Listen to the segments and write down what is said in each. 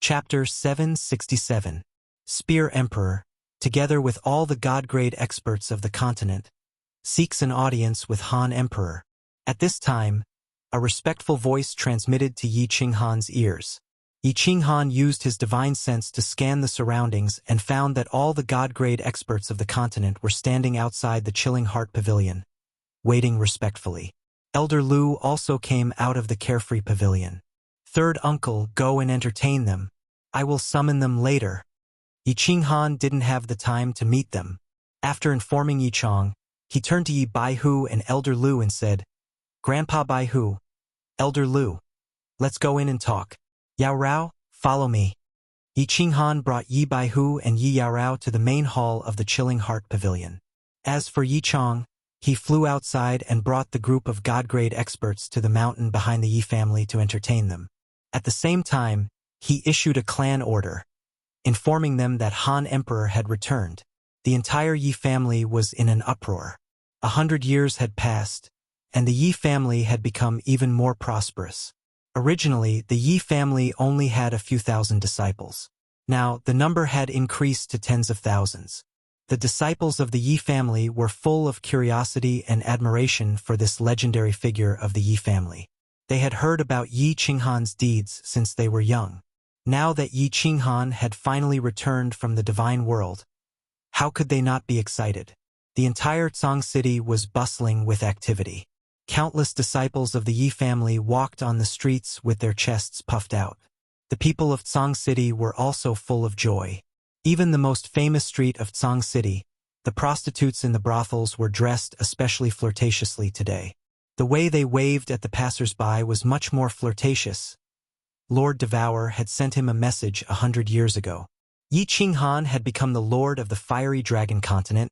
Chapter 767. Spear Emperor, together with all the god-grade experts of the continent, seeks an audience with Han Emperor. At this time, a respectful voice transmitted to Yi Qinghan's ears. Yi Qinghan used his divine sense to scan the surroundings and found that all the god-grade experts of the continent were standing outside the Chilling Heart Pavilion, waiting respectfully. Elder Lu also came out of the carefree pavilion. Third uncle, go and entertain them. I will summon them later. Yi Qinghan didn't have the time to meet them. After informing Yi Chong, he turned to Yi Baihu and Elder Lu and said, Grandpa Baihu, Elder Lu, let's go in and talk. Yao Rao, follow me. Yi Qinghan brought Yi Baihu and Yi Yao Rao to the main hall of the Chilling Heart Pavilion. As for Yi Chong, he flew outside and brought the group of god-grade experts to the mountain behind the Yi family to entertain them. At the same time, he issued a clan order, informing them that Han Emperor had returned. The entire Yi family was in an uproar. 100 years had passed, and the Yi family had become even more prosperous. Originally, the Yi family only had a few thousand disciples. Now, the number had increased to tens of thousands. The disciples of the Yi family were full of curiosity and admiration for this legendary figure of the Yi family. They had heard about Yi Qinghan's deeds since they were young. Now that Yi Qinghan had finally returned from the divine world, how could they not be excited? The entire Tsang city was bustling with activity. Countless disciples of the Yi family walked on the streets with their chests puffed out. The people of Tsang City were also full of joy. Even the most famous street of Tsang City, the prostitutes in the brothels were dressed especially flirtatiously today. The way they waved at the passers-by was much more flirtatious. Lord Devour had sent him a message 100 years ago. Yi Qinghan had become the lord of the Fiery Dragon Continent,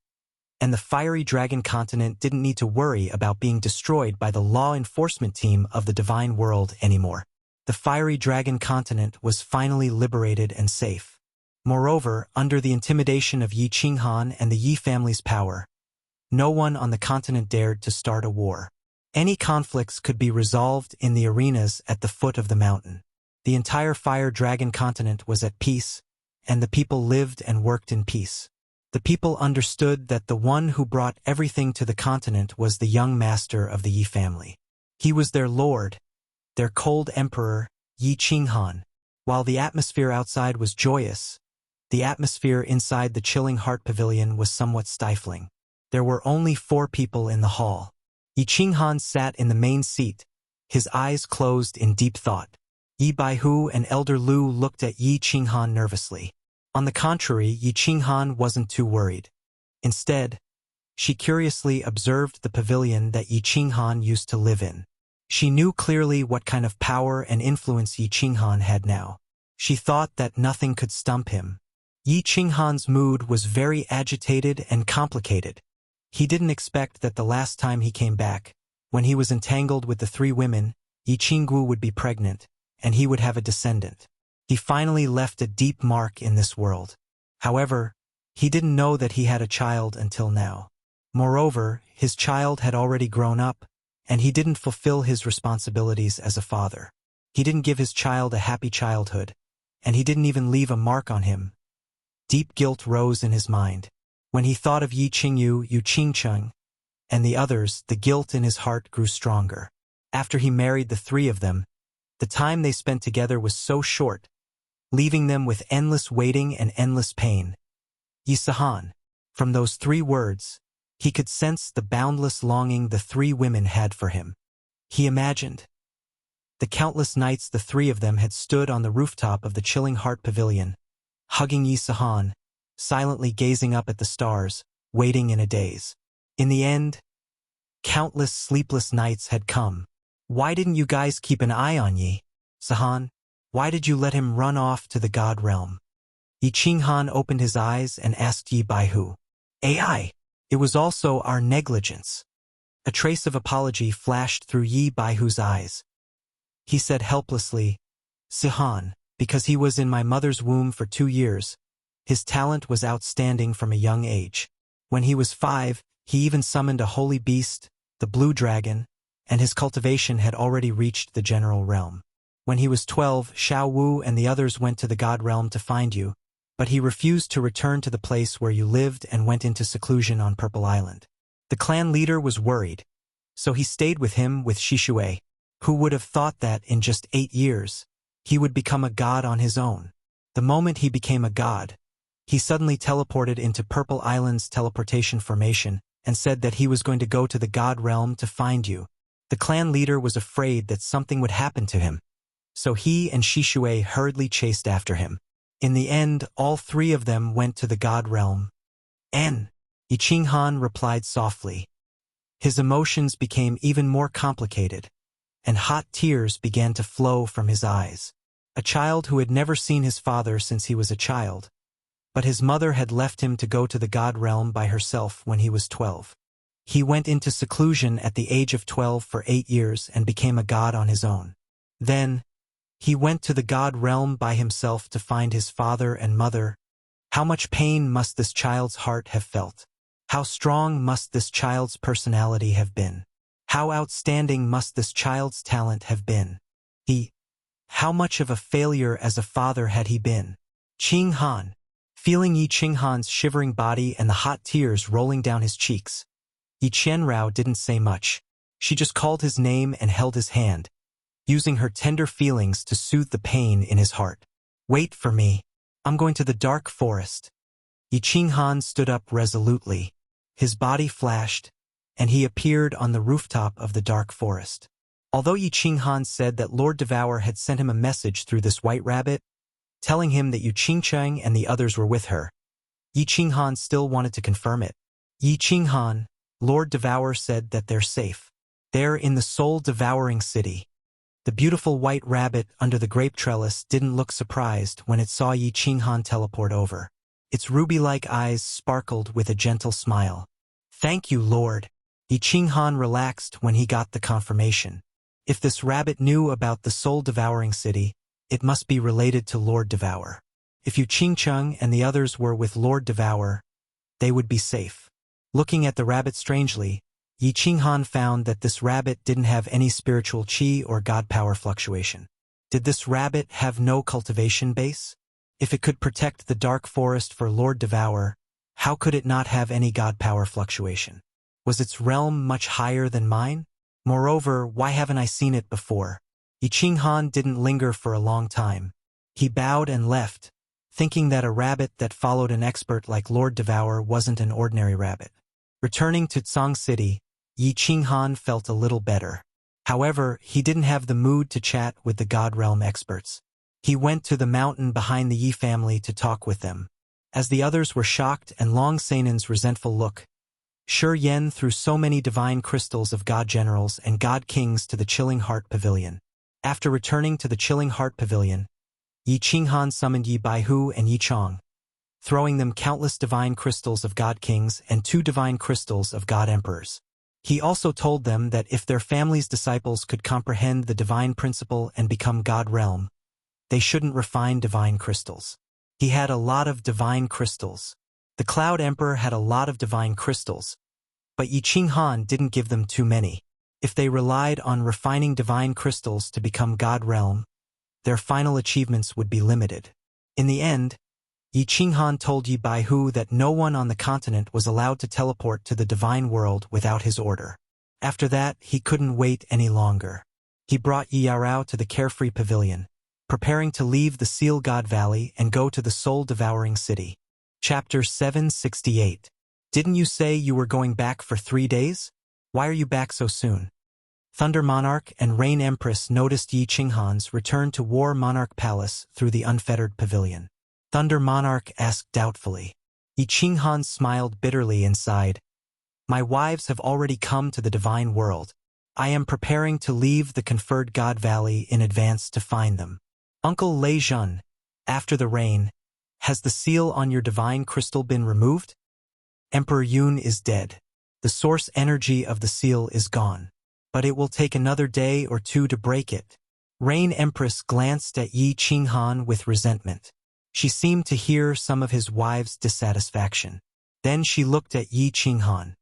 and the Fiery Dragon Continent didn't need to worry about being destroyed by the law enforcement team of the Divine World anymore. The Fiery Dragon Continent was finally liberated and safe. Moreover, under the intimidation of Yi Qinghan and the Yi family's power, no one on the continent dared to start a war. Any conflicts could be resolved in the arenas at the foot of the mountain. The entire Fire Dragon Continent was at peace, and the people lived and worked in peace. The people understood that the one who brought everything to the continent was the young master of the Yi family. He was their lord, their cold emperor, Yi Qinghan. While the atmosphere outside was joyous, the atmosphere inside the Chilling Heart Pavilion was somewhat stifling. There were only 4 people in the hall. Yi Qinghan sat in the main seat, his eyes closed in deep thought. Yi Baihu and Elder Lu looked at Yi Qinghan nervously. On the contrary, Yi Qinghan wasn't too worried. Instead, she curiously observed the pavilion that Yi Qinghan used to live in. She knew clearly what kind of power and influence Yi Qinghan had now. She thought that nothing could stump him. Yi Qinghan's mood was very agitated and complicated. He didn't expect that the last time he came back, when he was entangled with the 3 women, Yi Qinggu would be pregnant, and he would have a descendant. He finally left a deep mark in this world. However, he didn't know that he had a child until now. Moreover, his child had already grown up, and he didn't fulfill his responsibilities as a father. He didn't give his child a happy childhood, and he didn't even leave a mark on him. Deep guilt rose in his mind. When he thought of Yi Qingyu, Yu Qingcheng, and the others, the guilt in his heart grew stronger. After he married the 3 of them, the time they spent together was so short, leaving them with endless waiting and endless pain. Yi Sahan. From those 3 words, he could sense the boundless longing the 3 women had for him. He imagined the countless nights the 3 of them had stood on the rooftop of the Chilling Heart Pavilion, hugging Yi Sahan, silently gazing up at the stars, waiting in a daze. In the end, countless sleepless nights had come. Why didn't you guys keep an eye on Yi Sahan? Why did you let him run off to the god realm? Yi Qinghan opened his eyes and asked Yi Baihu. AI. It was also our negligence. A trace of apology flashed through Yi Baihu's eyes. He said helplessly, Sihan, because he was in my mother's womb for 2 years. His talent was outstanding from a young age. When he was 5, he even summoned a holy beast, the blue dragon, and his cultivation had already reached the general realm. When he was 12, Xiao Wu and the others went to the God realm to find you, but he refused to return to the place where you lived and went into seclusion on Purple Island. The clan leader was worried, so he stayed with him with Shishui, who would have thought that in just 8 years, he would become a god on his own. The moment he became a god, he suddenly teleported into Purple Island's teleportation formation and said that he was going to go to the God realm to find you. The clan leader was afraid that something would happen to him, so he and Shishui hurriedly chased after him. In the end, all 3 of them went to the God realm. Yi Qinghan replied softly. His emotions became even more complicated, and hot tears began to flow from his eyes. A child who had never seen his father since he was a child, but his mother had left him to go to the God realm by herself when he was 12. He went into seclusion at the age of 12 for 8 years and became a god on his own. Then, he went to the God realm by himself to find his father and mother. How much pain must this child's heart have felt? How strong must this child's personality have been? How outstanding must this child's talent have been? How much of a failure as a father had he been? Qinghan, feeling Yi Qinghan's shivering body and the hot tears rolling down his cheeks, Yi Qianrao didn't say much. She just called his name and held his hand, using her tender feelings to soothe the pain in his heart. Wait for me. I'm going to the dark forest. Yi Qinghan stood up resolutely. His body flashed, and he appeared on the rooftop of the dark forest. Although Yi Qinghan said that Lord Devour had sent him a message through this white rabbit, telling him that Yu Qingcheng and the others were with her, Yi Qinghan still wanted to confirm it. Yi Qinghan, Lord Devour said that they're safe. They're in the soul-devouring city. The beautiful white rabbit under the grape trellis didn't look surprised when it saw Yi Qinghan teleport over. Its ruby-like eyes sparkled with a gentle smile. Thank you, Lord. Yi Qinghan relaxed when he got the confirmation. If this rabbit knew about the soul-devouring city, it must be related to Lord Devour. If Yu Qingcheng and the others were with Lord Devour, they would be safe. Looking at the rabbit strangely, Yi Qinghan found that this rabbit didn't have any spiritual qi or god power fluctuation. Did this rabbit have no cultivation base? If it could protect the dark forest for Lord Devour, how could it not have any god power fluctuation? Was its realm much higher than mine? Moreover, why haven't I seen it before? Yi Qinghan didn't linger for a long time. He bowed and left, thinking that a rabbit that followed an expert like Lord Devour wasn't an ordinary rabbit. Returning to Tsang City, Yi Qinghan felt a little better. However, he didn't have the mood to chat with the God Realm experts. He went to the mountain behind the Yi family to talk with them. As the others were shocked and Long Seinen's resentful look, Shi Yen threw so many divine crystals of God Generals and God Kings to the Chilling Heart Pavilion. After returning to the Chilling Heart Pavilion, Yi Qinghan summoned Yi Baihu and Yi Chong, throwing them countless divine crystals of God Kings and 2 divine crystals of God Emperors. He also told them that if their family's disciples could comprehend the divine principle and become God Realm, they shouldn't refine divine crystals. He had a lot of divine crystals. The Cloud Emperor had a lot of divine crystals, but Yi Qinghan didn't give them too many. If they relied on refining divine crystals to become God Realm, their final achievements would be limited. In the end, Yi Qinghan told Yi Baihu that no one on the continent was allowed to teleport to the divine world without his order. After that, he couldn't wait any longer. He brought Yi Yarao to the Carefree Pavilion, preparing to leave the Seal God Valley and go to the soul-devouring city. Chapter 768. Didn't you say you were going back for 3 days? Why are you back so soon? Thunder Monarch and Rain Empress noticed Yi Qinghan's return to War Monarch Palace through the unfettered pavilion. Thunder Monarch asked doubtfully. Yi Qinghan smiled bitterly and sighed. My wives have already come to the divine world. I am preparing to leave the conferred God Valley in advance to find them. Uncle Lei Jun, after the rain, has the seal on your divine crystal been removed? Emperor Yun is dead. The source energy of the seal is gone. But it will take another day or 2 to break it. Rain Empress glanced at Yi Qinghan with resentment. She seemed to hear some of his wife's dissatisfaction. Then she looked at Yi Qinghan.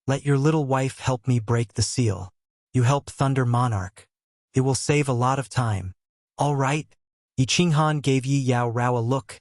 Let your little wife help me break the seal. You help Thunder Monarch. It will save a lot of time. All right. Yi Qinghan gave Yi Yao Rao a look,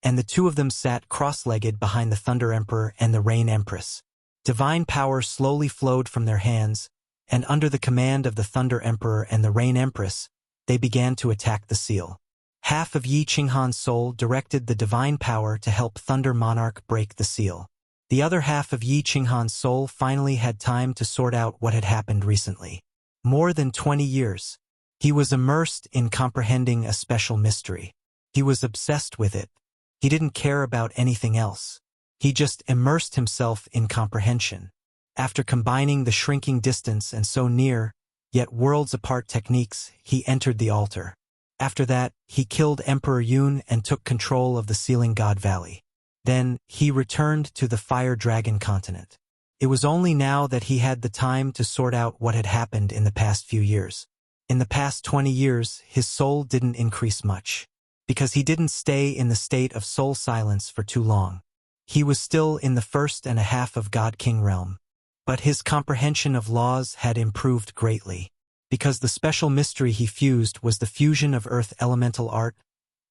and the two of them sat cross-legged behind the Thunder Emperor and the Rain Empress. Divine power slowly flowed from their hands, and under the command of the Thunder Emperor and the Rain Empress, they began to attack the seal. Half of Yi Qinghan's soul directed the divine power to help Thunder Monarch break the seal. The other half of Yi Qinghan's soul finally had time to sort out what had happened recently. More than 20 years. He was immersed in comprehending a special mystery. He was obsessed with it. He didn't care about anything else. He just immersed himself in comprehension. After combining the shrinking distance and so near, yet worlds apart techniques, he entered the altar. After that, he killed Emperor Yun and took control of the Sealing God Valley. Then, he returned to the Fire Dragon continent. It was only now that he had the time to sort out what had happened in the past few years. In the past 20 years, his soul didn't increase much, because he didn't stay in the state of soul silence for too long. He was still in the 1.5 of God King realm. But his comprehension of laws had improved greatly, because the special mystery he fused was the fusion of earth elemental art,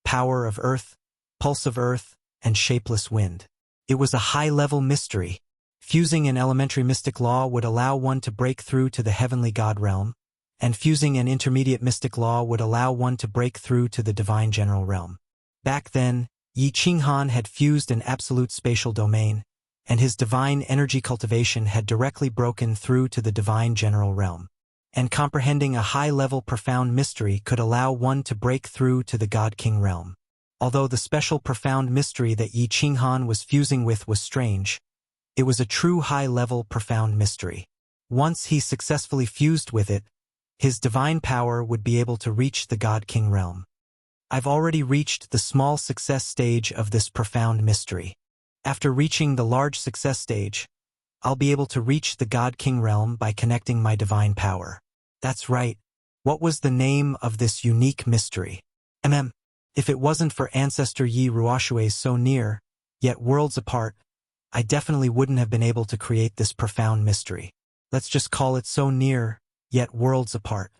power of earth, pulse of earth, and shapeless wind. It was a high-level mystery. Fusing an elementary mystic law would allow one to break through to the heavenly God realm, and fusing an intermediate mystic law would allow one to break through to the divine general realm. Back then, Yi Qinghan had fused an absolute spatial domain, and his divine energy cultivation had directly broken through to the divine general realm. And comprehending a high-level profound mystery could allow one to break through to the God King realm. Although the special profound mystery that Yi Qinghan was fusing with was strange, it was a true high-level profound mystery. Once he successfully fused with it, his divine power would be able to reach the God King realm. I've already reached the small success stage of this profound mystery. After reaching the large success stage, I'll be able to reach the God King realm by connecting my divine power. That's right. What was the name of this unique mystery? If it wasn't for Ancestor Yi Ruoshui's so near, yet worlds apart, I definitely wouldn't have been able to create this profound mystery. Let's just call it so near, yet worlds apart.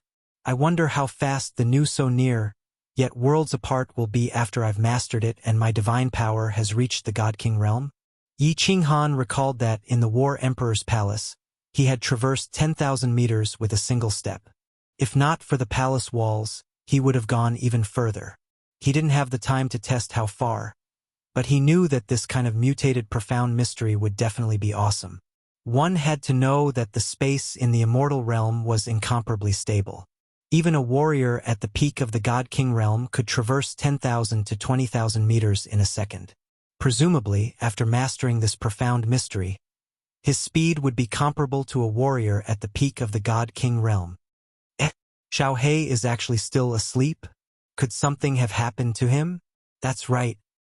I wonder how fast the new so near, yet worlds apart will be after I've mastered it and my divine power has reached the God King realm. Yi Qinghan recalled that in the War Emperor's palace, he had traversed 10,000 meters with a single step. If not for the palace walls, he would have gone even further. He didn't have the time to test how far, but he knew that this kind of mutated profound mystery would definitely be awesome. One had to know that the space in the immortal realm was incomparably stable. Even a warrior at the peak of the God King realm could traverse 10,000 to 20,000 meters in a second. Presumably, after mastering this profound mystery, his speed would be comparable to a warrior at the peak of the God King realm. Xiao He is actually still asleep? Could something have happened to him? That's right.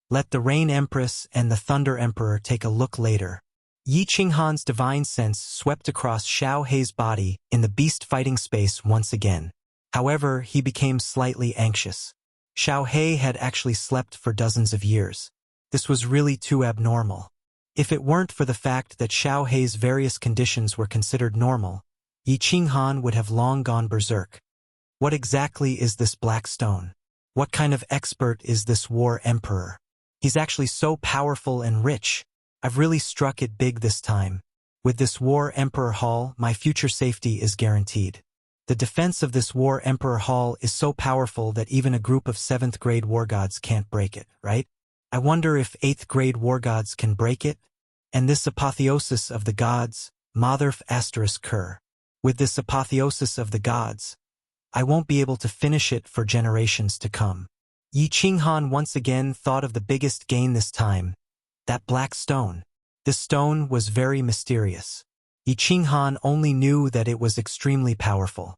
Let the Rain Empress and the Thunder Emperor take a look later. Yi Qinghan's divine sense swept across Xiao He's body in the beast fighting space once again. However, he became slightly anxious. Xiao He had actually slept for dozens of years. This was really too abnormal. If it weren't for the fact that Xiao He's various conditions were considered normal, Yi Qinghan would have long gone berserk. What exactly is this black stone? What kind of expert is this War Emperor? He's actually so powerful and rich. I've really struck it big this time. With this War Emperor Hall, my future safety is guaranteed. The defense of this War Emperor Hall is so powerful that even a group of 7th grade war gods can't break it, right? I wonder if 8th grade war gods can break it? And this apotheosis of the gods, Motherf ****. With this apotheosis of the gods, I won't be able to finish it for generations to come. Yi Qinghan once again thought of the biggest gain this time, that black stone. This stone was very mysterious. Yi Qinghan only knew that it was extremely powerful.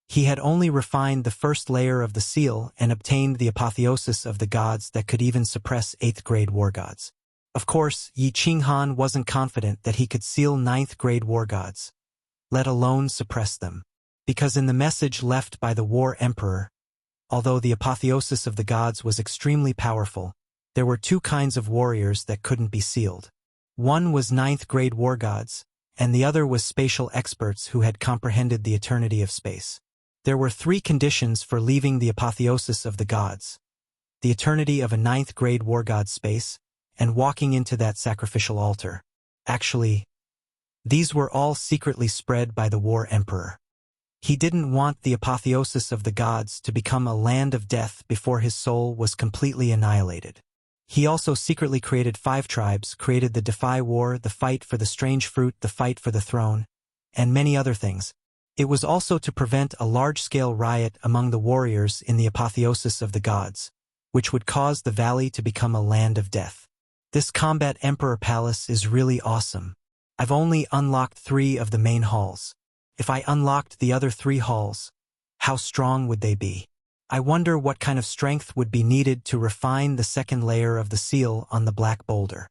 He had only refined the first layer of the seal and obtained the apotheosis of the gods that could even suppress 8th grade war gods. Of course, Yi Qinghan wasn't confident that he could seal 9th grade war gods, let alone suppress them. Because in the message left by the War Emperor, although the apotheosis of the gods was extremely powerful, there were two kinds of warriors that couldn't be sealed. One was 9th grade war gods, and the other was spatial experts who had comprehended the eternity of space. There were 3 conditions for leaving the apotheosis of the gods: the eternity of a 9th-grade war god space, and walking into that sacrificial altar. Actually, these were all secretly spread by the War Emperor. He didn't want the apotheosis of the gods to become a land of death before his soul was completely annihilated. He also secretly created 5 tribes, created the Defy War, the Fight for the Strange Fruit, the Fight for the Throne, and many other things. It was also to prevent a large-scale riot among the warriors in the apotheosis of the gods, which would cause the valley to become a land of death. This Combat Emperor Palace is really awesome. I've only unlocked 3 of the main halls. If I unlocked the other 3 halls, how strong would they be? I wonder what kind of strength would be needed to refine the 2nd layer of the seal on the Black Boulder.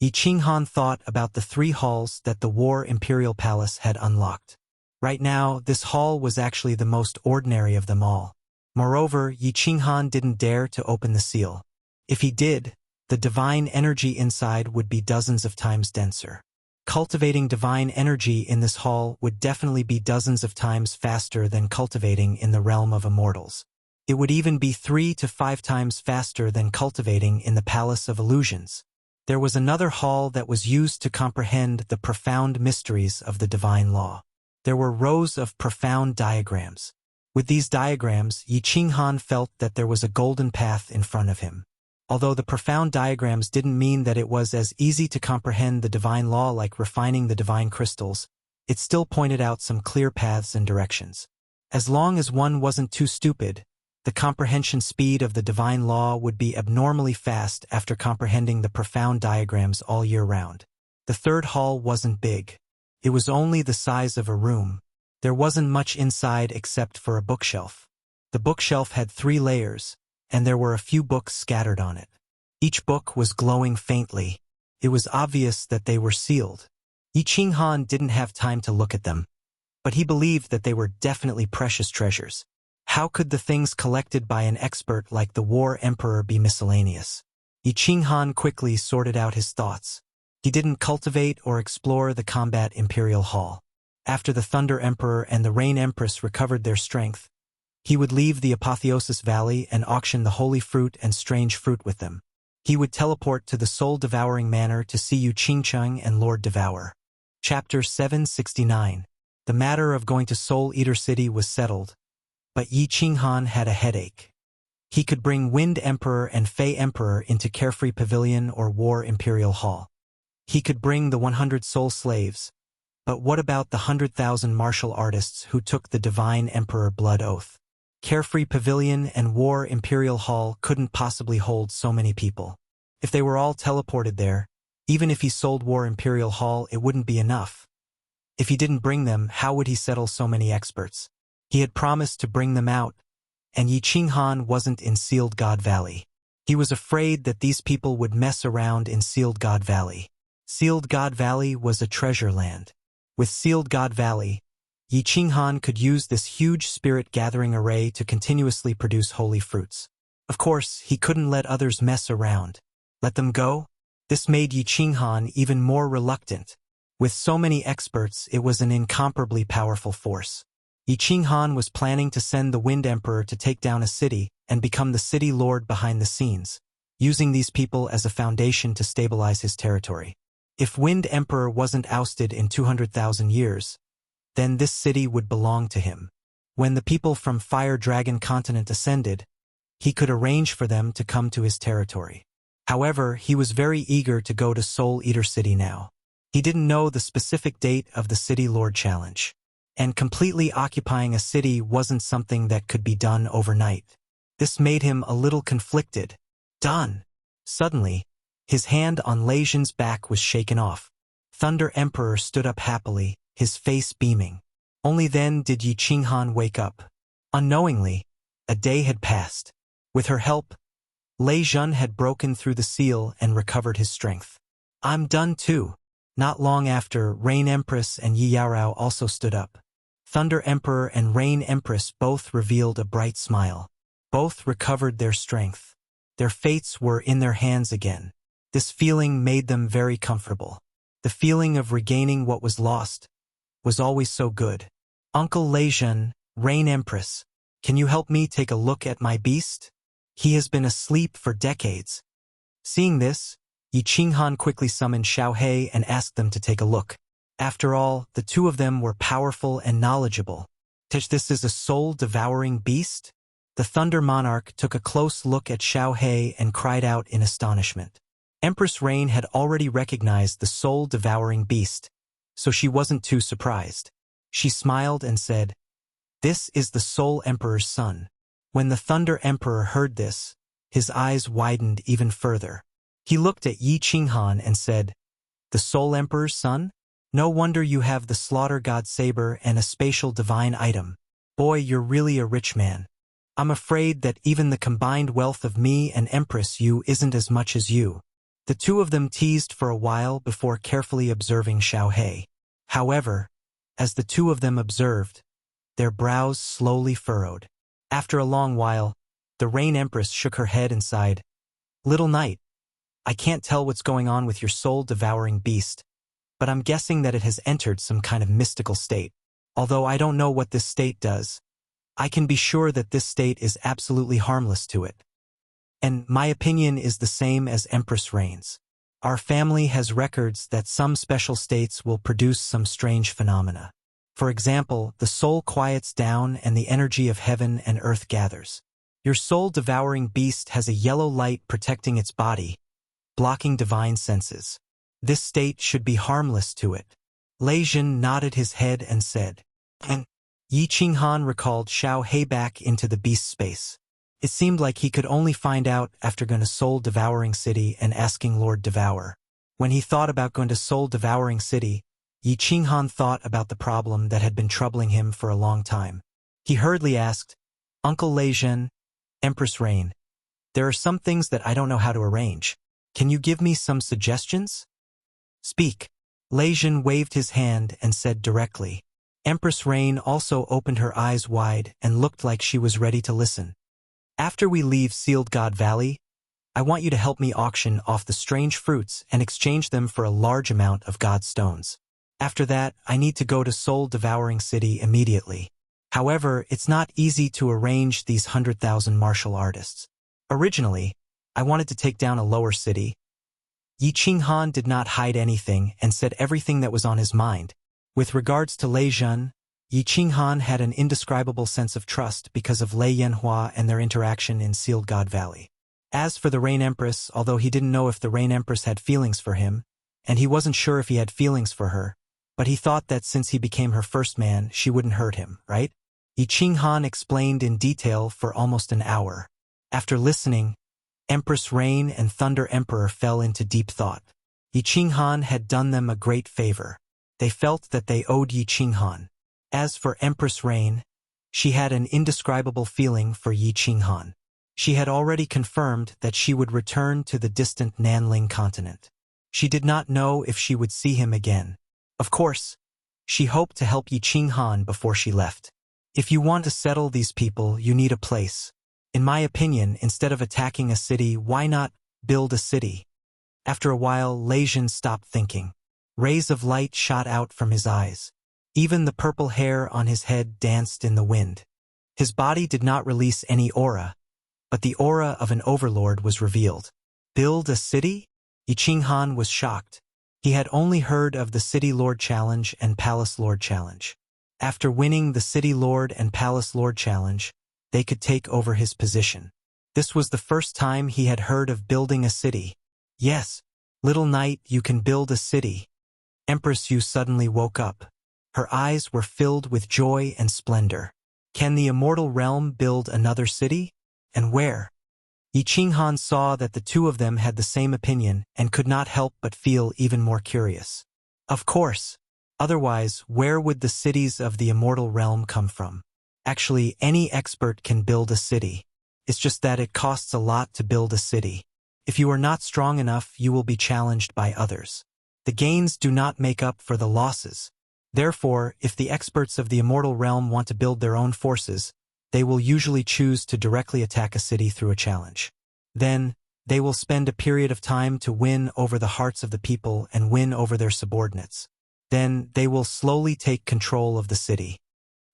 Yi Qinghan thought about the 3 halls that the War Imperial Palace had unlocked. Right now, this hall was actually the most ordinary of them all. Moreover, Yi Qinghan didn't dare to open the seal. If he did, the divine energy inside would be dozens of times denser. Cultivating divine energy in this hall would definitely be dozens of times faster than cultivating in the realm of immortals. It would even be 3 to 5 times faster than cultivating in the Palace of Illusions. There was another hall that was used to comprehend the profound mysteries of the divine law. There were rows of profound diagrams. With these diagrams, Yi Qinghan felt that there was a golden path in front of him. Although the profound diagrams didn't mean that it was as easy to comprehend the divine law like refining the divine crystals, it still pointed out some clear paths and directions. As long as one wasn't too stupid, the comprehension speed of the divine law would be abnormally fast after comprehending the profound diagrams all year round. The 3rd hall wasn't big. It was only the size of a room. There wasn't much inside except for a bookshelf. The bookshelf had 3 layers, and there were a few books scattered on it. Each book was glowing faintly. It was obvious that they were sealed. Yi Qinghan didn't have time to look at them, but he believed that they were definitely precious treasures. How could the things collected by an expert like the War Emperor be miscellaneous? Yi Qinghan quickly sorted out his thoughts. He didn't cultivate or explore the Combat Imperial Hall. After the Thunder Emperor and the Rain Empress recovered their strength, he would leave the Apotheosis Valley and auction the Holy Fruit and Strange Fruit with them. He would teleport to the Soul-Devouring Manor to see Yu Qingcheng and Lord Devour. Chapter 769. The matter of going to Soul Eater City was settled, but Yi Qinghan had a headache. He could bring Wind Emperor and Fei Emperor into Carefree Pavilion or War Imperial Hall. He could bring the 100 soul slaves, but what about the 100,000 martial artists who took the Divine Emperor Blood Oath? Carefree Pavilion and War Imperial Hall couldn't possibly hold so many people. If they were all teleported there, even if he sold War Imperial Hall, it wouldn't be enough. If he didn't bring them, how would he settle so many experts? He had promised to bring them out, and Yi Qinghan wasn't in Sealed God Valley. He was afraid that these people would mess around in Sealed God Valley. Sealed God Valley was a treasure land. With Sealed God Valley, Yi Qinghan could use this huge spirit-gathering array to continuously produce holy fruits. Of course, he couldn't let others mess around. Let them go? This made Yi Qinghan even more reluctant. With so many experts, it was an incomparably powerful force. Yi Qinghan was planning to send the Wind Emperor to take down a city and become the city lord behind the scenes, using these people as a foundation to stabilize his territory. If Wind Emperor wasn't ousted in 200,000 years, then this city would belong to him. When the people from Fire Dragon Continent ascended, he could arrange for them to come to his territory. However, he was very eager to go to Soul Eater City now. He didn't know the specific date of the City Lord Challenge, and completely occupying a city wasn't something that could be done overnight. This made him a little conflicted. Done! Suddenly, his hand on Lei Zhen's back was shaken off. Thunder Emperor stood up happily, his face beaming. Only then did Yi Qinghan wake up. Unknowingly, a day had passed. With her help, Lei Zhen had broken through the seal and recovered his strength. I'm done too. Not long after, Rain Empress and Yi Yaorao also stood up. Thunder Emperor and Rain Empress both revealed a bright smile. Both recovered their strength. Their fates were in their hands again. This feeling made them very comfortable. The feeling of regaining what was lost was always so good. Uncle Lei Zhen, "Rain Empress, can you help me take a look at my beast? He has been asleep for decades." Seeing this, Yi Qinghan quickly summoned Xiaohei and asked them to take a look. After all, the two of them were powerful and knowledgeable. This is a soul-devouring beast? The Thunder Monarch took a close look at Xiaohei and cried out in astonishment. Empress Rain had already recognized the soul-devouring beast, so she wasn't too surprised. She smiled and said, "This is the Soul Emperor's son." When the Thunder Emperor heard this, his eyes widened even further. He looked at Yi Qinghan and said, "The Soul Emperor's son? No wonder you have the Slaughter God Saber and a spatial divine item. Boy, you're really a rich man. I'm afraid that even the combined wealth of me and Empress Yu isn't as much as you." The two of them teased for a while before carefully observing Xiaohei. However, as the two of them observed, their brows slowly furrowed. After a long while, the Rain Empress shook her head and sighed, "Little Knight, I can't tell what's going on with your soul-devouring beast, but I'm guessing that it has entered some kind of mystical state. Although I don't know what this state does, I can be sure that this state is absolutely harmless to it. And my opinion is the same as Empress Rain's. Our family has records that some special states will produce some strange phenomena. For example, the soul quiets down and the energy of heaven and earth gathers. Your soul-devouring beast has a yellow light protecting its body, blocking divine senses. This state should be harmless to it." Lei Jin nodded his head and said, "And Yi Qinghan recalled Xiaohei back into the beast space. It seemed like he could only find out after going to Soul-Devouring City and asking Lord Devour. When he thought about going to Soul-Devouring City, Yi Qinghan thought about the problem that had been troubling him for a long time. He hurriedly asked, "Uncle Lei Jin, Empress Rain, there are some things that I don't know how to arrange. Can you give me some suggestions?" "Speak." Lei Jin waved his hand and said directly. Empress Rain also opened her eyes wide and looked like she was ready to listen. "After we leave Sealed God Valley, I want you to help me auction off the strange fruits and exchange them for a large amount of God stones. After that, I need to go to Soul-Devouring City immediately. However, it's not easy to arrange these 100,000 martial artists. Originally, I wanted to take down a lower city." Yi Qinghan did not hide anything and said everything that was on his mind. With regards to Lei Jun, Yi Qinghan had an indescribable sense of trust because of Lei Yanhua and their interaction in Sealed God Valley. As for the Rain Empress, although he didn't know if the Rain Empress had feelings for him, and he wasn't sure if he had feelings for her, but he thought that since he became her first man, she wouldn't hurt him, right? Yi Qinghan explained in detail for almost an hour. After listening, Empress Rain and Thunder Emperor fell into deep thought. Yi Qinghan had done them a great favor. They felt that they owed Yi Qinghan. As for Empress Rain, she had an indescribable feeling for Yi Qinghan. She had already confirmed that she would return to the distant Nanling continent. She did not know if she would see him again. Of course, she hoped to help Yi Qinghan before she left. If you want to settle these people, you need a place. In my opinion, instead of attacking a city, why not build a city? After a while, Lei Jin stopped thinking. Rays of light shot out from his eyes. Even the purple hair on his head danced in the wind. His body did not release any aura, but the aura of an overlord was revealed. Build a city? Yi Qinghan was shocked. He had only heard of the City Lord Challenge and Palace Lord Challenge. After winning the City Lord and Palace Lord Challenge, they could take over his position. This was the first time he had heard of building a city. "Yes, little knight, you can build a city." Empress Yu suddenly woke up. Her eyes were filled with joy and splendor. "Can the immortal realm build another city? And where?" Yi Qinghan saw that the two of them had the same opinion and could not help but feel even more curious. Of course. Otherwise, where would the cities of the immortal realm come from? Actually, any expert can build a city. It's just that it costs a lot to build a city. If you are not strong enough, you will be challenged by others. The gains do not make up for the losses. Therefore, if the experts of the immortal realm want to build their own forces, they will usually choose to directly attack a city through a challenge. Then, they will spend a period of time to win over the hearts of the people and win over their subordinates. Then, they will slowly take control of the city.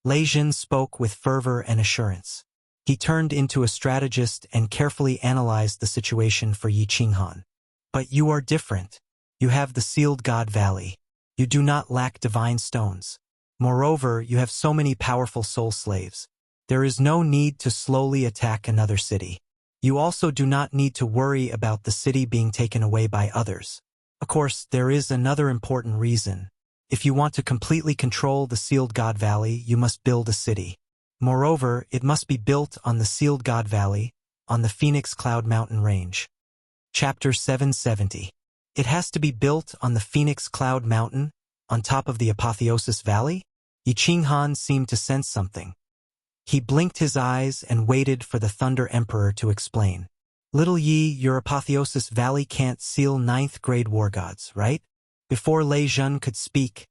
Lei Jin spoke with fervor and assurance. He turned into a strategist and carefully analyzed the situation for Yi Qinghan. But you are different. You have the sealed God Valley. You do not lack divine stones. Moreover, you have so many powerful soul slaves. There is no need to slowly attack another city. You also do not need to worry about the city being taken away by others. Of course, there is another important reason. If you want to completely control the sealed God Valley, you must build a city. Moreover, it must be built on the sealed God Valley, on the Phoenix Cloud Mountain Range. Chapter 770. It has to be built on the Phoenix Cloud Mountain, on top of the Apotheosis Valley? Yi Qinghan seemed to sense something. He blinked his eyes and waited for the Thunder Emperor to explain. Little Yi, your Apotheosis Valley can't seal 9th grade war gods, right? Before Lei Jun could speak,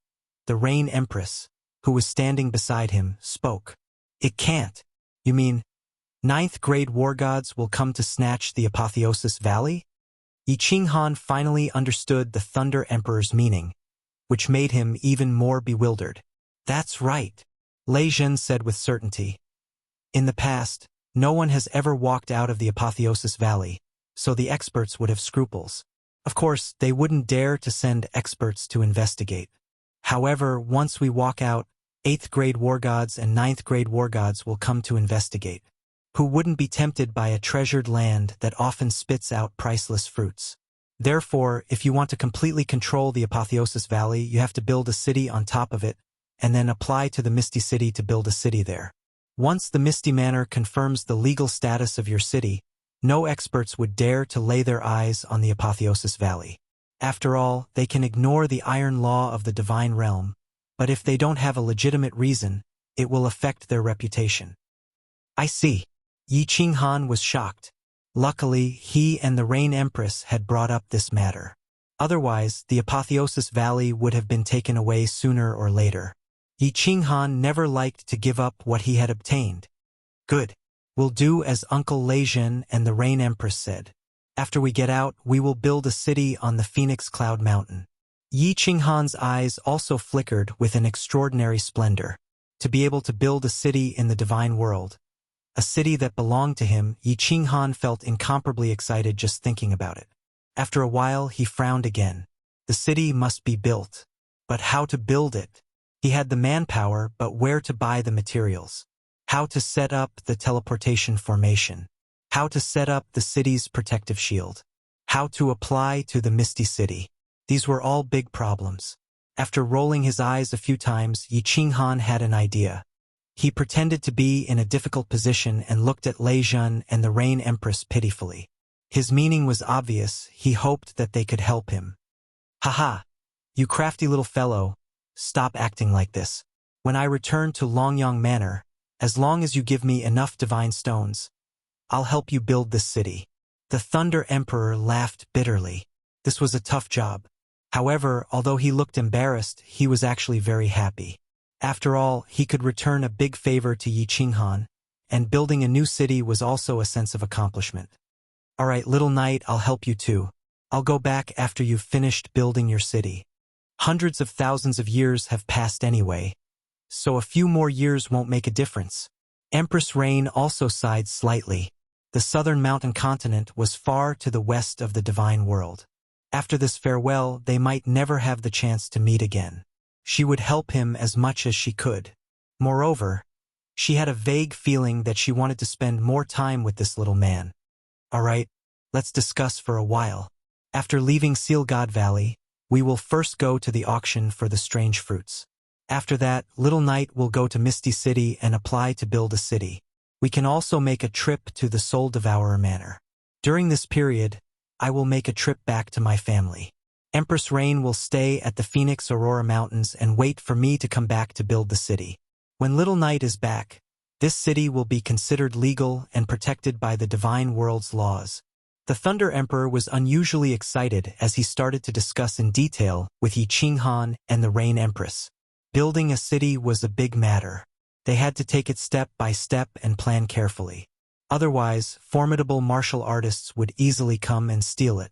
the Rain Empress, who was standing beside him, spoke. It can't. You mean 9th grade war gods will come to snatch the Apotheosis Valley? Yi Qinghan finally understood the Thunder Emperor's meaning, which made him even more bewildered. That's right, Lei Jun said with certainty. In the past, no one has ever walked out of the Apotheosis Valley, so the experts would have scruples. Of course, they wouldn't dare to send experts to investigate. However, once we walk out, 8th grade war gods and 9th grade war gods will come to investigate. Who wouldn't be tempted by a treasured land that often spits out priceless fruits? Therefore, if you want to completely control the Apotheosis Valley, you have to build a city on top of it, and then apply to the Misty City to build a city there. Once the Misty Manor confirms the legal status of your city, no experts would dare to lay their eyes on the Apotheosis Valley. After all, they can ignore the iron law of the divine realm, but if they don't have a legitimate reason, it will affect their reputation. I see. Yi Qinghan was shocked. Luckily, he and the Rain Empress had brought up this matter. Otherwise, the Apotheosis Valley would have been taken away sooner or later. Yi Qinghan never liked to give up what he had obtained. Good. We'll do as Uncle Lei Jun and the Rain Empress said. After we get out, we will build a city on the Phoenix Cloud Mountain. Yi Qinghan's eyes also flickered with an extraordinary splendor. To be able to build a city in the divine world, a city that belonged to him, Yi Qinghan felt incomparably excited just thinking about it. After a while, he frowned again. The city must be built. But how to build it? He had the manpower, but where to buy the materials? How to set up the teleportation formation? How to set up the city's protective shield? How to apply to the Misty City? These were all big problems. After rolling his eyes a few times, Yi Qinghan had an idea. He pretended to be in a difficult position and looked at Lei Jun and the Rain Empress pitifully. His meaning was obvious. He hoped that they could help him. Haha! You crafty little fellow, stop acting like this. When I return to Longyang Manor, as long as you give me enough divine stones, I'll help you build this city. The Thunder Emperor laughed bitterly. This was a tough job. However, although he looked embarrassed, he was actually very happy. After all, he could return a big favor to Yi Qinghan, and building a new city was also a sense of accomplishment. All right, little knight, I'll help you too. I'll go back after you've finished building your city. Hundreds of thousands of years have passed anyway, so a few more years won't make a difference. Empress Rain also sighed slightly. The southern mountain continent was far to the west of the divine world. After this farewell, they might never have the chance to meet again. She would help him as much as she could. Moreover, she had a vague feeling that she wanted to spend more time with this little man. All right, let's discuss for a while. After leaving Seal God Valley, we will first go to the auction for the strange fruits. After that, Little Knight will go to Misty City and apply to build a city. We can also make a trip to the Soul Devourer Manor. During this period, I will make a trip back to my family. Empress Rain will stay at the Phoenix Aurora Mountains and wait for me to come back to build the city. When Little Knight is back, this city will be considered legal and protected by the divine world's laws. The Thunder Emperor was unusually excited as he started to discuss in detail with Yi Qinghan and the Rain Empress. Building a city was a big matter. They had to take it step by step and plan carefully. Otherwise, formidable martial artists would easily come and steal it.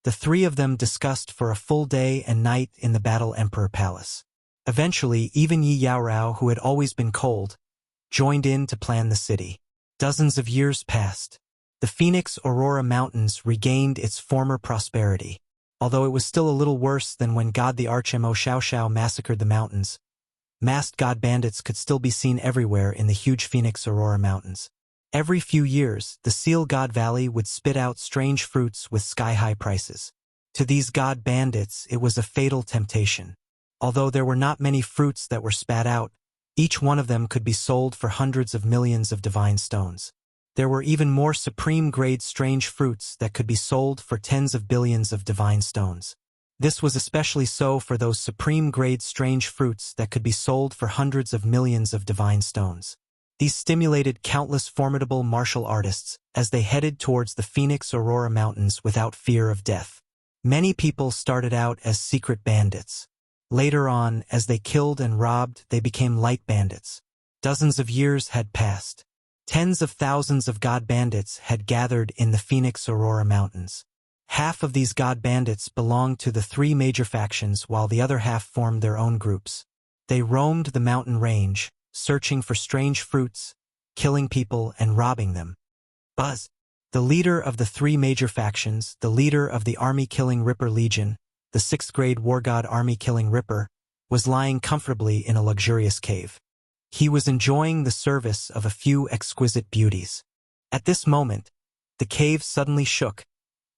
The three of them discussed for a full day and night in the Battle Emperor Palace. Eventually, even Yi Yaorao, who had always been cold, joined in to plan the city. Dozens of years passed. The Phoenix Aurora Mountains regained its former prosperity. Although it was still a little worse than when God the Arch-Mo Xiao Xiao massacred the mountains, masked god bandits could still be seen everywhere in the huge Phoenix Aurora Mountains. Every few years, the Seal God Valley would spit out strange fruits with sky-high prices. To these god bandits, it was a fatal temptation. Although there were not many fruits that were spat out, each one of them could be sold for hundreds of millions of divine stones. There were even more supreme-grade strange fruits that could be sold for tens of billions of divine stones. This was especially so for those supreme-grade strange fruits that could be sold for hundreds of millions of divine stones. These stimulated countless formidable martial artists as they headed towards the Phoenix Aurora Mountains without fear of death. Many people started out as secret bandits. Later on, as they killed and robbed, they became light bandits. Dozens of years had passed. Tens of thousands of god bandits had gathered in the Phoenix Aurora Mountains. Half of these god bandits belonged to the three major factions while the other half formed their own groups. They roamed the mountain range, searching for strange fruits, killing people and robbing them. Buzz, the leader of the three major factions, the leader of the army-killing Ripper Legion, the 6th-grade war god army-killing Ripper, was lying comfortably in a luxurious cave. He was enjoying the service of a few exquisite beauties. At this moment, the cave suddenly shook,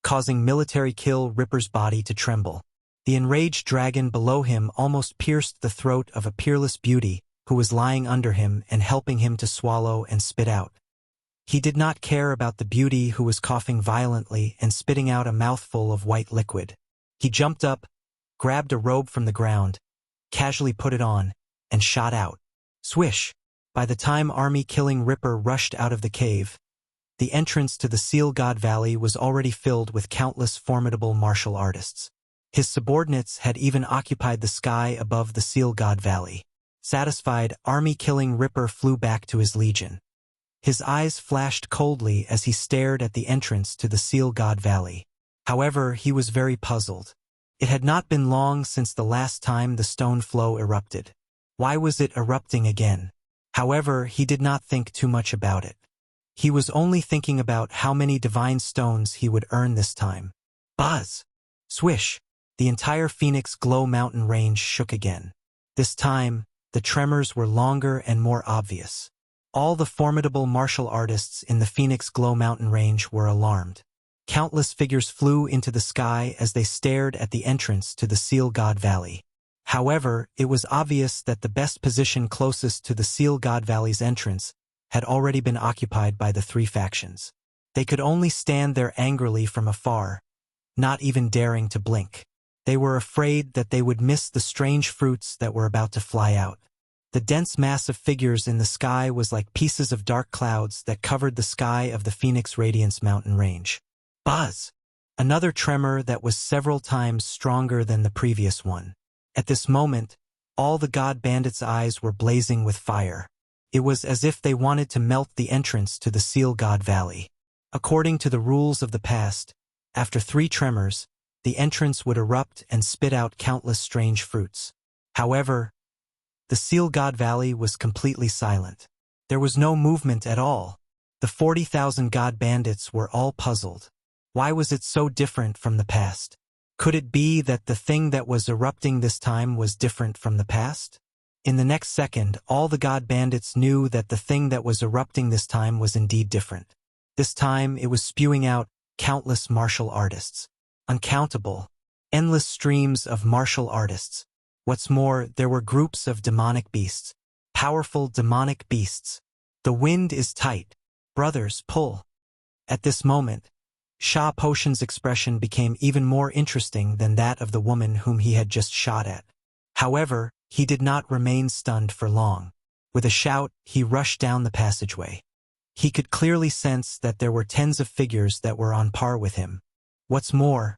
causing military kill Ripper's body to tremble. The enraged dragon below him almost pierced the throat of a peerless beauty who was lying under him and helping him to swallow and spit out. He did not care about the beauty who was coughing violently and spitting out a mouthful of white liquid. He jumped up, grabbed a robe from the ground, casually put it on, and shot out. Swish! By the time army-killing Ripper rushed out of the cave, the entrance to the Seal God Valley was already filled with countless formidable martial artists. His subordinates had even occupied the sky above the Seal God Valley. Satisfied, army-killing Ripper flew back to his legion. His eyes flashed coldly as he stared at the entrance to the Seal God Valley. However, he was very puzzled. It had not been long since the last time the stone flow erupted. Why was it erupting again? However, he did not think too much about it. He was only thinking about how many divine stones he would earn this time. Buzz! Swish! The entire Phoenix Glow mountain range shook again. This time, the tremors were longer and more obvious. All the formidable martial artists in the Phoenix Glow mountain range were alarmed. Countless figures flew into the sky as they stared at the entrance to the Seal God Valley. However, it was obvious that the best position closest to the Seal God Valley's entrance had already been occupied by the three factions. They could only stand there angrily from afar, not even daring to blink. They were afraid that they would miss the strange fruits that were about to fly out. The dense mass of figures in the sky was like pieces of dark clouds that covered the sky of the Phoenix Radiance mountain range. Buzz! Another tremor that was several times stronger than the previous one. At this moment, all the god bandits' eyes were blazing with fire. It was as if they wanted to melt the entrance to the Seal God Valley. According to the rules of the past, after 3 tremors, the entrance would erupt and spit out countless strange fruits. However, the Seal God Valley was completely silent. There was no movement at all. The 40,000 god bandits were all puzzled. Why was it so different from the past? Could it be that the thing that was erupting this time was different from the past? In the next second, all the god bandits knew that the thing that was erupting this time was indeed different. This time, it was spewing out countless martial artists. Uncountable, endless streams of martial artists. What's more, there were groups of demonic beasts. Powerful demonic beasts. The wind is tight. Brothers, pull. At this moment, Sha Potion's expression became even more interesting than that of the woman whom he had just shot at. However, he did not remain stunned for long. With a shout, he rushed down the passageway. He could clearly sense that there were tens of figures that were on par with him. What's more,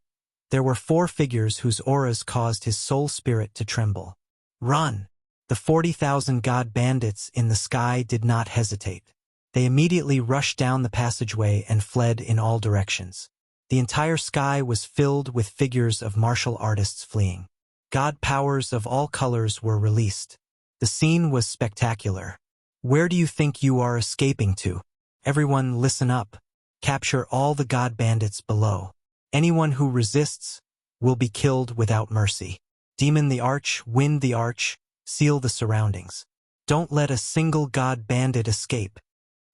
there were 4 figures whose auras caused his soul spirit to tremble. Run! The 40,000 god bandits in the sky did not hesitate. They immediately rushed down the passageway and fled in all directions. The entire sky was filled with figures of martial artists fleeing. God powers of all colors were released. The scene was spectacular. Where do you think you are escaping to? Everyone listen up. Capture all the God bandits below. Anyone who resists will be killed without mercy. Demon the arch, wind the arch, seal the surroundings. Don't let a single God bandit escape.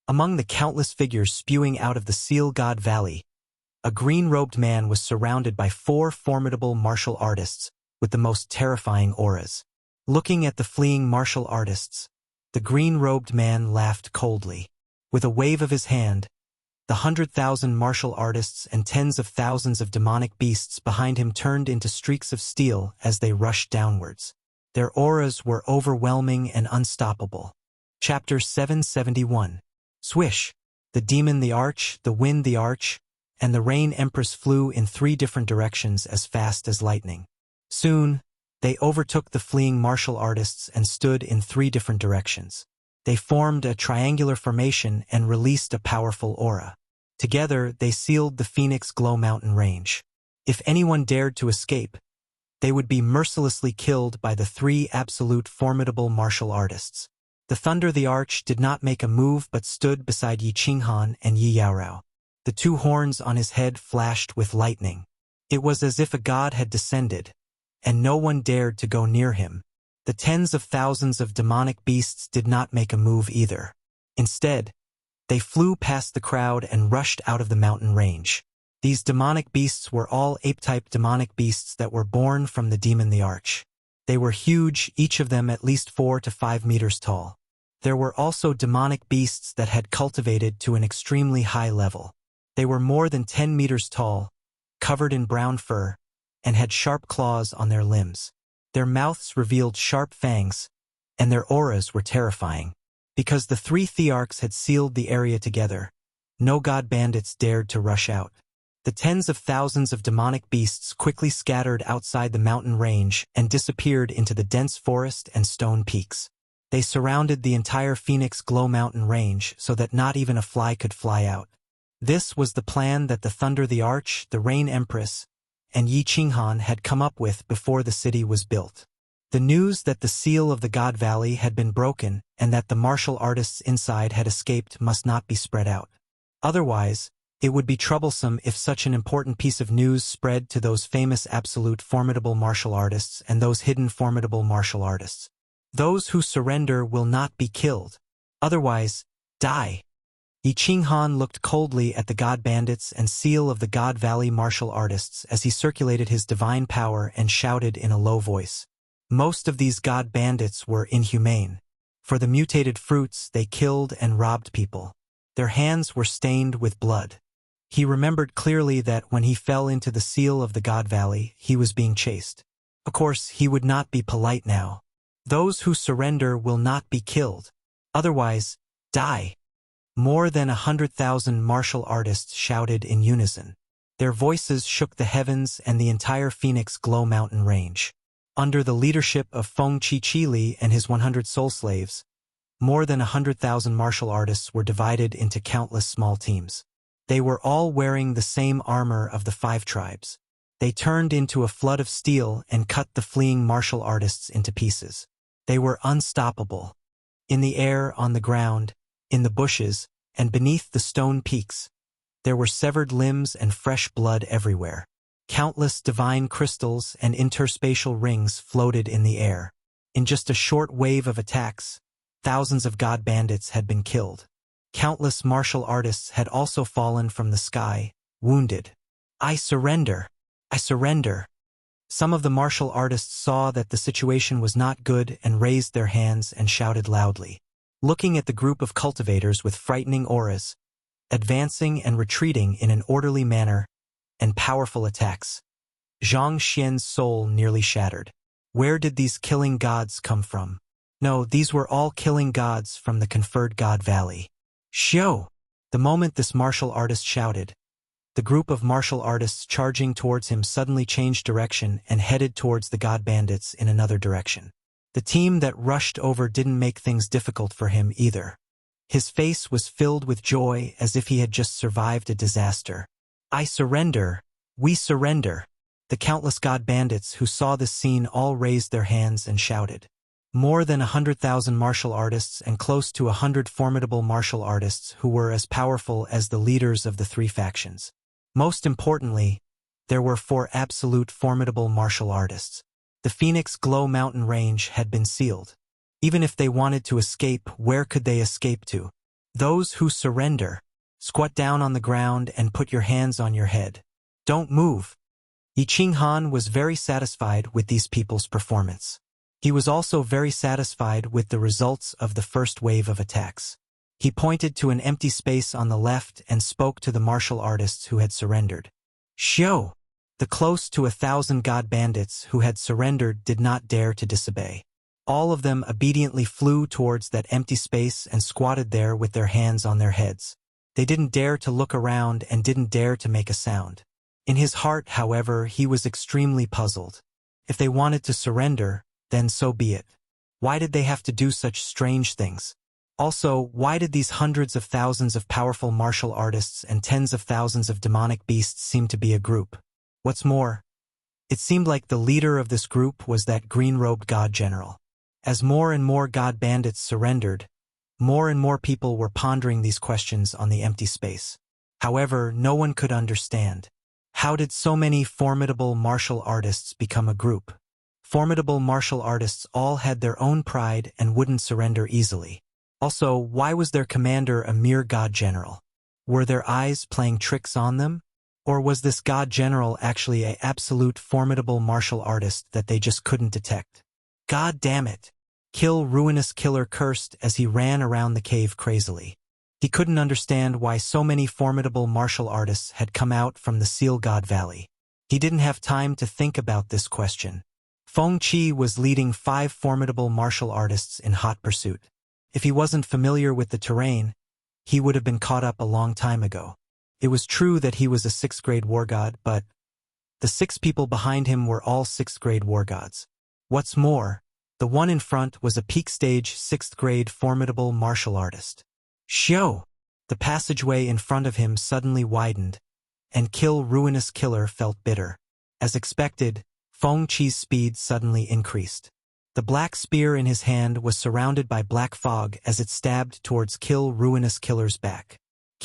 Among the countless figures spewing out of the Seal God Valley, a green-robed man was surrounded by 4 formidable martial artists with the most terrifying auras. Looking at the fleeing martial artists, the green-robed man laughed coldly. With a wave of his hand, the 100,000 martial artists and tens of thousands of demonic beasts behind him turned into streaks of steel as they rushed downwards. Their auras were overwhelming and unstoppable. Chapter 771. Swish! The demon the arch, the wind the arch, and the rain empress flew in 3 different directions as fast as lightning. Soon, they overtook the fleeing martial artists and stood in 3 different directions. They formed a triangular formation and released a powerful aura. Together, they sealed the Phoenix Glow Mountain range. If anyone dared to escape, they would be mercilessly killed by the 3 absolute formidable martial artists. The Thunder the Arch did not make a move but stood beside Yi Qinghan and Yi Yaorao. The 2 horns on his head flashed with lightning. It was as if a god had descended, and no one dared to go near him. The tens of thousands of demonic beasts did not make a move either. Instead, they flew past the crowd and rushed out of the mountain range. These demonic beasts were all ape-type demonic beasts that were born from the demon the arch. They were huge, each of them at least 4 to 5 meters tall. There were also demonic beasts that had cultivated to an extremely high level. They were more than 10 meters tall, covered in brown fur, and had sharp claws on their limbs. Their mouths revealed sharp fangs, and their auras were terrifying. Because the 3 Thearchs had sealed the area together, no god bandits dared to rush out. The tens of thousands of demonic beasts quickly scattered outside the mountain range and disappeared into the dense forest and stone peaks. They surrounded the entire Phoenix Glow Mountain range so that not even a fly could fly out. This was the plan that the Thunder the Arch, the Rain Empress, and Yi Qinghan had come up with before the city was built. The news that the seal of the God Valley had been broken and that the martial artists inside had escaped must not be spread out. Otherwise, it would be troublesome if such an important piece of news spread to those famous absolute formidable martial artists and those hidden formidable martial artists. Those who surrender will not be killed. Otherwise, die. Yi Qinghan looked coldly at the god bandits and seal of the God Valley martial artists as he circulated his divine power and shouted in a low voice. Most of these god bandits were inhumane. For the mutated fruits, they killed and robbed people. Their hands were stained with blood. He remembered clearly that when he fell into the seal of the God Valley, he was being chased. Of course, he would not be polite now. Those who surrender will not be killed. Otherwise, die. More than 100,000 martial artists shouted in unison. Their voices shook the heavens and the entire Phoenix Glow Mountain range. Under the leadership of Feng Chi and his 100 soul slaves, more than 100,000 martial artists were divided into countless small teams. They were all wearing the same armor of the 5 tribes. They turned into a flood of steel and cut the fleeing martial artists into pieces. They were unstoppable. In the air, on the ground, in the bushes, and beneath the stone peaks, there were severed limbs and fresh blood everywhere. Countless divine crystals and interspatial rings floated in the air. In just a short wave of attacks, thousands of god bandits had been killed. Countless martial artists had also fallen from the sky, wounded. I surrender. I surrender. Some of the martial artists saw that the situation was not good and raised their hands and shouted loudly. Looking at the group of cultivators with frightening auras, advancing and retreating in an orderly manner, and powerful attacks, Zhang Xian's soul nearly shattered. Where did these killing gods come from? No, these were all killing gods from the conferred God Valley. Xiao! The moment this martial artist shouted, the group of martial artists charging towards him suddenly changed direction and headed towards the god bandits in another direction. The team that rushed over didn't make things difficult for him either. His face was filled with joy as if he had just survived a disaster. I surrender. We surrender. The countless god bandits who saw this scene all raised their hands and shouted. More than 100,000 martial artists and close to 100 formidable martial artists who were as powerful as the leaders of the three factions. Most importantly, there were 4 absolute formidable martial artists. The Phoenix Glow mountain range had been sealed. Even if they wanted to escape, where could they escape to? Those who surrender. Squat down on the ground and put your hands on your head. Don't move. Yi Qinghan was very satisfied with these people's performance. He was also very satisfied with the results of the first wave of attacks. He pointed to an empty space on the left and spoke to the martial artists who had surrendered. Xiao! The close to 1,000 god bandits who had surrendered did not dare to disobey. All of them obediently flew towards that empty space and squatted there with their hands on their heads. They didn't dare to look around and didn't dare to make a sound. In his heart, however, he was extremely puzzled. If they wanted to surrender, then so be it. Why did they have to do such strange things? Also, why did these hundreds of thousands of powerful martial artists and tens of thousands of demonic beasts seem to be a group? What's more, it seemed like the leader of this group was that green-robed god general. As more and more god bandits surrendered, more and more people were pondering these questions on the empty space. However, no one could understand. How did so many formidable martial artists become a group? Formidable martial artists all had their own pride and wouldn't surrender easily. Also, why was their commander a mere god general? Were their eyes playing tricks on them? Or was this god general actually an absolute formidable martial artist that they just couldn't detect? God damn it! Ruinous Killer cursed as he ran around the cave crazily. He couldn't understand why so many formidable martial artists had come out from the Seal God Valley. He didn't have time to think about this question. Feng Qi was leading 5 formidable martial artists in hot pursuit. If he wasn't familiar with the terrain, he would have been caught up a long time ago. It was true that he was a 6th grade war god, but the 6 people behind him were all 6th grade war gods. What's more, the one in front was a peak stage 6th grade formidable martial artist. Xiao! The passageway in front of him suddenly widened, and Ruinous Killer felt bitter. As expected, Feng Qi's speed suddenly increased. The black spear in his hand was surrounded by black fog as it stabbed towards Ruinous Killer's back.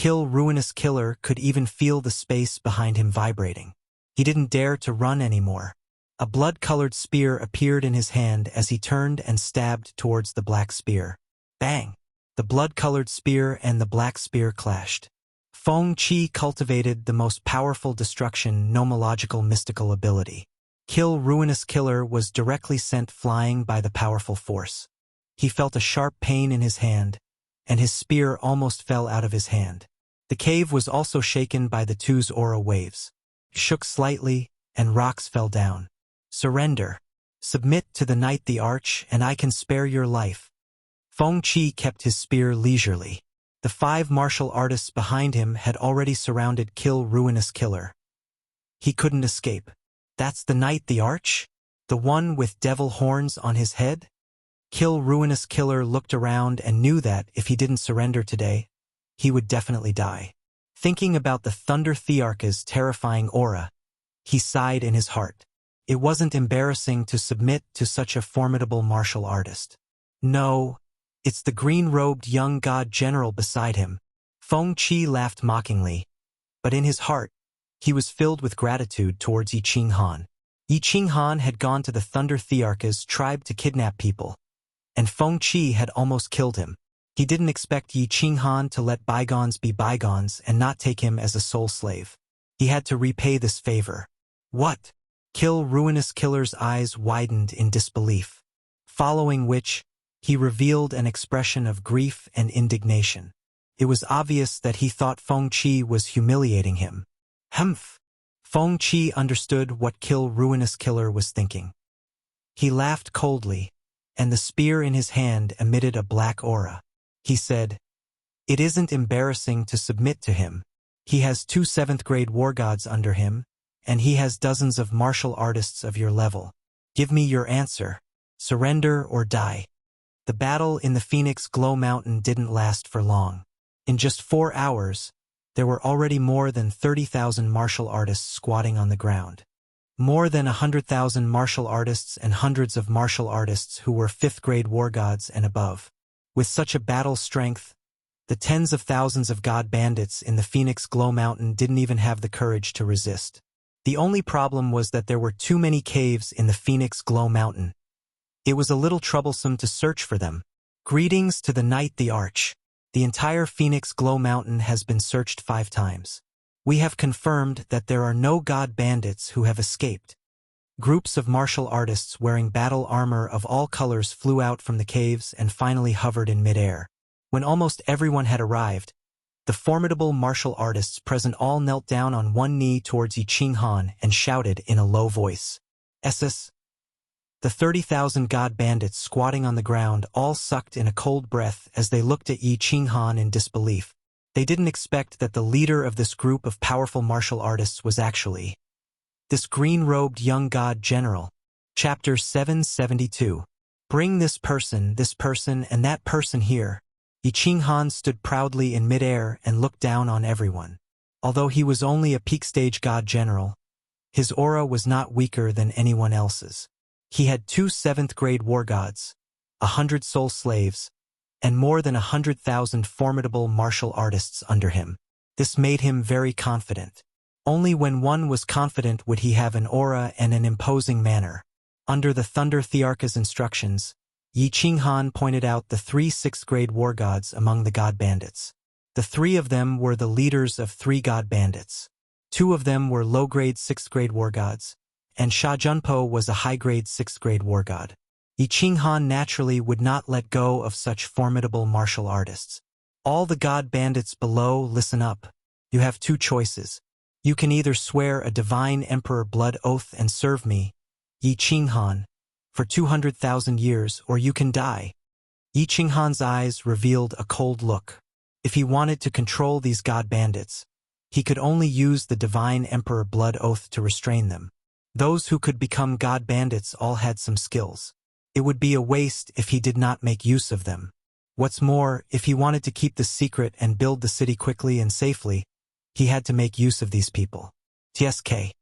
Ruinous Killer could even feel the space behind him vibrating. He didn't dare to run anymore. A blood-colored spear appeared in his hand as he turned and stabbed towards the black spear. Bang! The blood-colored spear and the black spear clashed. Feng Qi cultivated the most powerful destruction nomological mystical ability. Ruinous Killer was directly sent flying by the powerful force. He felt a sharp pain in his hand, and his spear almost fell out of his hand. The cave was also shaken by the 2's aura waves. Shook slightly, and rocks fell down. Surrender. Submit to the Knight the Arch, and I can spare your life. Feng Qi kept his spear leisurely. The 5 martial artists behind him had already surrounded Ruinous Killer. He couldn't escape. That's the Knight the Arch? The one with devil horns on his head? Ruinous Killer looked around and knew that if he didn't surrender today, he would definitely die. Thinking about the Thunder Thearch's terrifying aura, he sighed in his heart. It wasn't embarrassing to submit to such a formidable martial artist. No, it's the green-robed young god general beside him. Feng Qi laughed mockingly, but in his heart, he was filled with gratitude towards Yi Qinghan. Yi Qinghan had gone to the Thunder Thearch's tribe to kidnap people, and Feng Qi had almost killed him. He didn't expect Yi Qinghan to let bygones be bygones and not take him as a soul slave. He had to repay this favor. What? Ruinous Killer's eyes widened in disbelief, following which, he revealed an expression of grief and indignation. It was obvious that he thought Feng Qi was humiliating him. Humph! Feng Qi understood what Ruinous Killer was thinking. He laughed coldly, and the spear in his hand emitted a black aura. He said, "It isn't embarrassing to submit to him. He has 2 7th grade war gods under him, and he has dozens of martial artists of your level. Give me your answer. Surrender or die." The battle in the Phoenix Glow Mountain didn't last for long. In just 4 hours, there were already more than 30,000 martial artists squatting on the ground. More than 100,000 martial artists and hundreds of martial artists who were 5th-grade war gods and above. With such a battle strength, the tens of thousands of god bandits in the Phoenix Glow Mountain didn't even have the courage to resist. The only problem was that there were too many caves in the Phoenix Glow Mountain. It was a little troublesome to search for them. Greetings to the Knight the Arch. The entire Phoenix Glow Mountain has been searched 5 times. We have confirmed that there are no god bandits who have escaped. Groups of martial artists wearing battle armor of all colors flew out from the caves and finally hovered in midair. When almost everyone had arrived, the formidable martial artists present all knelt down on one knee towards Yi Qinghan and shouted in a low voice, "Essus." The 30,000 god bandits squatting on the ground all sucked in a cold breath as they looked at Yi Qinghan in disbelief. They didn't expect that the leader of this group of powerful martial artists was actually this green-robed young god general. Chapter 772. Bring this person, and that person here. Yi Qinghan stood proudly in midair and looked down on everyone. Although he was only a peak-stage god general, his aura was not weaker than anyone else's. He had 2 7th-grade war gods, 100 soul slaves, and more than 100,000 formidable martial artists under him. This made him very confident. Only when one was confident would he have an aura and an imposing manner. Under the Thunder Thearka's instructions, Yi Qinghan pointed out the 3 6th-grade war gods among the god bandits. The 3 of them were the leaders of 3 god bandits. 2 of them were low-grade 6th-grade war gods, and Sha Junpo was a high-grade 6th-grade war god. Yi Qinghan naturally would not let go of such formidable martial artists. All the god bandits below, listen up. You have 2 choices. You can either swear a divine emperor blood oath and serve me, Yi Qinghan, for 200,000 years, or you can die. Yi Qinghan's eyes revealed a cold look. If he wanted to control these god bandits, he could only use the divine emperor blood oath to restrain them. Those who could become god bandits all had some skills. It would be a waste if he did not make use of them. What's more, if he wanted to keep the secret and build the city quickly and safely, he had to make use of these people. TSK.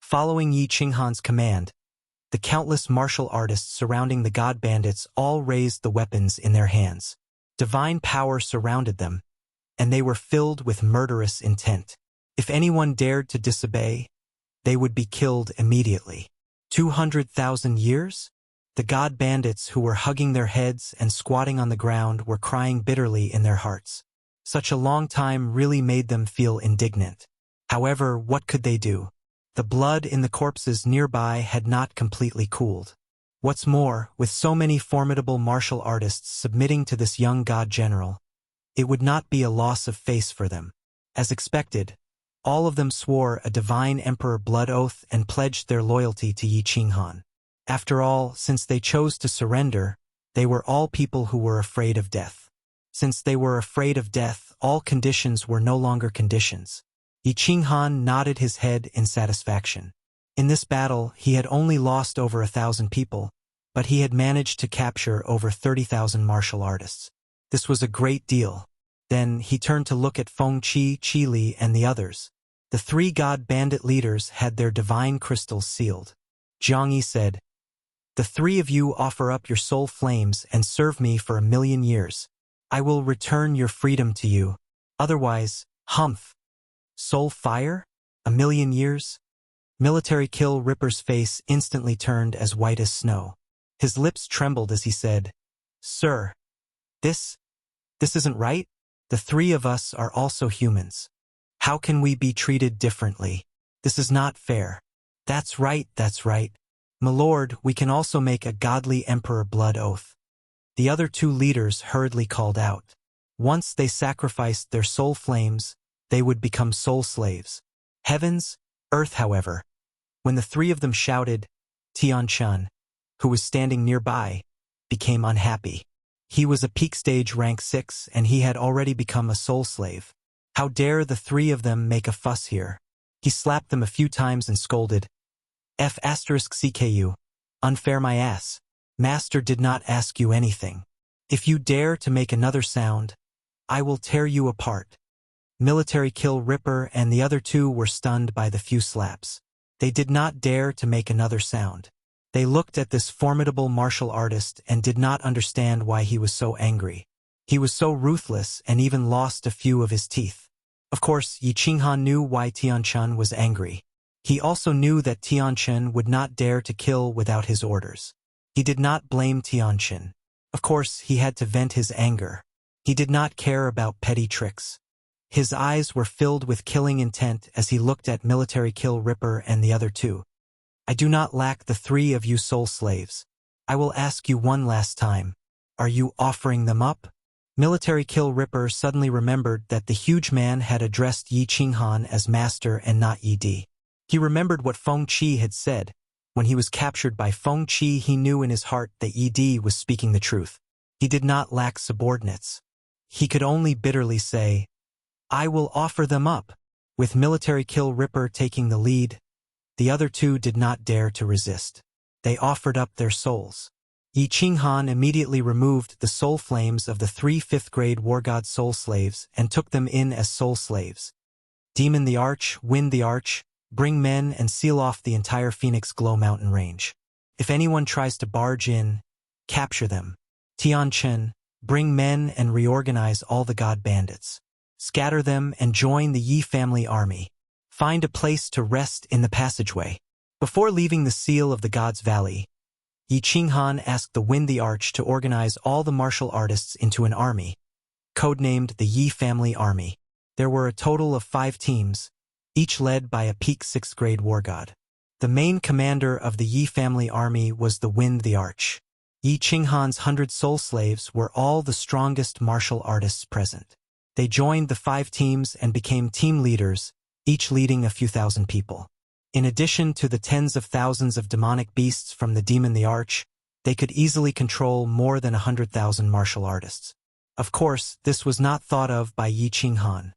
Following Yi Qinghan's command, the countless martial artists surrounding the god bandits all raised the weapons in their hands. Divine power surrounded them, and they were filled with murderous intent. If anyone dared to disobey, they would be killed immediately. 200,000 years? The god bandits who were hugging their heads and squatting on the ground were crying bitterly in their hearts. Such a long time really made them feel indignant. However, what could they do? The blood in the corpses nearby had not completely cooled. What's more, with so many formidable martial artists submitting to this young god general, it would not be a loss of face for them. As expected, all of them swore a divine emperor blood oath and pledged their loyalty to Yi Qinghan. After all, since they chose to surrender, they were all people who were afraid of death. Since they were afraid of death, all conditions were no longer conditions. Yi Qinghan nodded his head in satisfaction. In this battle, he had only lost over 1,000 people, but he had managed to capture over 30,000 martial artists. This was a great deal. Then he turned to look at Feng Qi, Qi Li, and the others. The 3 god bandit leaders had their divine crystals sealed. Jiang Yi said, "The 3 of you offer up your soul flames and serve me for 1,000,000 years. I will return your freedom to you. Otherwise, humph. Soul fire? 1,000,000 years?" Military Kill Ripper's face instantly turned as white as snow. His lips trembled as he said, "Sir, this isn't right. The 3 of us are also humans. How can we be treated differently? This is not fair." That's right. My lord, we can also make a godly emperor blood oath." The other 2 leaders hurriedly called out. Once they sacrificed their soul flames, they would become soul slaves. Heavens, earth, however. When the 3 of them shouted, Tian Chun, who was standing nearby, became unhappy. He was a peak stage rank 6 and he had already become a soul slave. How dare the 3 of them make a fuss here? He slapped them a few times and scolded, F***CKU, unfair my ass. Master did not ask you anything. If you dare to make another sound, I will tear you apart. Military Kill Ripper and the other 2 were stunned by the few slaps. They did not dare to make another sound. They looked at this formidable martial artist and did not understand why he was so angry. He was so ruthless and even lost a few of his teeth. Of course, Yi Qinghan knew why Tianchen was angry. He also knew that Tianchen would not dare to kill without his orders. He did not blame Tianchen. Of course, he had to vent his anger. He did not care about petty tricks. His eyes were filled with killing intent as he looked at Military Kill Ripper and the other two. I do not lack the three of you soul slaves. I will ask you one last time. Are you offering them up? Military Kill Ripper suddenly remembered that the huge man had addressed Yi Qinghan as master and not Yi Di. He remembered what Feng Qi had said. When he was captured by Feng Qi, he knew in his heart that Yi Di was speaking the truth. He did not lack subordinates. He could only bitterly say, I will offer them up. With Military Kill Ripper taking the lead, the other two did not dare to resist. They offered up their souls. Yi Qinghan immediately removed the soul flames of the 3 5th-grade War God soul slaves and took them in as soul slaves. Demon the Arch, Wind the Arch, bring men and seal off the entire Phoenix Glow mountain range. If anyone tries to barge in, capture them. Tianchen, bring men and reorganize all the God bandits. Scatter them and join the Yi family army. Find a place to rest in the passageway. Before leaving the seal of the God's Valley, Yi Qinghan asked the Wind the Arch to organize all the martial artists into an army, codenamed the Yi Family Army. There were a total of 5 teams, each led by a peak 6th-grade war god. The main commander of the Yi Family Army was the Wind the Arch. Yi Qinghan's 100 soul slaves were all the strongest martial artists present. They joined the 5 teams and became team leaders, each leading a few thousand people. In addition to the tens of thousands of demonic beasts from the Demon the Arch, they could easily control more than 100,000 martial artists. Of course, this was not thought of by Yi Qinghan.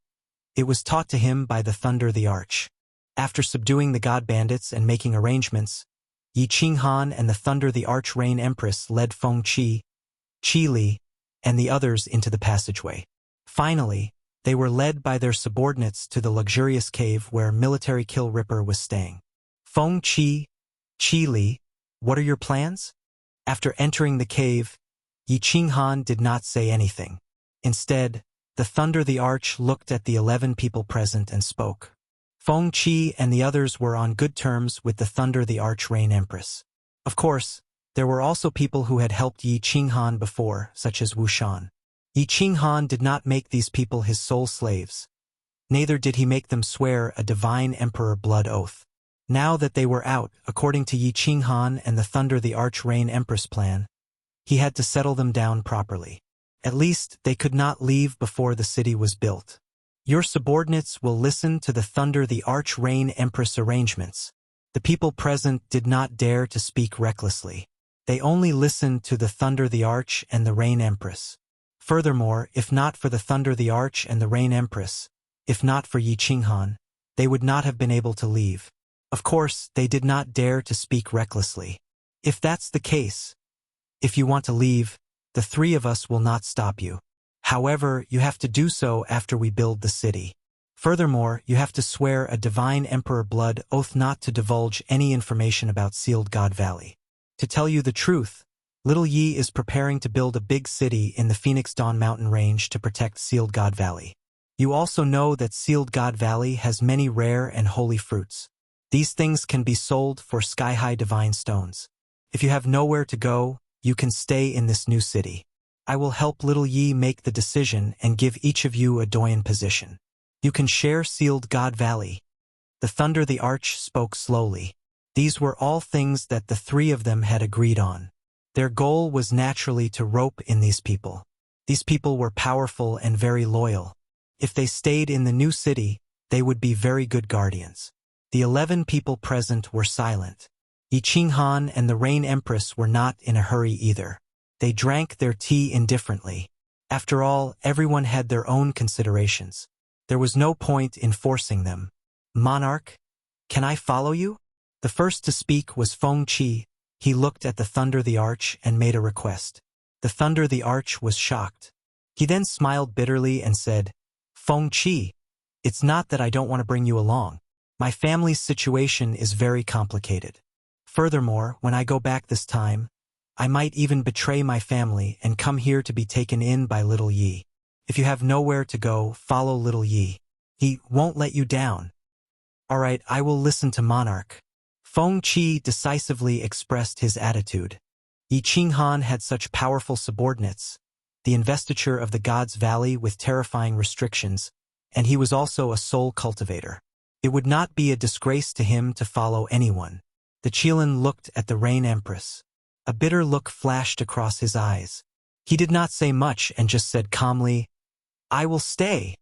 It was taught to him by the Thunder the Arch. After subduing the God Bandits and making arrangements, Yi Qinghan and the Thunder the Arch Rain Empress led Feng Qi, Qi Li, and the others into the passageway. Finally, they were led by their subordinates to the luxurious cave where Military Kill Ripper was staying. Feng Qi, Qi Li, what are your plans? After entering the cave, Yi Qinghan did not say anything. Instead, the Thunder the Arch looked at the 11 people present and spoke. Feng Qi and the others were on good terms with the Thunder the Arch Rain Empress. Of course, there were also people who had helped Yi Qinghan before, such as Wuxia. Yi Qinghan did not make these people his sole slaves. Neither did he make them swear a divine emperor blood oath. Now that they were out, according to Yi Qinghan and the Thunder the Arch Rain Empress plan, he had to settle them down properly. At least, they could not leave before the city was built. Your subordinates will listen to the Thunder the Arch Rain Empress arrangements. The people present did not dare to speak recklessly. They only listened to the Thunder the Arch and the Rain Empress. Furthermore, if not for the Thunder the Arch and the Rain Empress, if not for Yi Qinghan, they would not have been able to leave. Of course, they did not dare to speak recklessly. If that's the case, if you want to leave, the 3 of us will not stop you. However, you have to do so after we build the city. Furthermore, you have to swear a divine emperor blood oath not to divulge any information about Sealed God Valley. To tell you the truth, Little Yi is preparing to build a big city in the Phoenix Dawn Mountain Range to protect Sealed God Valley. You also know that Sealed God Valley has many rare and holy fruits. These things can be sold for sky-high divine stones. If you have nowhere to go, you can stay in this new city. I will help Little Yi make the decision and give each of you a doyen position. You can share Sealed God Valley. The Thunder the Arch spoke slowly. These were all things that the 3 of them had agreed on. Their goal was naturally to rope in these people. These people were powerful and very loyal. If they stayed in the new city, they would be very good guardians. The 11 people present were silent. Yi Qinghan and the Rain Empress were not in a hurry either. They drank their tea indifferently. After all, everyone had their own considerations. There was no point in forcing them. Monarch, can I follow you? The first to speak was Feng Qi. He looked at the Thunder the Arch and made a request. The Thunder the Arch was shocked. He then smiled bitterly and said, Feng Qi, it's not that I don't want to bring you along. My family's situation is very complicated. Furthermore, when I go back this time, I might even betray my family and come here to be taken in by little Yi. If you have nowhere to go, follow little Yi. He won't let you down. Alright, I will listen to Monarch. Feng Qi decisively expressed his attitude. Yi Qinghan had such powerful subordinates, the investiture of the God's Valley with terrifying restrictions, and he was also a soul cultivator. It would not be a disgrace to him to follow anyone. The Qilin looked at the Rain Empress. A bitter look flashed across his eyes. He did not say much and just said calmly, I will stay.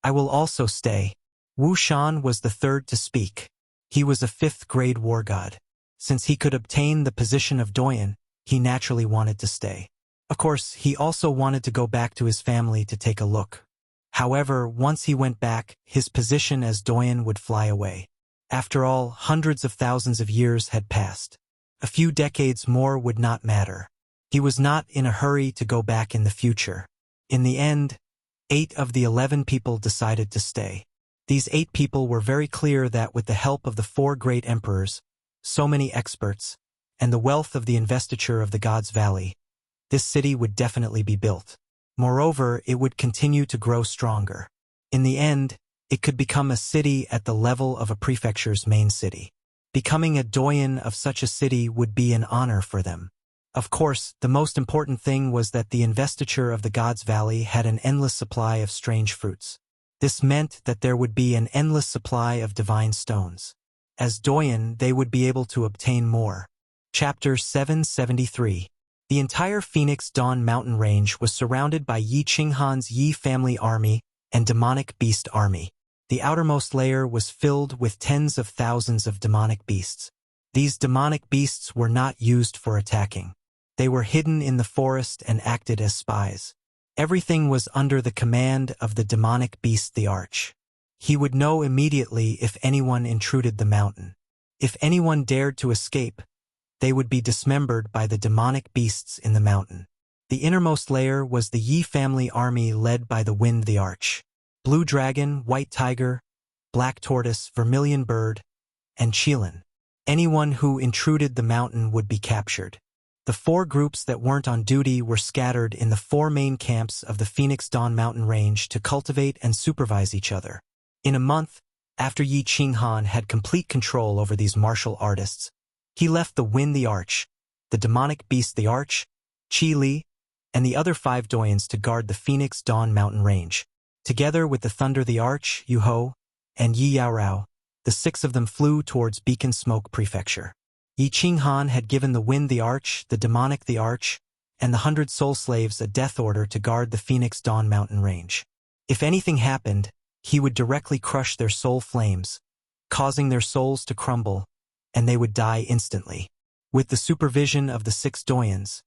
I will also stay. Wu Shan was the third to speak. He was a 5th-grade war god. Since he could obtain the position of doyen, he naturally wanted to stay. Of course, he also wanted to go back to his family to take a look. However, once he went back, his position as doyen would fly away. After all, hundreds of thousands of years had passed. A few decades more would not matter. He was not in a hurry to go back in the future. In the end, 8 of the 11 people decided to stay. These 8 people were very clear that with the help of the 4 great emperors, so many experts, and the wealth of the investiture of the God's Valley, this city would definitely be built. Moreover, it would continue to grow stronger. In the end, it could become a city at the level of a prefecture's main city. Becoming a doyen of such a city would be an honor for them. Of course, the most important thing was that the investiture of the God's Valley had an endless supply of strange fruits. This meant that there would be an endless supply of divine stones. As doyen, they would be able to obtain more. Chapter 773. The entire Phoenix Dawn mountain range was surrounded by Yi Qinghan's Yi family army and demonic beast army. The outermost layer was filled with tens of thousands of demonic beasts. These demonic beasts were not used for attacking. They were hidden in the forest and acted as spies. Everything was under the command of the demonic beast the Arch. He would know immediately if anyone intruded the mountain. If anyone dared to escape, they would be dismembered by the demonic beasts in the mountain. The innermost layer was the Yi family army led by the Wind the Arch. Blue Dragon, White Tiger, Black Tortoise, Vermilion Bird, and Qilin. Anyone who intruded the mountain would be captured. The 4 groups that weren't on duty were scattered in the 4 main camps of the Phoenix Dawn mountain range to cultivate and supervise each other. In a month, after Yi Qinghan had complete control over these martial artists, he left the Wind the Arch, the demonic beast the Arch, Qi Li, and the other 5 doyens to guard the Phoenix Dawn mountain range. Together with the Thunder the Arch, Yu Ho, and Yi Yaorao, the 6 of them flew towards Beacon Smoke Prefecture. Yi Qinghan had given the Wind the Arch, the Demonic the Arch, and the 100 soul slaves a death order to guard the Phoenix Dawn mountain range. If anything happened, he would directly crush their soul flames, causing their souls to crumble, and they would die instantly. With the supervision of the 6 doyens,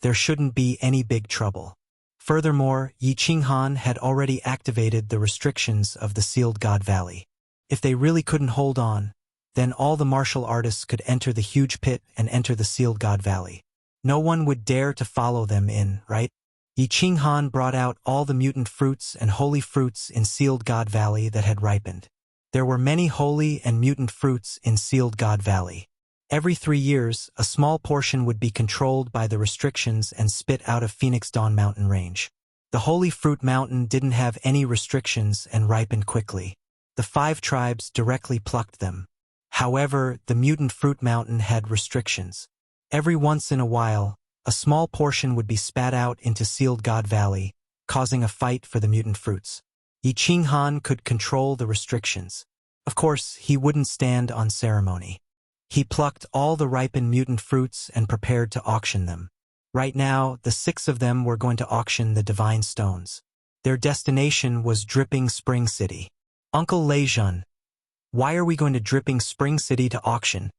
there shouldn't be any big trouble. Furthermore, Yi Qinghan had already activated the restrictions of the Sealed God Valley. If they really couldn't hold on, then all the martial artists could enter the huge pit and enter the Sealed God Valley. No one would dare to follow them in, right? Yi Qinghan brought out all the mutant fruits and holy fruits in Sealed God Valley that had ripened. There were many holy and mutant fruits in Sealed God Valley. Every 3 years, a small portion would be controlled by the restrictions and spit out of Phoenix Dawn mountain range. The Holy Fruit Mountain didn't have any restrictions and ripened quickly. The 5 tribes directly plucked them. However, the Mutant Fruit Mountain had restrictions. Every once in a while, a small portion would be spat out into Sealed God Valley, causing a fight for the mutant fruits. Yi Qinghan could control the restrictions. Of course, he wouldn't stand on ceremony. He plucked all the ripened mutant fruits and prepared to auction them. Right now, the 6 of them were going to auction the divine stones. Their destination was Dripping Spring City. Uncle Leijun, why are we going to Dripping Spring City to auction?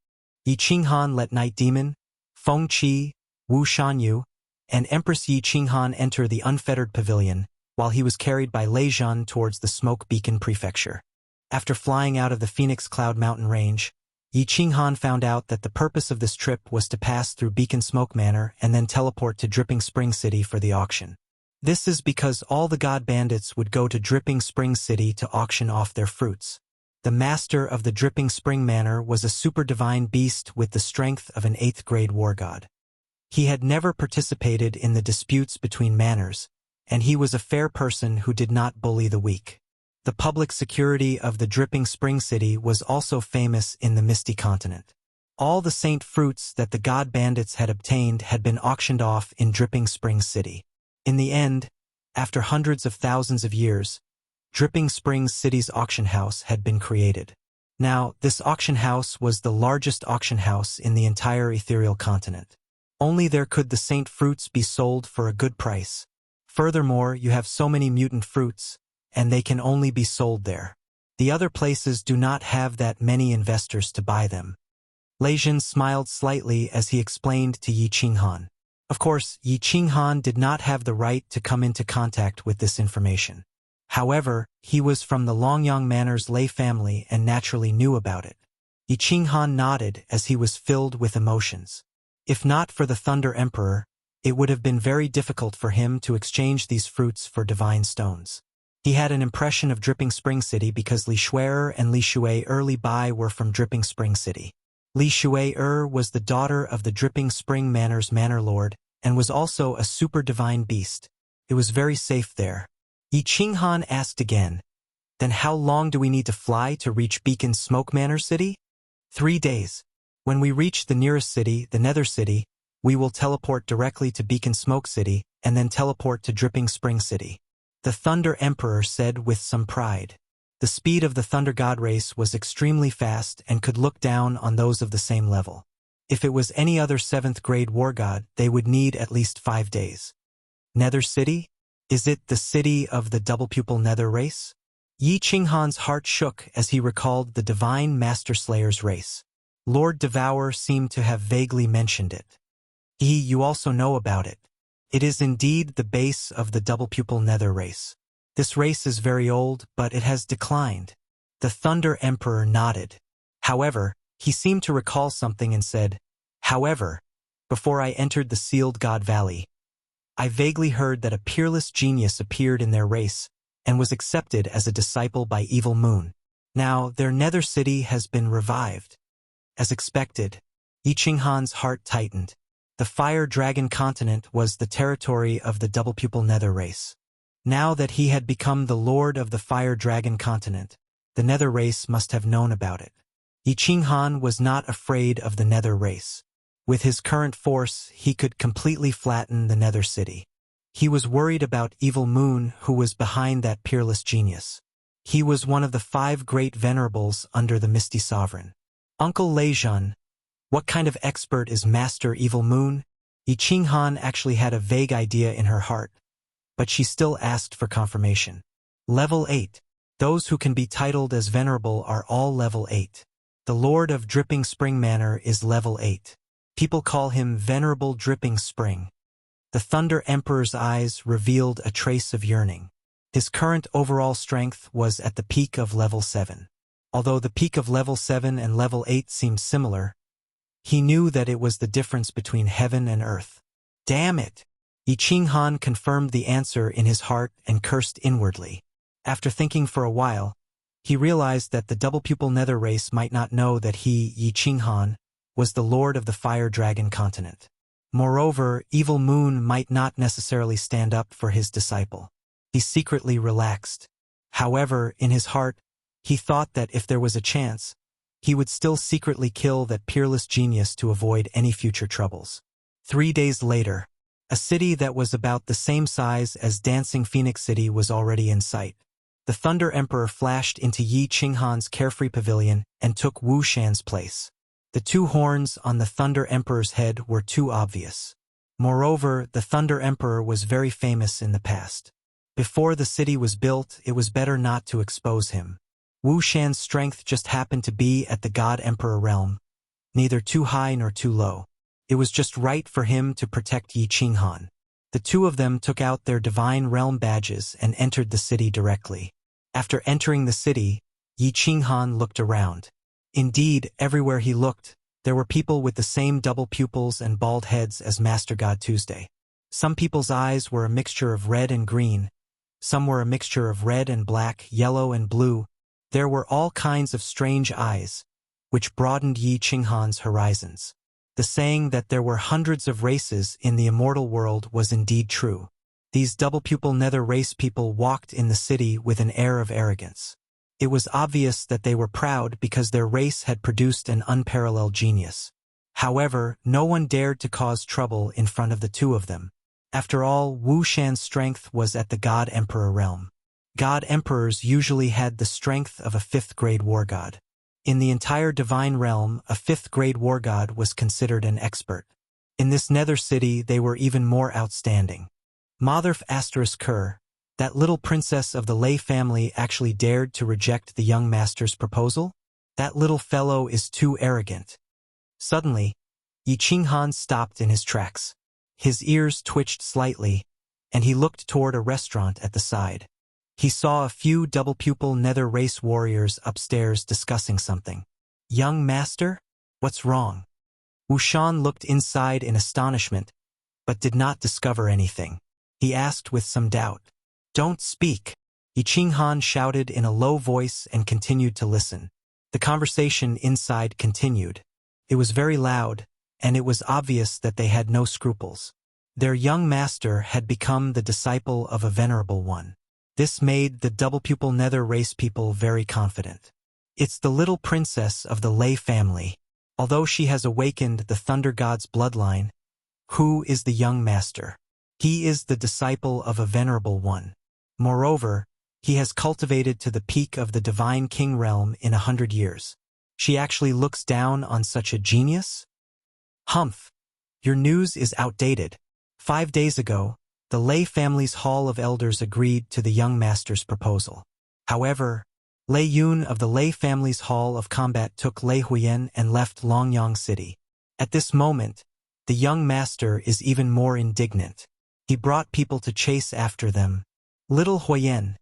Yi Qinghan let Night Demon, Feng Qi, Wu Shanyu, and Empress Yi Qinghan enter the unfettered pavilion, while he was carried by Leijun towards the Smoke Beacon Prefecture. After flying out of the Phoenix Cloud Mountain Range, Yi Qinghan found out that the purpose of this trip was to pass through Beacon Smoke Manor and then teleport to Dripping Spring City for the auction. This is because all the god bandits would go to Dripping Spring City to auction off their fruits. The master of the Dripping Spring Manor was a super-divine beast with the strength of an 8th-grade war god. He had never participated in the disputes between manors, and he was a fair person who did not bully the weak. The public security of the Dripping Spring City was also famous in the Misty Continent. All the saint fruits that the god bandits had obtained had been auctioned off in Dripping Spring City. In the end, after hundreds of thousands of years, Dripping Springs City's auction house had been created. Now, this auction house was the largest auction house in the entire ethereal continent. Only there could the saint fruits be sold for a good price. Furthermore, you have so many mutant fruits, and they can only be sold there. The other places do not have that many investors to buy them. Leijin smiled slightly as he explained to Yi Qinghan. Of course, Yi Qinghan did not have the right to come into contact with this information. However, he was from the Longyang Manor's Lei family and naturally knew about it. Yi Qinghan nodded as he was filled with emotions. If not for the Thunder Emperor, it would have been very difficult for him to exchange these fruits for divine stones. He had an impression of Dripping Spring City because Li Shui'er and Li Shui'er Li Bai were from Dripping Spring City. Li Shui'er was the daughter of the Dripping Spring Manor's manor lord and was also a super divine beast. It was very safe there. Yi Qinghan asked again, "Then how long do we need to fly to reach Beacon Smoke Manor City?" 3 days. When we reach the nearest city, the Nether City, we will teleport directly to Beacon Smoke City and then teleport to Dripping Spring City. The Thunder Emperor said with some pride. The speed of the Thunder God race was extremely fast and could look down on those of the same level. If it was any other 7th-grade war god, they would need at least 5 days. Nether City? Is it the city of the double-pupil Nether race? Yi Qinghan's heart shook as he recalled the divine Master Slayer's race. Lord Devour seemed to have vaguely mentioned it. You also know about it. It is indeed the base of the double-pupil Nether race. This race is very old, but it has declined. The Thunder Emperor nodded. However, he seemed to recall something and said, "However, before I entered the Sealed God Valley, I vaguely heard that a peerless genius appeared in their race and was accepted as a disciple by Evil Moon. Now, their Nether City has been revived." As expected, Yi Qinghan's heart tightened. The Fire Dragon continent was the territory of the double-pupil Nether race. Now that he had become the lord of the Fire Dragon continent, the Nether race must have known about it. Yi Qinghan was not afraid of the Nether race. With his current force, he could completely flatten the Nether City. He was worried about Evil Moon, who was behind that peerless genius. He was one of the 5 great venerables under the Misty Sovereign. Uncle Leijun, what kind of expert is Master Evil Moon? Yi Qinghan actually had a vague idea in her heart, but she still asked for confirmation. Level 8. Those who can be titled as venerable are all level 8. The Lord of Dripping Spring Manor is level 8. People call him Venerable Dripping Spring. The Thunder Emperor's eyes revealed a trace of yearning. His current overall strength was at the peak of level 7. Although the peak of level 7 and level 8 seemed similar, he knew that it was the difference between heaven and earth. Damn it! Yi Qinghan confirmed the answer in his heart and cursed inwardly. After thinking for a while, he realized that the double-pupil Nether race might not know that he, Yi Qinghan, was the lord of the Fire Dragon continent. Moreover, Evil Moon might not necessarily stand up for his disciple. He secretly relaxed. However, in his heart, he thought that if there was a chance, he would still secretly kill that peerless genius to avoid any future troubles. 3 days later, a city that was about the same size as Dancing Phoenix City was already in sight. The Thunder Emperor flashed into Yi Qinghan's carefree pavilion and took Wu Shan's place. The 2 horns on the Thunder Emperor's head were too obvious. Moreover, the Thunder Emperor was very famous in the past. Before the city was built, it was better not to expose him. Wu Shan's strength just happened to be at the God Emperor realm, neither too high nor too low. It was just right for him to protect Yi Qinghan. The 2 of them took out their divine realm badges and entered the city directly. After entering the city, Yi Qinghan looked around. Indeed, everywhere he looked, there were people with the same double pupils and bald heads as Master God Tuesday. Some people's eyes were a mixture of red and green, some were a mixture of red and black, yellow and blue, There were all kinds of strange eyes, which broadened Yi Qinghan's horizons. The saying that there were hundreds of races in the immortal world was indeed true. These double-pupil nether race people walked in the city with an air of arrogance. It was obvious that they were proud because their race had produced an unparalleled genius. However, no one dared to cause trouble in front of the two of them. After all, Wuxian's strength was at the God Emperor realm. God Emperors usually had the strength of a fifth-grade war god. In the entire divine realm, a fifth-grade war god was considered an expert. In this nether city, they were even more outstanding. Motherf *Ker, that little princess of the Lei family, actually dared to reject the young master's proposal? That little fellow is too arrogant. Suddenly, Yi Qinghan stopped in his tracks. His ears twitched slightly, and he looked toward a restaurant at the side. He saw a few double-pupil nether race warriors upstairs discussing something. Young master? What's wrong? Wuxian looked inside in astonishment, but did not discover anything. He asked with some doubt. Don't speak. Yi Qinghan shouted in a low voice and continued to listen. The conversation inside continued. It was very loud, and it was obvious that they had no scruples. Their young master had become the disciple of a venerable one. This made the double-pupil nether race people very confident. It's the little princess of the Lei family. Although she has awakened the thunder god's bloodline, who is the young master? He is the disciple of a venerable one. Moreover, he has cultivated to the peak of the divine king realm in 100 years. She actually looks down on such a genius? Humph! Your news is outdated. 5 days ago, the Lei family's Hall of Elders agreed to the young master's proposal. However, Lei Yun of the Lei family's Hall of Combat took Lei Huyen and left Longyang City. At this moment, the young master is even more indignant. He brought people to chase after them. Little Huyen.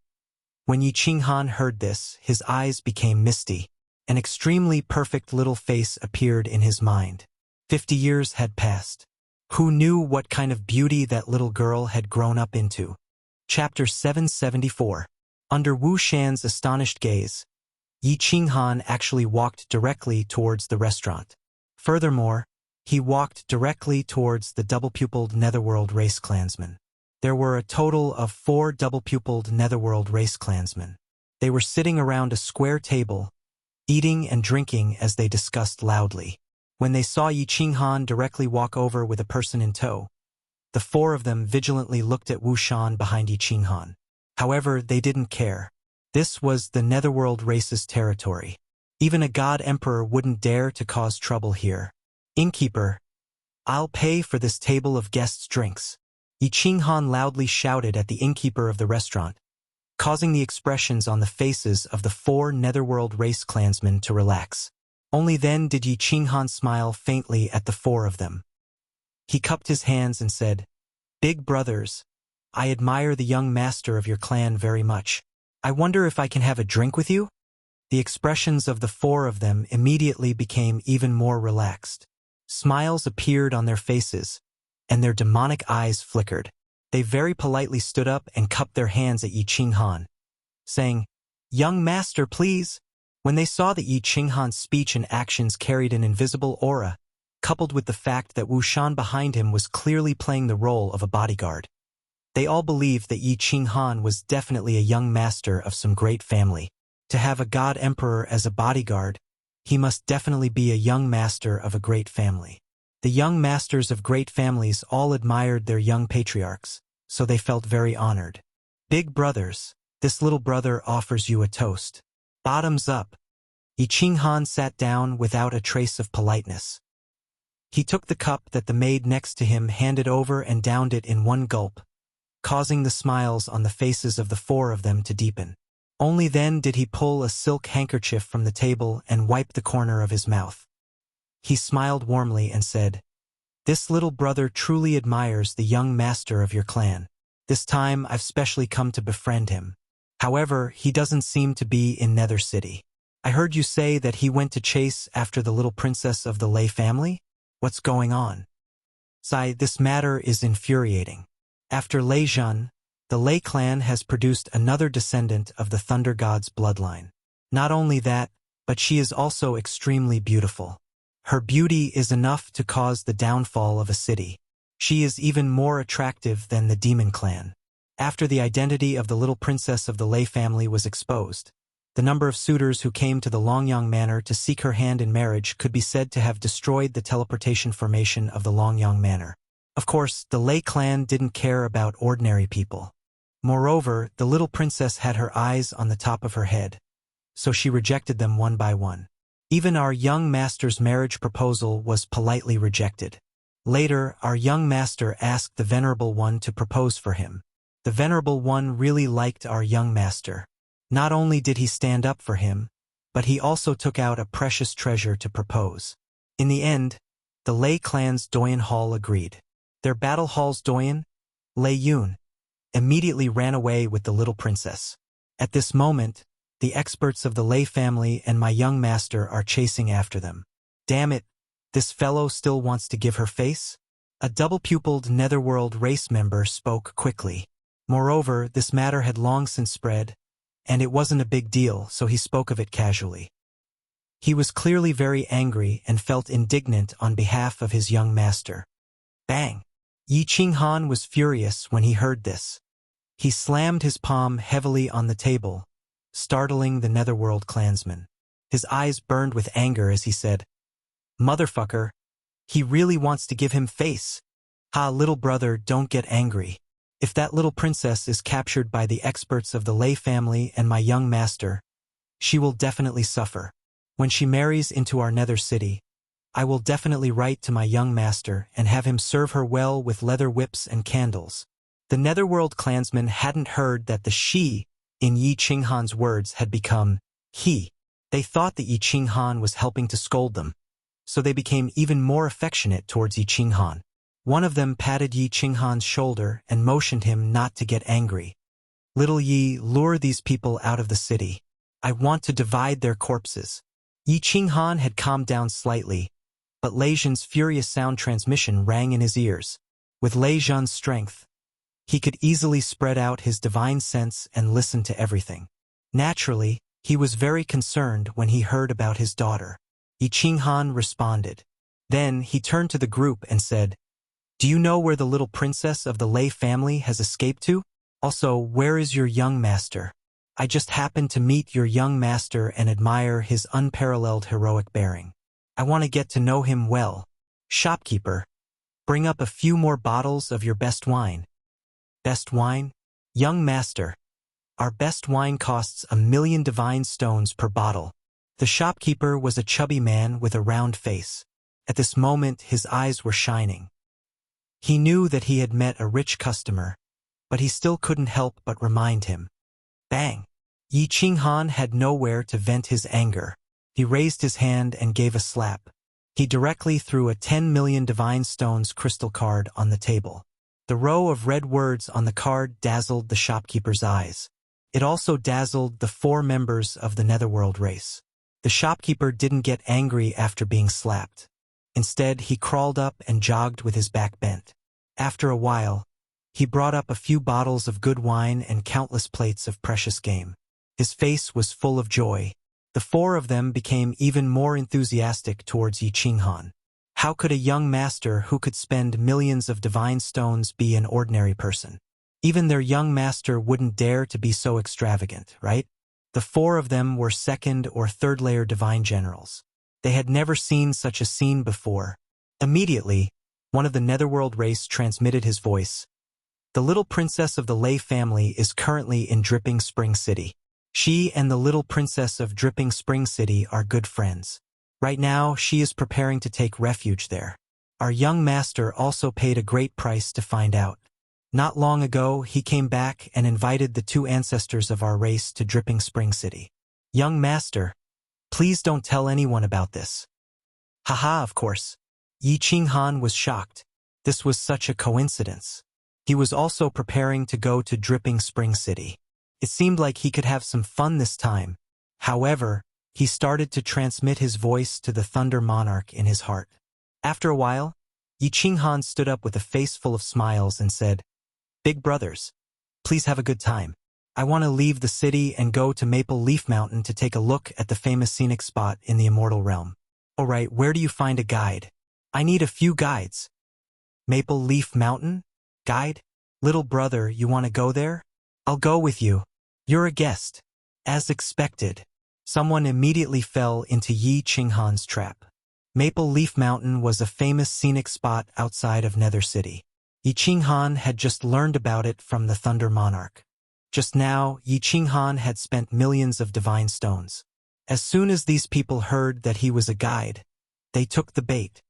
When Yi Qinghan heard this, his eyes became misty. An extremely perfect little face appeared in his mind. 50 years had passed. Who knew what kind of beauty that little girl had grown up into? Chapter 774. Under Wu Shan's astonished gaze, Yi Qinghan actually walked directly towards the restaurant. Furthermore, he walked directly towards the double-pupiled Netherworld race clansmen. There were a total of 4 double-pupiled Netherworld race clansmen. They were sitting around a square table, eating and drinking as they discussed loudly. When they saw Yi Qinghan directly walk over with a person in tow, the 4 of them vigilantly looked at Wu Shan behind Yi Qinghan. However, they didn't care. This was the Netherworld race's territory. Even a god emperor wouldn't dare to cause trouble here. Innkeeper, I'll pay for this table of guests' drinks. Yi Qinghan loudly shouted at the innkeeper of the restaurant, causing the expressions on the faces of the 4 Netherworld race clansmen to relax. Only then did Yi Qinghan smile faintly at the 4 of them. He cupped his hands and said, Big brothers, I admire the young master of your clan very much. I wonder if I can have a drink with you? The expressions of the 4 of them immediately became even more relaxed. Smiles appeared on their faces, and their demonic eyes flickered. They very politely stood up and cupped their hands at Yi Qinghan, saying, Young master, please. When they saw that Yi Qinghan's speech and actions carried an invisible aura, coupled with the fact that Wu Shan behind him was clearly playing the role of a bodyguard, they all believed that Yi Qinghan was definitely a young master of some great family. To have a god emperor as a bodyguard, he must definitely be a young master of a great family. The young masters of great families all admired their young patriarchs, so they felt very honored. Big brothers, this little brother offers you a toast. Bottoms up. Yi Qinghan sat down without a trace of politeness. He took the cup that the maid next to him handed over and downed it in one gulp, causing the smiles on the faces of the 4 of them to deepen. Only then did he pull a silk handkerchief from the table and wipe the corner of his mouth. He smiled warmly and said, This little brother truly admires the young master of your clan. This time I've specially come to befriend him. However, he doesn't seem to be in Nether City. I heard you say that he went to chase after the little princess of the Lei family? What's going on? Sai, this matter is infuriating. After Lei Zhan, the Lei clan has produced another descendant of the Thunder God's bloodline. Not only that, but she is also extremely beautiful. Her beauty is enough to cause the downfall of a city. She is even more attractive than the demon clan. After the identity of the little princess of the Lei family was exposed, the number of suitors who came to the Longyang Manor to seek her hand in marriage could be said to have destroyed the teleportation formation of the Longyang Manor. Of course, the Lei clan didn't care about ordinary people. Moreover, the little princess had her eyes on the top of her head, so she rejected them one by one. Even our young master's marriage proposal was politely rejected. Later, our young master asked the Venerable One to propose for him. The Venerable One really liked our young master. Not only did he stand up for him, but he also took out a precious treasure to propose. In the end, the Lei clan's Doyen Hall agreed. Their battle hall's Doyen, Lei Yun, immediately ran away with the little princess. At this moment, the experts of the Lei family and my young master are chasing after them. Damn it, this fellow still wants to give her face? A double-pupiled netherworld race member spoke quickly. Moreover, this matter had long since spread, and it wasn't a big deal, so he spoke of it casually. He was clearly very angry and felt indignant on behalf of his young master. Bang! Yi Qinghan was furious when he heard this. He slammed his palm heavily on the table, startling the netherworld clansman. His eyes burned with anger as he said, "Motherfucker, he really wants to give him face. Ha, little brother, don't get angry. If that little princess is captured by the experts of the Lei family and my young master, she will definitely suffer. When she marries into our nether city, I will definitely write to my young master and have him serve her well with leather whips and candles." The netherworld clansmen hadn't heard that the she in Yi Qinghan's words had become he. They thought that Yi Qinghan was helping to scold them, so they became even more affectionate towards Yi Qinghan. One of them patted Yi Qinghan's shoulder and motioned him not to get angry. "Little Yi, lure these people out of the city. I want to divide their corpses." Yi Qinghan had calmed down slightly, but Lei Zhan's furious sound transmission rang in his ears. With Lei Zhan's strength, he could easily spread out his divine sense and listen to everything. Naturally, he was very concerned when he heard about his daughter. Yi Qinghan responded. Then he turned to the group and said, "Do you know where the little princess of the Lei family has escaped to? Also, where is your young master? I just happened to meet your young master and admire his unparalleled heroic bearing. I want to get to know him well. Shopkeeper, bring up a few more bottles of your best wine." "Best wine? Young master, our best wine costs 1,000,000 divine stones per bottle." The shopkeeper was a chubby man with a round face. At this moment, his eyes were shining. He knew that he had met a rich customer, but he still couldn't help but remind him. Bang! Yi Qinghan had nowhere to vent his anger. He raised his hand and gave a slap. He directly threw a 10,000,000 divine stones crystal card on the table. The row of red words on the card dazzled the shopkeeper's eyes. It also dazzled the 4 members of the netherworld race. The shopkeeper didn't get angry after being slapped. Instead, he crawled up and jogged with his back bent. After a while, he brought up a few bottles of good wine and countless plates of precious game. His face was full of joy. The 4 of them became even more enthusiastic towards Yi Qinghan. How could a young master who could spend millions of divine stones be an ordinary person? Even their young master wouldn't dare to be so extravagant, right? The 4 of them were 2nd or 3rd layer divine generals. They had never seen such a scene before. Immediately, one of the netherworld race transmitted his voice. "The little princess of the Lei family is currently in Dripping Spring City. She and the little princess of Dripping Spring City are good friends. Right now, she is preparing to take refuge there. Our young master also paid a great price to find out. Not long ago, he came back and invited the 2 ancestors of our race to Dripping Spring City. Young master, please don't tell anyone about this." Haha, of course. Yi Qinghan was shocked. This was such a coincidence. He was also preparing to go to Dripping Spring City. It seemed like he could have some fun this time. However, he started to transmit his voice to the Thunder Monarch in his heart. After a while, Yi Qinghan stood up with a face full of smiles and said, "Big brothers, please have a good time. I want to leave the city and go to Maple Leaf Mountain to take a look at the famous scenic spot in the Immortal Realm. Alright, where do you find a guide? I need a few guides. Maple Leaf Mountain? Guide? Little brother, you want to go there? I'll go with you. You're a guest. As expected, someone immediately fell into Yi Qinghan's trap. Maple Leaf Mountain was a famous scenic spot outside of Nether City. Yi Qinghan had just learned about it from the Thunder Monarch. Just now, Yi Qinghan had spent millions of divine stones. As soon as these people heard that he was a guide, they took the bait.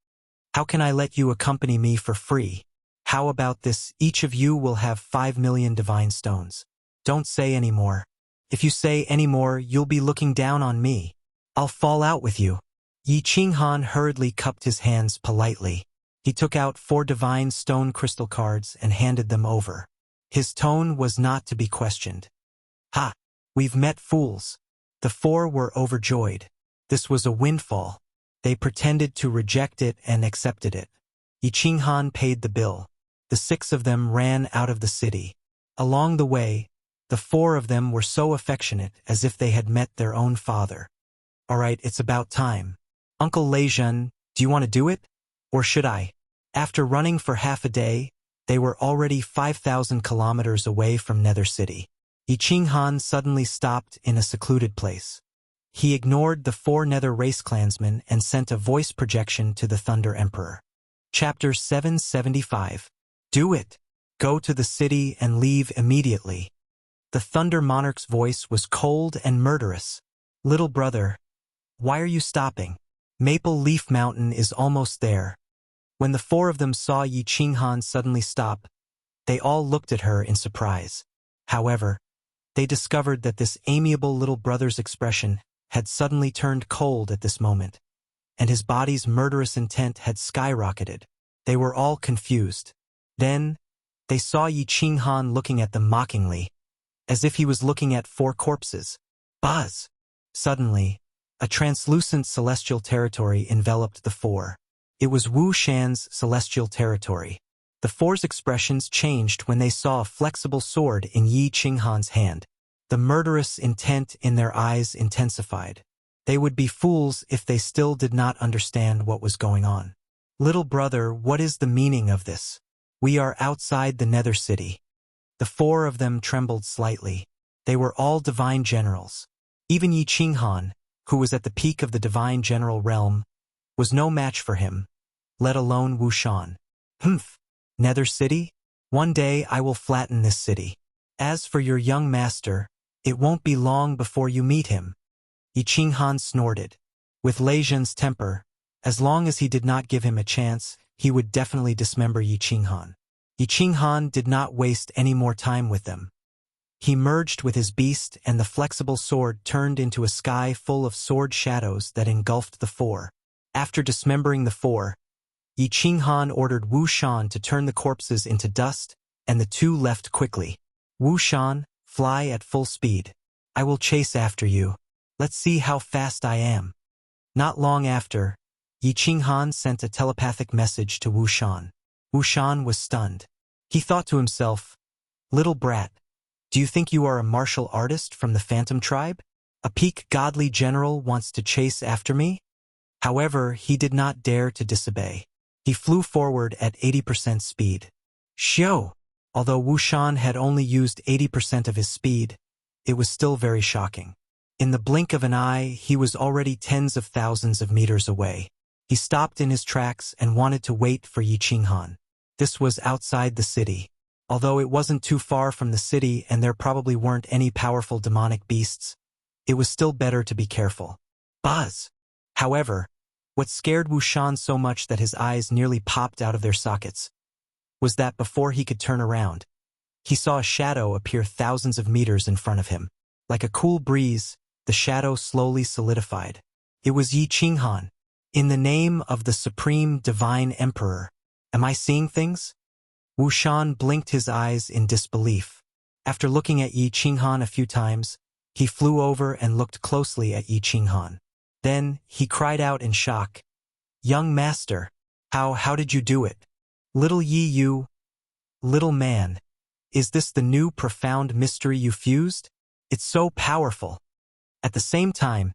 How can I let you accompany me for free? How about this? Each of you will have 5 million divine stones. Don't say any more. If you say any more, you'll be looking down on me. I'll fall out with you. Yi Qinghan hurriedly cupped his hands politely. He took out 4 divine stone crystal cards and handed them over. His tone was not to be questioned. Ha! We've met fools. The 4 were overjoyed. This was a windfall. They pretended to reject it and accepted it. Yi Qinghan paid the bill. The 6 of them ran out of the city. Along the way, the 4 of them were so affectionate as if they had met their own father. Alright, it's about time. Uncle Leijun, do you want to do it? Or should I? After running for half a day, they were already 5,000 kilometers away from Nether City. Yi Qinghan suddenly stopped in a secluded place. He ignored the 4 Nether race clansmen and sent a voice projection to the Thunder Emperor. Chapter 775. Do it. Go to the city and leave immediately. The Thunder Monarch's voice was cold and murderous. Little brother, why are you stopping? Maple Leaf Mountain is almost there. When the 4 of them saw Yi Qinghan suddenly stop, they all looked at her in surprise. However, they discovered that this amiable little brother's expression had suddenly turned cold at this moment, and his body's murderous intent had skyrocketed. They were all confused. Then, they saw Yi Qinghan looking at them mockingly, as if he was looking at 4 corpses. Buzz! Suddenly, a translucent celestial territory enveloped the 4. It was Wu Shan's celestial territory. The 4's expressions changed when they saw a flexible sword in Yi Qinghan's hand. The murderous intent in their eyes intensified. They would be fools if they still did not understand what was going on. Little brother, what is the meaning of this? We are outside the Nether City. The 4 of them trembled slightly. They were all divine generals. Even Yi Qinghan, who was at the peak of the divine general realm, was no match for him, let alone Wu Shan. Humph! Nether City? One day I will flatten this city. As for your young master, it won't be long before you meet him. Yi Qinghan snorted. With Leijun's temper, as long as he did not give him a chance, he would definitely dismember Yi Qinghan. Yi Qinghan did not waste any more time with them. He merged with his beast and the flexible sword turned into a sky full of sword shadows that engulfed the 4. After dismembering the 4, Yi Qinghan ordered Wu Shan to turn the corpses into dust, and the 2 left quickly. Wu Shan, fly at full speed. I will chase after you. Let's see how fast I am. Not long after, Yi Qinghan sent a telepathic message to Wu Shan. Wu Shan was stunned. He thought to himself, Little brat, do you think you are a martial artist from the Phantom tribe? A peak godly general wants to chase after me? However, he did not dare to disobey. He flew forward at 80% speed. Shio! Although Wu Shan had only used 80% of his speed, it was still very shocking. In the blink of an eye, he was already tens of thousands of meters away. He stopped in his tracks and wanted to wait for Yi Qinghan. This was outside the city. Although it wasn't too far from the city and there probably weren't any powerful demonic beasts, it was still better to be careful. Buzz! However, what scared Wu Shan so much that his eyes nearly popped out of their sockets was that before he could turn around, he saw a shadow appear thousands of meters in front of him. Like a cool breeze, the shadow slowly solidified. It was Yi Qinghan. In the name of the Supreme Divine Emperor, am I seeing things? Wu Shan blinked his eyes in disbelief. After looking at Yi Qinghan a few times, he flew over and looked closely at Yi Qinghan. Then, he cried out in shock. Young master, how did you do it? Little Yi you, little man, Is this the new profound mystery you fused? It's so powerful. At the same time,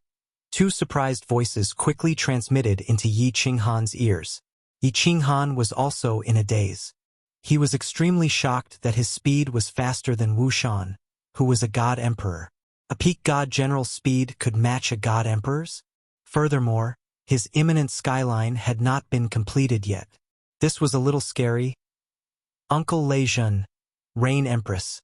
two surprised voices quickly transmitted into Yi Qinghan's ears. Yi Qinghan was also in a daze. He was extremely shocked that his speed was faster than Wuxian, who was a god emperor. A peak god general's speed could match a god emperor's? Furthermore, his imminent skyline had not been completed yet. This was a little scary. Uncle Lei Zhen, Rain Empress.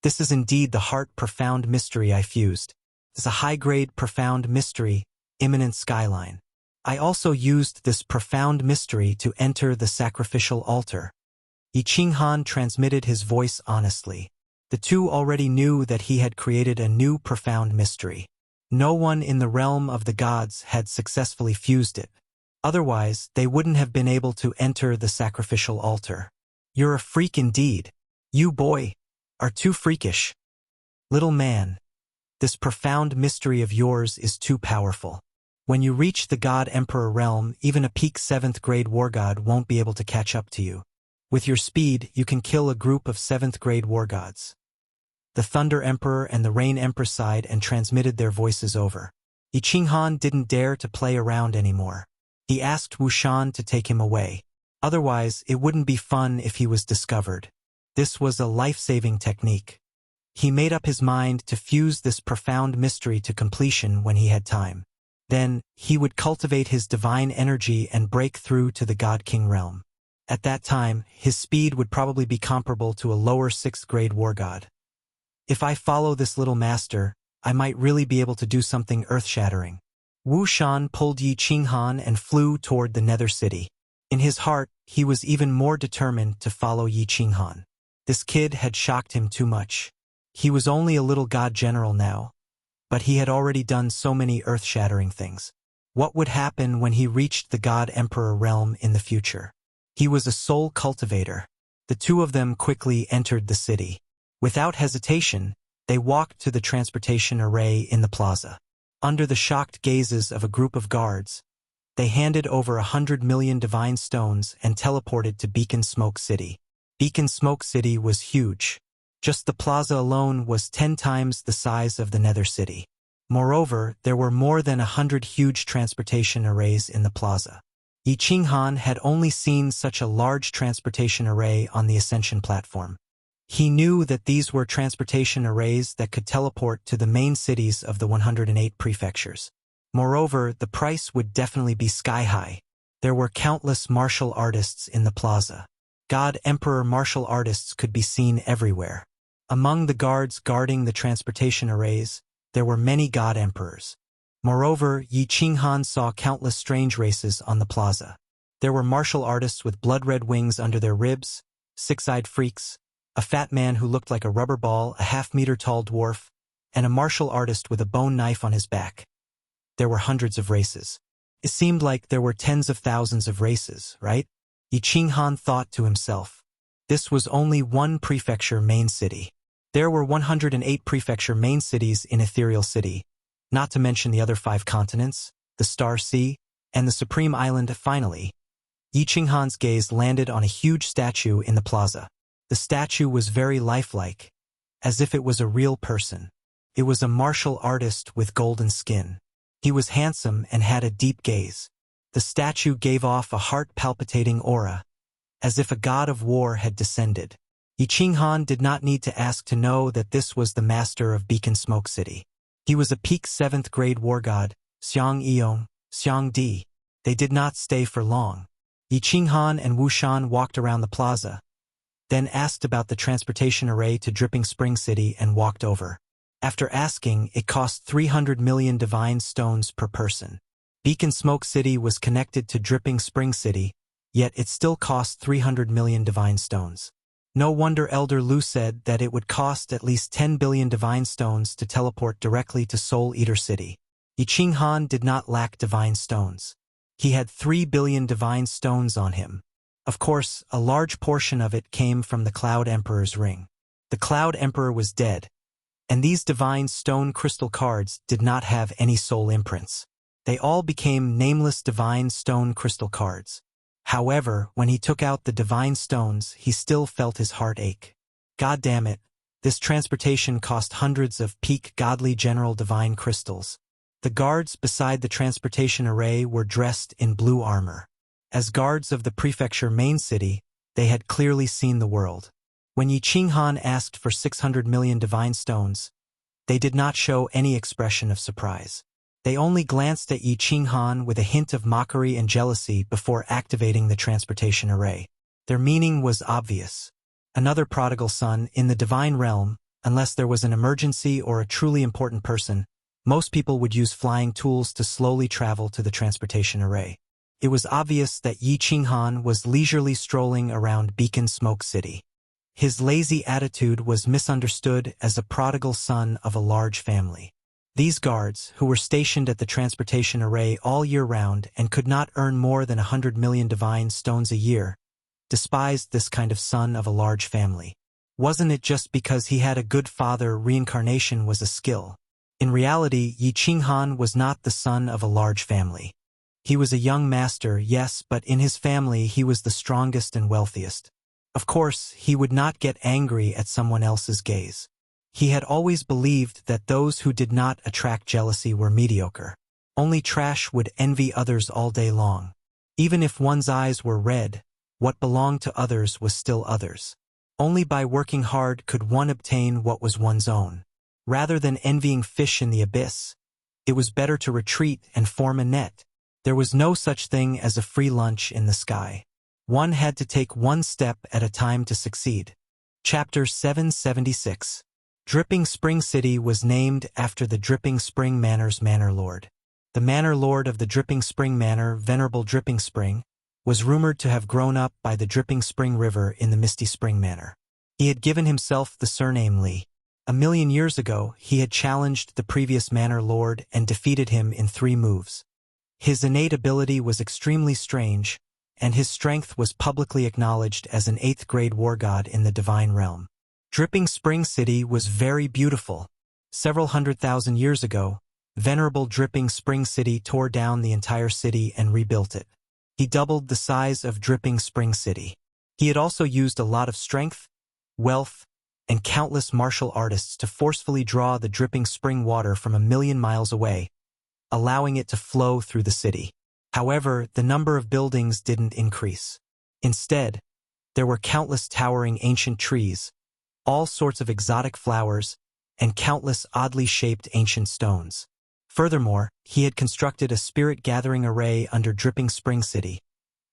This is indeed the heart-profound mystery I fused. It's a high-grade profound mystery, imminent skyline. I also used this profound mystery to enter the sacrificial altar. Yi Qinghan transmitted his voice honestly. The two already knew that he had created a new profound mystery. No one in the realm of the gods had successfully fused it. Otherwise, they wouldn't have been able to enter the sacrificial altar. You're a freak indeed. You, boy, are too freakish. Little man, this profound mystery of yours is too powerful. When you reach the God Emperor realm, even a peak 7th grade war god won't be able to catch up to you. With your speed, you can kill a group of 7th grade war gods. The Thunder Emperor and the Rain Empress sighed and transmitted their voices over. Yi Qinghan didn't dare to play around anymore. He asked Wuxian to take him away. Otherwise, it wouldn't be fun if he was discovered. This was a life-saving technique. He made up his mind to fuse this profound mystery to completion when he had time. Then, he would cultivate his divine energy and break through to the God King realm. At that time, his speed would probably be comparable to a lower 6th grade war god. If I follow this little master, I might really be able to do something earth-shattering. Wuxian pulled Yi Qinghan and flew toward the Nether City. In his heart, he was even more determined to follow Yi Qinghan. This kid had shocked him too much. He was only a little god general now, but he had already done so many earth-shattering things. What would happen when he reached the God Emperor realm in the future? He was a soul cultivator. The two of them quickly entered the city. Without hesitation, they walked to the transportation array in the plaza. Under the shocked gazes of a group of guards, they handed over 100 million divine stones and teleported to Beacon Smoke City. Beacon Smoke City was huge. Just the plaza alone was 10 times the size of the Nether City. Moreover, there were more than 100 huge transportation arrays in the plaza. Yi Qinghan had only seen such a large transportation array on the Ascension platform. He knew that these were transportation arrays that could teleport to the main cities of the 108 prefectures. Moreover, the price would definitely be sky-high. There were countless martial artists in the plaza. God Emperor martial artists could be seen everywhere. Among the guards guarding the transportation arrays, there were many God Emperors. Moreover, Yi Qinghan saw countless strange races on the plaza. There were martial artists with blood-red wings under their ribs, six-eyed freaks, a fat man who looked like a rubber ball, a half-meter-tall dwarf, and a martial artist with a bone knife on his back. There were hundreds of races. It seemed like there were tens of thousands of races, right? Yi Qinghan thought to himself. This was only one prefecture main city. There were 108 prefecture main cities in Ethereal City, not to mention the other 5 continents, the Star Sea, and the Supreme Island. Finally, Yi Qinghan's gaze landed on a huge statue in the plaza. The statue was very lifelike, as if it was a real person. It was a martial artist with golden skin. He was handsome and had a deep gaze. The statue gave off a heart-palpitating aura, as if a god of war had descended. Yi Qinghan did not need to ask to know that this was the master of Beacon Smoke City. He was a peak 7th grade war god, Xiang Yong, Xiang Di. They did not stay for long. Yi Qinghan and Wuxian walked around the plaza, then asked about the transportation array to Dripping Spring City and walked over. After asking, it cost 300 million divine stones per person. Beacon Smoke City was connected to Dripping Spring City, yet it still cost 300 million divine stones. No wonder Elder Lu said that it would cost at least 10 billion divine stones to teleport directly to Soul Eater City. Yi Qinghan did not lack divine stones. He had 3 billion divine stones on him. Of course, a large portion of it came from the Cloud Emperor's ring. The Cloud Emperor was dead, and these divine stone crystal cards did not have any soul imprints. They all became nameless divine stone crystal cards. However, when he took out the divine stones, he still felt his heart ache. God damn it, this transportation cost hundreds of peak godly general divine crystals. The guards beside the transportation array were dressed in blue armor. As guards of the prefecture main city, they had clearly seen the world. When Yi Qinghan asked for 600 million divine stones, they did not show any expression of surprise. They only glanced at Yi Qinghan with a hint of mockery and jealousy before activating the transportation array. Their meaning was obvious. Another prodigal son in the divine realm, unless there was an emergency or a truly important person, most people would use flying tools to slowly travel to the transportation array. It was obvious that Yi Qinghan was leisurely strolling around Beacon Smoke City. His lazy attitude was misunderstood as a prodigal son of a large family. These guards, who were stationed at the transportation array all year round and could not earn more than 100 million divine stones a year, despised this kind of son of a large family. Wasn't it just because he had a good father reincarnation was a skill? In reality, Yi Qinghan was not the son of a large family. He was a young master, yes, but in his family he was the strongest and wealthiest. Of course, he would not get angry at someone else's gaze. He had always believed that those who did not attract jealousy were mediocre. Only trash would envy others all day long. Even if one's eyes were red, what belonged to others was still others. Only by working hard could one obtain what was one's own. Rather than envying fish in the abyss, it was better to retreat and form a net. There was no such thing as a free lunch in the sky. One had to take one step at a time to succeed. Chapter 776. Dripping Spring City was named after the Dripping Spring Manor's Manor Lord. The Manor Lord of the Dripping Spring Manor, Venerable Dripping Spring, was rumored to have grown up by the Dripping Spring River in the Misty Spring Manor. He had given himself the surname Li. 1,000,000 years ago, he had challenged the previous Manor Lord and defeated him in 3 moves. His innate ability was extremely strange, and his strength was publicly acknowledged as an 8th-grade war god in the divine realm. Dripping Spring City was very beautiful. Several 100,000 years ago, Venerable Dripping Spring City tore down the entire city and rebuilt it. He doubled the size of Dripping Spring City. He had also used a lot of strength, wealth, and countless martial artists to forcefully draw the dripping spring water from 1,000,000 miles away, allowing it to flow through the city. However, the number of buildings didn't increase. Instead, there were countless towering ancient trees, all sorts of exotic flowers, and countless oddly shaped ancient stones. Furthermore, he had constructed a spirit-gathering array under Dripping Spring City,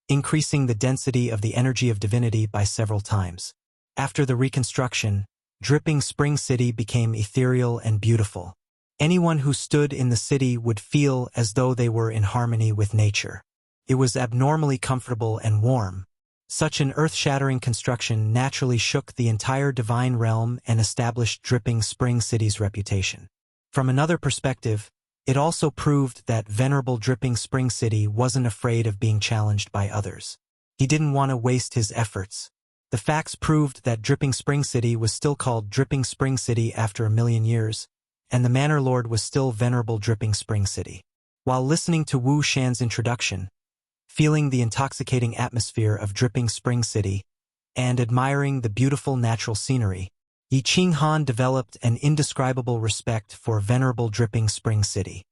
increasing the density of the energy of divinity by several times. After the reconstruction, Dripping Spring City became ethereal and beautiful. Anyone who stood in the city would feel as though they were in harmony with nature. It was abnormally comfortable and warm. Such an earth-shattering construction naturally shook the entire divine realm and established Dripping Spring City's reputation. From another perspective, it also proved that Venerable Dripping Spring City wasn't afraid of being challenged by others. He didn't want to waste his efforts. The facts proved that Dripping Spring City was still called Dripping Spring City after 1,000,000 years, and the Manor Lord was still Venerable Dripping Spring City. While listening to Wu Shan's introduction, feeling the intoxicating atmosphere of Dripping Spring City, and admiring the beautiful natural scenery, Yi Qinghan developed an indescribable respect for Venerable Dripping Spring City.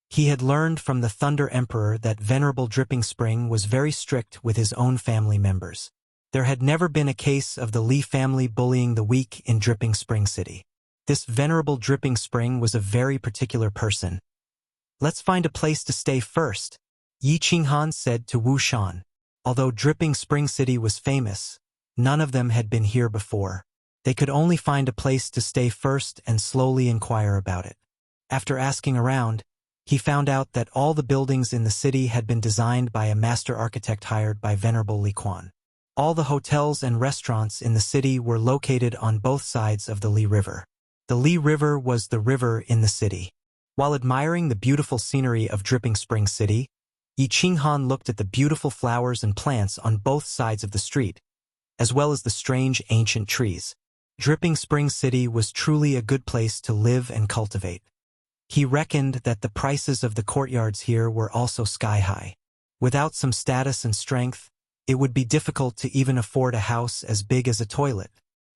He had learned from the Thunder Emperor that Venerable Dripping Spring was very strict with his own family members. There had never been a case of the Li family bullying the weak in Dripping Spring City. This Venerable Dripping Spring was a very particular person. "Let's find a place to stay first," Yi Qinghan said to Wu Shan. Although Dripping Spring City was famous, none of them had been here before. They could only find a place to stay first and slowly inquire about it. After asking around, he found out that all the buildings in the city had been designed by a master architect hired by Venerable Li Quan. All the hotels and restaurants in the city were located on both sides of the Li River. The Li River was the river in the city. While admiring the beautiful scenery of Dripping Spring City, Yi Qinghan looked at the beautiful flowers and plants on both sides of the street, as well as the strange ancient trees. Dripping Spring City was truly a good place to live and cultivate. He reckoned that the prices of the courtyards here were also sky-high. Without some status and strength, it would be difficult to even afford a house as big as a toilet.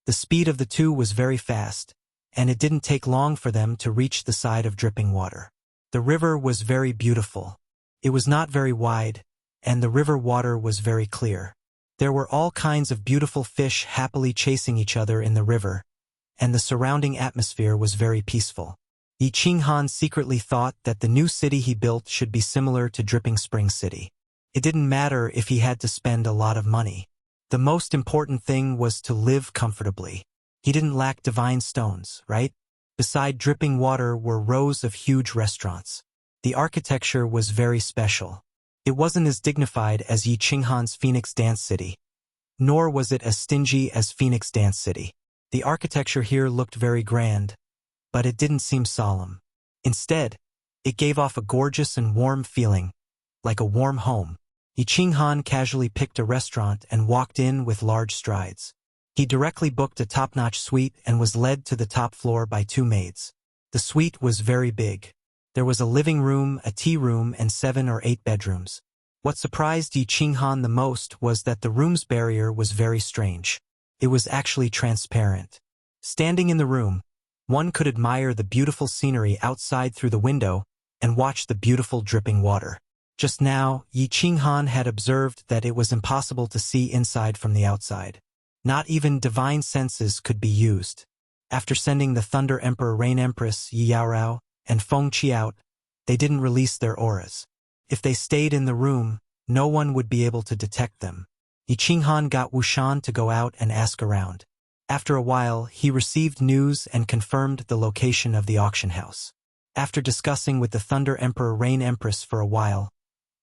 The speed of the two was very fast, and it didn't take long for them to reach the side of dripping water. The river was very beautiful. It was not very wide, and the river water was very clear. There were all kinds of beautiful fish happily chasing each other in the river, and the surrounding atmosphere was very peaceful. Yi Qinghan secretly thought that the new city he built should be similar to Dripping Spring City. It didn't matter if he had to spend a lot of money. The most important thing was to live comfortably. He didn't lack divine stones, right? Beside dripping water were rows of huge restaurants. The architecture was very special. It wasn't as dignified as Yi Qinghan's Phoenix Dance City, nor was it as stingy as Phoenix Dance City. The architecture here looked very grand, but it didn't seem solemn. Instead, it gave off a gorgeous and warm feeling, like a warm home. Yi Qinghan casually picked a restaurant and walked in with large strides. He directly booked a top-notch suite and was led to the top floor by two maids. The suite was very big. There was a living room, a tea room, and 7 or 8 bedrooms. What surprised Yi Qinghan the most was that the room's barrier was very strange. It was actually transparent. Standing in the room, one could admire the beautiful scenery outside through the window and watch the beautiful dripping water. Just now, Yi Qinghan had observed that it was impossible to see inside from the outside. Not even divine senses could be used. After sending the Thunder Emperor Rain Empress Yi Yaorao and Feng Qi out, they didn't release their auras. If they stayed in the room, no one would be able to detect them. Yi Qinghan got Wuxian to go out and ask around. After a while, he received news and confirmed the location of the auction house. After discussing with the Thunder Emperor Rain Empress for a while,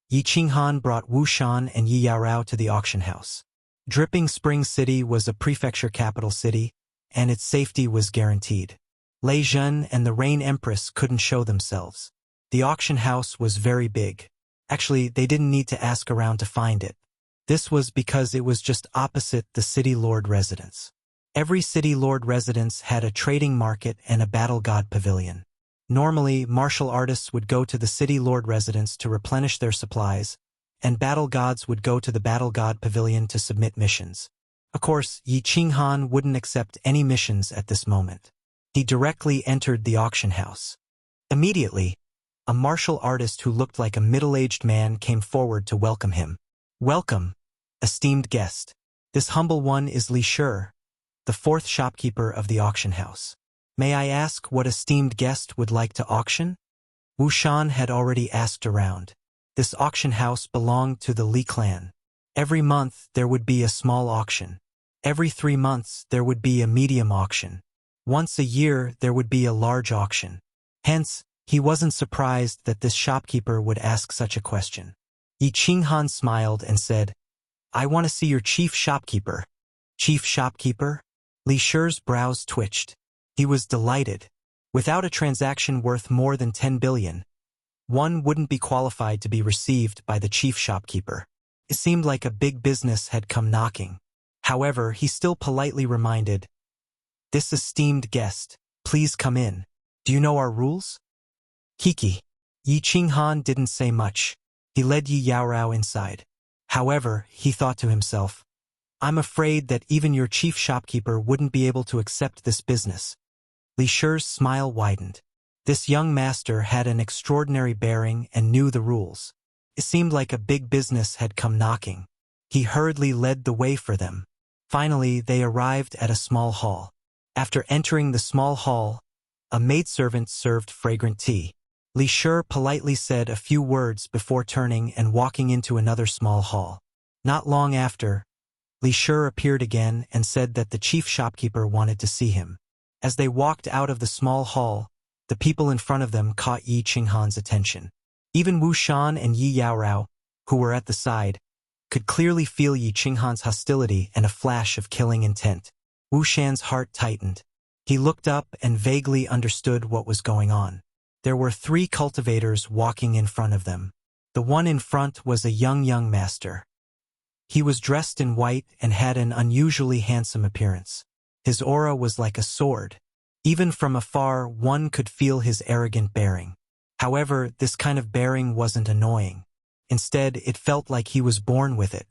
Yi Qinghan brought Wuxian and Yi Yaorao to the auction house. Dripping Spring City was a prefecture capital city, and its safety was guaranteed. Lei Zhen and the Rain Empress couldn't show themselves. The auction house was very big. Actually, they didn't need to ask around to find it. This was because it was just opposite the City Lord residence. Every City Lord residence had a trading market and a battle god pavilion. Normally, martial artists would go to the City Lord residence to replenish their supplies, and battle gods would go to the battle god pavilion to submit missions. Of course, Yi Qinghan wouldn't accept any missions at this moment. He directly entered the auction house. Immediately, a martial artist who looked like a middle-aged man came forward to welcome him. "Welcome, esteemed guest. This humble one is Li Shi, the 4th shopkeeper of the auction house. May I ask what esteemed guest would like to auction?" Wuxian had already asked around. This auction house belonged to the Li clan. Every month there would be a small auction. Every 3 months there would be a medium auction. Once a year there would be a large auction. Hence, he wasn't surprised that this shopkeeper would ask such a question. Yi Qinghan smiled and said, "I want to see your chief shopkeeper." "Chief shopkeeper?" Li Shi's brows twitched. He was delighted. Without a transaction worth more than 10 billion, one wouldn't be qualified to be received by the chief shopkeeper. It seemed like a big business had come knocking. However, he still politely reminded, "This esteemed guest, please come in. Do you know our rules?" Kiki. Yi Qinghan didn't say much. He led Yi Yaorao inside. However, he thought to himself, "I'm afraid that even your chief shopkeeper wouldn't be able to accept this business." Li Shi's smile widened. This young master had an extraordinary bearing and knew the rules. It seemed like a big business had come knocking. He hurriedly led the way for them. Finally, they arrived at a small hall. After entering the small hall, a maidservant served fragrant tea. Li Shi politely said a few words before turning and walking into another small hall. Not long after, Li Shi appeared again and said that the chief shopkeeper wanted to see him. As they walked out of the small hall, the people in front of them caught Yi Qinghan's attention. Even Wuxian and Yi Yaorao, who were at the side, could clearly feel Yi Qinghan's hostility and a flash of killing intent. Wuxian's heart tightened. He looked up and vaguely understood what was going on. There were 3 cultivators walking in front of them. The one in front was a young master. He was dressed in white and had an unusually handsome appearance. His aura was like a sword. Even from afar, one could feel his arrogant bearing. However, this kind of bearing wasn't annoying. Instead, it felt like he was born with it.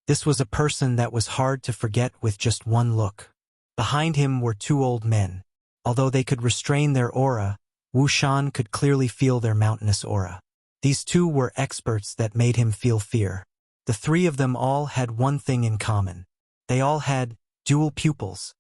This was a person that was hard to forget with just one look. Behind him were two old men. Although they could restrain their aura, Wuxian could clearly feel their mountainous aura. These two were experts that made him feel fear. The three of them all had one thing in common. They all had dual pupils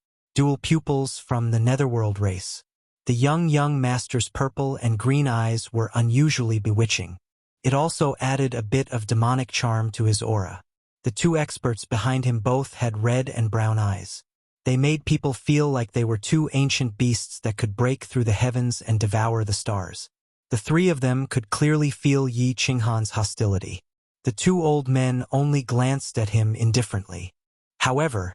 from the Netherworld race. The young master's purple and green eyes were unusually bewitching. It also added a bit of demonic charm to his aura. The two experts behind him both had red and brown eyes. They made people feel like they were two ancient beasts that could break through the heavens and devour the stars. The three of them could clearly feel Yi Qinghan's hostility. The two old men only glanced at him indifferently. However,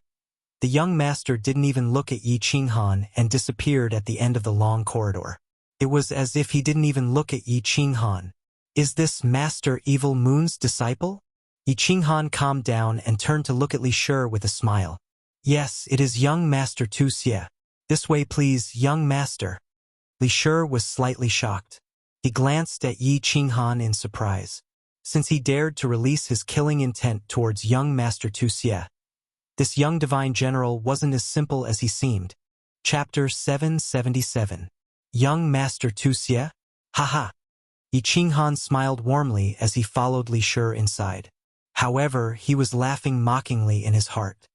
the young master didn't even look at Yi Qinghan and disappeared at the end of the long corridor. It was as if he didn't even look at Yi Qinghan. Is this Master Evil Moon's disciple? Yi Qinghan calmed down and turned to look at Li Shi with a smile. Yes, it is young Master Tu Xie. This way please, young master. Li Shi was slightly shocked. He glanced at Yi Qinghan in surprise. Since he dared to release his killing intent towards young Master Tu Xie, this young divine general wasn't as simple as he seemed. Chapter 777. Young Master Tu Xie? Haha. Yi Qinghan smiled warmly as he followed Li Shi inside. However, he was laughing mockingly in his heart.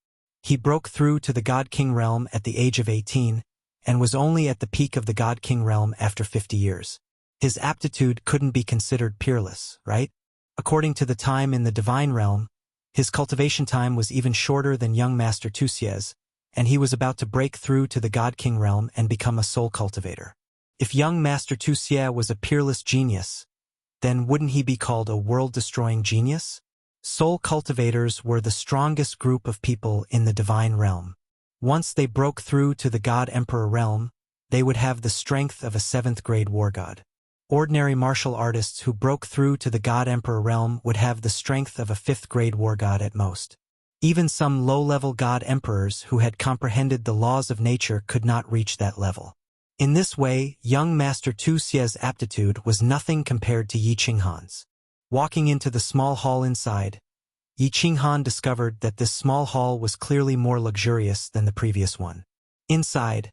He broke through to the God King realm at the age of 18, and was only at the peak of the God King realm after 50 years. His aptitude couldn't be considered peerless, right? According to the time in the divine realm, his cultivation time was even shorter than young Master Tu Xie's, and he was about to break through to the God King realm and become a soul cultivator. If young Master Tu Xie was a peerless genius, then wouldn't he be called a world-destroying genius? Soul cultivators were the strongest group of people in the divine realm. Once they broke through to the God Emperor realm, they would have the strength of a 7th-grade war god. Ordinary martial artists who broke through to the God Emperor realm would have the strength of a 5th-grade war god at most. Even some low-level God Emperors who had comprehended the laws of nature could not reach that level. In this way, young Master Tu Xie's aptitude was nothing compared to Yi Qinghan's. Walking into the small hall inside, Yi Qinghan discovered that this small hall was clearly more luxurious than the previous one. Inside,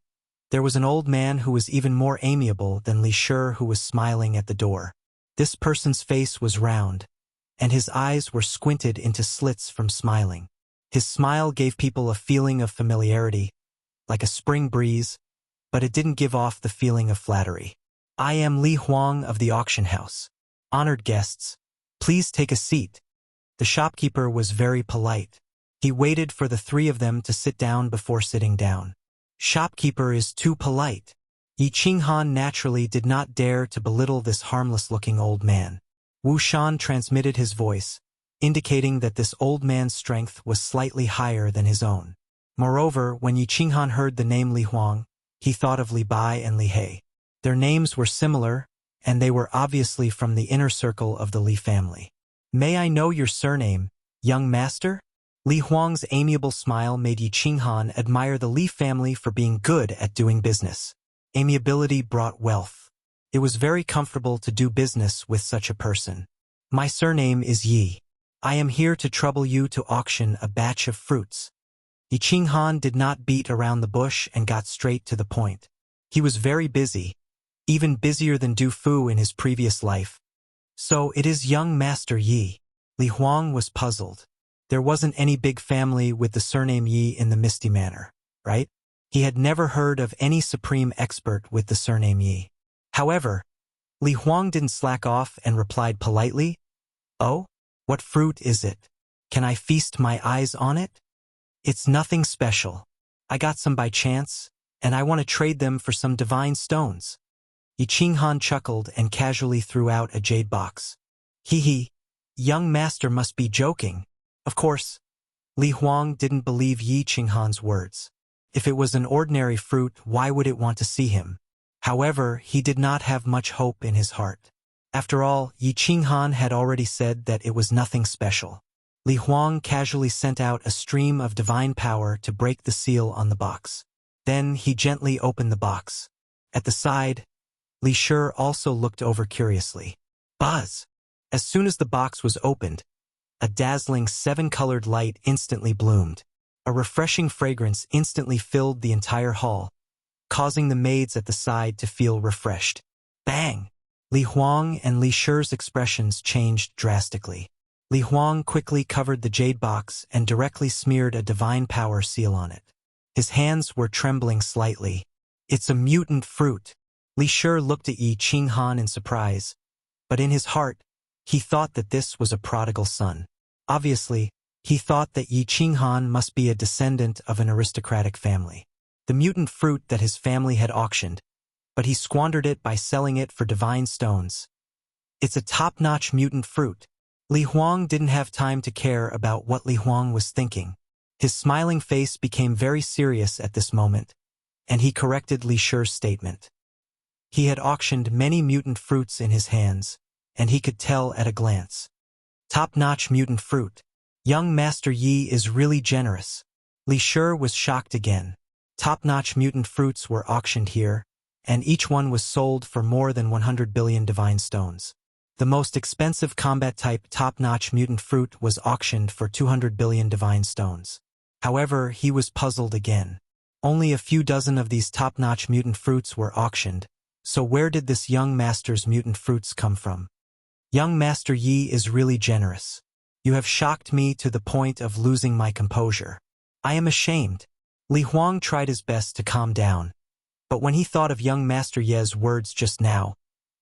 there was an old man who was even more amiable than Li Shi, who was smiling at the door. This person's face was round, and his eyes were squinted into slits from smiling. His smile gave people a feeling of familiarity, like a spring breeze, but it didn't give off the feeling of flattery. I am Li Huang of the auction house. Honored guests, please take a seat. The shopkeeper was very polite. He waited for the three of them to sit down before sitting down. Shopkeeper is too polite. Yi Qinghan naturally did not dare to belittle this harmless-looking old man. Wuxian transmitted his voice, indicating that this old man's strength was slightly higher than his own. Moreover, when Yi Qinghan heard the name Li Huang, he thought of Li Bai and Li He. Their names were similar, and they were obviously from the inner circle of the Li family. May I know your surname, young master? Li Huang's amiable smile made Yi Qinghan admire the Li family for being good at doing business. Amiability brought wealth. It was very comfortable to do business with such a person. My surname is Yi. I am here to trouble you to auction a batch of fruits. Yi Qinghan did not beat around the bush and got straight to the point. He was very busy, even busier than Du Fu in his previous life. So it is young Master Yi. Li Huang was puzzled. There wasn't any big family with the surname Yi in the Misty Manor, right? He had never heard of any supreme expert with the surname Yi. However, Li Huang didn't slack off and replied politely, Oh? What fruit is it? Can I feast my eyes on it? It's nothing special. I got some by chance, and I want to trade them for some divine stones. Yi Qinghan chuckled and casually threw out a jade box. Hee, young master must be joking. Of course, Li Huang didn't believe Yi Qinghan's words. If it was an ordinary fruit, why would it want to see him? However, he did not have much hope in his heart. After all, Yi Qinghan had already said that it was nothing special. Li Huang casually sent out a stream of divine power to break the seal on the box. Then he gently opened the box. At the side, Li Shi also looked over curiously. Buzz! As soon as the box was opened, a dazzling 7-colored light instantly bloomed. A refreshing fragrance instantly filled the entire hall, causing the maids at the side to feel refreshed. Bang! Li Huang and Li Shi's expressions changed drastically. Li Huang quickly covered the jade box and directly smeared a divine power seal on it. His hands were trembling slightly. It's a mutant fruit. Li Shi looked at Yi Qinghan in surprise, but in his heart, he thought that this was a prodigal son. Obviously, he thought that Yi Qinghan must be a descendant of an aristocratic family. The mutant fruit that his family had auctioned, but he squandered it by selling it for divine stones. It's a top-notch mutant fruit. Li Huang didn't have time to care about what Li Huang was thinking. His smiling face became very serious at this moment, and he corrected Li Shi's statement. He had auctioned many mutant fruits in his hands, and he could tell at a glance. Top-notch mutant fruit. Young Master Yi is really generous. Li Shi was shocked again. Top-notch mutant fruits were auctioned here, and each one was sold for more than 100 billion divine stones. The most expensive combat-type top-notch mutant fruit was auctioned for 200 billion divine stones. However, he was puzzled again. Only a few dozen of these top-notch mutant fruits were auctioned, so where did this young master's mutant fruits come from? Young Master Yi is really generous. You have shocked me to the point of losing my composure. I am ashamed. Li Huang tried his best to calm down, but when he thought of young Master Ye's words just now,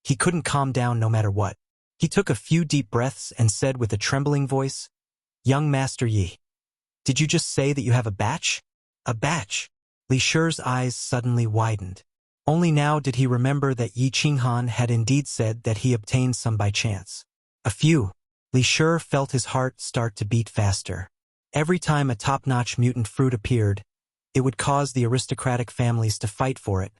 he couldn't calm down no matter what. He took a few deep breaths and said with a trembling voice, "Young Master Yi, did you just say that you have a batch?" A batch? Li Shi's eyes suddenly widened. Only now did he remember that Yi Qinghan had indeed said that he obtained some by chance. A few. Li Shi felt his heart start to beat faster. Every time a top-notch mutant fruit appeared, it would cause the aristocratic families to fight for it,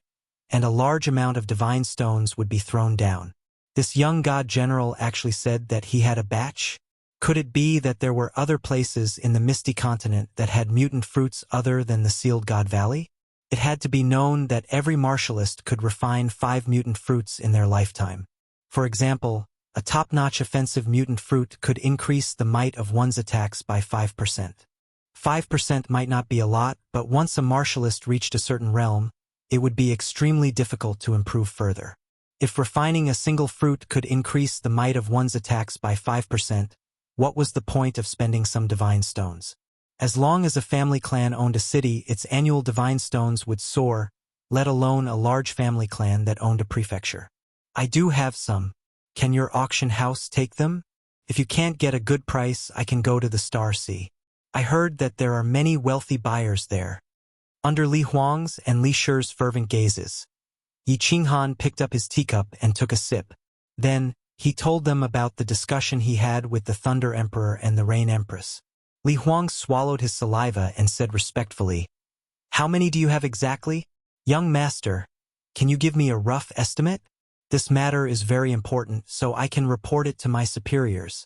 and a large amount of divine stones would be thrown down. This young god general actually said that he had a batch? Could it be that there were other places in the Misty Continent that had mutant fruits other than the Sealed God Valley? It had to be known that every martialist could refine 5 mutant fruits in their lifetime. For example, a top-notch offensive mutant fruit could increase the might of one's attacks by 5%. 5% might not be a lot, but once a martialist reached a certain realm, it would be extremely difficult to improve further. If refining a single fruit could increase the might of one's attacks by 5%, what was the point of spending some divine stones? As long as a family clan owned a city, its annual divine stones would soar, let alone a large family clan that owned a prefecture. I do have some. Can your auction house take them? If you can't get a good price, I can go to the Star Sea. I heard that there are many wealthy buyers there. Under Li Huang's and Li Shi's fervent gazes, Yi Qinghan picked up his teacup and took a sip. Then, he told them about the discussion he had with the Thunder Emperor and the Rain Empress. Li Huang swallowed his saliva and said respectfully, "How many do you have exactly? Young master, can you give me a rough estimate? This matter is very important, so I can report it to my superiors."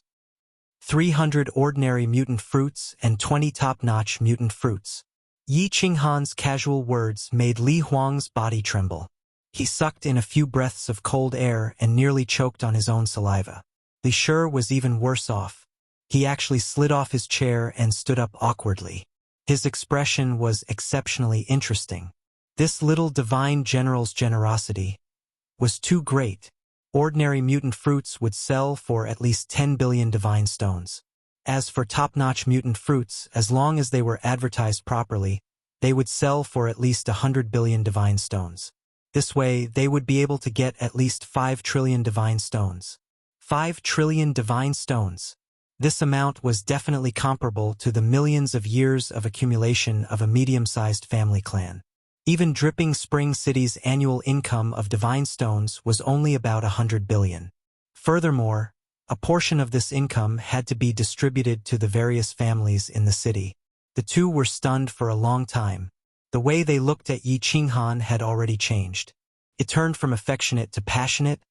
300 ordinary mutant fruits and 20 top-notch mutant fruits. Yi Qinghan's casual words made Li Huang's body tremble. He sucked in a few breaths of cold air and nearly choked on his own saliva. Li Shi was even worse off. He actually slid off his chair and stood up awkwardly. His expression was exceptionally interesting. This little divine general's generosity was too great. Ordinary mutant fruits would sell for at least 10 billion divine stones. As for top-notch mutant fruits, as long as they were advertised properly, they would sell for at least 100 billion divine stones. This way, they would be able to get at least 5 trillion divine stones. 5 trillion divine stones. This amount was definitely comparable to the millions of years of accumulation of a medium-sized family clan. Even Dripping Spring City's annual income of divine stones was only about 100 billion. Furthermore, a portion of this income had to be distributed to the various families in the city. The two were stunned for a long time. The way they looked at Yi Qinghan had already changed. It turned from affectionate to passionate,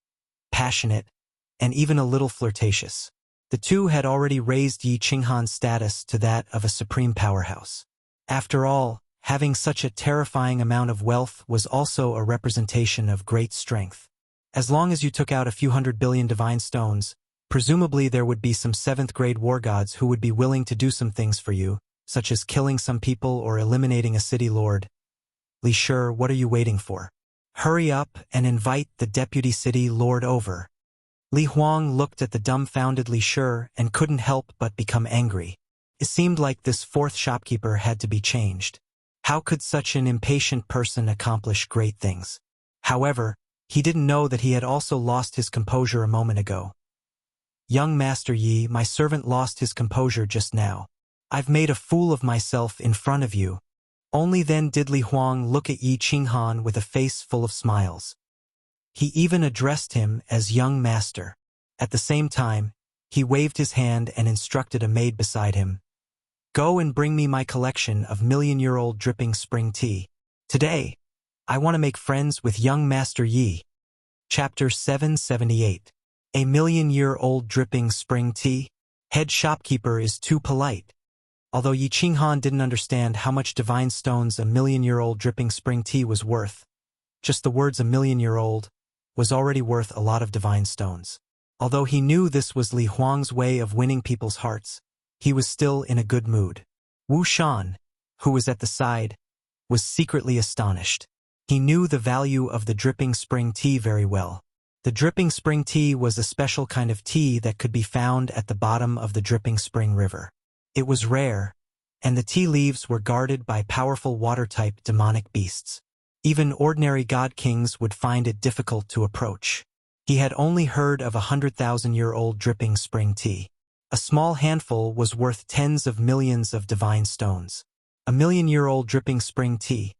and even a little flirtatious. The two had already raised Yi Qinghan's status to that of a supreme powerhouse. After all, having such a terrifying amount of wealth was also a representation of great strength. As long as you took out a few 100 billion divine stones, presumably there would be some 7th-grade war gods who would be willing to do some things for you, such as killing some people or eliminating a city lord. Li Shi, what are you waiting for? Hurry up and invite the deputy city lord over. Li Huang looked at the dumbfounded Li Shi and couldn't help but become angry. It seemed like this fourth shopkeeper had to be changed. How could such an impatient person accomplish great things? However, he didn't know that he had also lost his composure a moment ago. Young Master Yi, my servant lost his composure just now. I've made a fool of myself in front of you. Only then did Li Huang look at Yi Qinghan with a face full of smiles. He even addressed him as young master. At the same time, he waved his hand and instructed a maid beside him. Go and bring me my collection of million-year-old dripping spring tea. Today, I want to make friends with young Master Yi. Chapter 778. A million-year-old dripping spring tea? Head shopkeeper is too polite. Although Yi Qinghan didn't understand how much divine stones a million-year-old dripping spring tea was worth, just the words a million-year-old was already worth a lot of divine stones. Although he knew this was Li Huang's way of winning people's hearts, he was still in a good mood. Wu Shan, who was at the side, was secretly astonished. He knew the value of the dripping spring tea very well. The dripping spring tea was a special kind of tea that could be found at the bottom of the dripping spring river. It was rare, and the tea leaves were guarded by powerful water-type demonic beasts. Even ordinary god kings would find it difficult to approach. He had only heard of 100,000-year-old dripping spring tea. A small handful was worth tens of millions of divine stones. A million-year-old dripping spring tea.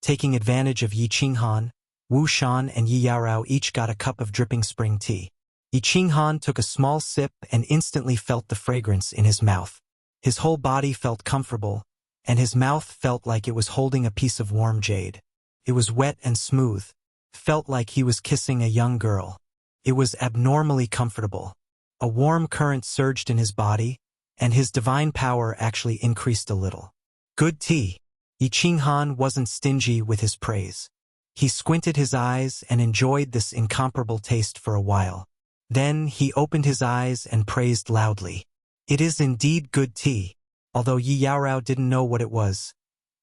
Taking advantage of Yi Qinghan, Wu Shan and Yi Yaorao each got a cup of dripping spring tea. Yi Qinghan took a small sip and instantly felt the fragrance in his mouth. His whole body felt comfortable, and his mouth felt like it was holding a piece of warm jade. It was wet and smooth, felt like he was kissing a young girl. It was abnormally comfortable. A warm current surged in his body, and his divine power actually increased a little. Good tea. Yi Qinghan wasn't stingy with his praise. He squinted his eyes and enjoyed this incomparable taste for a while. Then he opened his eyes and praised loudly. It is indeed good tea. Although Yi Yaorao didn't know what it was,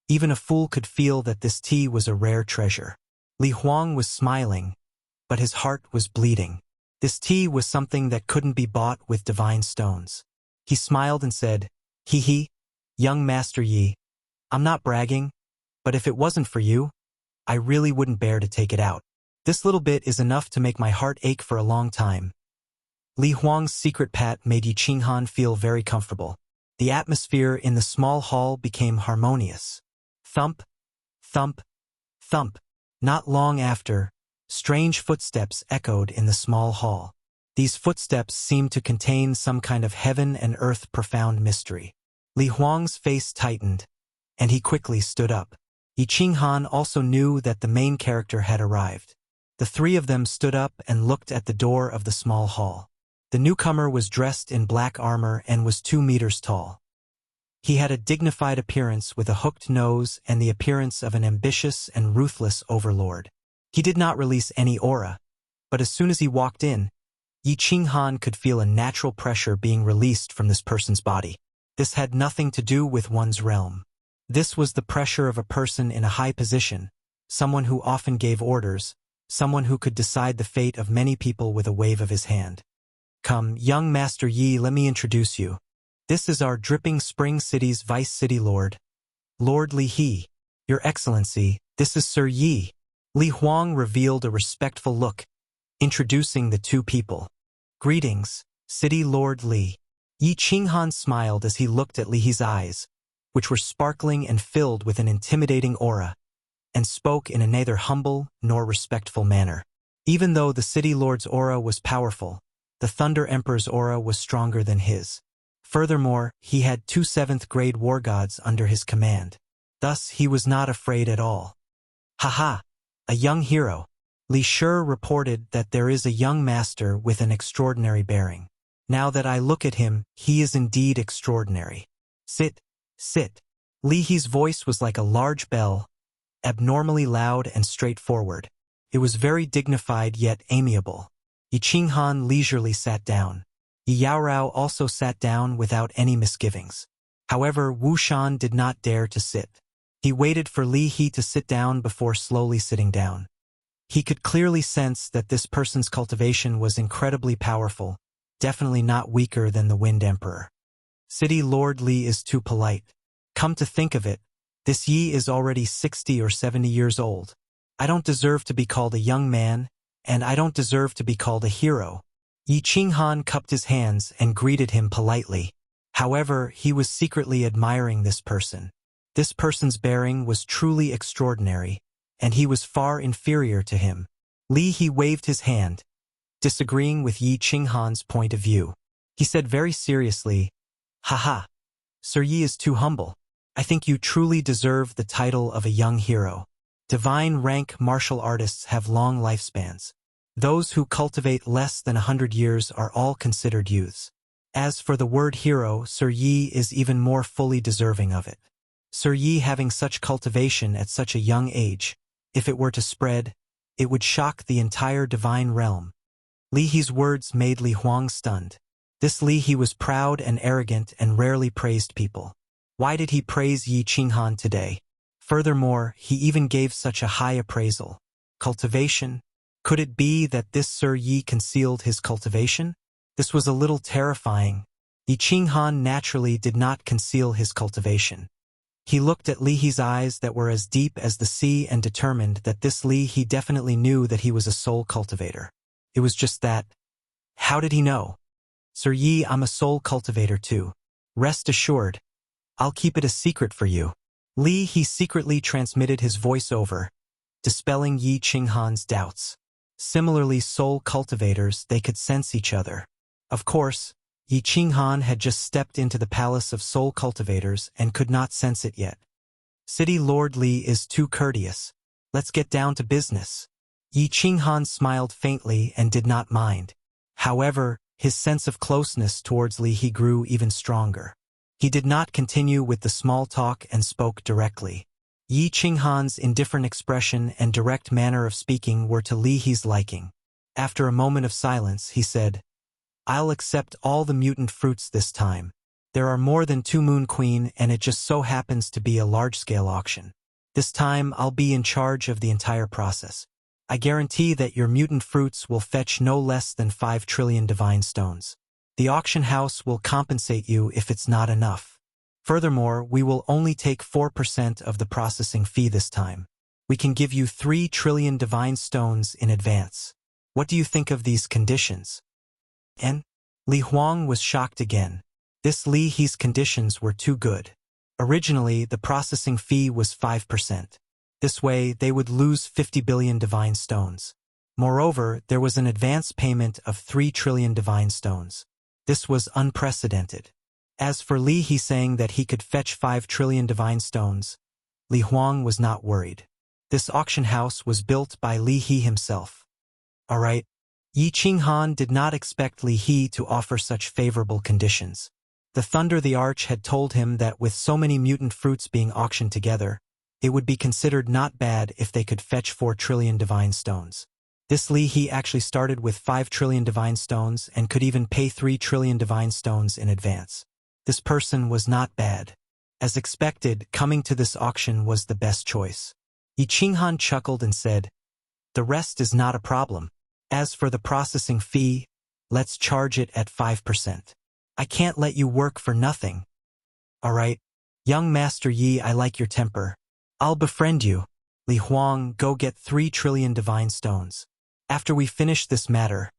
even a fool could feel that this tea was a rare treasure. Li Huang was smiling, but his heart was bleeding. This tea was something that couldn't be bought with divine stones. He smiled and said, Hee hee, young Master Yi, I'm not bragging, but if it wasn't for you, I really wouldn't bear to take it out. This little bit is enough to make my heart ache for a long time. Li Huang's secret pat made Yi Qinghan feel very comfortable. The atmosphere in the small hall became harmonious. Thump, thump, thump. Not long after, strange footsteps echoed in the small hall. These footsteps seemed to contain some kind of heaven and earth profound mystery. Li Huang's face tightened, and he quickly stood up. Yi Qinghan also knew that the main character had arrived. The three of them stood up and looked at the door of the small hall. The newcomer was dressed in black armor and was 2 meters tall. He had a dignified appearance with a hooked nose and the appearance of an ambitious and ruthless overlord. He did not release any aura, but as soon as he walked in, Yi Qinghan could feel a natural pressure being released from this person's body. This had nothing to do with one's realm. This was the pressure of a person in a high position, someone who often gave orders, someone who could decide the fate of many people with a wave of his hand. Come, young Master Yi, let me introduce you. This is our Dripping Spring City's Vice City Lord, Lord Li He. Your Excellency, this is Sir Yi. Li Huang revealed a respectful look, introducing the two people. Greetings, City Lord Li. Yi Qinghan smiled as he looked at Li He's eyes, which were sparkling and filled with an intimidating aura, and spoke in a neither humble nor respectful manner. Even though the City Lord's aura was powerful, the Thunder Emperor's aura was stronger than his. Furthermore, he had 2 7th-grade war gods under his command. Thus, he was not afraid at all. Haha, a young hero. Li Shi reported that there is a young master with an extraordinary bearing. Now that I look at him, he is indeed extraordinary. Sit, sit. Li He's voice was like a large bell, abnormally loud and straightforward. It was very dignified yet amiable. Yi Qinghan leisurely sat down. Yi Yaorao also sat down without any misgivings. However, Wuxian did not dare to sit. He waited for Li He to sit down before slowly sitting down. He could clearly sense that this person's cultivation was incredibly powerful, definitely not weaker than the Wind Emperor. City Lord Li is too polite. Come to think of it, this Yi is already 60 or 70 years old. I don't deserve to be called a young man, and I don't deserve to be called a hero. Yi Qinghan cupped his hands and greeted him politely. However, he was secretly admiring this person. This person's bearing was truly extraordinary, and he was far inferior to him. Li He waved his hand, disagreeing with Yi Qinghan's point of view. He said very seriously, "Haha, Sir Yi is too humble. I think you truly deserve the title of a young hero. Divine rank martial artists have long lifespans. Those who cultivate less than 100 years are all considered youths. As for the word hero, Sir Yi is even more fully deserving of it. Sir Yi having such cultivation at such a young age, if it were to spread, it would shock the entire divine realm." Li He's words made Li Huang stunned. This Li He was proud and arrogant and rarely praised people. Why did he praise Yi Qinghan today? Furthermore, he even gave such a high appraisal. Cultivation? Could it be that this Sir Yi concealed his cultivation? This was a little terrifying. Yi Qinghan naturally did not conceal his cultivation. He looked at Li He's eyes that were as deep as the sea and determined that this Li He definitely knew that he was a soul cultivator. It was just that. How did he know? Sir Yi, I'm a soul cultivator too. Rest assured, I'll keep it a secret for you. Li He secretly transmitted his voiceover, dispelling Yi Qinghan's doubts. Similarly, soul cultivators, they could sense each other. Of course, Yi Qinghan had just stepped into the palace of soul cultivators and could not sense it yet. City Lord Li is too courteous. Let's get down to business. Yi Qinghan smiled faintly and did not mind. However, his sense of closeness towards Li He grew even stronger. He did not continue with the small talk and spoke directly. Yi Qinghan's indifferent expression and direct manner of speaking were to Li He's liking. After a moment of silence, he said, I'll accept all the mutant fruits this time. There are more than 2 Moon Queen and it just so happens to be a large-scale auction. This time I'll be in charge of the entire process. I guarantee that your mutant fruits will fetch no less than 5 trillion divine stones. The auction house will compensate you if it's not enough. Furthermore, we will only take 4% of the processing fee this time. We can give you 3 trillion divine stones in advance. What do you think of these conditions? And Li Huang was shocked again. This Li He's conditions were too good. Originally, the processing fee was 5%. This way, they would lose 50 billion divine stones. Moreover, there was an advance payment of 3 trillion divine stones. This was unprecedented. As for Li He saying that he could fetch 5 trillion divine stones, Li Huang was not worried. This auction house was built by Li He himself. Alright. Yi Qinghan did not expect Li He to offer such favorable conditions. The Thunder the Arch had told him that with so many mutant fruits being auctioned together, it would be considered not bad if they could fetch 4 trillion divine stones. This Li He actually started with 5 trillion divine stones and could even pay 3 trillion divine stones in advance. This person was not bad. As expected, coming to this auction was the best choice. Yi Qinghan chuckled and said, The rest is not a problem. As for the processing fee, let's charge it at 5%. I can't let you work for nothing. Alright, young Master Yi, I like your temper. I'll befriend you. Li Huang, go get 3 trillion divine stones. After we finish this matter,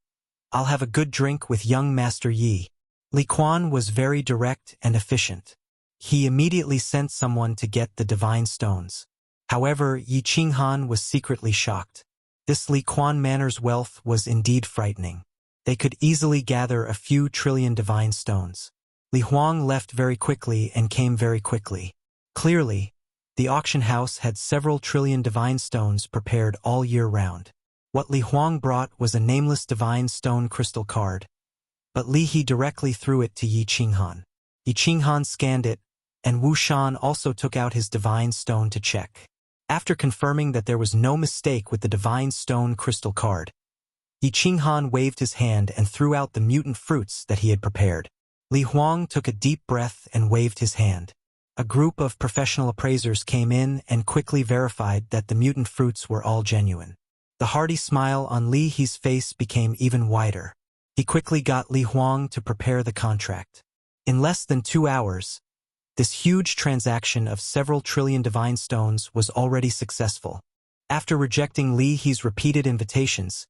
I'll have a good drink with young Master Yi. Li Quan was very direct and efficient. He immediately sent someone to get the divine stones. However, Yi Qinghan was secretly shocked. This Li Quan manner's wealth was indeed frightening. They could easily gather a few trillion divine stones. Li Huang left very quickly and came very quickly. Clearly, the auction house had several trillion divine stones prepared all year round. What Li Huang brought was a nameless divine stone crystal card, but Li He directly threw it to Yi Qinghan. Yi Qinghan scanned it, and Wuxian also took out his divine stone to check. After confirming that there was no mistake with the divine stone crystal card, Yi Qinghan waved his hand and threw out the mutant fruits that he had prepared. Li Huang took a deep breath and waved his hand. A group of professional appraisers came in and quickly verified that the mutant fruits were all genuine. The hearty smile on Li He's face became even wider. He quickly got Li Huang to prepare the contract. In less than 2 hours, this huge transaction of several trillion divine stones was already successful. After rejecting Li He's repeated invitations,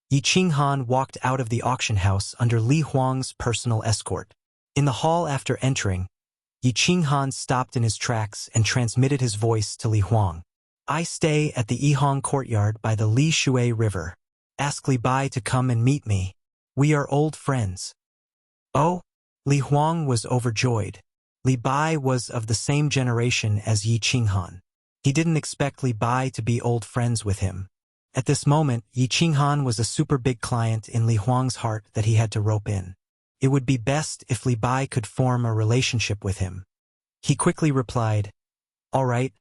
Yi Qinghan walked out of the auction house under Li Huang's personal escort. In the hall after entering, Yi Qinghan stopped in his tracks and transmitted his voice to Li Huang. I stay at the Yihong courtyard by the Li Shui River. Ask Li Bai to come and meet me. We are old friends. Oh? Li Huang was overjoyed. Li Bai was of the same generation as Yi Qinghan. He didn't expect Li Bai to be old friends with him. At this moment, Yi Qinghan was a super big client in Li Huang's heart that he had to rope in. It would be best if Li Bai could form a relationship with him. He quickly replied, All right,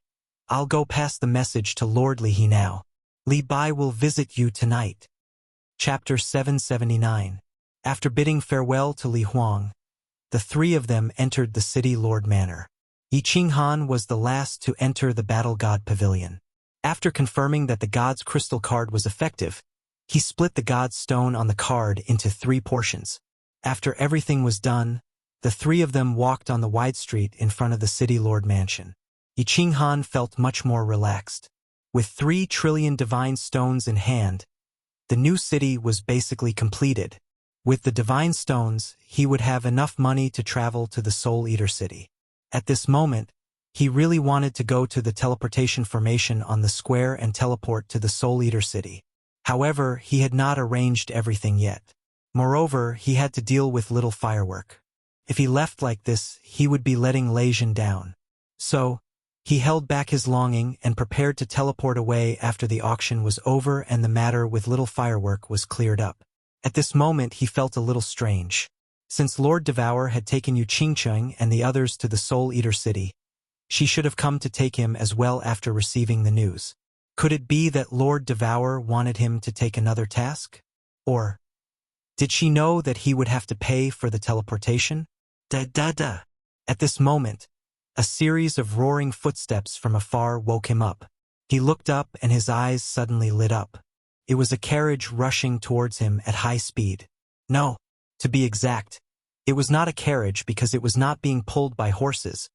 I'll go pass the message to Lord Li He now. Li Bai will visit you tonight. Chapter 779. After bidding farewell to Li Huang, the three of them entered the city Lord Manor. Yi Qinghan was the last to enter the Battle God Pavilion. After confirming that the God's crystal card was effective, he split the God's stone on the card into 3 portions. After everything was done, the three of them walked on the wide street in front of the city Lord Mansion. Yi Qinghan felt much more relaxed. With 3 trillion divine stones in hand, the new city was basically completed. With the divine stones, he would have enough money to travel to the Soul Eater City. At this moment, he really wanted to go to the teleportation formation on the square and teleport to the Soul Eater City. However, he had not arranged everything yet. Moreover, he had to deal with little firework. If he left like this, he would be letting Leijin down. So, he held back his longing and prepared to teleport away after the auction was over and the matter with little firework was cleared up. At this moment he felt a little strange. Since Lord Devour had taken Yu Qingcheng and the others to the Soul Eater City, she should have come to take him as well after receiving the news. Could it be that Lord Devour wanted him to take another task? Or did she know that he would have to pay for the teleportation? Da-da-da. At this moment, a series of roaring footsteps from afar woke him up. He looked up and his eyes suddenly lit up. It was a carriage rushing towards him at high speed. No, to be exact, it was not a carriage because it was not being pulled by horses,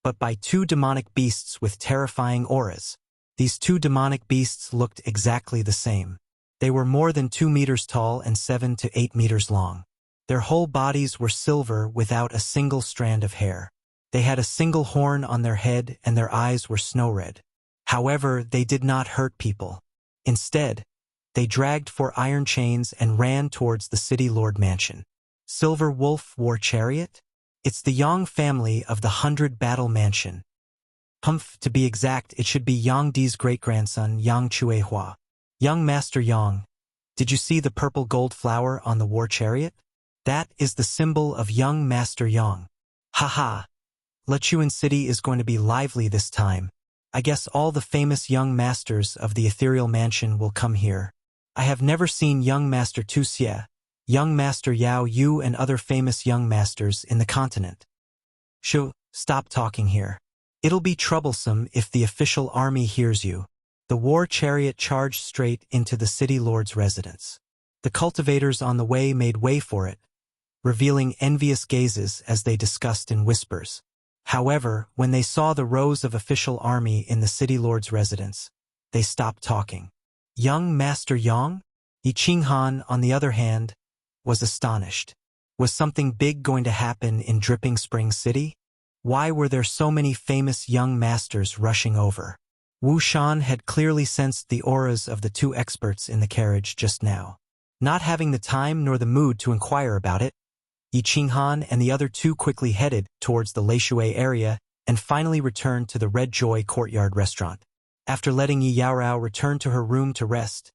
but by 2 demonic beasts with terrifying auras. These 2 demonic beasts looked exactly the same. They were more than 2 meters tall and 7 to 8 meters long. Their whole bodies were silver without a single strand of hair. They had a single horn on their head and their eyes were snow red. However, they did not hurt people. Instead, they dragged 4 iron chains and ran towards the city Lord Mansion. Silver Wolf War Chariot? It's the Yang family of the 100 Battle Mansion. To be exact, it should be Yang Di's great-grandson, Yang Chuehua. Young Master Yang, did you see the purple gold flower on the war chariot? That is the symbol of Young Master Yang. Haha. Lechuan City is going to be lively this time. I guess all the famous young masters of the ethereal mansion will come here. I have never seen young Master Tu Xie, young Master Yao Yu and other famous young masters in the continent. Shoo, stop talking here. It'll be troublesome if the official army hears you. The war chariot charged straight into the city lord's residence. The cultivators on the way made way for it, revealing envious gazes as they discussed in whispers. However, when they saw the rows of official army in the city lord's residence, they stopped talking. Young Master Yang? Yi Qinghan, on the other hand, was astonished. Was something big going to happen in Dripping Spring City? Why were there so many famous young masters rushing over? Wu Shan had clearly sensed the auras of the 2 experts in the carriage just now. Not having the time nor the mood to inquire about it, Yi Qinghan and the other 2 quickly headed towards the Leishui area and finally returned to the Red Joy Courtyard restaurant. After letting Yi Yaorao return to her room to rest,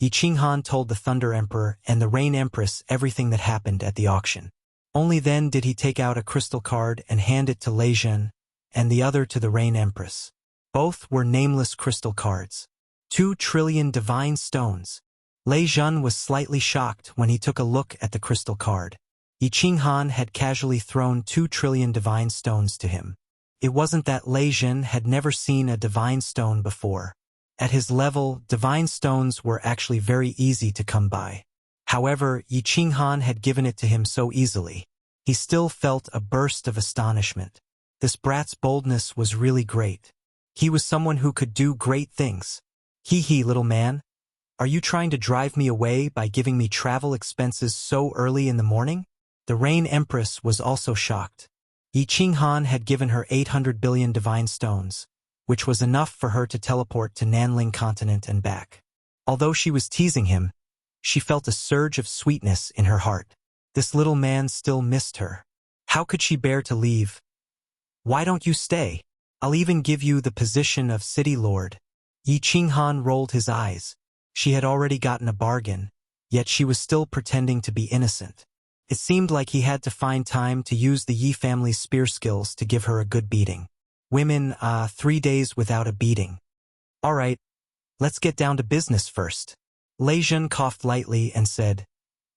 Yi Qinghan told the Thunder Emperor and the Rain Empress everything that happened at the auction. Only then did he take out a crystal card and hand it to Leijin and the other to the Rain Empress. Both were nameless crystal cards. 2 trillion divine stones. Leijin was slightly shocked when he took a look at the crystal card. Yi Qinghan had casually thrown 2 trillion divine stones to him. It wasn't that Lei Jin had never seen a divine stone before. At his level, divine stones were actually very easy to come by. However, Yi Qinghan had given it to him so easily. He still felt a burst of astonishment. This brat's boldness was really great. He was someone who could do great things. Hee, little man. Are you trying to drive me away by giving me travel expenses so early in the morning? The Rain Empress was also shocked. Yi Qinghan had given her 800 billion divine stones, which was enough for her to teleport to Nanling continent and back. Although she was teasing him, she felt a surge of sweetness in her heart. This little man still missed her. How could she bear to leave? Why don't you stay? I'll even give you the position of city lord. Yi Qinghan rolled his eyes. She had already gotten a bargain, yet she was still pretending to be innocent. It seemed like he had to find time to use the Yi family's spear skills to give her a good beating. Women, 3 days without a beating. All right, let's get down to business first. Lei Jin coughed lightly and said,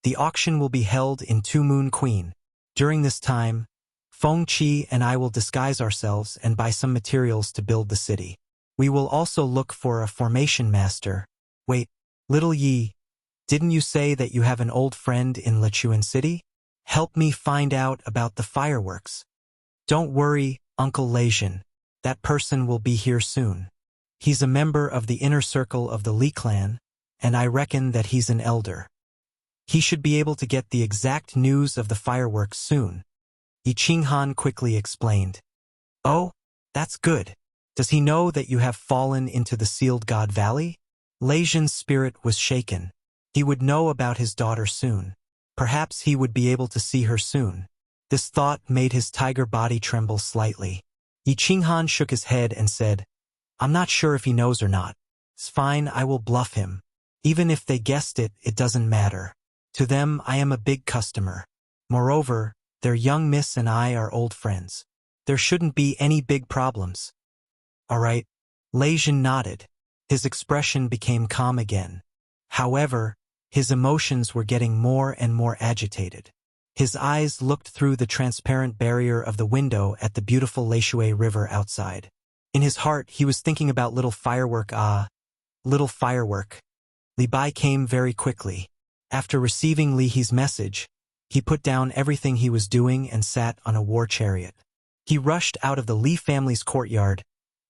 the auction will be held in Two Moon Queen. During this time, Feng Qi and I will disguise ourselves and buy some materials to build the city. We will also look for a formation master. Wait, little Yi, didn't you say that you have an old friend in Lechuan City? Help me find out about the fireworks. Don't worry, Uncle Lei Jin. That person will be here soon. He's a member of the inner circle of the Li clan, and I reckon that he's an elder. He should be able to get the exact news of the fireworks soon. Yi Qinghan quickly explained. Oh, that's good. Does he know that you have fallen into the Sealed God Valley? Lei Jin's spirit was shaken. He would know about his daughter soon. Perhaps he would be able to see her soon. This thought made his tiger body tremble slightly. Yi Qinghan shook his head and said, I'm not sure if he knows or not. It's fine, I will bluff him. Even if they guessed it, it doesn't matter. To them, I am a big customer. Moreover, their young miss and I are old friends. There shouldn't be any big problems. All right. Lei Jin nodded. His expression became calm again. However, his emotions were getting more and more agitated. His eyes looked through the transparent barrier of the window at the beautiful Leishui River outside. In his heart, he was thinking about little firework. Little firework. Li Bai came very quickly. After receiving Li He's message, he put down everything he was doing and sat on a war chariot. He rushed out of the Li family's courtyard,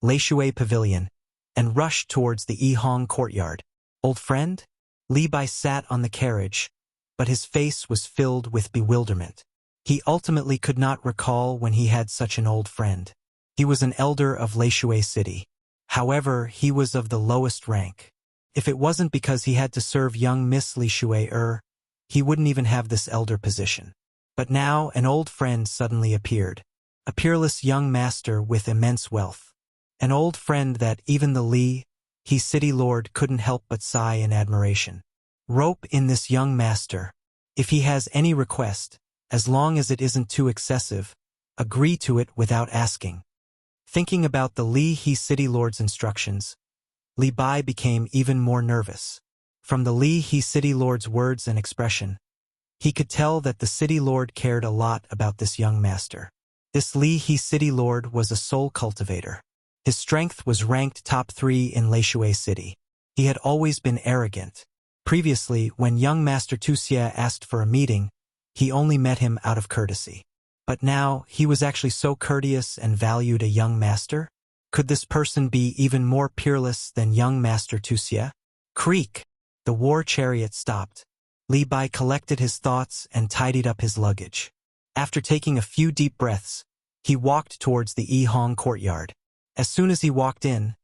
Leishui Pavilion, and rushed towards the Yihong courtyard. Old friend? Li Bai sat on the carriage, but his face was filled with bewilderment. He ultimately could not recall when he had such an old friend. He was an elder of Leishui City. However, he was of the lowest rank. If it wasn't because he had to serve young Miss Li Shui, he wouldn't even have this elder position. But now an old friend suddenly appeared. A peerless young master with immense wealth. An old friend that even the He city lord couldn't help but sigh in admiration. Rope in this young master. If he has any request, as long as it isn't too excessive, agree to it without asking. Thinking about the He city lord's instructions, Li Bai became even more nervous. From the He city lord's words and expression, he could tell that the city lord cared a lot about this young master. This He city lord was a soul cultivator. His strength was ranked top 3 in Leishui City. He had always been arrogant. Previously, when young Master Tuxia asked for a meeting, he only met him out of courtesy. But now, he was actually so courteous and valued a young master? Could this person be even more peerless than young Master Tuxia? Creak! The war chariot stopped. Li Bai collected his thoughts and tidied up his luggage. After taking a few deep breaths, he walked towards the Yihong courtyard. As soon as he walked in,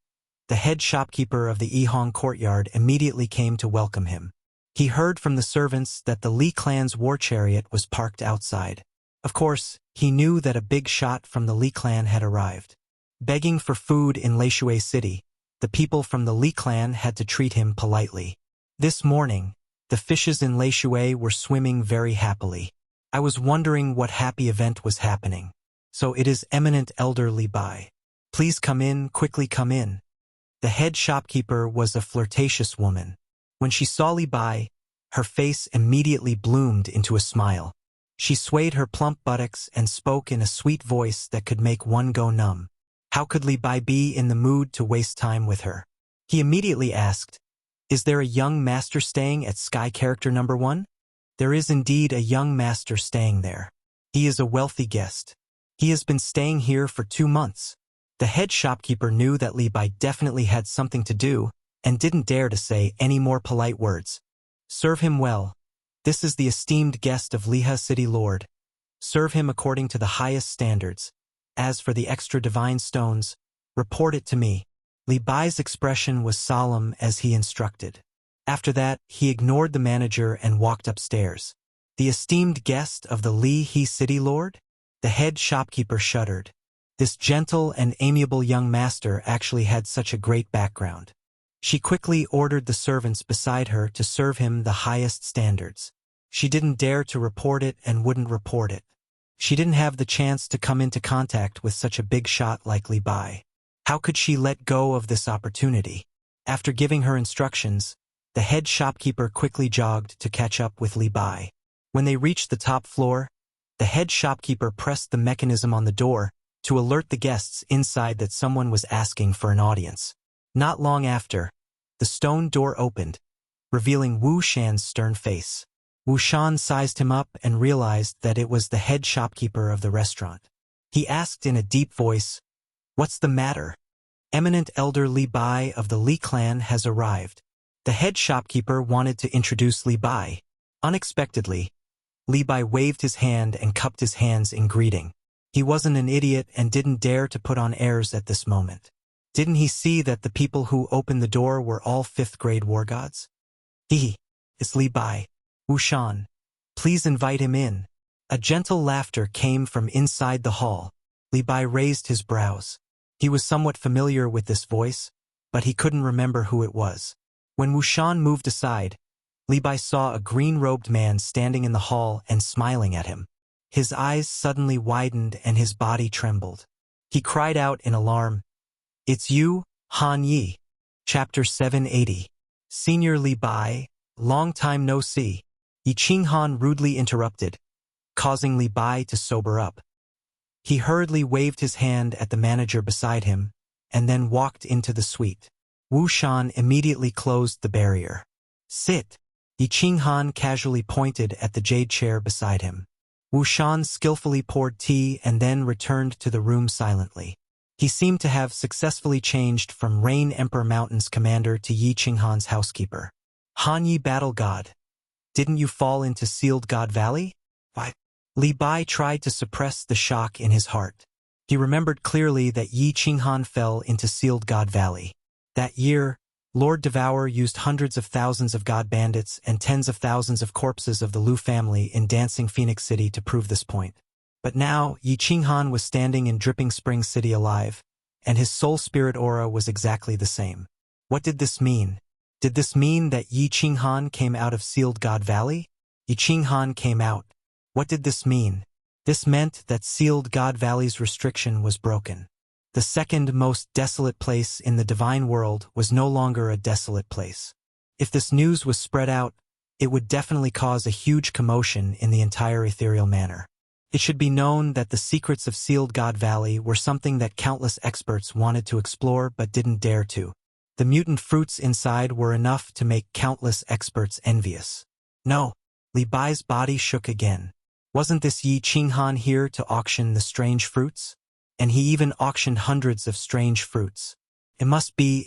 the head shopkeeper of the Yihong courtyard immediately came to welcome him. He heard from the servants that the Li clan's war chariot was parked outside. Of course, he knew that a big shot from the Li clan had arrived. Begging for food in Leishui City, the people from the Li clan had to treat him politely. This morning, the fishes in Leishui were swimming very happily. I was wondering what happy event was happening. So it is eminent elder Li Bai. Please come in, quickly come in. The head shopkeeper was a flirtatious woman. When she saw Li Bai, her face immediately bloomed into a smile. She swayed her plump buttocks and spoke in a sweet voice that could make one go numb. How could Li Bai be in the mood to waste time with her? He immediately asked, "Is there a young master staying at Sky Character number 1? There is indeed a young master staying there. He is a wealthy guest. He has been staying here for 2 months. The head shopkeeper knew that Li Bai definitely had something to do and didn't dare to say any more polite words. Serve him well. This is the esteemed guest of Liha City Lord. Serve him according to the highest standards. As for the extra divine stones, report it to me." Li Bai's expression was solemn as he instructed. After that, he ignored the manager and walked upstairs. The esteemed guest of the Li He City Lord? The head shopkeeper shuddered. This gentle and amiable young master actually had such a great background. She quickly ordered the servants beside her to serve him the highest standards. She didn't dare to report it and wouldn't report it. She didn't have the chance to come into contact with such a big shot like Li Bai. How could she let go of this opportunity? After giving her instructions, the head shopkeeper quickly jogged to catch up with Li Bai. When they reached the top floor, the head shopkeeper pressed the mechanism on the door to alert the guests inside that someone was asking for an audience. Not long after, the stone door opened, revealing Wu Shan's stern face. Wu Shan sized him up and realized that it was the head shopkeeper of the restaurant. He asked in a deep voice, "What's the matter? Eminent Elder Li Bai of the Li clan has arrived." The head shopkeeper wanted to introduce Li Bai. Unexpectedly, Li Bai waved his hand and cupped his hands in greeting. He wasn't an idiot and didn't dare to put on airs at this moment. Didn't he see that the people who opened the door were all 5th grade war gods? It's Li Bai. Wu Shan. Please invite him in." A gentle laughter came from inside the hall. Li Bai raised his brows. He was somewhat familiar with this voice, but he couldn't remember who it was. When Wu Shan moved aside, Li Bai saw a green-robed man standing in the hall and smiling at him. His eyes suddenly widened and his body trembled. He cried out in alarm, "It's you, Han Yi." Chapter 780. Senior Li Bai, long time no see. Yi Qinghan rudely interrupted, causing Li Bai to sober up. He hurriedly waved his hand at the manager beside him, and then walked into the suite. Wu Shan immediately closed the barrier. "Sit." Yi Qinghan casually pointed at the jade chair beside him. Wu Shan skillfully poured tea and then returned to the room silently. He seemed to have successfully changed from Rain Emperor Mountain's commander to Yi Qinghan's housekeeper. "Han Yi Battle God, didn't you fall into Sealed God Valley?" "Why?" Li Bai tried to suppress the shock in his heart. He remembered clearly that Yi Qinghan fell into Sealed God Valley. That year, Lord Devour used hundreds of thousands of god bandits and tens of thousands of corpses of the Lu family in Dancing Phoenix City to prove this point. But now, Yi Qinghan was standing in Dripping Spring City alive, and his soul spirit aura was exactly the same. What did this mean? Did this mean that Yi Qinghan came out of Sealed God Valley? Yi Qinghan came out. What did this mean? This meant that Sealed God Valley's restriction was broken. The second most desolate place in the divine world was no longer a desolate place. If this news was spread out, it would definitely cause a huge commotion in the entire ethereal manor. It should be known that the secrets of Sealed God Valley were something that countless experts wanted to explore but didn't dare to. The mutant fruits inside were enough to make countless experts envious. No, Li Bai's body shook again. Wasn't this Yi Qinghan here to auction the strange fruits? And he even auctioned hundreds of strange fruits. It must be.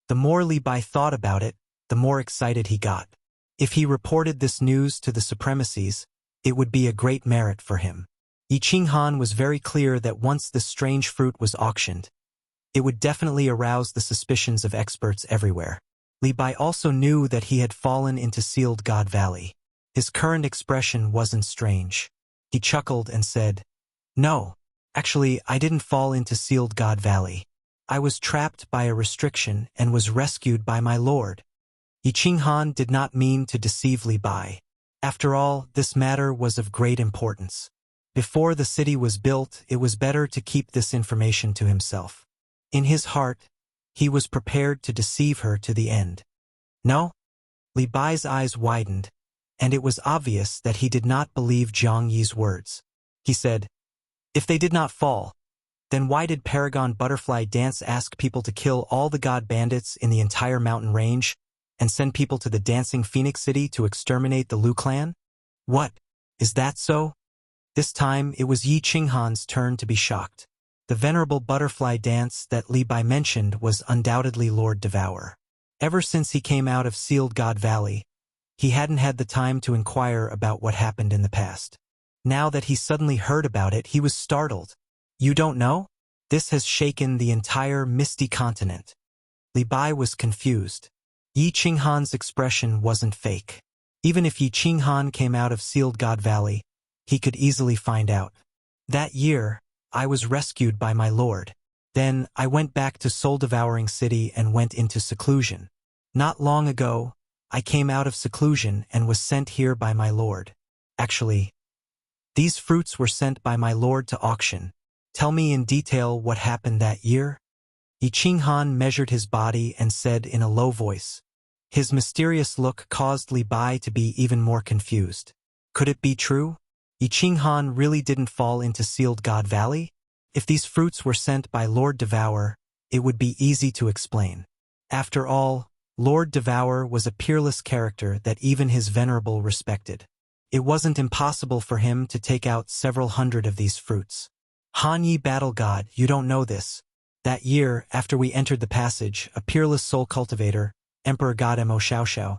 The more Li Bai thought about it, the more excited he got. If he reported this news to the supremacies, it would be a great merit for him. Yi Qinghan was very clear that once this strange fruit was auctioned, it would definitely arouse the suspicions of experts everywhere. Li Bai also knew that he had fallen into Sealed God Valley. His current expression wasn't strange. He chuckled and said, "No, actually, I didn't fall into Sealed God Valley. I was trapped by a restriction and was rescued by my lord." Yi Qinghan did not mean to deceive Li Bai. After all, this matter was of great importance. Before the city was built, it was better to keep this information to himself. In his heart, he was prepared to deceive her to the end. "No?" Li Bai's eyes widened. and it was obvious that he did not believe Jiang Yi's words. He said, "If they did not fall, then why did Paragon Butterfly Dance ask people to kill all the god bandits in the entire mountain range and send people to the Dancing Phoenix City to exterminate the Lu clan? What? Is that so?" This time, it was Yi Qinghan's turn to be shocked. The venerable butterfly dance that Li Bai mentioned was undoubtedly Lord Devourer. Ever since he came out of Sealed God Valley, he hadn't had the time to inquire about what happened in the past. Now that he suddenly heard about it, he was startled. "You don't know? This has shaken the entire Misty Continent." Li Bai was confused. Yi Qinghan's expression wasn't fake. Even if Yi Qinghan came out of Sealed God Valley, he could easily find out. "That year, I was rescued by my lord. Then, I went back to Soul-Devouring City and went into seclusion. Not long ago, I came out of seclusion and was sent here by my lord. Actually, these fruits were sent by my lord to auction. Tell me in detail what happened that year." Yi Qinghan measured his body and said in a low voice. His mysterious look caused Li Bai to be even more confused. Could it be true? Yi Qinghan really didn't fall into Sealed God Valley? If these fruits were sent by Lord Devourer, it would be easy to explain. After all, Lord Devourer was a peerless character that even his venerable respected. It wasn't impossible for him to take out several hundred of these fruits. "Han Yi Battle God, you don't know this. That year, after we entered the passage, a peerless soul cultivator, Emperor God Mo Xiaoxiao,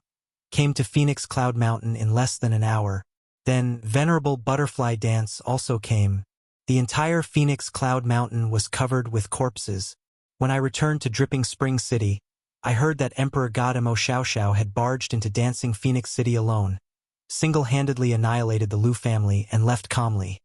came to Phoenix Cloud Mountain in less than an hour. Then Venerable Butterfly Dance also came. The entire Phoenix Cloud Mountain was covered with corpses. When I returned to Dripping Spring City, I heard that Emperor God Mo Xiaoxiao had barged into Dancing Phoenix City alone, single-handedly annihilated the Lu family and left calmly."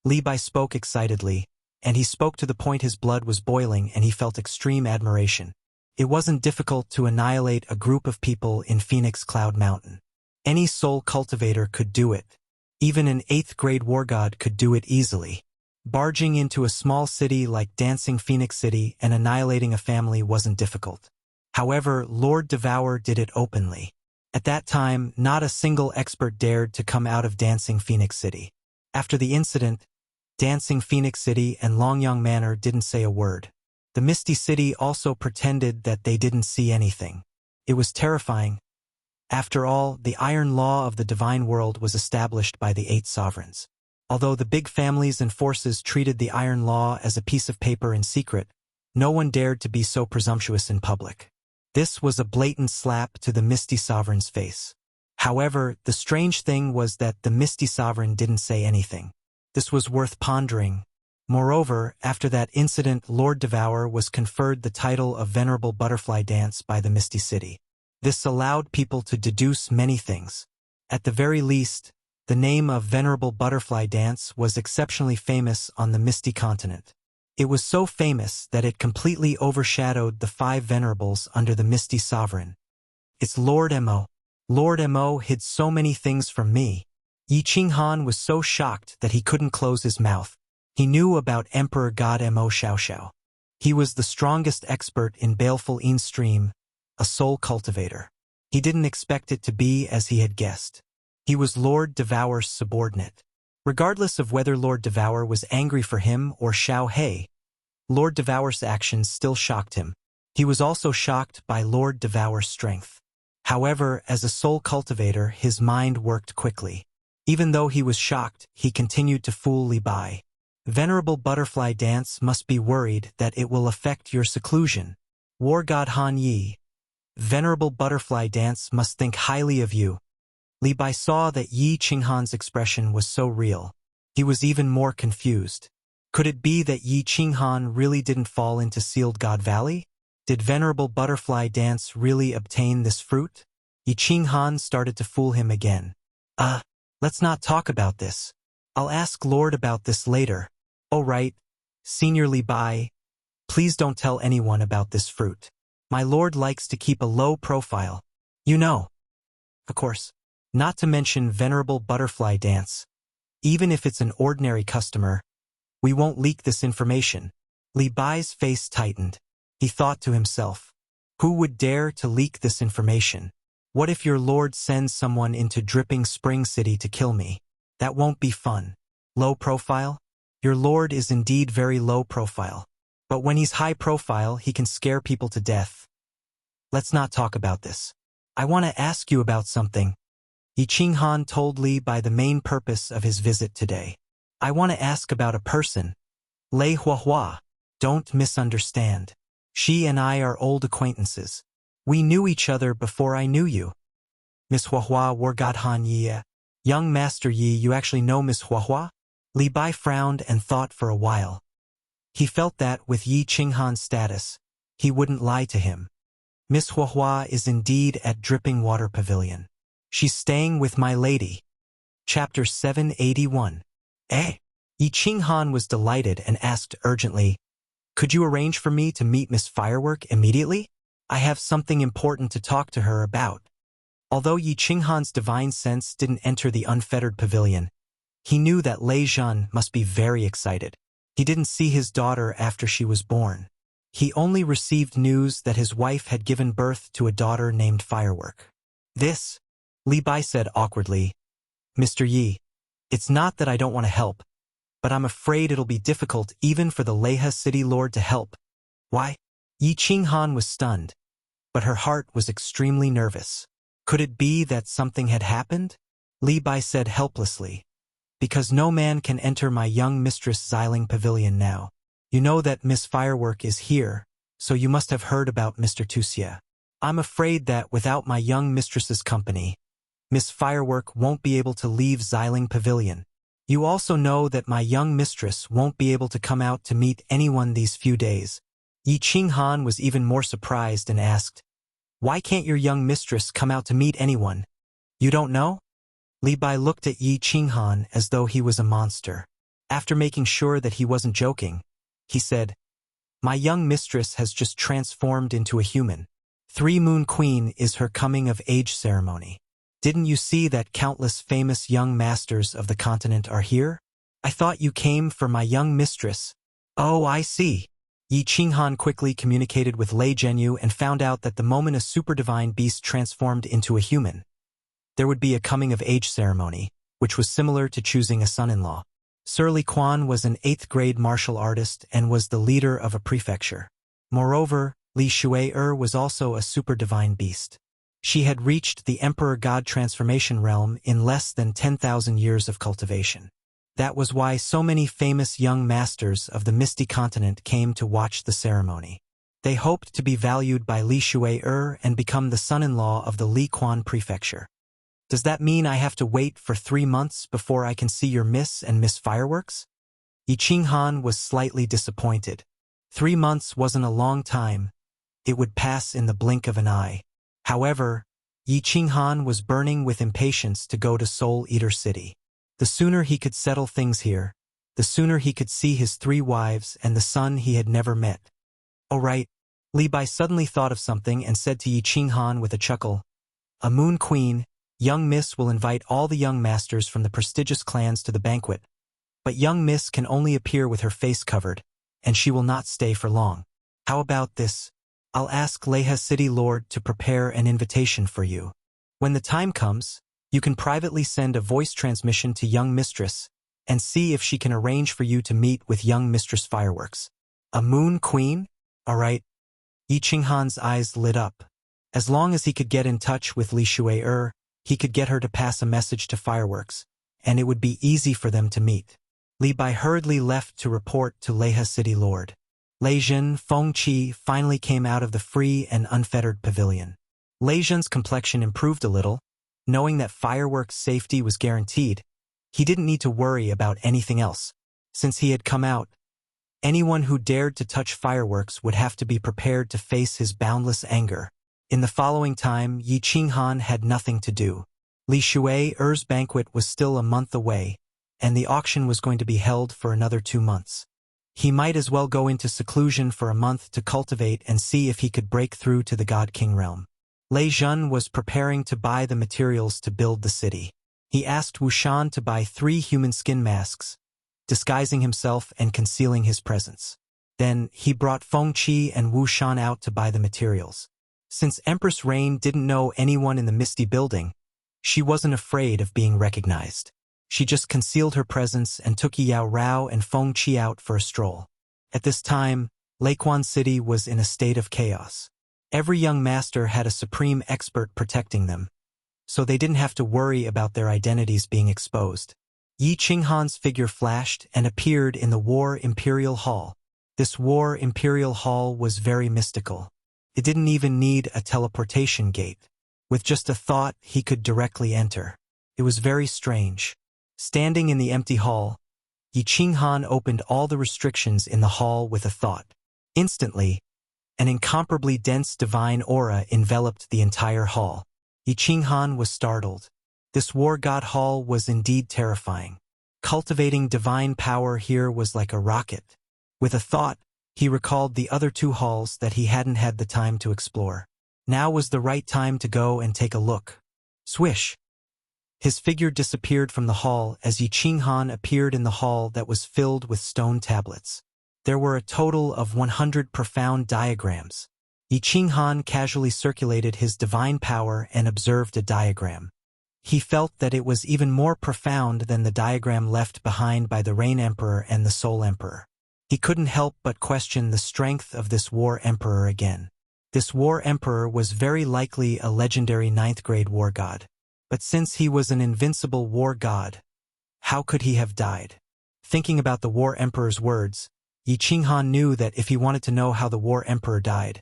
Li Bai spoke excitedly, and he spoke to the point his blood was boiling and he felt extreme admiration. It wasn't difficult to annihilate a group of people in Phoenix Cloud Mountain. Any soul cultivator could do it. Even an 8th grade war god could do it easily. Barging into a small city like Dancing Phoenix City and annihilating a family wasn't difficult. However, Lord Devourer did it openly. At that time, not a single expert dared to come out of Dancing Phoenix City. After the incident, Dancing Phoenix City and Longyang Manor didn't say a word. The Misty City also pretended that they didn't see anything. It was terrifying. After all, the iron law of the divine world was established by the 8 sovereigns. Although the big families and forces treated the iron law as a piece of paper in secret, no one dared to be so presumptuous in public. This was a blatant slap to the Misty Sovereign's face. However, the strange thing was that the Misty Sovereign didn't say anything. This was worth pondering. Moreover, after that incident, Lord Devourer was conferred the title of Venerable Butterfly Dance by the Misty City. This allowed people to deduce many things. At the very least, the name of Venerable Butterfly Dance was exceptionally famous on the Misty Continent. It was so famous that it completely overshadowed the 5 venerables under the Misty Sovereign. "It's Lord Mo. Lord Mo hid so many things from me." Yi Qinghan was so shocked that he couldn't close his mouth. He knew about Emperor God Mo Xiaoxiao. He was the strongest expert in Baleful Een Stream, a soul cultivator. He didn't expect it to be as he had guessed. He was Lord Devourer's subordinate. Regardless of whether Lord Devourer was angry for him or Xiao He, Lord Devourer's actions still shocked him. He was also shocked by Lord Devourer's strength. However, as a soul cultivator, his mind worked quickly. Even though he was shocked, he continued to fool Li Bai. "Venerable Butterfly Dance must be worried that it will affect your seclusion. War God Han Yi, Venerable Butterfly Dance must think highly of you." Li Bai saw that Yi Qinghan's expression was so real. He was even more confused. Could it be that Yi Qinghan really didn't fall into Sealed God Valley? Did Venerable Butterfly Dance really obtain this fruit? Yi Qinghan started to fool him again. Let's not talk about this. I'll ask Lord about this later." "Oh right, Senior Li Bai, please don't tell anyone about this fruit. My lord likes to keep a low profile. You know." "Of course. Not to mention Venerable Butterfly Dance. Even if it's an ordinary customer, we won't leak this information." Li Bai's face tightened. He thought to himself, who would dare to leak this information? What if your lord sends someone into Dripping Spring City to kill me? That won't be fun. Low profile? Your lord is indeed very low profile. But when he's high profile, he can scare people to death. Let's not talk about this. I want to ask you about something. Yi Qinghan told Li Bai the main purpose of his visit today. I want to ask about a person. Lei Huahua. Don't misunderstand. She and I are old acquaintances. We knew each other before I knew you. Miss Huahua Wargadhan Yi. Young Master Yi, you actually know Miss Huahua? Li Bai frowned and thought for a while. He felt that with Yi Qinghan's status, he wouldn't lie to him. Miss Huahua is indeed at Dripping Water Pavilion. She's staying with my lady. Chapter 781. Eh? Yi Qinghan was delighted and asked urgently, could you arrange for me to meet Miss Firework immediately? I have something important to talk to her about. Although Yi Qinghan's divine sense didn't enter the unfettered pavilion, he knew that Lei Zhen must be very excited. He didn't see his daughter after she was born. He only received news that his wife had given birth to a daughter named Firework. This, Li Bai said awkwardly. Mr. Yi, it's not that I don't want to help, but I'm afraid it'll be difficult even for the Leiha City Lord to help. Why? Yi Qinghan was stunned, but her heart was extremely nervous. Could it be that something had happened? Li Bai said helplessly. Because no man can enter my young mistress Xiling Pavilion now. You know that Miss Firework is here, so you must have heard about Mr. Wuxia. I'm afraid that without my young mistress's company, Miss Firework won't be able to leave Xiling Pavilion. You also know that my young mistress won't be able to come out to meet anyone these few days. Yi Qinghan was even more surprised and asked, why can't your young mistress come out to meet anyone? You don't know? Li Bai looked at Yi Qinghan as though he was a monster. After making sure that he wasn't joking, he said, my young mistress has just transformed into a human. 3 Moon Queen is her coming-of-age ceremony. Didn't you see that countless famous young masters of the continent are here? I thought you came for my young mistress. Oh, I see. Yi Qinghan quickly communicated with Lei Zhenyu and found out that the moment a super divine beast transformed into a human, there would be a coming-of-age ceremony, which was similar to choosing a son-in-law. Sir Li Quan was an 8th-grade martial artist and was the leader of a prefecture. Moreover, Li Shui was also a super divine beast. She had reached the Emperor God transformation realm in less than 10,000 years of cultivation. That was why so many famous young masters of the Misty Continent came to watch the ceremony. They hoped to be valued by Li Shui and become the son-in-law of the Li Quan prefecture. Does that mean I have to wait for 3 months before I can see your Miss and Miss Fireworks? Yi Qinghan was slightly disappointed. 3 months wasn't a long time. It would pass in the blink of an eye. However, Yi Qinghan was burning with impatience to go to Soul Eater City. The sooner he could settle things here, the sooner he could see his 3 wives and the son he had never met. Oh right, Li Bai suddenly thought of something and said to Yi Qinghan with a chuckle, a Moon Queen, young Miss will invite all the young masters from the prestigious clans to the banquet, but young Miss can only appear with her face covered, and she will not stay for long. How about this? I'll ask Leiha City Lord to prepare an invitation for you. When the time comes, you can privately send a voice transmission to young mistress and see if she can arrange for you to meet with young Mistress Fireworks. A Moon Queen? All right. Yi Qinghan's eyes lit up. As long as he could get in touch with Li Shui he could get her to pass a message to Fireworks, and it would be easy for them to meet. Li Bai hurriedly left to report to Leiha City Lord. Lei Zhen Fengqi finally came out of the free and unfettered pavilion. Lei Zhen's complexion improved a little. Knowing that Fireworks' safety was guaranteed, he didn't need to worry about anything else. Since he had come out, anyone who dared to touch Fireworks would have to be prepared to face his boundless anger. In the following time, Yi Qinghan had nothing to do. Li Shui's banquet was still a month away, and the auction was going to be held for another 2 months. He might as well go into seclusion for a month to cultivate and see if he could break through to the God King realm. Lei Zhen was preparing to buy the materials to build the city. He asked Wuxian to buy 3 human skin masks, disguising himself and concealing his presence. Then he brought Fengqi and Wuxian out to buy the materials. Since Empress Rain didn't know anyone in the misty building, she wasn't afraid of being recognized. She just concealed her presence and took Yao Rao and Feng Qi out for a stroll. At this time, Lakewan City was in a state of chaos. Every young master had a supreme expert protecting them, so they didn't have to worry about their identities being exposed. Yi Qinghan's figure flashed and appeared in the War Imperial Hall. This War Imperial Hall was very mystical. It didn't even need a teleportation gate. With just a thought, he could directly enter. It was very strange. Standing in the empty hall, Yi Qinghan opened all the restrictions in the hall with a thought. Instantly, an incomparably dense divine aura enveloped the entire hall. Yi Qinghan was startled. This war god hall was indeed terrifying. Cultivating divine power here was like a rocket. With a thought, he recalled the other two halls that he hadn't had the time to explore. Now was the right time to go and take a look. Swish! His figure disappeared from the hall as Yi Qinghan appeared in the hall that was filled with stone tablets. There were a total of 100 profound diagrams. Yi Qinghan casually circulated his divine power and observed a diagram. He felt that it was even more profound than the diagram left behind by the Rain Emperor and the Soul Emperor. He couldn't help but question the strength of this War Emperor again. This War Emperor was very likely a legendary 9th-grade war god. But since he was an invincible war god, how could he have died? Thinking about the War Emperor's words, Yi Qinghan knew that if he wanted to know how the War Emperor died,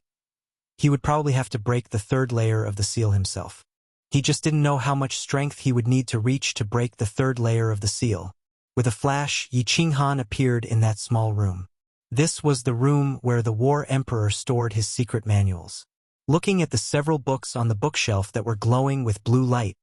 he would probably have to break the 3rd layer of the seal himself. He just didn't know how much strength he would need to reach to break the 3rd layer of the seal. With a flash, Yi Qinghan appeared in that small room. This was the room where the War Emperor stored his secret manuals. Looking at the several books on the bookshelf that were glowing with blue light,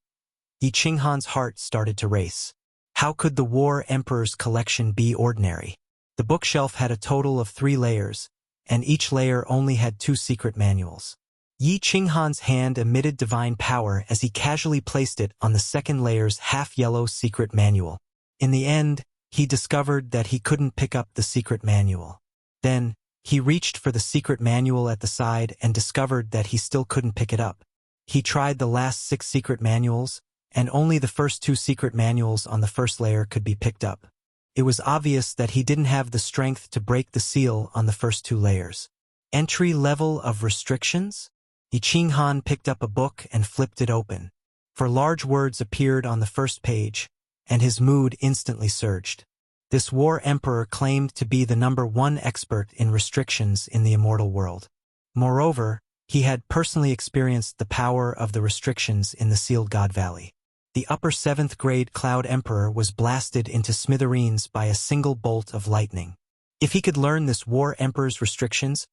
Yi Qinghan's heart started to race. How could the War Emperor's collection be ordinary? The bookshelf had a total of 3 layers, and each layer only had 2 secret manuals. Yi Qinghan's hand emitted divine power as he casually placed it on the 2nd layer's half-yellow secret manual. In the end, he discovered that he couldn't pick up the secret manual. Then, he reached for the secret manual at the side and discovered that he still couldn't pick it up. He tried the last 6 secret manuals, and only the first 2 secret manuals on the 1st layer could be picked up. It was obvious that he didn't have the strength to break the seal on the first 2 layers. Entry level of restrictions? Yi Qinghan picked up a book and flipped it open. For large words appeared on the first page, and his mood instantly surged. This War Emperor claimed to be the #1 expert in restrictions in the immortal world. Moreover, he had personally experienced the power of the restrictions in the Sealed God Valley. The upper 7th-grade Cloud Emperor was blasted into smithereens by a single bolt of lightning. If he could learn this War Emperor's restrictions,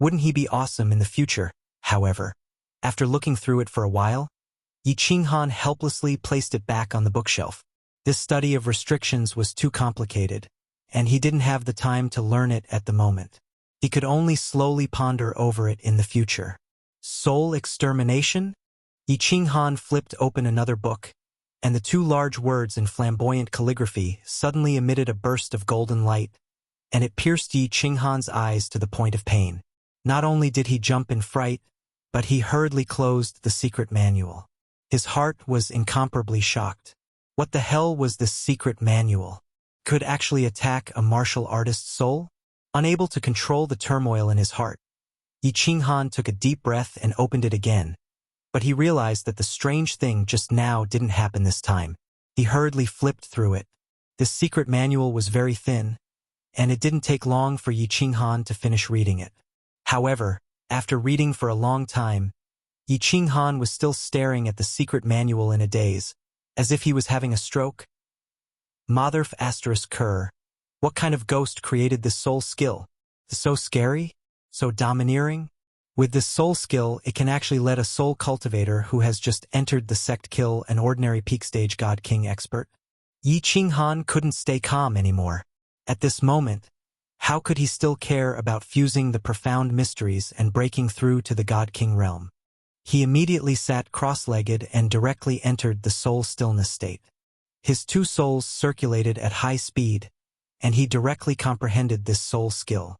wouldn't he be awesome in the future? However, after looking through it for a while, Yi Qinghan helplessly placed it back on the bookshelf. This study of restrictions was too complicated, and he didn't have the time to learn it at the moment. He could only slowly ponder over it in the future. Soul extermination? Yi Qinghan flipped open another book, and the 2 large words in flamboyant calligraphy suddenly emitted a burst of golden light, and it pierced Yi Qinghan's eyes to the point of pain. Not only did he jump in fright, but he hurriedly closed the secret manual. His heart was incomparably shocked. What the hell was this secret manual? Could actually attack a martial artist's soul? Unable to control the turmoil in his heart, Yi Qinghan took a deep breath and opened it again. But he realized that the strange thing just now didn't happen this time. He hurriedly flipped through it. This secret manual was very thin, and it didn't take long for Yi Qinghan to finish reading it. However, after reading for a long time, Yi Qinghan was still staring at the secret manual in a daze, as if he was having a stroke. Motherf ****, what kind of ghost created this soul skill? So scary? So domineering? With this soul skill, it can actually let a soul cultivator who has just entered the sect kill an ordinary peak stage God King expert. Yi Qinghan couldn't stay calm anymore. At this moment, how could he still care about fusing the profound mysteries and breaking through to the God King realm? He immediately sat cross-legged and directly entered the soul stillness state. His 2 souls circulated at high speed, and he directly comprehended this soul skill.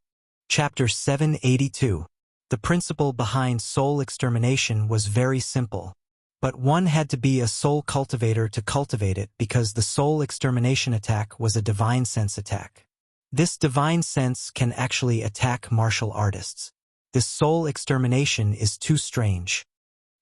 Chapter 782. The principle behind soul extermination was very simple. But one had to be a soul cultivator to cultivate it because the soul extermination attack was a divine sense attack. This divine sense can actually attack martial artists. This soul extermination is too strange.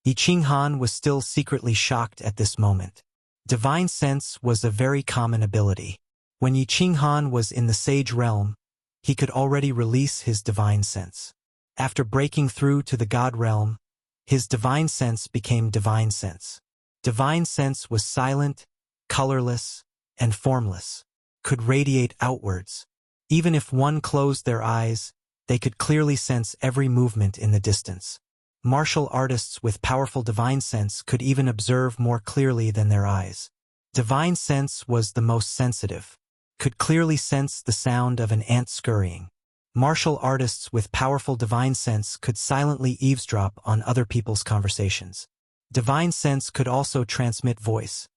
Yi Qinghan was still secretly shocked at this moment. Divine sense was a very common ability. When Yi Qinghan was in the sage realm, he could already release his divine sense. After breaking through to the god realm, his divine sense became divine sense. Divine sense was silent, colorless, and formless, could radiate outwards. Even if one closed their eyes, they could clearly sense every movement in the distance. Martial artists with powerful divine sense could even observe more clearly than their eyes. Divine sense was the most sensitive, could clearly sense the sound of an ant scurrying. Martial artists with powerful divine sense could silently eavesdrop on other people's conversations. Divine sense could also transmit voice.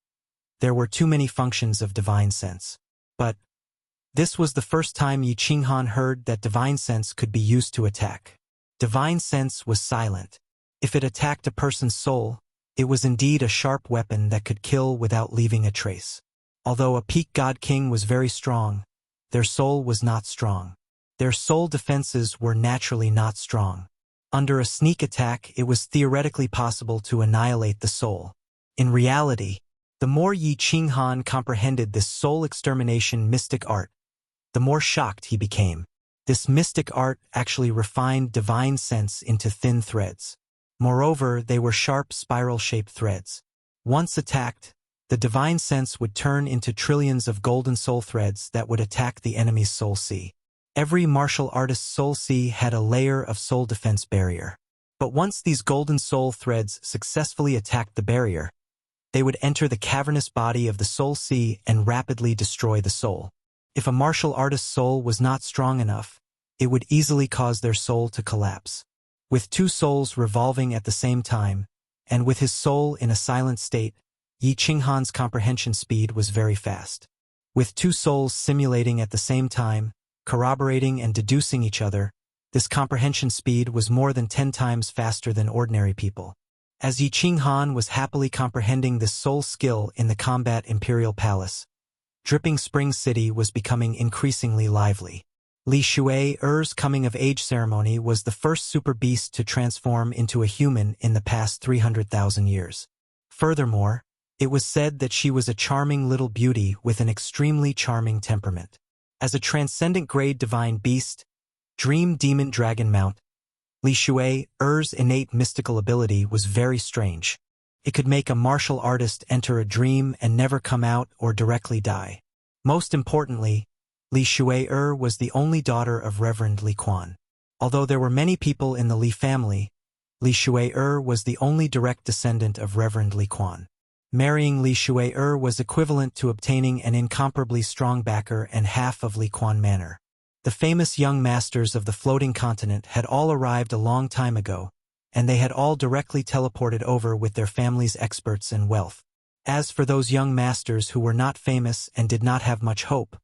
There were too many functions of divine sense. But this was the first time Yi Qinghan heard that divine sense could be used to attack. Divine sense was silent. If it attacked a person's soul, it was indeed a sharp weapon that could kill without leaving a trace. Although a peak god king was very strong, their soul was not strong. Their soul defenses were naturally not strong. Under a sneak attack, it was theoretically possible to annihilate the soul. In reality, the more Yi Qinghan comprehended this soul extermination mystic art, the more shocked he became. This mystic art actually refined divine sense into thin threads. Moreover, they were sharp spiral-shaped threads. Once attacked, the divine sense would turn into trillions of golden soul threads that would attack the enemy's soul sea. Every martial artist's soul sea had a layer of soul defense barrier. But once these golden soul threads successfully attacked the barrier, they would enter the cavernous body of the soul sea and rapidly destroy the soul. If a martial artist's soul was not strong enough, it would easily cause their soul to collapse. With two souls revolving at the same time, and with his soul in a silent state, Yi Qinghan's comprehension speed was very fast. With two souls simulating at the same time, corroborating and deducing each other, this comprehension speed was more than 10 times faster than ordinary people. As Yi Qinghan was happily comprehending this soul skill in the combat imperial palace, Dripping Spring City was becoming increasingly lively. Li Shui-er's coming-of-age ceremony was the first super beast to transform into a human in the past 300,000 years. Furthermore, it was said that she was a charming little beauty with an extremely charming temperament. As a transcendent grade divine beast, Dream Demon Dragon Mount, Li Shui-er's innate mystical ability was very strange. It could make a martial artist enter a dream and never come out or directly die. Most importantly, Li Shui-er was the only daughter of Reverend Li Quan. Although there were many people in the Li family, Li Shui-er was the only direct descendant of Reverend Li Quan. Marrying Li Shui-er was equivalent to obtaining an incomparably strong backer and half of Li Quan Manor. The famous young masters of the floating continent had all arrived a long time ago, and they had all directly teleported over with their family's experts and wealth. As for those young masters who were not famous and did not have much hope,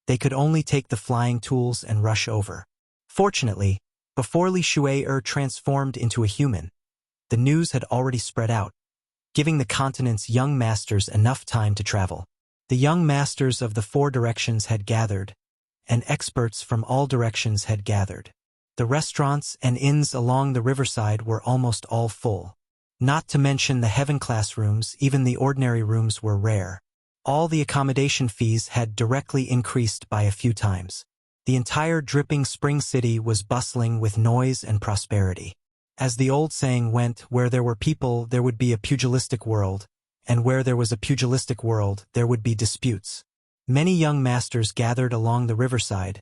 they could only take the flying tools and rush over. Fortunately, before Li Shui-er transformed into a human, the news had already spread out, giving the continent's young masters enough time to travel. The young masters of the four directions had gathered, and experts from all directions had gathered. The restaurants and inns along the riverside were almost all full. Not to mention the heaven-class rooms, even the ordinary rooms were rare. All the accommodation fees had directly increased by a few times. The entire Dripping Spring City was bustling with noise and prosperity. As the old saying went, where there were people, there would be a pugilistic world, and where there was a pugilistic world, there would be disputes. Many young masters gathered along the riverside,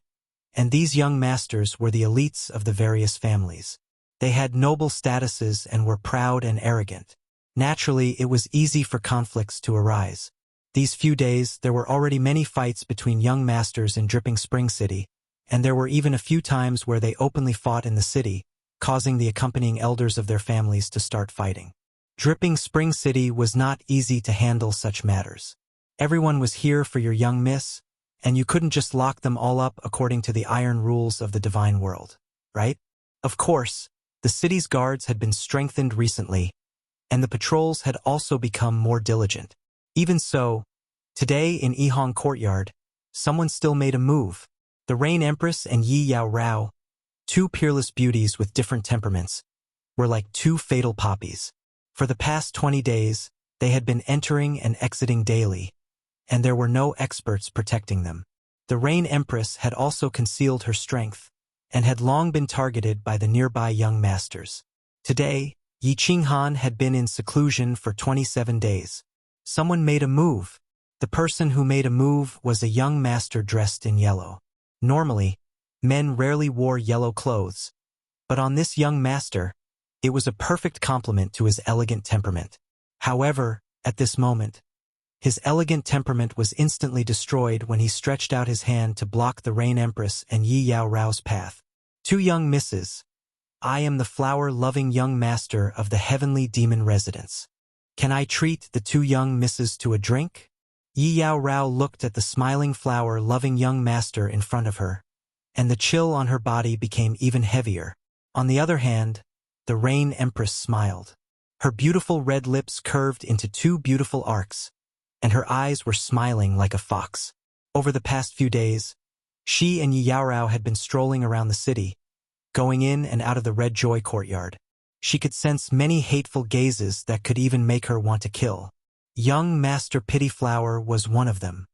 and these young masters were the elites of the various families. They had noble statuses and were proud and arrogant. Naturally, it was easy for conflicts to arise. These few days, there were already many fights between young masters in Dripping Spring City, and there were even a few times where they openly fought in the city, causing the accompanying elders of their families to start fighting. Dripping Spring City was not easy to handle such matters. Everyone was here for your young miss, and you couldn't just lock them all up according to the iron rules of the divine world, right? Of course, The city's guards had been strengthened recently, and the patrols had also become more diligent. Even so, today in Yihong Courtyard, someone still made a move. The Rain Empress and Yi Yao Rao, two peerless beauties with different temperaments, were like two fatal poppies. For the past 20 days, they had been entering and exiting daily, and there were no experts protecting them. The Rain Empress had also concealed her strength, and had long been targeted by the nearby young masters. Today, Yi Qinghan had been in seclusion for 27 days. Someone made a move. The person who made a move was a young master dressed in yellow. Normally, men rarely wore yellow clothes, but on this young master, it was a perfect complement to his elegant temperament. However, at this moment, his elegant temperament was instantly destroyed when he stretched out his hand to block the Rain Empress and Yi Yao Rao's path. Two young misses. I am the flower-loving young master of the heavenly demon residence. Can I treat the two young misses to a drink? Yi Yao Rao looked at the smiling flower-loving young master in front of her, and the chill on her body became even heavier. On the other hand, the Rain Empress smiled. Her beautiful red lips curved into two beautiful arcs, and her eyes were smiling like a fox. Over the past few days, she and Yi Yao Rao had been strolling around the city, going in and out of the Red Joy Courtyard. She could sense many hateful gazes that could even make her want to kill. Young Master Pityflower was one of them.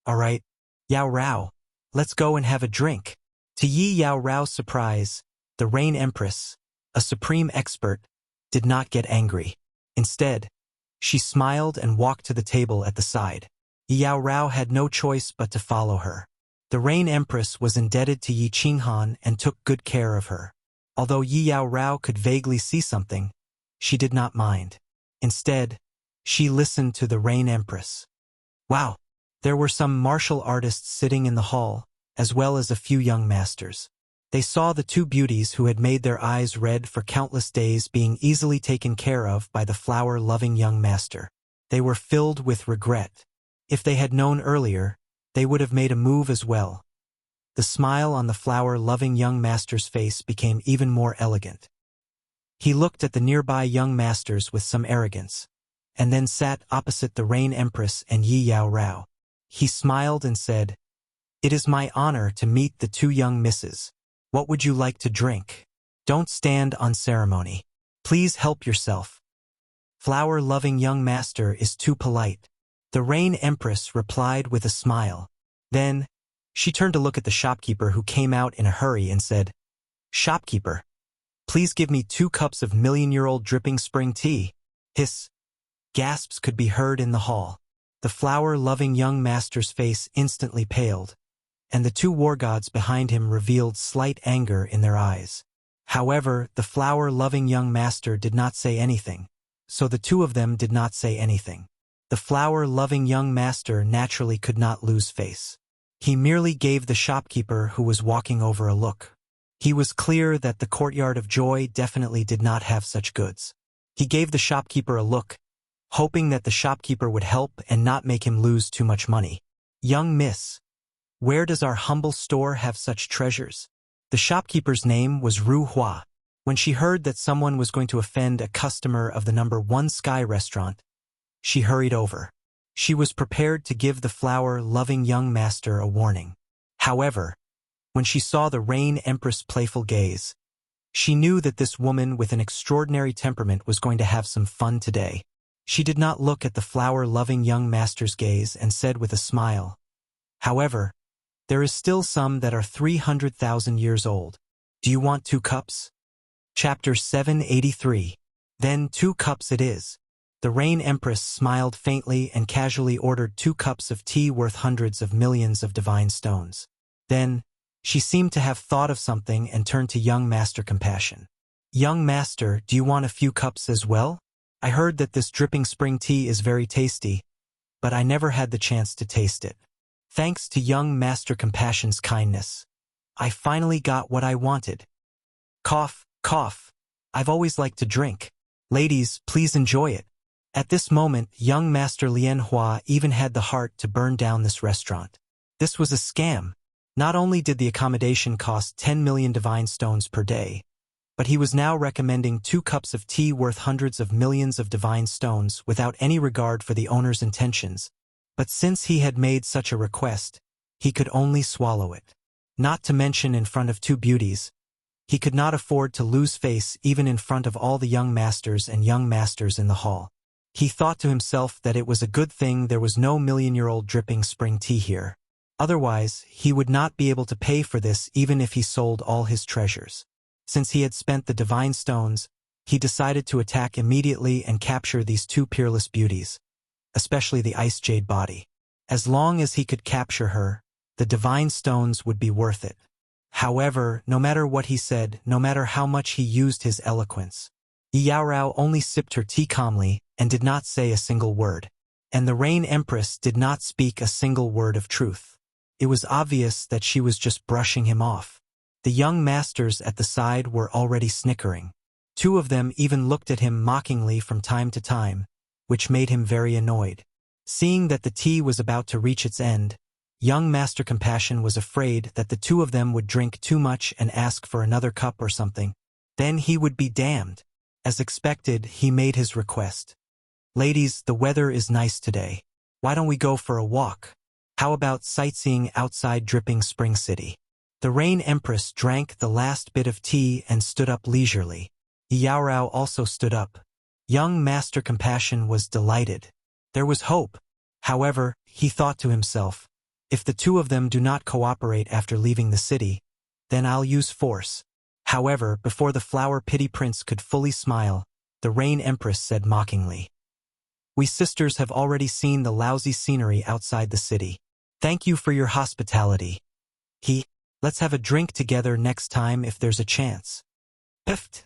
All right, Yao Rao, let's go and have a drink. To Yi Yao Rao's surprise, the Rain Empress, a supreme expert, did not get angry. Instead, she smiled and walked to the table at the side. Yi Yao Rao had no choice but to follow her. The Rain Empress was indebted to Yi Qinghan and took good care of her. Although Yi Yao Rao could vaguely see something, she did not mind. Instead, she listened to the Rain Empress. Wow! There were some martial artists sitting in the hall, as well as a few young masters. They saw the two beauties who had made their eyes red for countless days being easily taken care of by the flower-loving young master. They were filled with regret. If they had known earlier, they would have made a move as well. The smile on the flower-loving young master's face became even more elegant. He looked at the nearby young masters with some arrogance, and then sat opposite the Rain Empress and Yi Yao Rao. He smiled and said, "It is my honor to meet the two young misses. What would you like to drink? Don't stand on ceremony. Please help yourself. Flower-loving young master is too polite." The Rain Empress replied with a smile. Then, she turned to look at the shopkeeper who came out in a hurry and said, "Shopkeeper, please give me 2 cups of million-year-old dripping spring tea." Hiss. Gasps could be heard in the hall. The flower-loving young master's face instantly paled, and the 2 war gods behind him revealed slight anger in their eyes. However, the flower-loving young master did not say anything, so the 2 of them did not say anything. The flower-loving young master naturally could not lose face. He merely gave the shopkeeper who was walking over a look. He was clear that the Courtyard of Joy definitely did not have such goods. He gave the shopkeeper a look, hoping that the shopkeeper would help and not make him lose too much money. "Young miss, where does our humble store have such treasures?" The shopkeeper's name was Ru Hua. When she heard that someone was going to offend a customer of the No. 1 Sky restaurant, she hurried over. She was prepared to give the flower-loving young master a warning. However, when she saw the Rain Empress' playful gaze, she knew that this woman with an extraordinary temperament was going to have some fun today. She did not look at the flower-loving young master's gaze and said with a smile, "However, there is still some that are 300,000 years old. Do you want 2 cups? Chapter 783. Then 2 cups it is. The Rain Empress smiled faintly and casually ordered 2 cups of tea worth hundreds of millions of divine stones. Then, she seemed to have thought of something and turned to young Master Compassion. "Young Master, do you want a few cups as well? I heard that this dripping spring tea is very tasty, but I never had the chance to taste it. Thanks to young Master Compassion's kindness, I finally got what I wanted. Cough, cough. I've always liked to drink. Ladies, please enjoy it." At this moment, young Master Lian Hua even had the heart to burn down this restaurant. This was a scam. Not only did the accommodation cost 10 million divine stones per day, but he was now recommending 2 cups of tea worth hundreds of millions of divine stones without any regard for the owner's intentions. But since he had made such a request, he could only swallow it. Not to mention in front of 2 beauties, he could not afford to lose face even in front of all the young masters and young masters in the hall. He thought to himself that it was a good thing there was no million-year-old dripping spring tea here. Otherwise, he would not be able to pay for this even if he sold all his treasures. Since he had spent the divine stones, he decided to attack immediately and capture these 2 peerless beauties, especially the ice jade body. As long as he could capture her, the divine stones would be worth it. However, no matter what he said, no matter how much he used his eloquence, Yaorao only sipped her tea calmly and did not say a single word. And the Rain Empress did not speak a single word of truth. It was obvious that she was just brushing him off. The young masters at the side were already snickering. 2 of them even looked at him mockingly from time to time, which made him very annoyed. Seeing that the tea was about to reach its end, young Master Compassion was afraid that the 2 of them would drink too much and ask for another cup or something. Then he would be damned. As expected, he made his request. "Ladies, the weather is nice today. Why don't we go for a walk? How about sightseeing outside Dripping Spring City?" The Rain Empress drank the last bit of tea and stood up leisurely. Yaorao also stood up. Young Master Compassion was delighted. There was hope. However, he thought to himself, if the 2 of them do not cooperate after leaving the city, then I'll use force. However, before the Flower Pity Prince could fully smile, the Rain Empress said mockingly, "We sisters have already seen the lousy scenery outside the city. Thank you for your hospitality. Let's have a drink together next time if there's a chance." Piffed.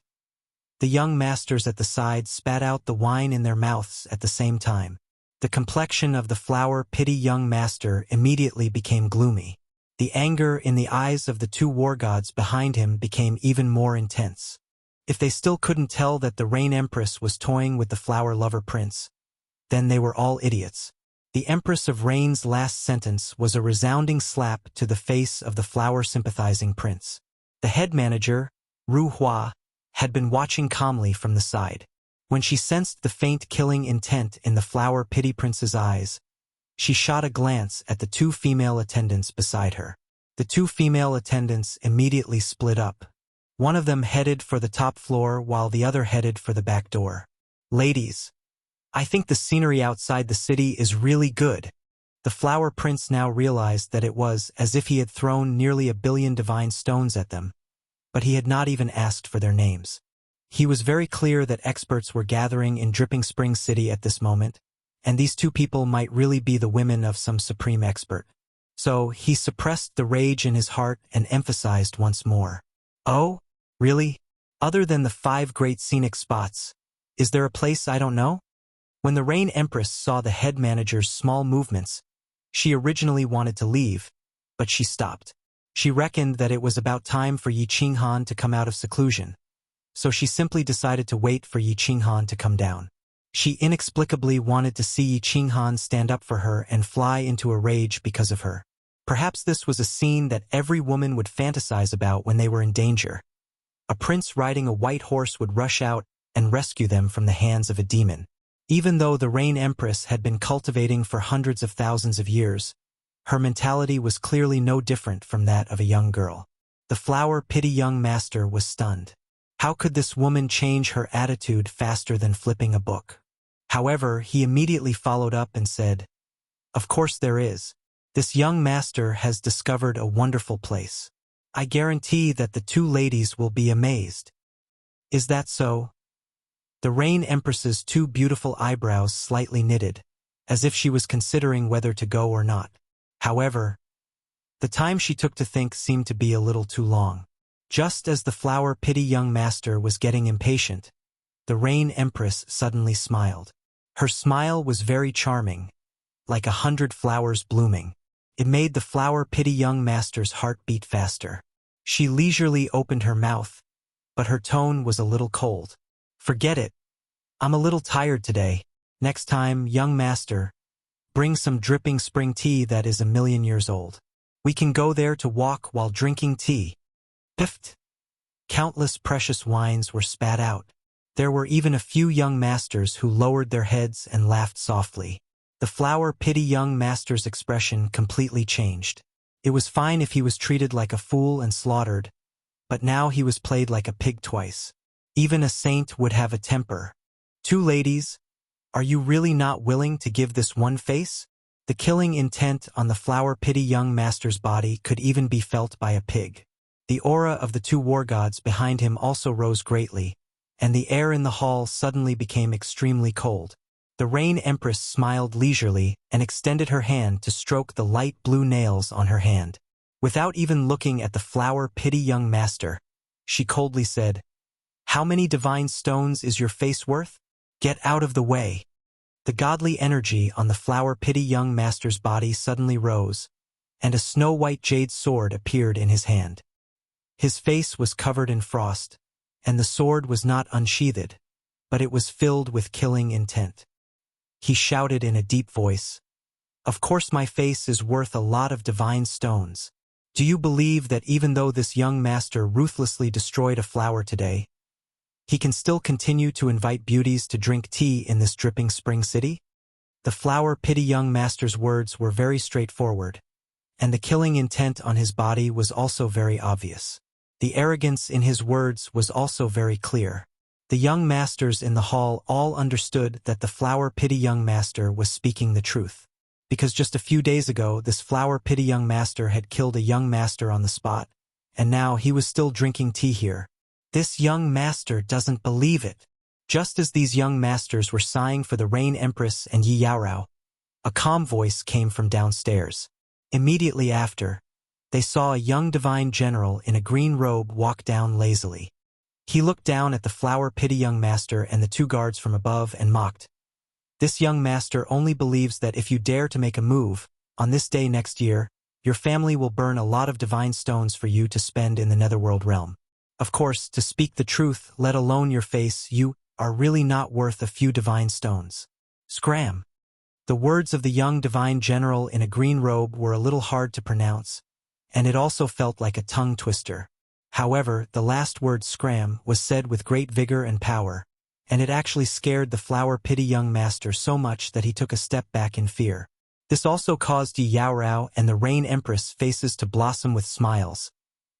The young masters at the side spat out the wine in their mouths at the same time. The complexion of the Flower Pity young master immediately became gloomy. The anger in the eyes of the 2 war gods behind him became even more intense. If they still couldn't tell that the Rain Empress was toying with the Flower Lover Prince, then they were all idiots. The Empress of Rain's last sentence was a resounding slap to the face of the flower-sympathizing prince. The head manager, Ru Hua, had been watching calmly from the side. When she sensed the faint killing intent in the Flower Pity Prince's eyes, she shot a glance at the 2 female attendants beside her. The 2 female attendants immediately split up. One of them headed for the top floor while the other headed for the back door. "Ladies, I think the scenery outside the city is really good." The Flower Prince now realized that it was as if he had thrown nearly 1 billion divine stones at them, but he had not even asked for their names. He was very clear that experts were gathering in Dripping Spring City at this moment, and these 2 people might really be the women of some supreme expert. So he suppressed the rage in his heart and emphasized once more, "Oh, really? Other than the 5 great scenic spots, is there a place I don't know?" When the Rain Empress saw the head manager's small movements, she originally wanted to leave, but she stopped. She reckoned that it was about time for Yi Qinghan to come out of seclusion, so she simply decided to wait for Yi Qinghan to come down. She inexplicably wanted to see Yi Qinghan stand up for her and fly into a rage because of her. Perhaps this was a scene that every woman would fantasize about when they were in danger. A prince riding a white horse would rush out and rescue them from the hands of a demon. Even though the Rain Empress had been cultivating for hundreds of thousands of years, her mentality was clearly no different from that of a young girl. The Flower Pity young master was stunned. How could this woman change her attitude faster than flipping a book? However, he immediately followed up and said, "Of course there is. This young master has discovered a wonderful place. I guarantee that the 2 ladies will be amazed." "Is that so?" The Rain Empress's 2 beautiful eyebrows slightly knitted, as if she was considering whether to go or not. However, the time she took to think seemed to be a little too long. Just as the Flower Pity young master was getting impatient, the Rain Empress suddenly smiled. Her smile was very charming, like 100 flowers blooming. It made the Flower Pity young master's heart beat faster. She leisurely opened her mouth, but her tone was a little cold. "Forget it. I'm a little tired today. Next time, young master, bring some dripping spring tea that is 1,000,000 years old. We can go there to walk while drinking tea." Piffed. Countless precious wines were spat out. There were even a few young masters who lowered their heads and laughed softly. The flower pity young master's expression completely changed. It was fine if he was treated like a fool and slaughtered, but now he was played like a pig twice. Even a saint would have a temper. Two ladies, are you really not willing to give this one face? The killing intent on the flower pity young master's body could even be felt by a pig. The aura of the two war gods behind him also rose greatly, and the air in the hall suddenly became extremely cold. The Rain Empress smiled leisurely and extended her hand to stroke the light blue nails on her hand. Without even looking at the flower pity young master, she coldly said, "How many divine stones is your face worth? Get out of the way." The godly energy on the flower pity young master's body suddenly rose, and a snow-white jade sword appeared in his hand. His face was covered in frost, and the sword was not unsheathed, but it was filled with killing intent. He shouted in a deep voice, "Of course my face is worth a lot of divine stones. Do you believe that even though this young master ruthlessly destroyed a flower today, he can still continue to invite beauties to drink tea in this dripping spring city?" The flower pity young master's words were very straightforward, and the killing intent on his body was also very obvious. The arrogance in his words was also very clear. The young masters in the hall all understood that the flower pity young master was speaking the truth, because just a few days ago this flower pity young master had killed a young master on the spot, and now he was still drinking tea here. This young master doesn't believe it. Just as these young masters were sighing for the Rain Empress and Yi Yaorao, a calm voice came from downstairs. Immediately after, they saw a young divine general in a green robe walk down lazily. He looked down at the flower pity young master and the two guards from above and mocked. "This young master only believes that if you dare to make a move, on this day next year, your family will burn a lot of divine stones for you to spend in the netherworld realm. Of course, to speak the truth, let alone your face, you are really not worth a few divine stones." Scram! The words of the young divine general in a green robe were a little hard to pronounce, and it also felt like a tongue twister. However, the last word scram was said with great vigor and power, and it actually scared the flower pity young master so much that he took a step back in fear. This also caused Yi Yaorao and the Rain Empress faces to blossom with smiles,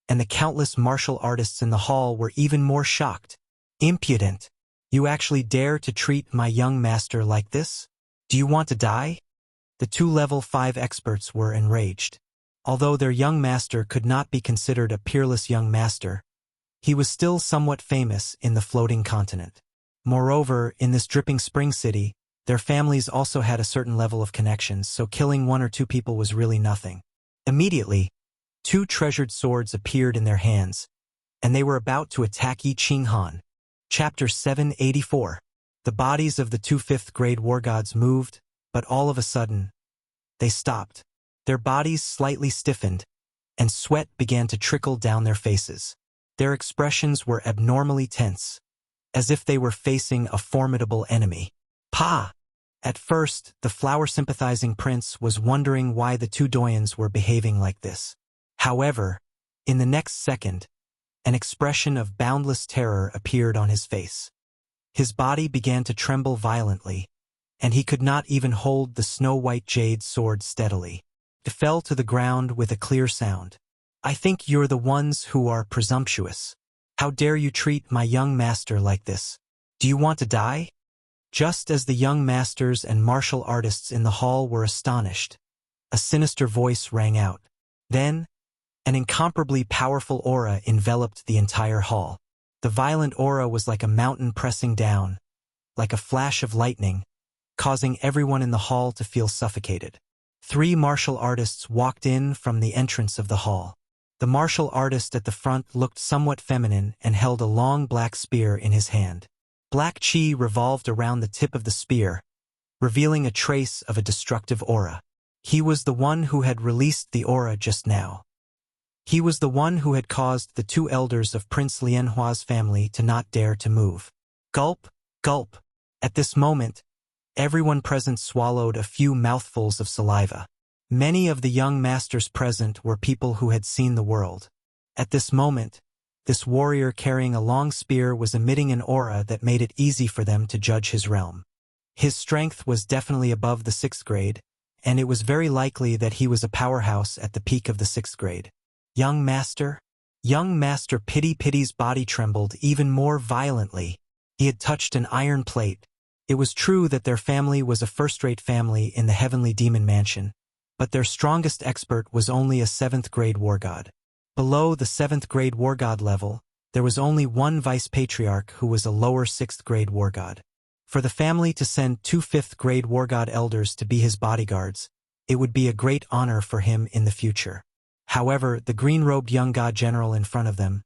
and the countless martial artists in the hall were even more shocked. "Impudent! You actually dare to treat my young master like this? Do you want to die?" The two level 5 experts were enraged. Although their young master could not be considered a peerless young master, he was still somewhat famous in the floating continent. Moreover, in this dripping spring city, their families also had a certain level of connections, so killing one or two people was really nothing. Immediately, two treasured swords appeared in their hands, and they were about to attack Yi Qinghan. Chapter 784. The bodies of the two fifth-grade war gods moved, but all of a sudden, they stopped. Their bodies slightly stiffened, and sweat began to trickle down their faces. Their expressions were abnormally tense, as if they were facing a formidable enemy. "Pa!" At first, the flower-sympathizing prince was wondering why the two doyens were behaving like this. However, in the next second, an expression of boundless terror appeared on his face. His body began to tremble violently, and he could not even hold the snow-white jade sword steadily. It fell to the ground with a clear sound. "I think you're the ones who are presumptuous. How dare you treat my young master like this? Do you want to die?" Just as the young masters and martial artists in the hall were astonished, a sinister voice rang out. Then, an incomparably powerful aura enveloped the entire hall. The violent aura was like a mountain pressing down, like a flash of lightning, causing everyone in the hall to feel suffocated. 3 martial artists walked in from the entrance of the hall. The martial artist at the front looked somewhat feminine and held a long black spear in his hand. Black chi revolved around the tip of the spear, revealing a trace of a destructive aura. He was the one who had released the aura just now. He was the one who had caused the 2 elders of Prince Lianhua's family to not dare to move. Gulp, gulp. At this moment, everyone present swallowed a few mouthfuls of saliva. Many of the young masters present were people who had seen the world. At this moment, This warrior carrying a long spear was emitting an aura that made it easy for them to judge his realm. His strength was definitely above the 6th grade, and it was very likely that he was a powerhouse at the peak of the 6th grade. Young Master? Young Master Pity's body trembled even more violently. He had touched an iron plate. It was true that their family was a first-rate family in the Heavenly Demon Mansion, but their strongest expert was only a 7th grade war god. Below the 7th grade war god level, there was only one vice-patriarch who was a lower 6th grade war god. For the family to send 2 5th grade war god elders to be his bodyguards, it would be a great honor for him in the future. However, the green-robed young god general in front of them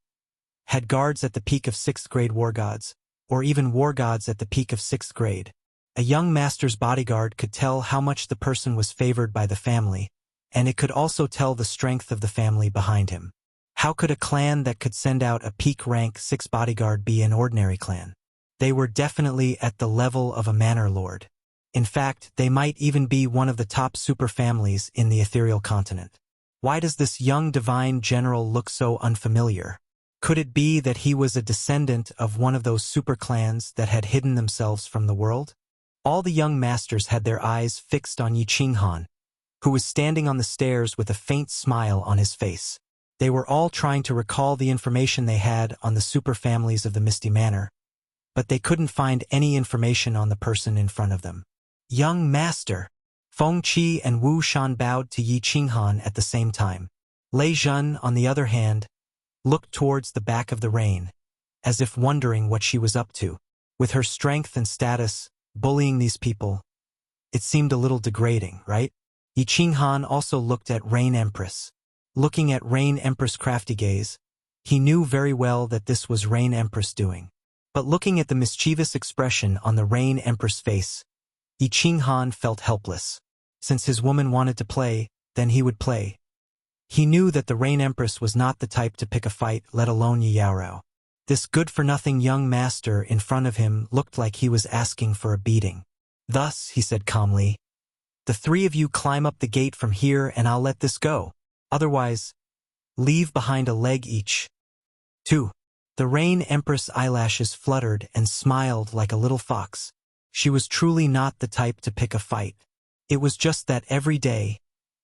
had guards at the peak of 6th grade war gods, or even war gods at the peak of 6th grade. A young master's bodyguard could tell how much the person was favored by the family, and it could also tell the strength of the family behind him. How could a clan that could send out a peak rank 6 bodyguard be an ordinary clan? They were definitely at the level of a manor lord. In fact, they might even be one of the top super families in the ethereal continent. Why does this young divine general look so unfamiliar? Could it be that he was a descendant of one of those super clans that had hidden themselves from the world? All the young masters had their eyes fixed on Yi Qinghan, who was standing on the stairs with a faint smile on his face. They were all trying to recall the information they had on the super families of the Misty Manor, but they couldn't find any information on the person in front of them. Young Master! Feng Qi and Wu Shan bowed to Yi Qinghan at the same time. Lei Zhen, on the other hand, looked towards the back of the rain, as if wondering what she was up to. With her strength and status, bullying these people, it seemed a little degrading, right? Yi Qinghan also looked at Rain Empress. Looking at Rain Empress' crafty gaze, he knew very well that this was Rain Empress doing. But looking at the mischievous expression on the Rain Empress' face, Yi Qinghan felt helpless. Since his woman wanted to play, then he would play. He knew that the Rain Empress was not the type to pick a fight, let alone Yi Yaorao. This good-for-nothing young master in front of him looked like he was asking for a beating. Thus, he said calmly, "The 3 of you climb up the gate from here and I'll let this go. Otherwise, leave behind a leg each." 2. The Rain Empress' eyelashes fluttered and smiled like a little fox. She was truly not the type to pick a fight. It was just that every day,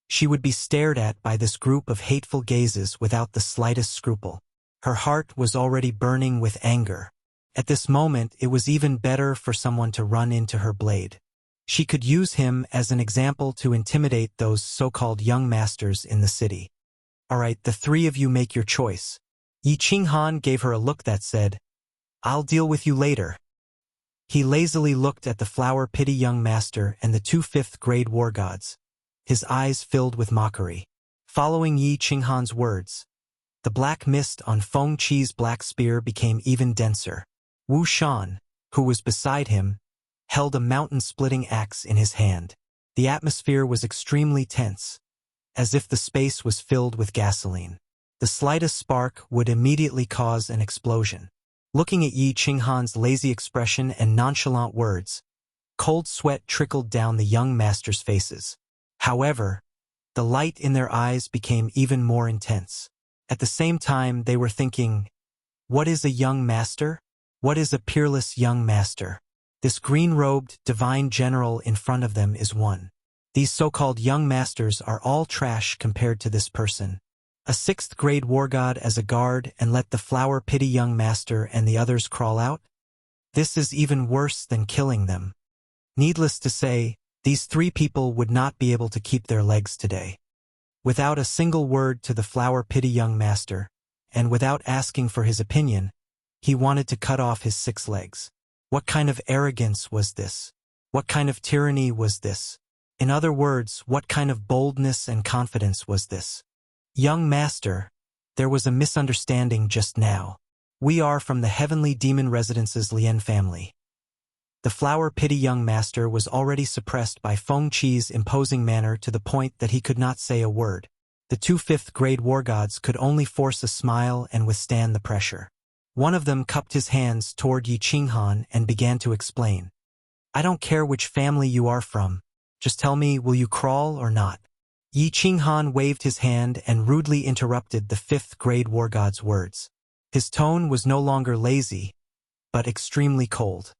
she would be stared at by this group of hateful gazes without the slightest scruple. Her heart was already burning with anger. At this moment, it was even better for someone to run into her blade. She could use him as an example to intimidate those so-called young masters in the city. "All right, the 3 of you make your choice." Yi Qinghan gave her a look that said, "I'll deal with you later." He lazily looked at the flower pity young master and the 2 5th grade war gods. His eyes filled with mockery. Following Yi Qinghan's words, the black mist on Feng Qi's black spear became even denser. Wu Shan, who was beside him, held a mountain-splitting axe in his hand. The atmosphere was extremely tense, as if the space was filled with gasoline. The slightest spark would immediately cause an explosion. Looking at Yi Qinghan's lazy expression and nonchalant words, cold sweat trickled down the young masters' faces. However, the light in their eyes became even more intense. At the same time, they were thinking, what is a young master? What is a peerless young master? This green-robed, divine general in front of them is one. These so-called young masters are all trash compared to this person. A 6th grade war god as a guard and let the flower pity young master and the others crawl out? This is even worse than killing them. Needless to say, these 3 people would not be able to keep their legs today. Without a single word to the flower pity young master, and without asking for his opinion, he wanted to cut off his 6 legs. What kind of arrogance was this? What kind of tyranny was this? In other words, what kind of boldness and confidence was this? Young master, there was a misunderstanding just now. We are from the Heavenly Demon Residence's Lien family. The flower pity young master was already suppressed by Feng Qi's imposing manner to the point that he could not say a word. The 2 5th grade war gods could only force a smile and withstand the pressure. One of them cupped his hands toward Yi Qinghan and began to explain. "I don't care which family you are from. Just tell me, will you crawl or not?" Yi Qinghan waved his hand and rudely interrupted the 5th grade war god's words. His tone was no longer lazy, but extremely cold.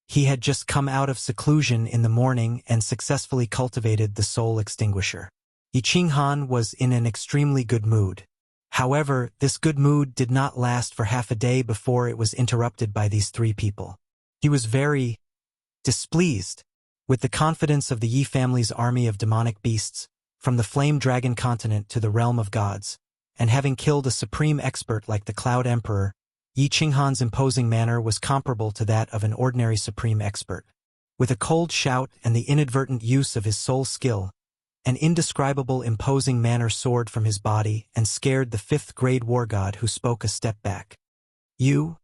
He had just come out of seclusion in the morning and successfully cultivated the soul extinguisher. Yi Qinghan was in an extremely good mood. However, this good mood did not last for half a day before it was interrupted by these three people. He was very displeased with the confidence of the Yi family's army of demonic beasts, from the flame dragon continent to the realm of gods, and having killed a supreme expert like the Cloud Emperor, Yi Qinghan's imposing manner was comparable to that of an ordinary supreme expert. With a cold shout and the inadvertent use of his soul skill, an indescribable imposing manner soared from his body and scared the fifth-grade war god, who spoke a step back. "You?"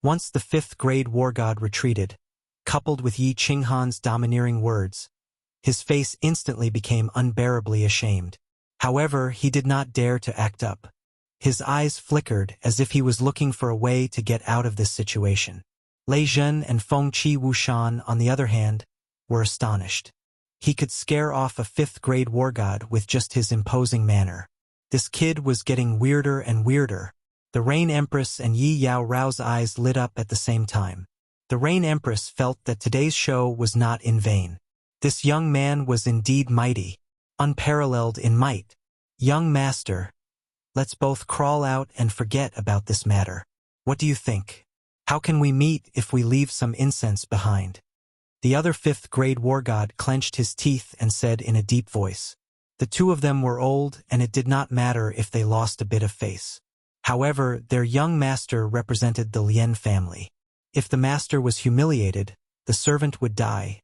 Once the fifth-grade war god retreated, coupled with Yi Qinghan's domineering words, his face instantly became unbearably ashamed. However, he did not dare to act up. His eyes flickered as if he was looking for a way to get out of this situation. Lei Zhen and Feng Qi Wushan, on the other hand, were astonished. He could scare off a fifth-grade war god with just his imposing manner. This kid was getting weirder and weirder. The Rain Empress and Yi Yao Rao's eyes lit up at the same time. The Rain Empress felt that today's show was not in vain. This young man was indeed mighty, unparalleled in might. "Young master, let's both crawl out and forget about this matter. What do you think? How can we meet if we leave some incense behind?" The other fifth-grade war god clenched his teeth and said in a deep voice. The two of them were old, and it did not matter if they lost a bit of face. However, their young master represented the Lien family. If the master was humiliated, the servant would die.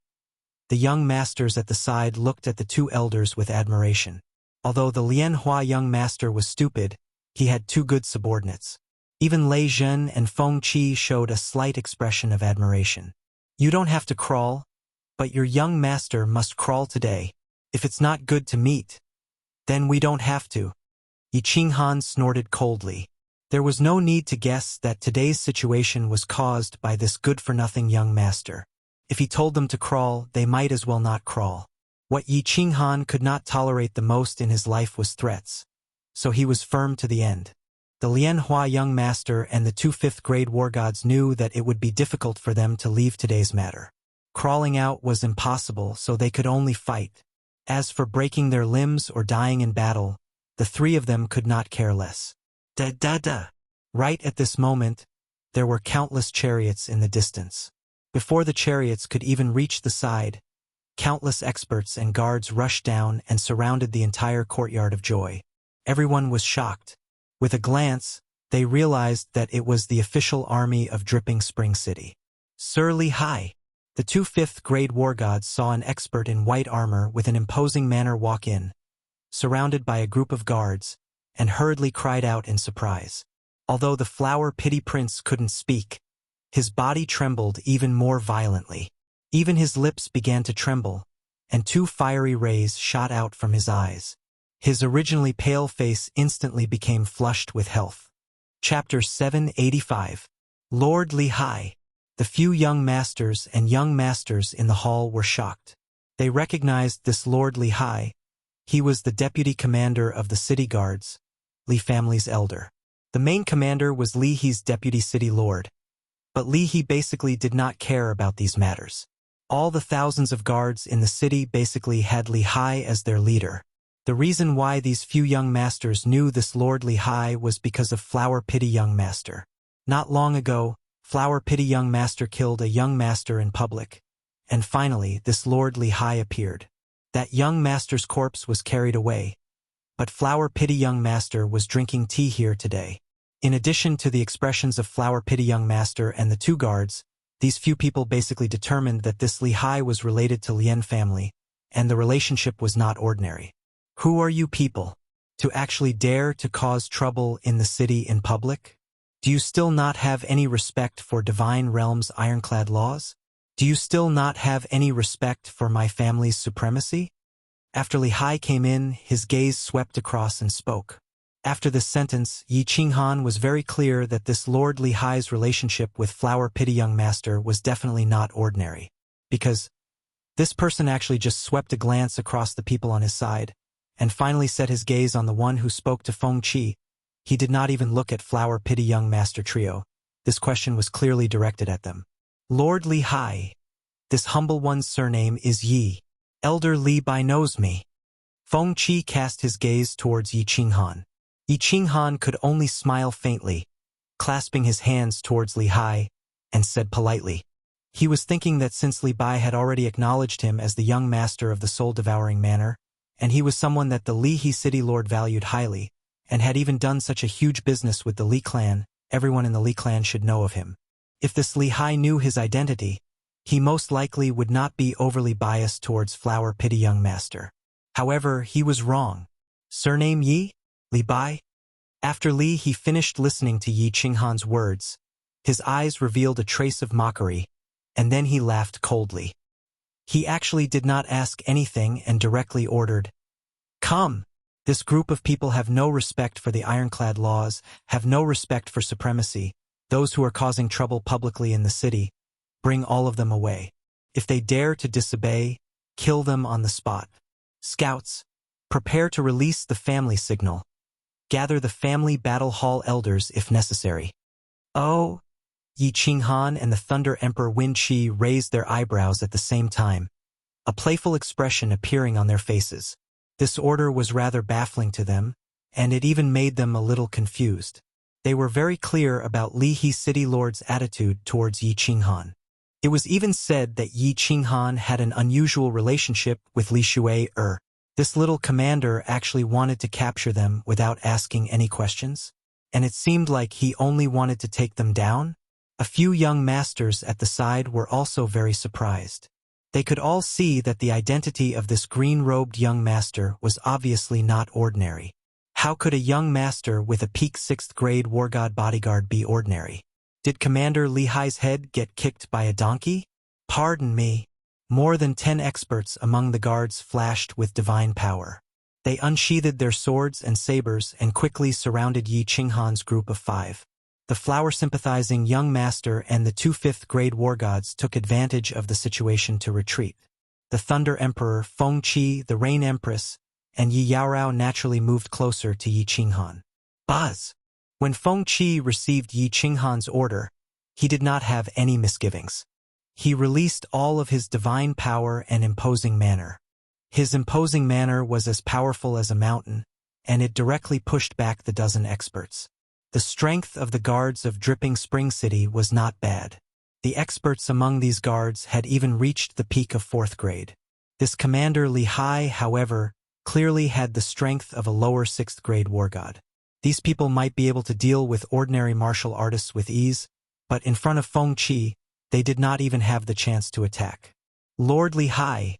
The young masters at the side looked at the two elders with admiration. Although the Lien Hua young master was stupid, he had two good subordinates. Even Lei Zhen and Feng Qi showed a slight expression of admiration. "You don't have to crawl, but your young master must crawl today. If it's not good to meet, then we don't have to." Yi Qinghan snorted coldly. There was no need to guess that today's situation was caused by this good-for-nothing young master. If he told them to crawl, they might as well not crawl. What Yi Qinghan could not tolerate the most in his life was threats, so he was firm to the end. The Lien Hua young master and the two fifth-grade war gods knew that it would be difficult for them to leave today's matter. Crawling out was impossible, so they could only fight. As for breaking their limbs or dying in battle, the three of them could not care less. Da-da-da! Right at this moment, there were countless chariots in the distance. Before the chariots could even reach the side, countless experts and guards rushed down and surrounded the entire courtyard of joy. Everyone was shocked. With a glance, they realized that it was the official army of Dripping Spring City. Sir Li Hai. The two fifth-grade war gods saw an expert in white armor with an imposing manner walk in, surrounded by a group of guards, and hurriedly cried out in surprise. Although the Flower Pity Prince couldn't speak, his body trembled even more violently. Even his lips began to tremble, and two fiery rays shot out from his eyes. His originally pale face instantly became flushed with health. Chapter 785. Lord Li Hai. The few young masters and young masters in the hall were shocked. They recognized this Lord Li Hai. He was the deputy commander of the city guards, Li family's elder. The main commander was Li He's deputy city lord. But Li He basically did not care about these matters. All the thousands of guards in the city basically had Li Hai as their leader. The reason why these few young masters knew this Lord Li Hai was because of Flower Pity young master. Not long ago, Flower Pity young master killed a young master in public, and finally this Lord Li Hai appeared. That young master's corpse was carried away, but Flower Pity young master was drinking tea here today. In addition to the expressions of Flower Pity young master and the two guards, these few people basically determined that this Li Hai was related to Lien family, and the relationship was not ordinary. Who are you people, to actually dare to cause trouble in the city in public? Do you still not have any respect for Divine Realm's ironclad laws? Do you still not have any respect for my family's supremacy? After Li Hai came in, his gaze swept across and spoke. After this sentence, Yi Qinghan was very clear that this Lord Li Hai's relationship with Flower Pity young master was definitely not ordinary. Because this person actually just swept a glance across the people on his side, and finally set his gaze on the one who spoke to Feng Qi, He did not even look at Flower Pity Young Master Trio. This question was clearly directed at them. Lord Li Hai. This humble one's surname is Yi. Elder Li Bai knows me. Feng Qi cast his gaze towards Yi Qinghan. Yi Qinghan could only smile faintly, clasping his hands towards Li Hai, and said politely. He was thinking that since Li Bai had already acknowledged him as the young master of the soul-devouring manor, and he was someone that the Li He city lord valued highly, and had even done such a huge business with the Li clan, everyone in the Li clan should know of him. If this Li Hai knew his identity, he most likely would not be overly biased towards Flower Pity Young Master. However, he was wrong. Surname Yi? Li Bai? After Li He finished listening to Yi Qinghan's words, his eyes revealed a trace of mockery, and then he laughed coldly. He actually did not ask anything and directly ordered, "Come! This group of people have no respect for the ironclad laws, have no respect for supremacy. Those who are causing trouble publicly in the city, bring all of them away. If they dare to disobey, kill them on the spot. Scouts, prepare to release the family signal. Gather the family battle hall elders if necessary." Oh! Yi Qinghan and the Thunder Emperor Wen Qi raised their eyebrows at the same time, a playful expression appearing on their faces. This order was rather baffling to them, and it even made them a little confused. They were very clear about Li He city lord's attitude towards Yi Qinghan. It was even said that Yi Qinghan had an unusual relationship with Li Shui. This little commander actually wanted to capture them without asking any questions, and it seemed like he only wanted to take them down. A few young masters at the side were also very surprised. They could all see that the identity of this green-robed young master was obviously not ordinary. How could a young master with a peak 6th grade war god bodyguard be ordinary? Did Commander Li Hai's head get kicked by a donkey? Pardon me. More than 10 experts among the guards flashed with divine power. They unsheathed their swords and sabers and quickly surrounded Yi Qinghan's group of 5. The flower-sympathizing young master and the 2 5th-grade war gods took advantage of the situation to retreat. The Thunder Emperor, Feng Qi, the Rain Empress, and Yi Yaorao naturally moved closer to Yi Qinghan. Buzz! When Feng Qi received Yi Qinghan's order, he did not have any misgivings. He released all of his divine power and imposing manner. His imposing manner was as powerful as a mountain, and it directly pushed back the dozen experts. The strength of the guards of Dripping Spring City was not bad. The experts among these guards had even reached the peak of 4th grade. This Commander Li Hai, however, clearly had the strength of a lower 6th grade war god. These people might be able to deal with ordinary martial artists with ease, but in front of Feng Qi, they did not even have the chance to attack. Lord Li Hai,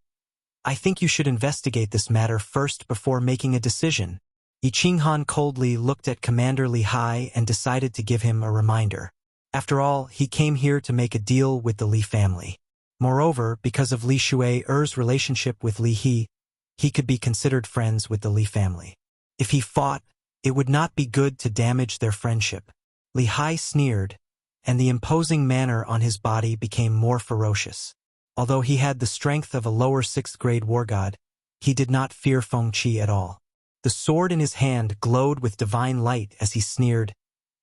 I think you should investigate this matter first before making a decision. Yi Qinghan coldly looked at Commander Li Hai and decided to give him a reminder. After all, he came here to make a deal with the Li family. Moreover, because of Li Shui's relationship with Li he could be considered friends with the Li family. If he fought, it would not be good to damage their friendship. Li Hai sneered, and the imposing manner on his body became more ferocious. Although he had the strength of a lower 6th grade war god, he did not fear Feng Qi at all. The sword in his hand glowed with divine light as he sneered,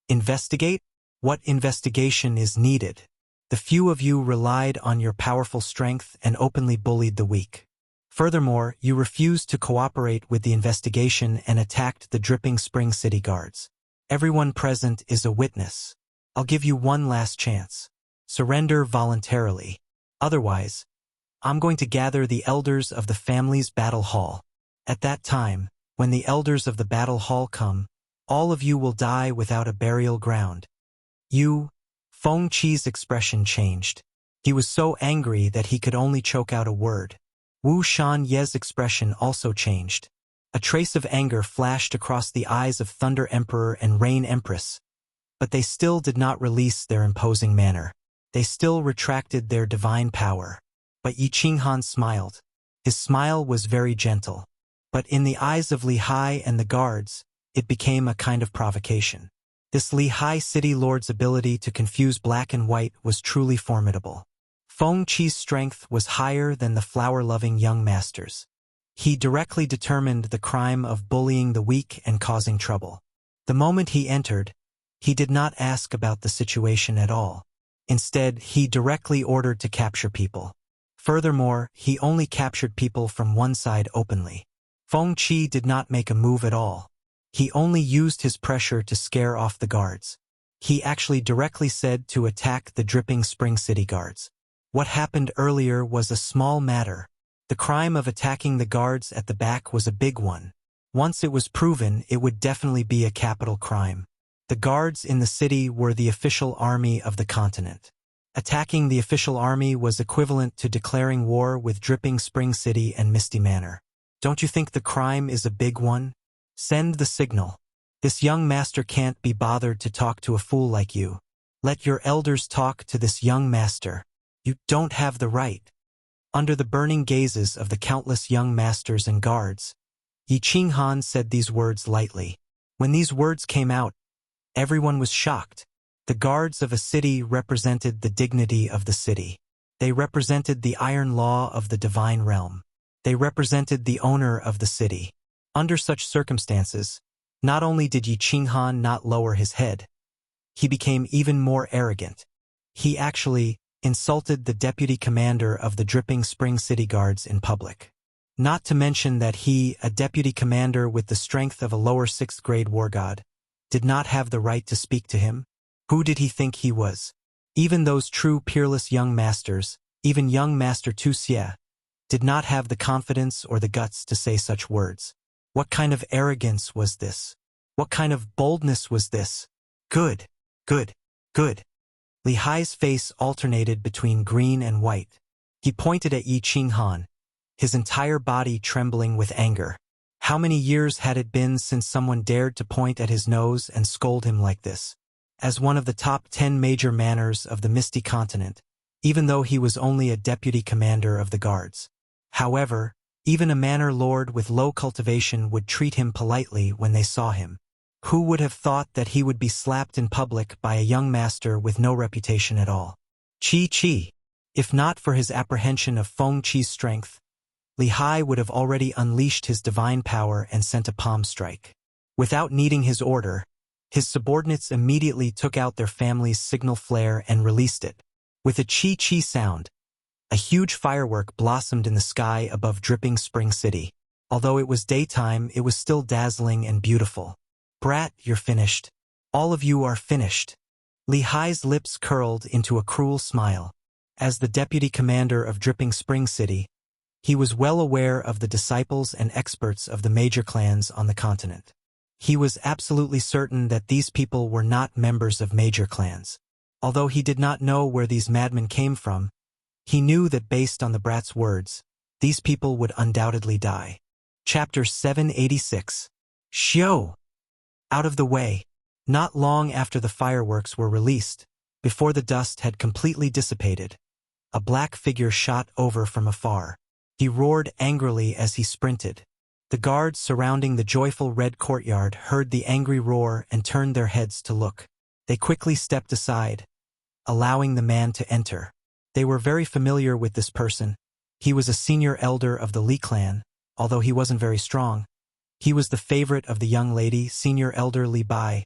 "Investigate? What investigation is needed? The few of you relied on your powerful strength and openly bullied the weak. Furthermore, you refused to cooperate with the investigation and attacked the Dripping Spring City guards. Everyone present is a witness. I'll give you one last chance. Surrender voluntarily. Otherwise, I'm going to gather the elders of the family's battle hall. At that time, when the elders of the battle hall come, all of you will die without a burial ground." Feng Qi's expression changed. He was so angry that he could only choke out a word. Wu Shan Ye's expression also changed. A trace of anger flashed across the eyes of Thunder Emperor and Rain Empress, but they still did not release their imposing manner. They still retracted their divine power. But Yi Qinghan smiled. His smile was very gentle. But in the eyes of Li Hai and the guards, it became a kind of provocation. This Li Hai city lord's ability to confuse black and white was truly formidable. Feng Qi's strength was higher than the flower-loving young master's. He directly determined the crime of bullying the weak and causing trouble. The moment he entered, he did not ask about the situation at all. Instead, he directly ordered to capture people. Furthermore, he only captured people from one side openly. Feng Qi did not make a move at all. He only used his pressure to scare off the guards. He actually directly said to attack the dripping Spring City guards. What happened earlier was a small matter. The crime of attacking the guards at the back was a big one. Once it was proven, it would definitely be a capital crime. The guards in the city were the official army of the continent. Attacking the official army was equivalent to declaring war with Dripping Spring City and Misty Manor. Don't you think the crime is a big one? Send the signal. This young master can't be bothered to talk to a fool like you. Let your elders talk to this young master. You don't have the right. Under the burning gazes of the countless young masters and guards, Yi Qinghan said these words lightly. When these words came out, everyone was shocked. The guards of a city represented the dignity of the city. They represented the iron law of the divine realm. They represented the owner of the city. Under such circumstances, not only did Yi Qinghan not lower his head, he became even more arrogant. He actually insulted the deputy commander of the Dripping Spring City Guards in public. Not to mention that he, a deputy commander with the strength of a lower 6th grade war god, did not have the right to speak to him. Who did he think he was? Even those true peerless young masters, even young Master Tu Xie, did not have the confidence or the guts to say such words. What kind of arrogance was this? What kind of boldness was this? Good, good, good. Li Hai's face alternated between green and white. He pointed at Yi Qinghan, his entire body trembling with anger. How many years had it been since someone dared to point at his nose and scold him like this? As one of the top 10 major manors of the Misty Continent, even though he was only a deputy commander of the guards. However, even a manor lord with low cultivation would treat him politely when they saw him. Who would have thought that he would be slapped in public by a young master with no reputation at all? Qi. If not for his apprehension of Feng Qi's strength, Li Hai would have already unleashed his divine power and sent a palm strike. Without needing his order, his subordinates immediately took out their family's signal flare and released it. With a chi-chi sound, a huge firework blossomed in the sky above Dripping Spring City. Although it was daytime, it was still dazzling and beautiful. Brat, you're finished. All of you are finished. Li Hai's lips curled into a cruel smile. As the deputy commander of Dripping Spring City, he was well aware of the disciples and experts of the major clans on the continent. He was absolutely certain that these people were not members of major clans. Although he did not know where these madmen came from, he knew that based on the brat's words, these people would undoubtedly die. Chapter 786. Xiao! Out of the way. Not long after the fireworks were released, before the dust had completely dissipated, a black figure shot over from afar. He roared angrily as he sprinted. The guards surrounding the joyful red courtyard heard the angry roar and turned their heads to look. They quickly stepped aside, allowing the man to enter. They were very familiar with this person. He was a senior elder of the Li clan, although he wasn't very strong. He was the favorite of the young lady, senior elder Li Bai.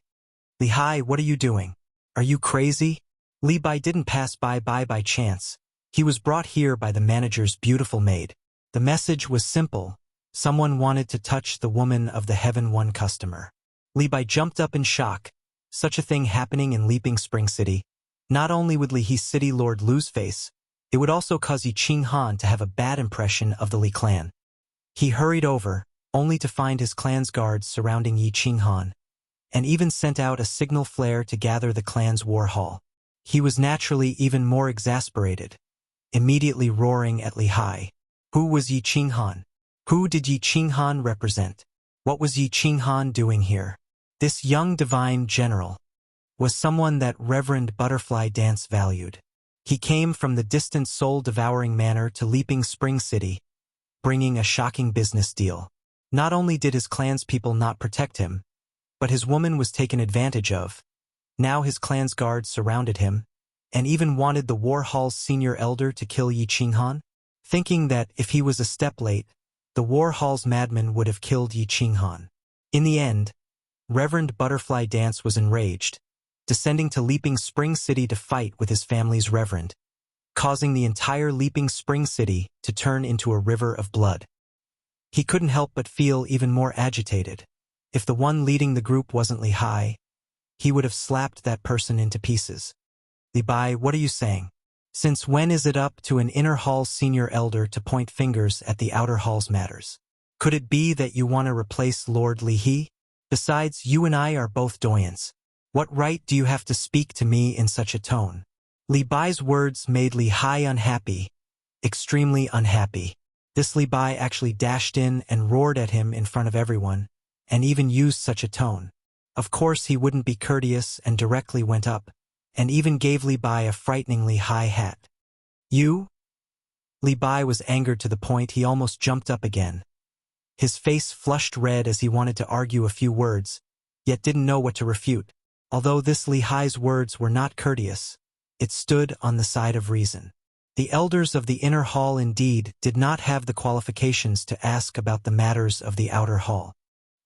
Li Hai, what are you doing? Are you crazy? Li Bai didn't pass by chance. He was brought here by the manager's beautiful maid. The message was simple. Someone wanted to touch the woman of the Heaven One customer. Li Bai jumped up in shock. Such a thing happening in Leaping Spring City. Not only would Li He's city lord lose face, it would also cause Yi Qinghan to have a bad impression of the Li clan. He hurried over, only to find his clan's guards surrounding Yi Qinghan, and even sent out a signal flare to gather the clan's war hall. He was naturally even more exasperated, immediately roaring at Li Hai. Who was Yi Qinghan? Who did Yi Qinghan represent? What was Yi Qinghan doing here? This young divine general was someone that Reverend Butterfly Dance valued. He came from the distant soul-devouring manor to Leaping Spring City, bringing a shocking business deal. Not only did his clan's people not protect him, but his woman was taken advantage of. Now his clan's guards surrounded him, and even wanted the war hall's senior elder to kill Yi Qinghan, thinking that if he was a step late, the war hall's madman would have killed Yi Qinghan. In the end, Reverend Butterfly Dance was enraged, descending to Leaping Spring City to fight with his family's reverend, causing the entire Leaping Spring City to turn into a river of blood. He couldn't help but feel even more agitated. If the one leading the group wasn't Li Hai, he would have slapped that person into pieces. Li Bai, what are you saying? Since when is it up to an inner hall's senior elder to point fingers at the outer hall's matters? Could it be that you want to replace Lord Li He? Besides, you and I are both doyens. What right do you have to speak to me in such a tone? Li Bai's words made Li Hai unhappy, extremely unhappy. This Li Bai actually dashed in and roared at him in front of everyone, and even used such a tone. Of course he wouldn't be courteous and directly went up, and even gave Li Bai a frighteningly high hat. You? Li Bai was angered to the point he almost jumped up again. His face flushed red as he wanted to argue a few words, yet didn't know what to refute. Although this Li Hai's words were not courteous, it stood on the side of reason. The elders of the inner hall indeed did not have the qualifications to ask about the matters of the outer hall.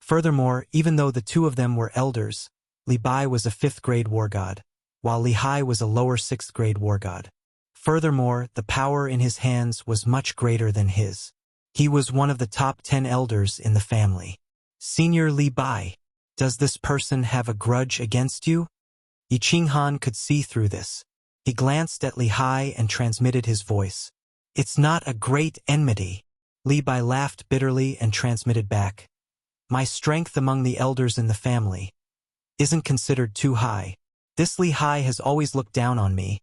Furthermore, even though the two of them were elders, Li Bai was a 5th grade war god, while Li Hai was a lower 6th grade war god. Furthermore, the power in his hands was much greater than his. He was one of the top 10 elders in the family. Senior Li Bai, does this person have a grudge against you? Yi Qinghan could see through this. He glanced at Li Hai and transmitted his voice. It's not a great enmity. Li Bai laughed bitterly and transmitted back. My strength among the elders in the family isn't considered too high. This Li Hai has always looked down on me,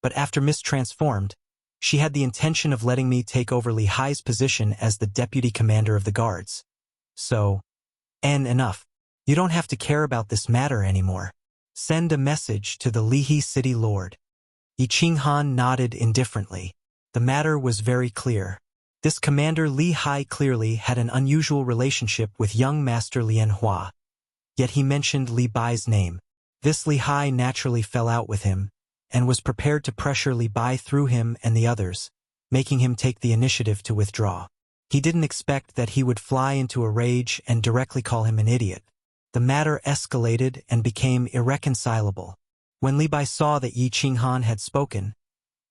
but after mistransformed, she had the intention of letting me take over Li Hai's position as the deputy commander of the guards. So, enough. You don't have to care about this matter anymore. Send a message to the Lihe City Lord. Yi Qinghan nodded indifferently. The matter was very clear. This commander Li Hai clearly had an unusual relationship with young master Lian Hua. Yet he mentioned Li Bai's name. This Li Hai naturally fell out with him, and was prepared to pressure Li Bai through him and the others, making him take the initiative to withdraw. He didn't expect that he would fly into a rage and directly call him an idiot. The matter escalated and became irreconcilable. When Li Bai saw that Yi Qinghan had spoken,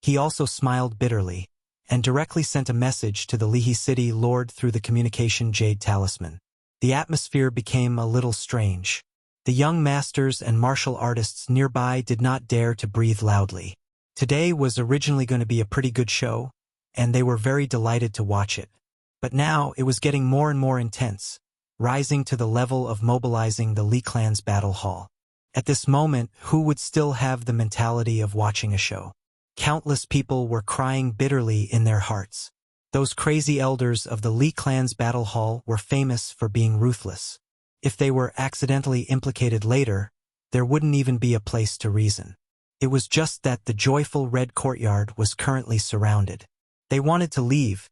he also smiled bitterly, and directly sent a message to the Lihe City Lord through the communication Jade Talisman. The atmosphere became a little strange. The young masters and martial artists nearby did not dare to breathe loudly. Today was originally going to be a pretty good show, and they were very delighted to watch it. But now it was getting more and more intense, rising to the level of mobilizing the Li clan's battle hall. At this moment, who would still have the mentality of watching a show? Countless people were crying bitterly in their hearts. Those crazy elders of the Li clan's battle hall were famous for being ruthless. If they were accidentally implicated later, there wouldn't even be a place to reason. It was just that the joyful red courtyard was currently surrounded. They wanted to leave,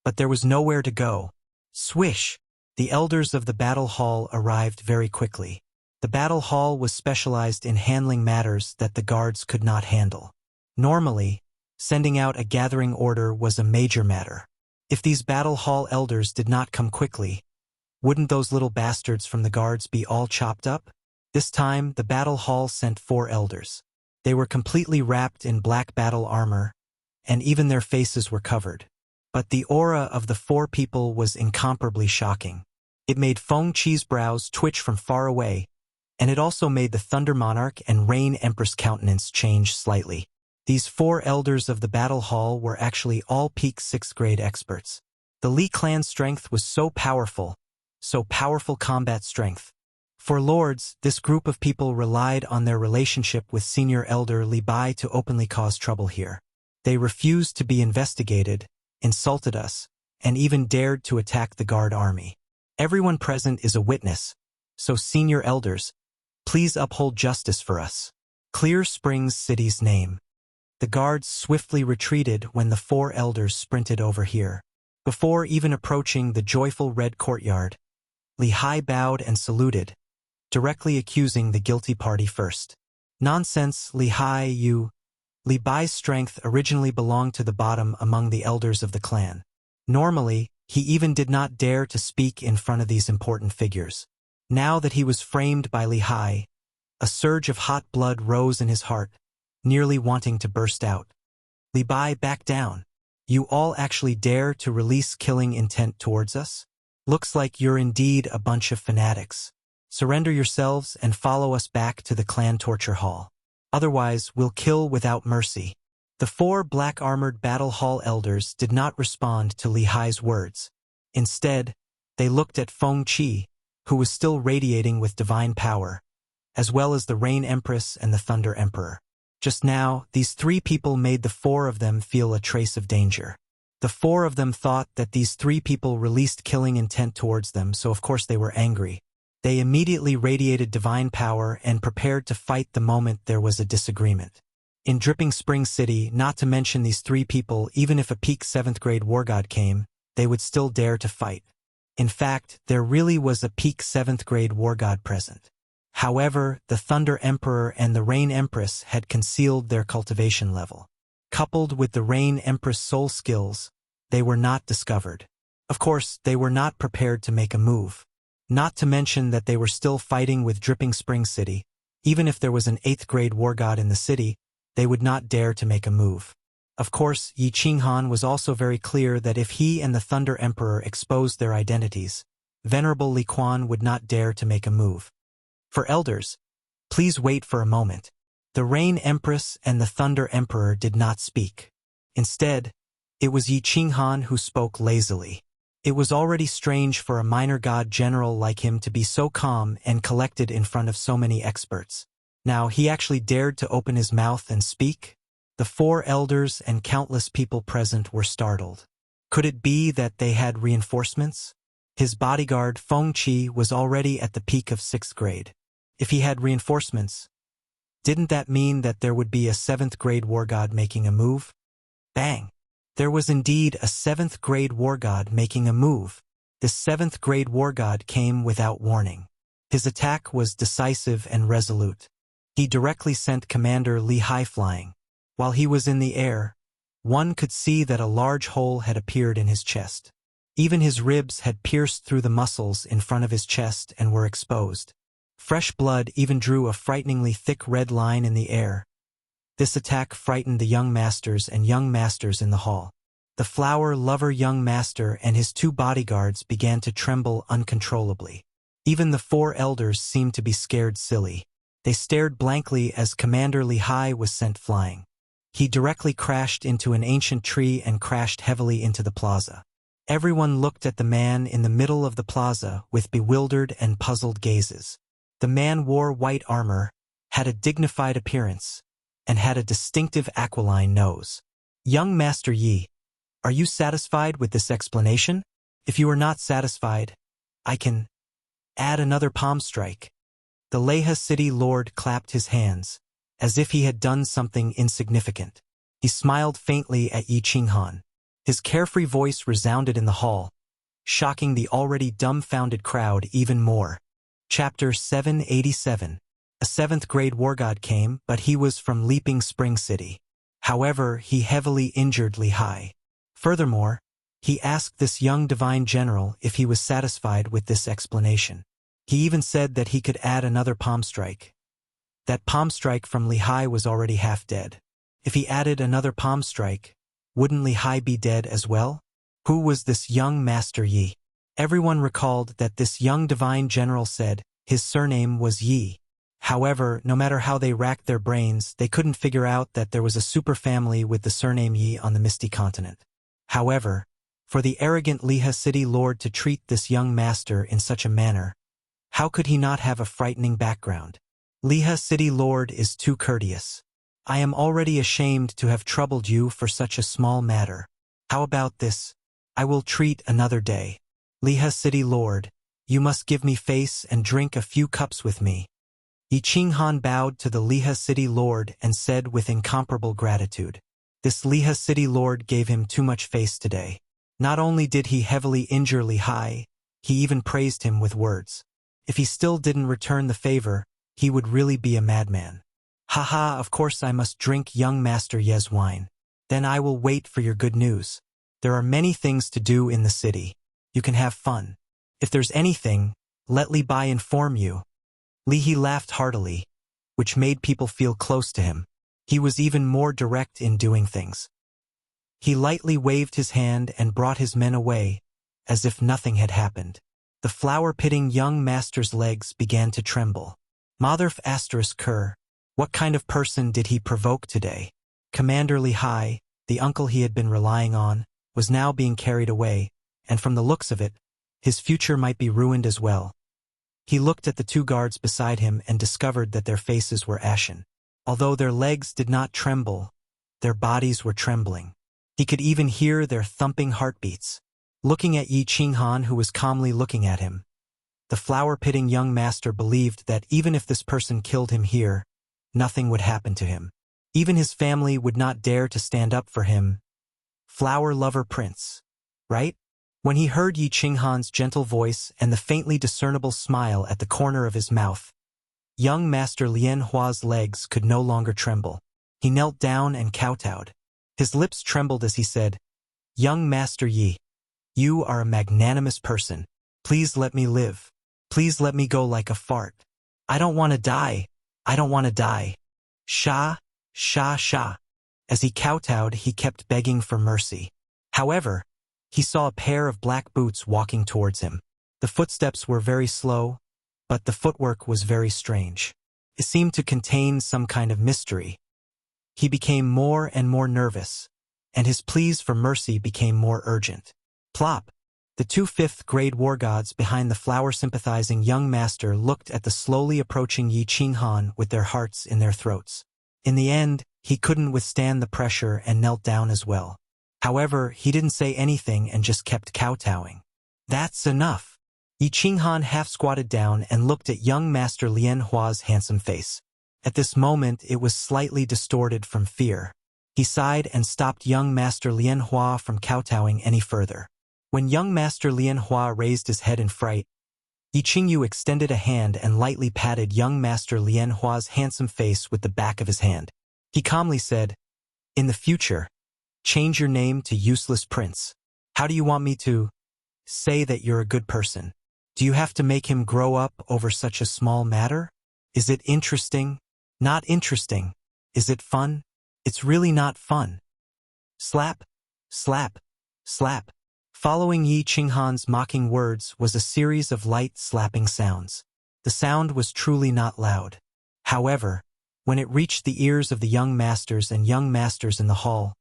but there was nowhere to go. Swish! The elders of the battle hall arrived very quickly. The battle hall was specialized in handling matters that the guards could not handle. Normally, sending out a gathering order was a major matter. If these battle hall elders did not come quickly, wouldn't those little bastards from the guards be all chopped up? This time, the battle hall sent 4 elders. They were completely wrapped in black battle armor, and even their faces were covered. But the aura of the 4 people was incomparably shocking. It made Feng Qi's brows twitch from far away, and it also made the Thunder Monarch and Rain Empress countenance change slightly. These 4 elders of the battle hall were actually all peak 6th grade experts. The Li clan's strength was so powerful combat strength. For lords, this group of people relied on their relationship with senior elder Li Bai to openly cause trouble here. They refused to be investigated, insulted us, and even dared to attack the guard army. Everyone present is a witness, so senior elders, please uphold justice for us. Clear Springs City's name. The guards swiftly retreated when the 4 elders sprinted over here. Before even approaching the joyful red courtyard, Li Hai bowed and saluted, directly accusing the guilty party first. Nonsense, Li Hai, you. Li Bai's strength originally belonged to the bottom among the elders of the clan. Normally, he even did not dare to speak in front of these important figures. Now that he was framed by Li Hai, a surge of hot blood rose in his heart, nearly wanting to burst out. Li Bai, back down. You all actually dare to release killing intent towards us? Looks like you're indeed a bunch of fanatics. Surrender yourselves and follow us back to the clan torture hall. Otherwise, we'll kill without mercy. The 4 black-armored battle hall elders did not respond to Li Hai's words. Instead, they looked at Feng Qi, who was still radiating with divine power, as well as the Rain Empress and the Thunder Emperor. Just now, these 3 people made the 4 of them feel a trace of danger. The 4 of them thought that these 3 people released killing intent towards them, so of course they were angry. They immediately radiated divine power and prepared to fight the moment there was a disagreement. In Dripping Spring City, not to mention these 3 people, even if a peak 7th grade war god came, they would still dare to fight. In fact, there really was a peak 7th grade war god present. However, the Thunder Emperor and the Rain Empress had concealed their cultivation level. Coupled with the Rain Empress soul skills, they were not discovered. Of course, they were not prepared to make a move. Not to mention that they were still fighting with Dripping Spring City. Even if there was an 8th grade war god in the city, they would not dare to make a move. Of course, Yi Qinghan was also very clear that if he and the Thunder Emperor exposed their identities, Venerable Li Quan would not dare to make a move. For elders, please wait for a moment. The Rain Empress and the Thunder Emperor did not speak. Instead, it was Yi Qinghan who spoke lazily. It was already strange for a minor god general like him to be so calm and collected in front of so many experts. Now he actually dared to open his mouth and speak. The 4 elders and countless people present were startled. Could it be that they had reinforcements? His bodyguard, Feng Qi, was already at the peak of 6th grade. If he had reinforcements, didn't that mean that there would be a 7th grade war god making a move? Bang! There was indeed a 7th grade war god making a move. This 7th grade war god came without warning. His attack was decisive and resolute. He directly sent Commander Li Hai flying. While he was in the air, one could see that a large hole had appeared in his chest. Even his ribs had pierced through the muscles in front of his chest and were exposed. Fresh blood even drew a frighteningly thick red line in the air. This attack frightened the young masters and young masters in the hall. The flower lover young master and his 2 bodyguards began to tremble uncontrollably. Even the 4 elders seemed to be scared silly. They stared blankly as Commander Li Hai was sent flying. He directly crashed into an ancient tree and crashed heavily into the plaza. Everyone looked at the man in the middle of the plaza with bewildered and puzzled gazes. The man wore white armor, had a dignified appearance, and had a distinctive aquiline nose. Young Master Yi, are you satisfied with this explanation? If you are not satisfied, I can add another palm strike. The Leha City Lord clapped his hands, as if he had done something insignificant. He smiled faintly at Yi Qinghan. His carefree voice resounded in the hall, shocking the already dumbfounded crowd even more. Chapter 787. A 7th grade war god came, but he was from Leaping Spring City. However, he heavily injured Li Hai. Furthermore, he asked this young divine general if he was satisfied with this explanation. He even said that he could add another palm strike. That palm strike from Li Hai was already half dead. If he added another palm strike, wouldn't Li Hai be dead as well? Who was this young Master Yi? Everyone recalled that this young divine general said his surname was Yi. However, no matter how they racked their brains, they couldn't figure out that there was a superfamily with the surname Yi on the Misty Continent. However, for the arrogant Leha City Lord to treat this young master in such a manner, how could he not have a frightening background? Leha City Lord is too courteous. I am already ashamed to have troubled you for such a small matter. How about this? I will treat another day. Leha City Lord, you must give me face and drink a few cups with me. Yi Qinghan bowed to the Leha City Lord and said with incomparable gratitude. This Leha City Lord gave him too much face today. Not only did he heavily injure Li Hai, he even praised him with words. If he still didn't return the favor, he would really be a madman. Haha, of course I must drink young Master Ye's wine. Then I will wait for your good news. There are many things to do in the city. You can have fun. If there's anything, Let Li Bai inform you. Li He laughed heartily, which made people feel close to him. He was even more direct in doing things. He lightly waved his hand and brought his men away, as if nothing had happened. The flower-pitting young master's legs began to tremble. Motherf asterisk Kerr. What kind of person did he provoke today? Commander Li Hai, the uncle he had been relying on, was now being carried away, and from the looks of it, his future might be ruined as well. He looked at the two guards beside him and discovered that their faces were ashen. Although their legs did not tremble, their bodies were trembling. He could even hear their thumping heartbeats. Looking at Yi Qinghan, who was calmly looking at him, the flower-pitting young master believed that even if this person killed him here, nothing would happen to him. Even his family would not dare to stand up for him. Flower-lover prince, right? When he heard Yi Qinghan's gentle voice and the faintly discernible smile at the corner of his mouth, young Master Lian Hua's legs could no longer tremble. He knelt down and kowtowed. His lips trembled as he said, "Young Master Yi, you are a magnanimous person. Please let me live. Please let me go like a fart. I don't want to die. I don't want to die. Sha, sha, sha." As he kowtowed, he kept begging for mercy. However, he saw a pair of black boots walking towards him. The footsteps were very slow, but the footwork was very strange. It seemed to contain some kind of mystery. He became more and more nervous, and his pleas for mercy became more urgent. Plop! The two fifth-grade war gods behind the flower-sympathizing young master looked at the slowly approaching Yi Qinghan with their hearts in their throats. In the end, he couldn't withstand the pressure and knelt down as well. However, he didn't say anything and just kept kowtowing. "That's enough." Yi Qinghan half-squatted down and looked at young Master Lian Hua's handsome face. At this moment, it was slightly distorted from fear. He sighed and stopped young Master Lian Hua from kowtowing any further. When young Master Lian Hua raised his head in fright, Yi Qingyu extended a hand and lightly patted young Master Lian Hua's handsome face with the back of his hand. He calmly said, "In the future, change your name to Useless Prince. How do you want me to say that you're a good person? Do you have to make him grow up over such a small matter? Is it interesting? Not interesting. Is it fun? It's really not fun." Slap, slap, slap. Following Yi Qinghan's mocking words was a series of light slapping sounds. The sound was truly not loud. However, when it reached the ears of the young masters and young masters in the hall,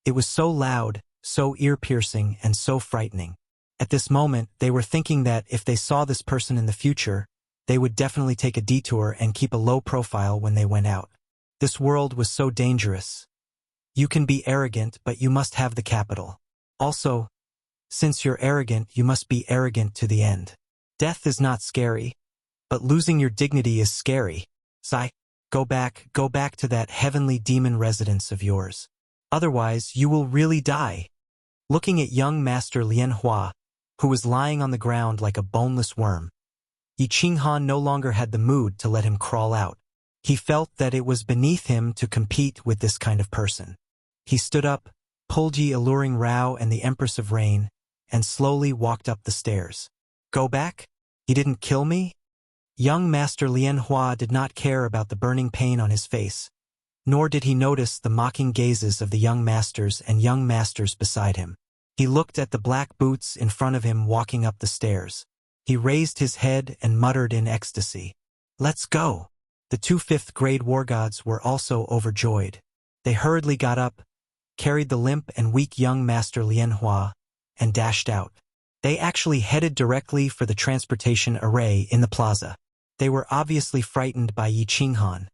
it was so loud, so ear-piercing, and so frightening. At this moment, they were thinking that if they saw this person in the future, they would definitely take a detour and keep a low profile when they went out. This world was so dangerous. You can be arrogant, but you must have the capital. Also, since you're arrogant, you must be arrogant to the end. Death is not scary, but losing your dignity is scary. Sigh, go back to that heavenly demon residence of yours. Otherwise, you will really die. Looking at young Master Lian Hua, who was lying on the ground like a boneless worm, Yi Qinghan no longer had the mood to let him crawl out. He felt that it was beneath him to compete with this kind of person. He stood up, pulled Yi Alluring Rao and the Empress of Rain, and slowly walked up the stairs. Go back? He didn't kill me? Young Master Lian Hua did not care about the burning pain on his face, nor did he notice the mocking gazes of the young masters and young masters beside him. He looked at the black boots in front of him walking up the stairs. He raised his head and muttered in ecstasy, "Let's go!" The two fifth-grade war gods were also overjoyed. They hurriedly got up, carried the limp and weak young Master Lian Hua, and dashed out. They actually headed directly for the transportation array in the plaza. They were obviously frightened by Yi Qinghan,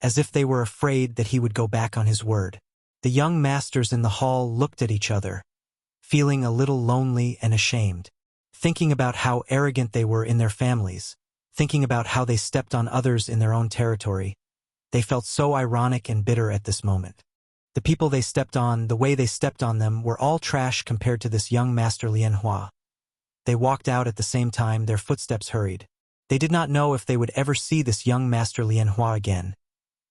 as if they were afraid that he would go back on his word. The young masters in the hall looked at each other, feeling a little lonely and ashamed, thinking about how arrogant they were in their families, thinking about how they stepped on others in their own territory. They felt so ironic and bitter at this moment. The people they stepped on, the way they stepped on them, were all trash compared to this young Master Lian Hua. They walked out at the same time, their footsteps hurried. They did not know if they would ever see this young Master Lian Hua again,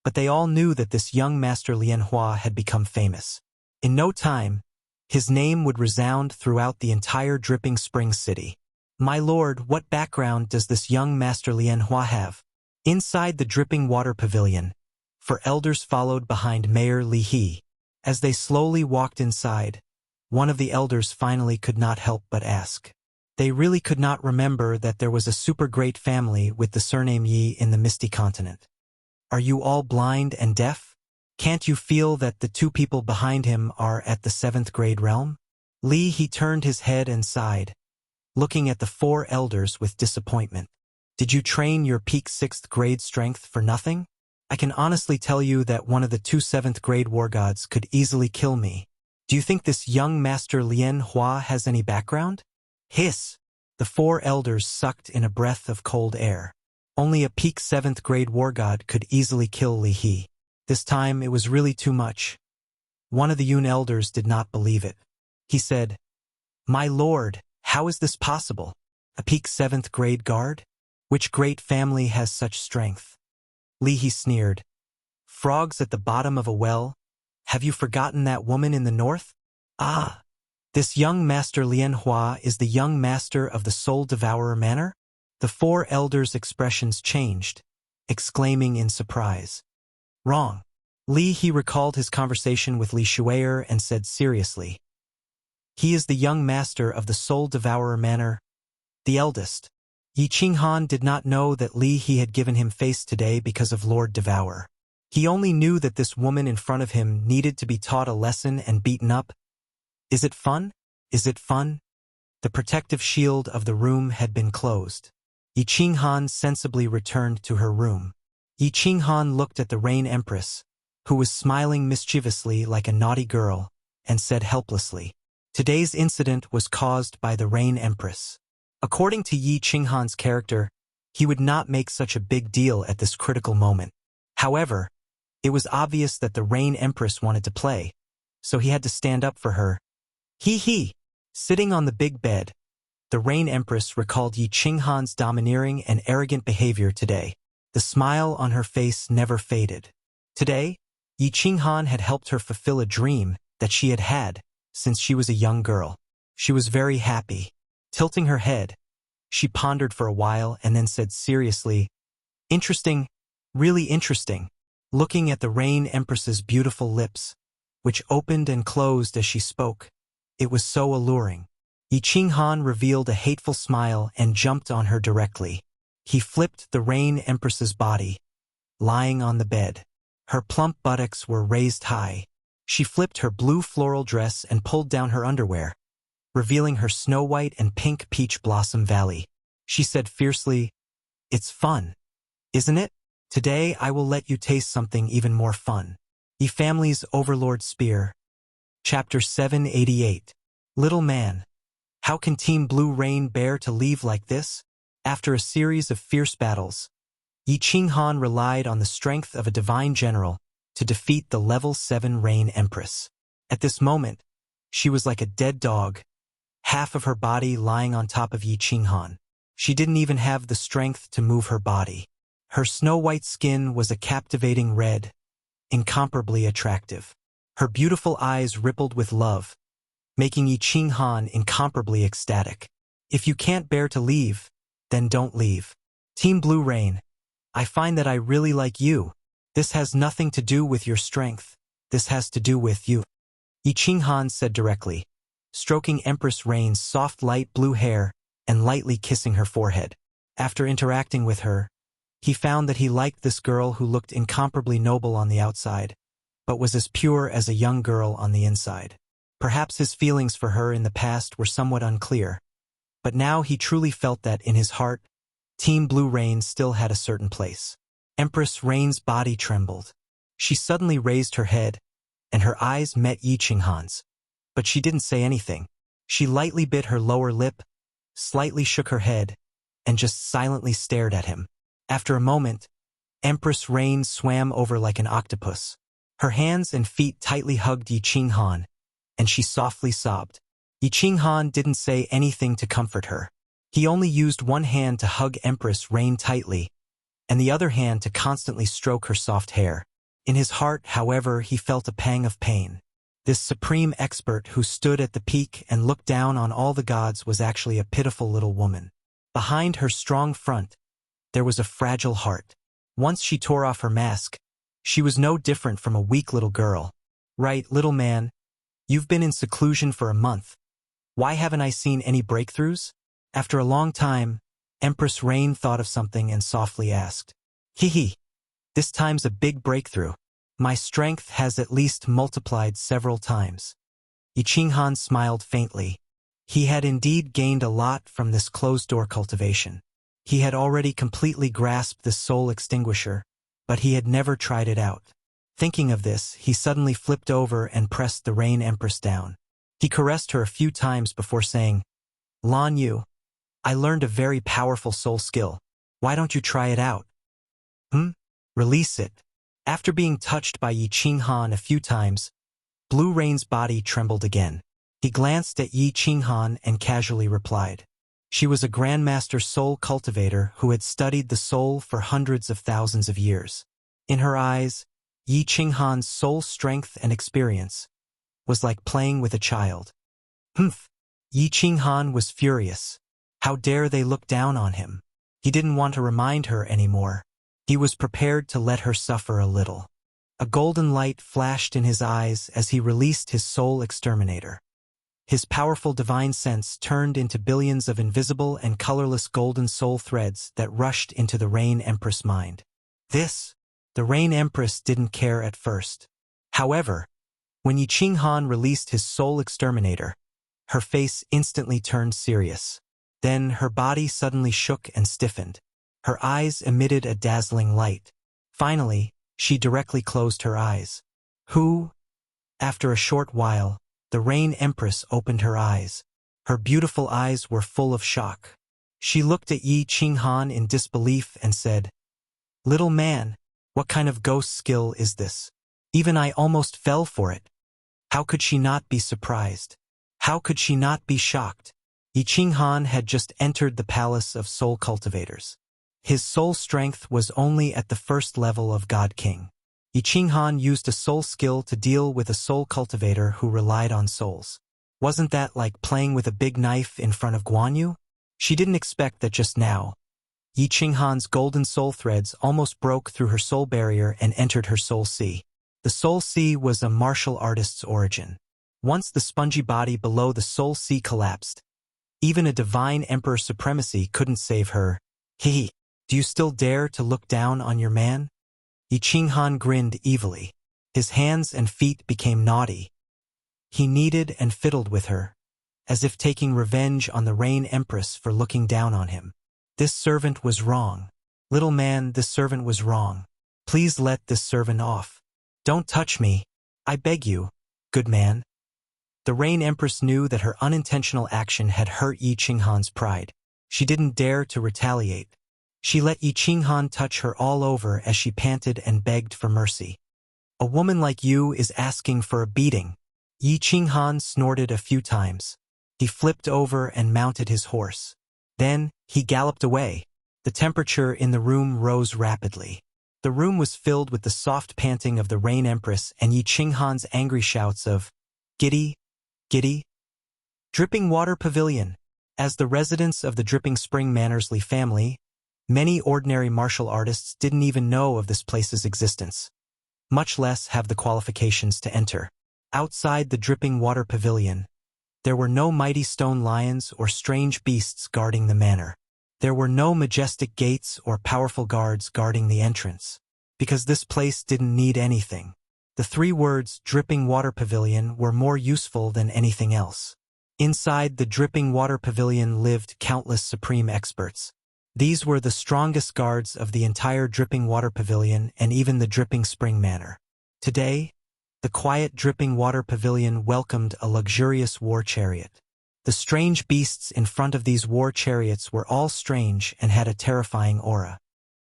but they all knew that this young Master Lian Hua had become famous. In no time, his name would resound throughout the entire Dripping Springs city. "My lord, what background does this young Master Lian Hua have?" Inside the dripping water pavilion, four elders followed behind Mayor Li He. As they slowly walked inside, one of the elders finally could not help but ask. They really could not remember that there was a super great family with the surname Yi in the Misty Continent. "Are you all blind and deaf? Can't you feel that the two people behind him are at the 7th grade realm?" He turned his head and sighed, looking at the four elders with disappointment. "Did you train your peak 6th grade strength for nothing? I can honestly tell you that one of the two 7th grade war gods could easily kill me. Do you think this young Master Lian Hua has any background?" Hiss! The four elders sucked in a breath of cold air. Only a peak 7th grade war god could easily kill Li He. This time it was really too much. One of the Yun elders did not believe it. He said, "My lord, how is this possible? A peak 7th grade guard? Which great family has such strength?" Li He sneered. "Frogs at the bottom of a well? Have you forgotten that woman in the north? Ah! This young Master Lian Hua is the young master of the Soul Devourer Manor?" The four elders' expressions changed, exclaiming in surprise. "Wrong." He recalled his conversation with Li Shuier and said seriously, "He is the young master of the Soul Devourer Manor, the eldest." Yi Qinghan did not know that He had given him face today because of Lord Devourer. He only knew that this woman in front of him needed to be taught a lesson and beaten up. Is it fun? Is it fun? The protective shield of the room had been closed. Yi Qinghan sensibly returned to her room. Yi Qinghan looked at the Rain Empress, who was smiling mischievously like a naughty girl, and said helplessly, "Today's incident was caused by the Rain Empress." According to Yi Qinghan's character, he would not make such a big deal at this critical moment. However, it was obvious that the Rain Empress wanted to play, so he had to stand up for her. He. Sitting on the big bed, the Rain Empress recalled Yi Qinghan's domineering and arrogant behavior today. The smile on her face never faded. Today, Yi Qinghan had helped her fulfill a dream that she had had since she was a young girl. She was very happy. Tilting her head, she pondered for a while and then said seriously, "Interesting, really interesting," looking at the Rain Empress's beautiful lips, which opened and closed as she spoke. It was so alluring. Yi Qinghan revealed a hateful smile and jumped on her directly. He flipped the Rain Empress's body, lying on the bed. Her plump buttocks were raised high. She flipped her blue floral dress and pulled down her underwear, revealing her snow white and pink peach blossom valley. She said fiercely, "It's fun, isn't it? Today I will let you taste something even more fun." Yi Family's Overlord Spear. Chapter 788. Little man. How can Team Blue Rain bear to leave like this? After a series of fierce battles, Yi Qinghan relied on the strength of a divine general to defeat the level 7 Rain Empress. At this moment, she was like a dead dog, half of her body lying on top of Yi Qinghan. She didn't even have the strength to move her body. Her snow-white skin was a captivating red, incomparably attractive. Her beautiful eyes rippled with love, making Yi Qinghan incomparably ecstatic. "If you can't bear to leave, then don't leave. Team Blue Rain, I find that I really like you. This has nothing to do with your strength. This has to do with you," Yi Qinghan said directly, stroking Empress Rain's soft light blue hair and lightly kissing her forehead. After interacting with her, he found that he liked this girl who looked incomparably noble on the outside, but was as pure as a young girl on the inside. Perhaps his feelings for her in the past were somewhat unclear, but now he truly felt that in his heart, Team Blue Rain still had a certain place. Empress Rain's body trembled. She suddenly raised her head, and her eyes met Yi Qinghan's. But she didn't say anything. She lightly bit her lower lip, slightly shook her head, and just silently stared at him. After a moment, Empress Rain swam over like an octopus. Her hands and feet tightly hugged Yi Qinghan, and she softly sobbed. Yi Qinghan didn't say anything to comfort her. He only used one hand to hug Empress Rain tightly, and the other hand to constantly stroke her soft hair. In his heart, however, he felt a pang of pain. This supreme expert who stood at the peak and looked down on all the gods was actually a pitiful little woman. Behind her strong front, there was a fragile heart. Once she tore off her mask, she was no different from a weak little girl. Right, little man, you've been in seclusion for a month. Why haven't I seen any breakthroughs? After a long time, Empress Rain thought of something and softly asked, Hee, this time's a big breakthrough. My strength has at least multiplied several times. Yi Qinghan smiled faintly. He had indeed gained a lot from this closed-door cultivation. He had already completely grasped the soul extinguisher, but he had never tried it out. Thinking of this, he suddenly flipped over and pressed the Rain Empress down. He caressed her a few times before saying, Lan Yu, I learned a very powerful soul skill. Why don't you try it out? Release it. After being touched by Yi Qinghan a few times, Blue Rain's body trembled again. He glanced at Yi Qinghan and casually replied. She was a Grandmaster soul cultivator who had studied the soul for hundreds of thousands of years. In her eyes, Yi Qinghan's soul strength and experience was like playing with a child. Yi Qinghan was furious. How dare they look down on him? He didn't want to remind her anymore. He was prepared to let her suffer a little. A golden light flashed in his eyes as he released his soul exterminator. His powerful divine sense turned into billions of invisible and colorless golden soul threads that rushed into the Rain Empress' mind. The Rain Empress didn't care at first. However, when Yi Qinghan released his soul exterminator, her face instantly turned serious. Then her body suddenly shook and stiffened. Her eyes emitted a dazzling light. Finally, she directly closed her eyes. After a short while, the Rain Empress opened her eyes. Her beautiful eyes were full of shock. She looked at Yi Qinghan in disbelief and said, Little man, what kind of ghost skill is this? Even I almost fell for it. How could she not be surprised? How could she not be shocked? Yi Qinghan had just entered the Palace of Soul Cultivators. His soul strength was only at the first level of God King. Yi Qinghan used a soul skill to deal with a soul cultivator who relied on souls. Wasn't that like playing with a big knife in front of Guan Yu? She didn't expect that just now. Yi Qinghan's golden soul threads almost broke through her soul barrier and entered her soul sea. The soul sea was a martial artist's origin. Once the spongy body below the soul sea collapsed, even a divine emperor supremacy couldn't save her. Do you still dare to look down on your man? Yi Qinghan grinned evilly. His hands and feet became naughty. He kneaded and fiddled with her, as if taking revenge on the Rain Empress for looking down on him. This servant was wrong. Little man, this servant was wrong. Please let this servant off. Don't touch me. I beg you, good man. The Rain Empress knew that her unintentional action had hurt Yi Qinghan's pride. She didn't dare to retaliate. She let Yi Qinghan touch her all over as she panted and begged for mercy. A woman like you is asking for a beating. Yi Qinghan snorted a few times. He flipped over and mounted his horse. Then, he galloped away. The temperature in the room rose rapidly. The room was filled with the soft panting of the Rain Empress and Yi Qinghan's angry shouts of, Giddy, giddy. Dripping Water Pavilion. As the residents of the Dripping Spring Mannersley family, many ordinary martial artists didn't even know of this place's existence, much less have the qualifications to enter. Outside the Dripping Water Pavilion, there were no mighty stone lions or strange beasts guarding the manor. There were no majestic gates or powerful guards guarding the entrance, because this place didn't need anything. The 3 words Dripping Water Pavilion were more useful than anything else. Inside the Dripping Water Pavilion lived countless supreme experts. These were the strongest guards of the entire Dripping Water Pavilion and even the Dripping Spring Manor. Today, the quiet Dripping Water Pavilion welcomed a luxurious war chariot. The strange beasts in front of these war chariots were all strange and had a terrifying aura.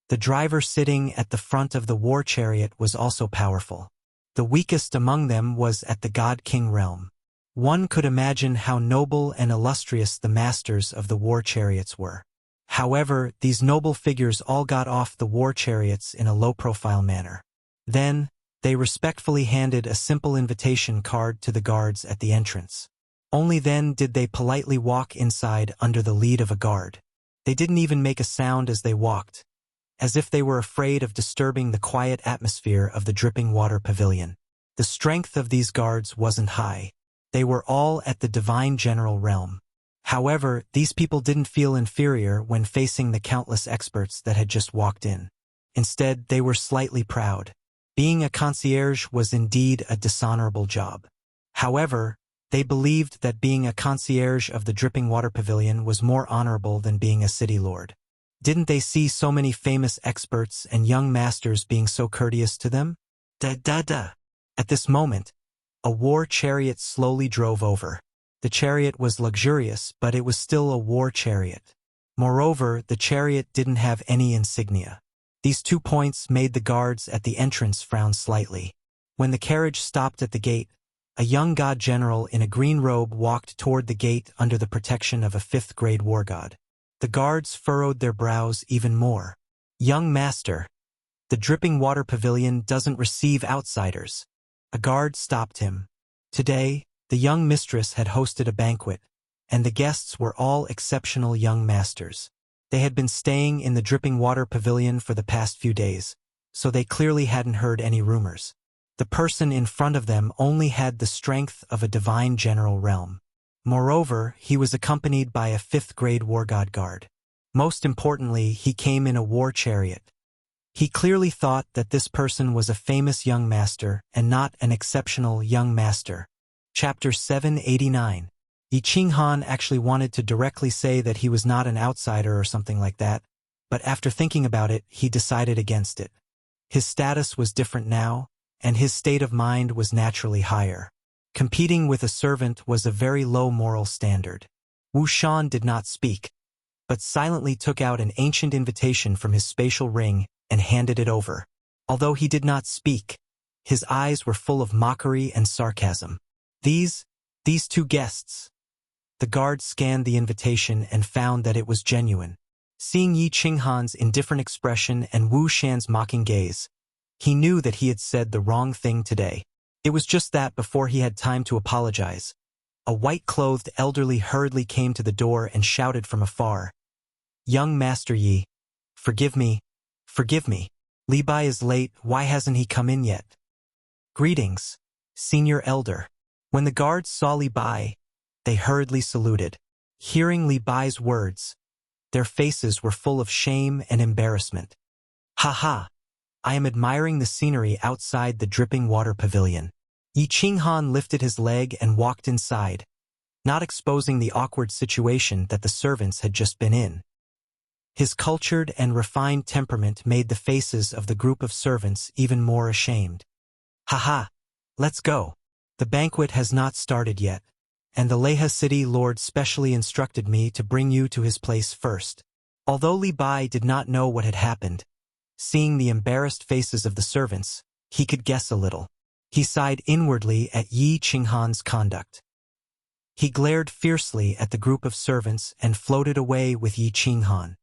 The driver sitting at the front of the war chariot was also powerful. The weakest among them was at the God King realm. One could imagine how noble and illustrious the masters of the war chariots were. However, these noble figures all got off the war chariots in a low-profile manner. Then, They respectfully handed a simple invitation card to the guards at the entrance. Only then did they politely walk inside under the lead of a guard. They didn't even make a sound as they walked, as if they were afraid of disturbing the quiet atmosphere of the dripping water pavilion. The strength of these guards wasn't high. They were all at the divine general realm. However, these people didn't feel inferior when facing the countless experts that had just walked in. Instead, they were slightly proud. Being a concierge was indeed a dishonorable job. However, they believed that being a concierge of the dripping water pavilion was more honorable than being a city lord. Didn't they see so many famous experts and young masters being so courteous to them? Da-da-da. At this moment, a war chariot slowly drove over. The chariot was luxurious, but it was still a war chariot. Moreover, the chariot didn't have any insignia. These 2 points made the guards at the entrance frown slightly. When the carriage stopped at the gate, a young god general in a green robe walked toward the gate under the protection of a 5th-grade war god. The guards furrowed their brows even more. Young master, the dripping water pavilion doesn't receive outsiders. A guard stopped him. Today, the young mistress had hosted a banquet, and the guests were all exceptional young masters. They had been staying in the dripping water pavilion for the past few days, so they clearly hadn't heard any rumors. The person in front of them only had the strength of a divine general realm. Moreover, he was accompanied by a 5th-grade war god guard. Most importantly, he came in a war chariot. He clearly thought that this person was a famous young master and not an exceptional young master. Chapter 789. Yi Qinghan actually wanted to directly say that he was not an outsider or something like that, but after thinking about it, he decided against it. His status was different now, and his state of mind was naturally higher. Competing with a servant was a very low moral standard. Wuxia did not speak, but silently took out an ancient invitation from his spatial ring and handed it over. Although he did not speak, his eyes were full of mockery and sarcasm. These 2 guests. The guard scanned the invitation and found that it was genuine. Seeing Yi Qinghan's indifferent expression and Wu Shan's mocking gaze, he knew that he had said the wrong thing today. It was just that before he had time to apologize, a white-clothed elderly hurriedly came to the door and shouted from afar, "Young Master Yi, forgive me, forgive me. Li Bai is late, why hasn't he come in yet?" "Greetings, Senior Elder." When the guards saw Li Bai, they hurriedly saluted. Hearing Li Bai's words, their faces were full of shame and embarrassment. "Ha ha! I am admiring the scenery outside the dripping water pavilion." Yi Qinghan lifted his leg and walked inside, not exposing the awkward situation that the servants had just been in. His cultured and refined temperament made the faces of the group of servants even more ashamed. "Ha-ha! Let's go. The banquet has not started yet, and the Leha city lord specially instructed me to bring you to his place first." Although Li Bai did not know what had happened, seeing the embarrassed faces of the servants, he could guess a little. He sighed inwardly at Yi Qinghan's conduct. He glared fiercely at the group of servants and floated away with Yi Qinghan.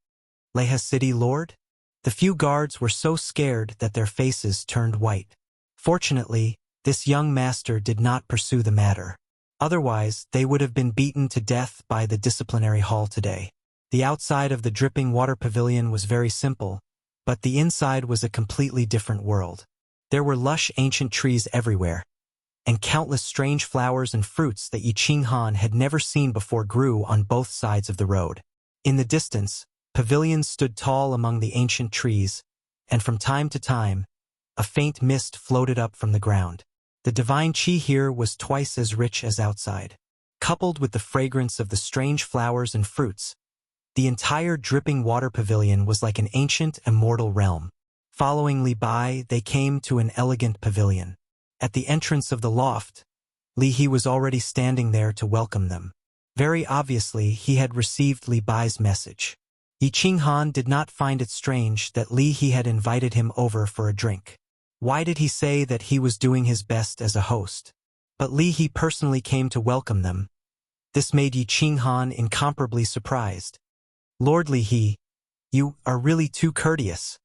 Leha city lord? The few guards were so scared that their faces turned white. Fortunately, this young master did not pursue the matter. Otherwise, they would have been beaten to death by the disciplinary hall today. The outside of the dripping water pavilion was very simple, but the inside was a completely different world. There were lush ancient trees everywhere, and countless strange flowers and fruits that Yi Qinghan had never seen before grew on both sides of the road. In the distance, pavilions stood tall among the ancient trees, and from time to time, a faint mist floated up from the ground. The divine qi here was twice as rich as outside. Coupled with the fragrance of the strange flowers and fruits, the entire dripping water pavilion was like an ancient, immortal realm. Following Li Bai, they came to an elegant pavilion. At the entrance of the loft, Li He was already standing there to welcome them. Very obviously, he had received Li Bai's message. Yi Qinghan did not find it strange that Li He had invited him over for a drink. Why did he say that he was doing his best as a host? But Li He personally came to welcome them. This made Yi Qinghan incomparably surprised. "Lord Li He, you are really too courteous."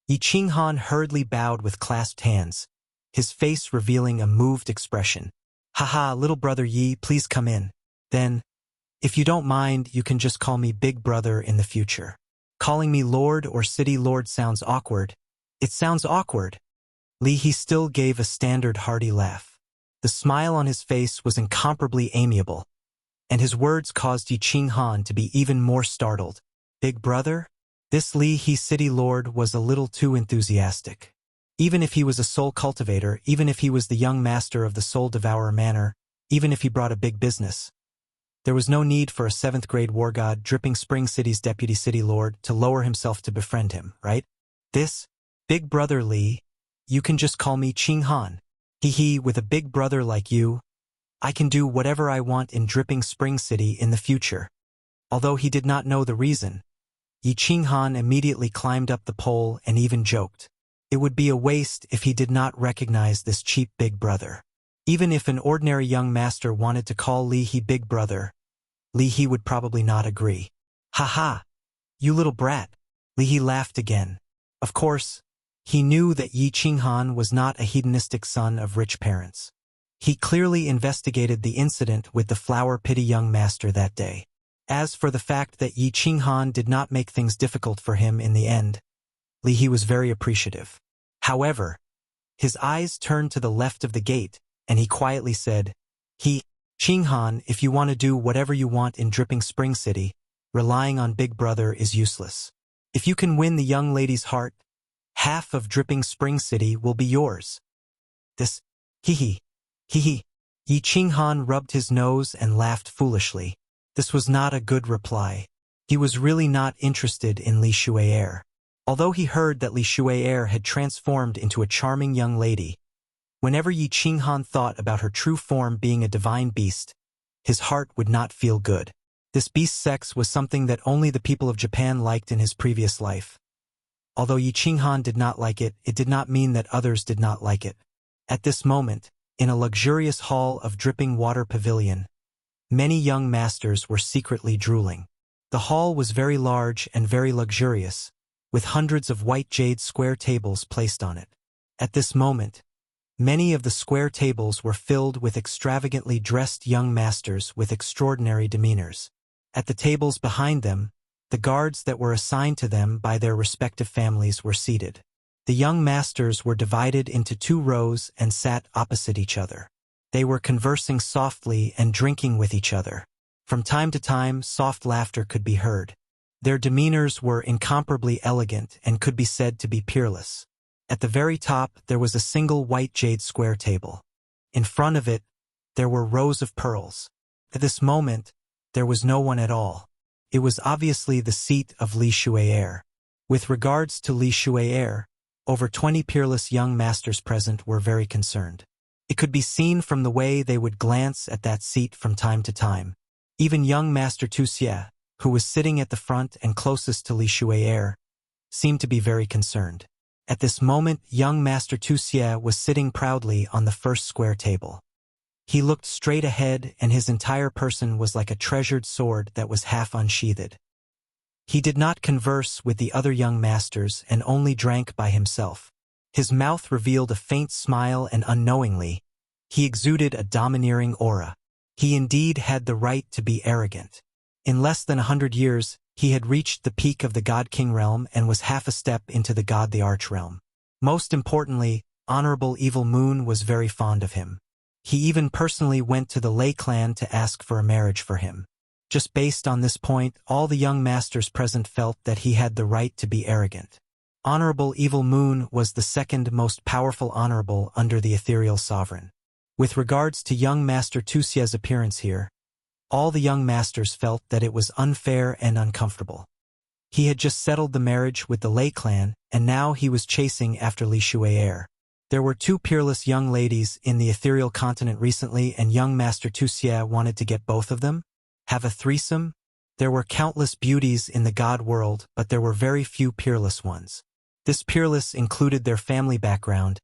Yi Qinghan hurriedly bowed with clasped hands. his face revealing a moved expression. Haha, little brother Yi, please come in. Then, if you don't mind, you can just call me Big Brother in the future. Calling me Lord or City Lord sounds awkward. It sounds awkward. He still gave a standard hearty laugh. The smile on his face was incomparably amiable, and his words caused Yi Qinghan to be even more startled. Big Brother? This He City Lord was a little too enthusiastic. Even if he was a soul cultivator, even if he was the young master of the Soul Devourer Manor, even if he brought a big business, there was no need for a 7th grade war god, Dripping Spring City's deputy city lord, to lower himself to befriend him, right? This, Big Brother Li, you can just call me Qinghan. With a big brother like you, I can do whatever I want in Dripping Spring City in the future. Although he did not know the reason, Yi Qinghan immediately climbed up the pole and even joked. It would be a waste if he did not recognize this cheap big brother. Even if an ordinary young master wanted to call He Big Brother, He would probably not agree. Haha, you little brat. He laughed again. Of course, he knew that Yi Qinghan was not a hedonistic son of rich parents. He clearly investigated the incident with the flower pity young master that day. As for the fact that Yi Qinghan did not make things difficult for him in the end, he was very appreciative. However, his eyes turned to the left of the gate, and he quietly said, Qinghan, if you want to do whatever you want in Dripping Spring City, relying on Big Brother is useless. If you can win the young lady's heart, half of Dripping Spring City will be yours. This, Yi Qinghan rubbed his nose and laughed foolishly. This was not a good reply. He was really not interested in Li Shui'er. Although he heard that Li Shui'er had transformed into a charming young lady, whenever Yi Qinghan thought about her true form being a divine beast, his heart would not feel good. This beast sex was something that only the people of Japan liked in his previous life. Although Yi Qinghan did not like it, it did not mean that others did not like it. At this moment, in a luxurious hall of dripping water pavilion, many young masters were secretly drooling. The hall was very large and very luxurious, with hundreds of white jade square tables placed on it. At this moment, many of the square tables were filled with extravagantly dressed young masters with extraordinary demeanors. At the tables behind them, the guards that were assigned to them by their respective families were seated. The young masters were divided into 2 rows and sat opposite each other. They were conversing softly and drinking with each other. From time to time, soft laughter could be heard. Their demeanors were incomparably elegant and could be said to be peerless. At the very top, there was a single white jade square table. In front of it, there were rows of pearls. At this moment, there was no one at all. It was obviously the seat of Li Shui'er. With regards to Li Shui'er, over 20 peerless young masters present were very concerned. It could be seen from the way they would glance at that seat from time to time. Even young Master Tuxie, who was sitting at the front and closest to Li Shui'er, seemed to be very concerned. At this moment, young Master Tuxie was sitting proudly on the first square table. He looked straight ahead, and his entire person was like a treasured sword that was half unsheathed. He did not converse with the other young masters and only drank by himself. His mouth revealed a faint smile, and unknowingly, he exuded a domineering aura. He indeed had the right to be arrogant. In less than 100 years, he had reached the peak of the God-King realm and was half a step into the God-the-Arch realm. Most importantly, Honorable Evil Moon was very fond of him. He even personally went to the Lei clan to ask for a marriage for him. Just based on this point, all the young masters present felt that he had the right to be arrogant. Honorable Evil Moon was the second most powerful honorable under the ethereal sovereign. With regards to young Master Tuxie's appearance here, all the young masters felt that it was unfair and uncomfortable. He had just settled the marriage with the Lei clan, and now he was chasing after Li Shui'er. There were 2 peerless young ladies in the ethereal continent recently, and young Master Tuxie wanted to get both of them? Have a threesome? There were countless beauties in the god world, but there were very few peerless ones. This peerless included their family background,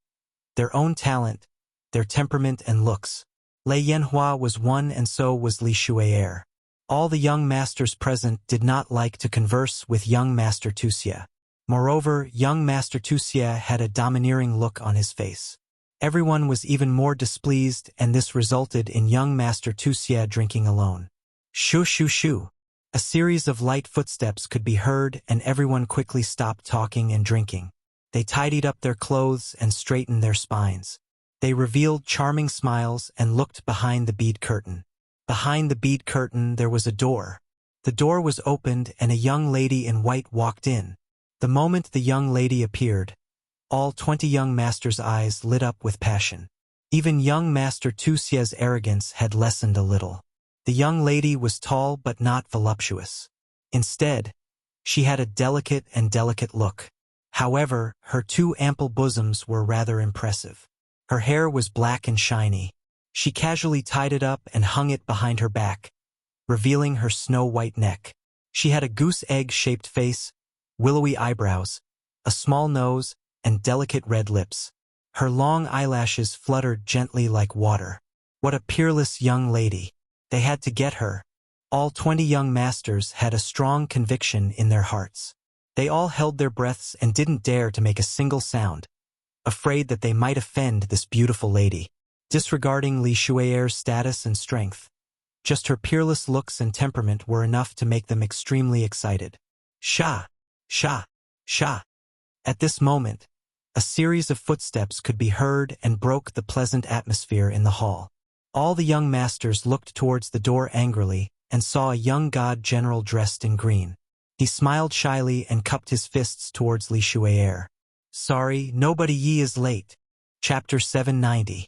their own talent, their temperament and looks. Lei Yanhua was one, and so was Li Shui'er. All the young masters present did not like to converse with young Master Tuxie. Moreover, young Master Tuxie had a domineering look on his face. Everyone was even more displeased, and this resulted in young Master Wuxia drinking alone. Shoo shoo shoo. A series of light footsteps could be heard, and everyone quickly stopped talking and drinking. They tidied up their clothes and straightened their spines. They revealed charming smiles and looked behind the bead curtain. Behind the bead curtain there was a door. The door was opened and a young lady in white walked in. The moment the young lady appeared, all 20 young masters' eyes lit up with passion. Even young Master Wuxia's arrogance had lessened a little. The young lady was tall but not voluptuous. Instead, she had a delicate look. However, her 2 ample bosoms were rather impressive. Her hair was black and shiny. She casually tied it up and hung it behind her back, revealing her snow-white neck. She had a goose-egg-shaped face, willowy eyebrows, a small nose, and delicate red lips. Her long eyelashes fluttered gently like water. What a peerless young lady. They had to get her. All 20 young masters had a strong conviction in their hearts. They all held their breaths and didn't dare to make a single sound, afraid that they might offend this beautiful lady. Disregarding Li Shui'er's status and strength, just her peerless looks and temperament were enough to make them extremely excited. Sha! Sha! Sha! At this moment, a series of footsteps could be heard and broke the pleasant atmosphere in the hall. All the young masters looked towards the door angrily and saw a young god general dressed in green. He smiled shyly and cupped his fists towards Li Shui'er. Sorry, nobody ye is late. Chapter 790.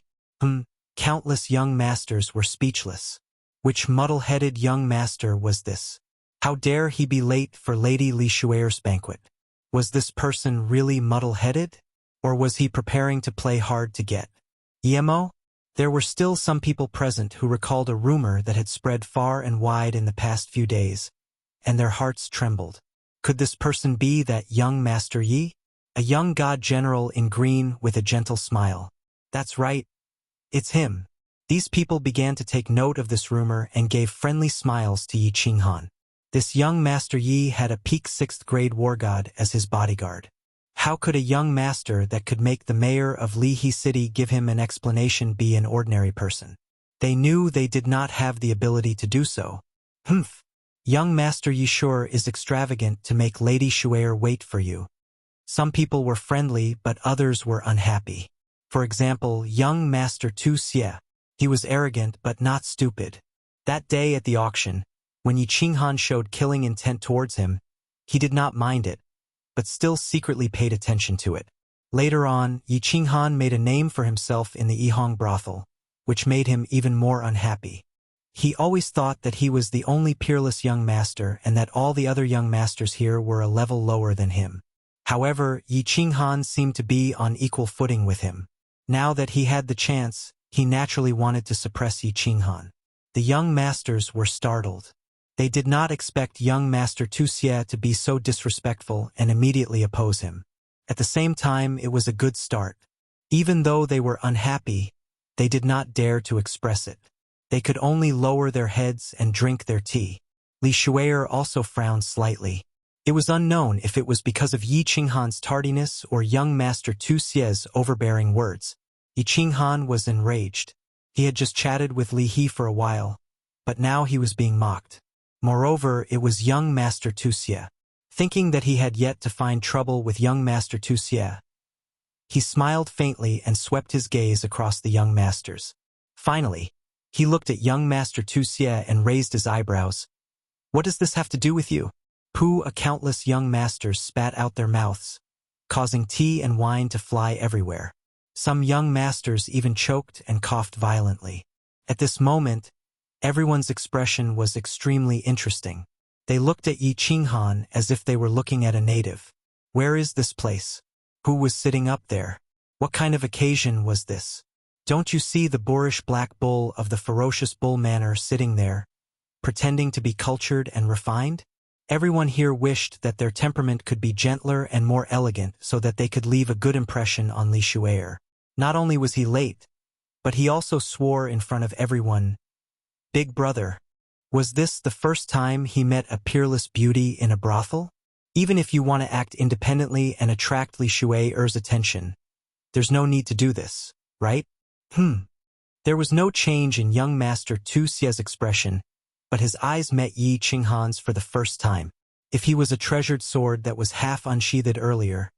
Countless young masters were speechless. Which muddle-headed young master was this? How dare he be late for Lady Li Shui'er's banquet? Was this person really muddle-headed? Or was he preparing to play hard to get? Yemo? There were still some people present who recalled a rumor that had spread far and wide in the past few days, and their hearts trembled. Could this person be that young Master Yi? A young god general in green with a gentle smile. That's right. It's him. These people began to take note of this rumor and gave friendly smiles to Yi Qinghan. This young Master Yi had a peak 6th grade war god as his bodyguard. How could a young master that could make the mayor of Lihe City give him an explanation be an ordinary person? They knew they did not have the ability to do so. Young Master Yi sure is extravagant to make Lady Shui'er wait for you. Some people were friendly, but others were unhappy. For example, young Master Wuxia. He was arrogant but not stupid. That day at the auction, when Yi Qinghan showed killing intent towards him, he did not mind it, but still secretly paid attention to it. Later on, Yi Qinghan made a name for himself in the Yihong brothel, which made him even more unhappy. He always thought that he was the only peerless young master and that all the other young masters here were a level lower than him. However, Yi Qinghan seemed to be on equal footing with him. Now that he had the chance, he naturally wanted to suppress Yi Qinghan. The young masters were startled. They did not expect young Master Wuxia to be so disrespectful and immediately oppose him. At the same time, it was a good start. Even though they were unhappy, they did not dare to express it. They could only lower their heads and drink their tea. Li Shui'er also frowned slightly. It was unknown if it was because of Yi Qinghan's tardiness or young Master Wuxia's overbearing words. Yi Qinghan was enraged. He had just chatted with Li He for a while, but now he was being mocked. Moreover, it was young Master Wuxia. Thinking that he had yet to find trouble with young Master Wuxia, he smiled faintly and swept his gaze across the young masters. Finally, he looked at young Master Wuxia and raised his eyebrows. What does this have to do with you? Countless young masters spat out their mouths, causing tea and wine to fly everywhere. Some young masters even choked and coughed violently. At this moment, everyone's expression was extremely interesting. They looked at Yi Qinghan as if they were looking at a native. Where is this place? Who was sitting up there? What kind of occasion was this? Don't you see the boorish black bull of the ferocious bull manor sitting there, pretending to be cultured and refined? Everyone here wished that their temperament could be gentler and more elegant so that they could leave a good impression on Li Shui'er. Not only was he late, but he also swore in front of everyone. Big brother, was this the first time he met a peerless beauty in a brothel? Even if you want to act independently and attract Li Shui'er's attention, there's no need to do this. right? There was no change in young Master Tu Xie's expression, but his eyes met Yi Qinghan's for the first time. If he was a treasured sword that was half unsheathed earlier,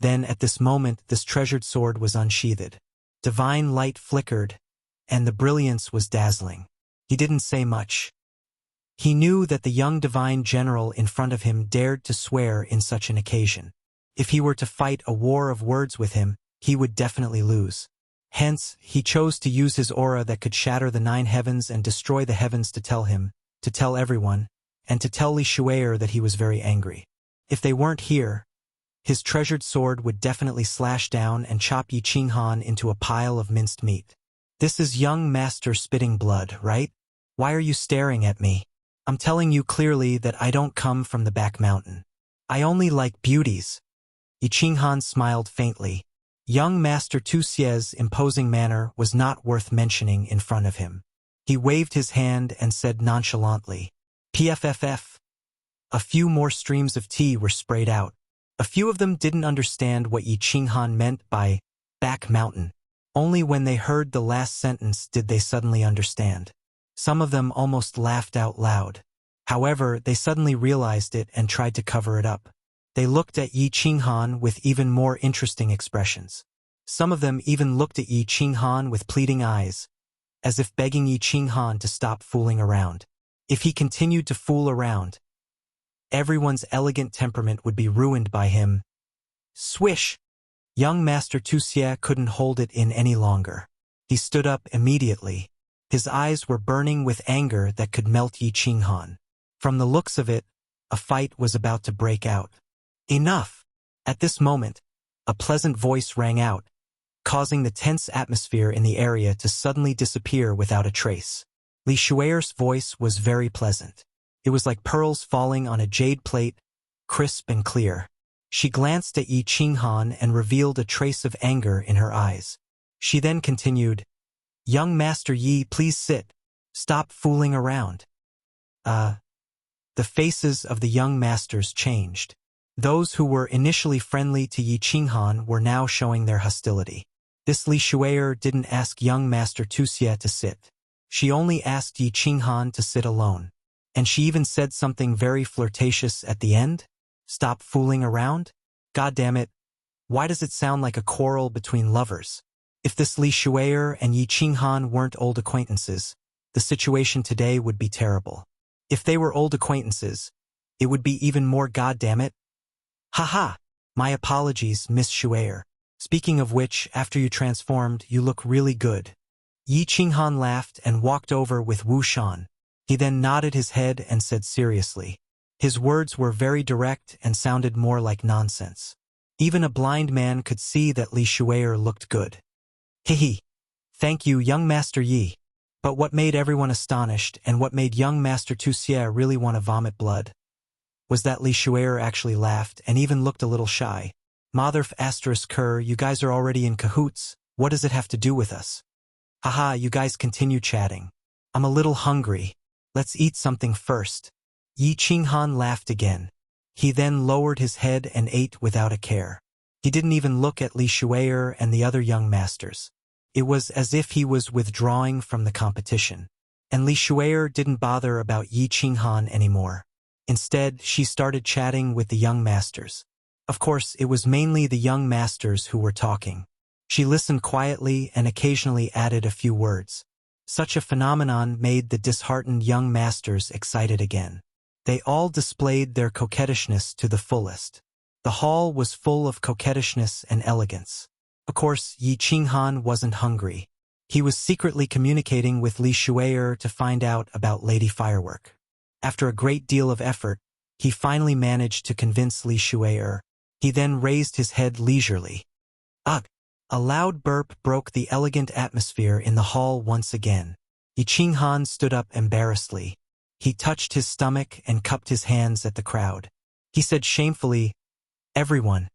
then at this moment this treasured sword was unsheathed. Divine light flickered, and the brilliance was dazzling. He didn't say much. He knew that the young divine general in front of him dared to swear in such an occasion. If he were to fight a war of words with him, he would definitely lose. Hence, he chose to use his aura that could shatter the 9 heavens and destroy the heavens to tell him, to tell everyone, and to tell Li Shu'er that he was very angry. If they weren't here, his treasured sword would definitely slash down and chop Yi Qinghan into a pile of minced meat. This is young master spitting blood, right? Why are you staring at me? I'm telling you clearly that I don't come from the back mountain. I only like beauties. Yi Qinghan smiled faintly. Young Master Tu Xie's imposing manner was not worth mentioning in front of him. He waved his hand and said nonchalantly, "PFFF." A few more streams of tea were sprayed out. A few of them didn't understand what Yi Qinghan meant by back mountain. Only when they heard the last sentence did they suddenly understand. Some of them almost laughed out loud. However, they suddenly realized it and tried to cover it up. They looked at Yi Qinghan with even more interesting expressions. Some of them even looked at Yi Qinghan with pleading eyes, as if begging Yi Qinghan to stop fooling around. If he continued to fool around, everyone's elegant temperament would be ruined by him. Swish! Young Master Tu Xie couldn't hold it in any longer. He stood up immediately. His eyes were burning with anger that could melt Yi Qinghan. From the looks of it, a fight was about to break out. Enough! At this moment, a pleasant voice rang out, causing the tense atmosphere in the area to suddenly disappear without a trace. Li Shu'er's voice was very pleasant. It was like pearls falling on a jade plate, crisp and clear. She glanced at Yi Qinghan and revealed a trace of anger in her eyes. She then continued, "Young Master Yi, please sit. Stop fooling around." The faces of the young masters changed. Those who were initially friendly to Yi Qinghan were now showing their hostility. This Li Shu'er didn't ask young Master Tu Xie to sit. She only asked Yi Qinghan to sit alone. And she even said something very flirtatious at the end. Stop fooling around? God damn it. Why does it sound like a quarrel between lovers? If this Li Shu'er and Yi Qinghan weren't old acquaintances, the situation today would be terrible. If they were old acquaintances, it would be even more goddammit. Haha! My apologies, Miss Shu'er. Speaking of which, after you transformed, you look really good. Yi Qinghan laughed and walked over with Wu Shan. He then nodded his head and said seriously. His words were very direct and sounded more like nonsense. Even a blind man could see that Li Shu'er looked good. Hehe. Thank you, young Master Yi. But what made everyone astonished and what made young Master Tu Xie really want to vomit blood was that Li Shu'er actually laughed and even looked a little shy. Mother****, you guys are already in cahoots. What does it have to do with us? Haha, you guys continue chatting. I'm a little hungry. Let's eat something first. Yi Qinghan laughed again. He then lowered his head and ate without a care. He didn't even look at Li Shu'er and the other young masters. It was as if he was withdrawing from the competition. And Li Shu'er didn't bother about Yi Qinghan anymore. Instead, she started chatting with the young masters. Of course, it was mainly the young masters who were talking. She listened quietly and occasionally added a few words. Such a phenomenon made the disheartened young masters excited again. They all displayed their coquettishness to the fullest. The hall was full of coquettishness and elegance. Of course, Yi Qinghan wasn't hungry. He was secretly communicating with Li Shu'er to find out about Lady Firework. After a great deal of effort, he finally managed to convince Li Shu'er. He then raised his head leisurely. Ugh! A loud burp broke the elegant atmosphere in the hall once again. Yi Qinghan stood up embarrassedly. He touched his stomach and cupped his hands at the crowd. He said shamefully, "Everyone,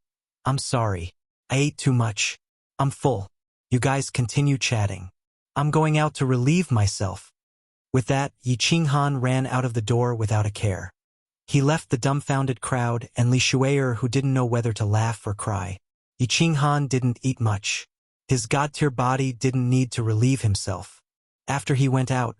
I'm sorry. I ate too much. I'm full. You guys continue chatting. I'm going out to relieve myself." With that, Yi Qinghan ran out of the door without a care. He left the dumbfounded crowd and Li Shu'er who didn't know whether to laugh or cry. Yi Qinghan didn't eat much. His god-tier body didn't need to relieve himself. After he went out,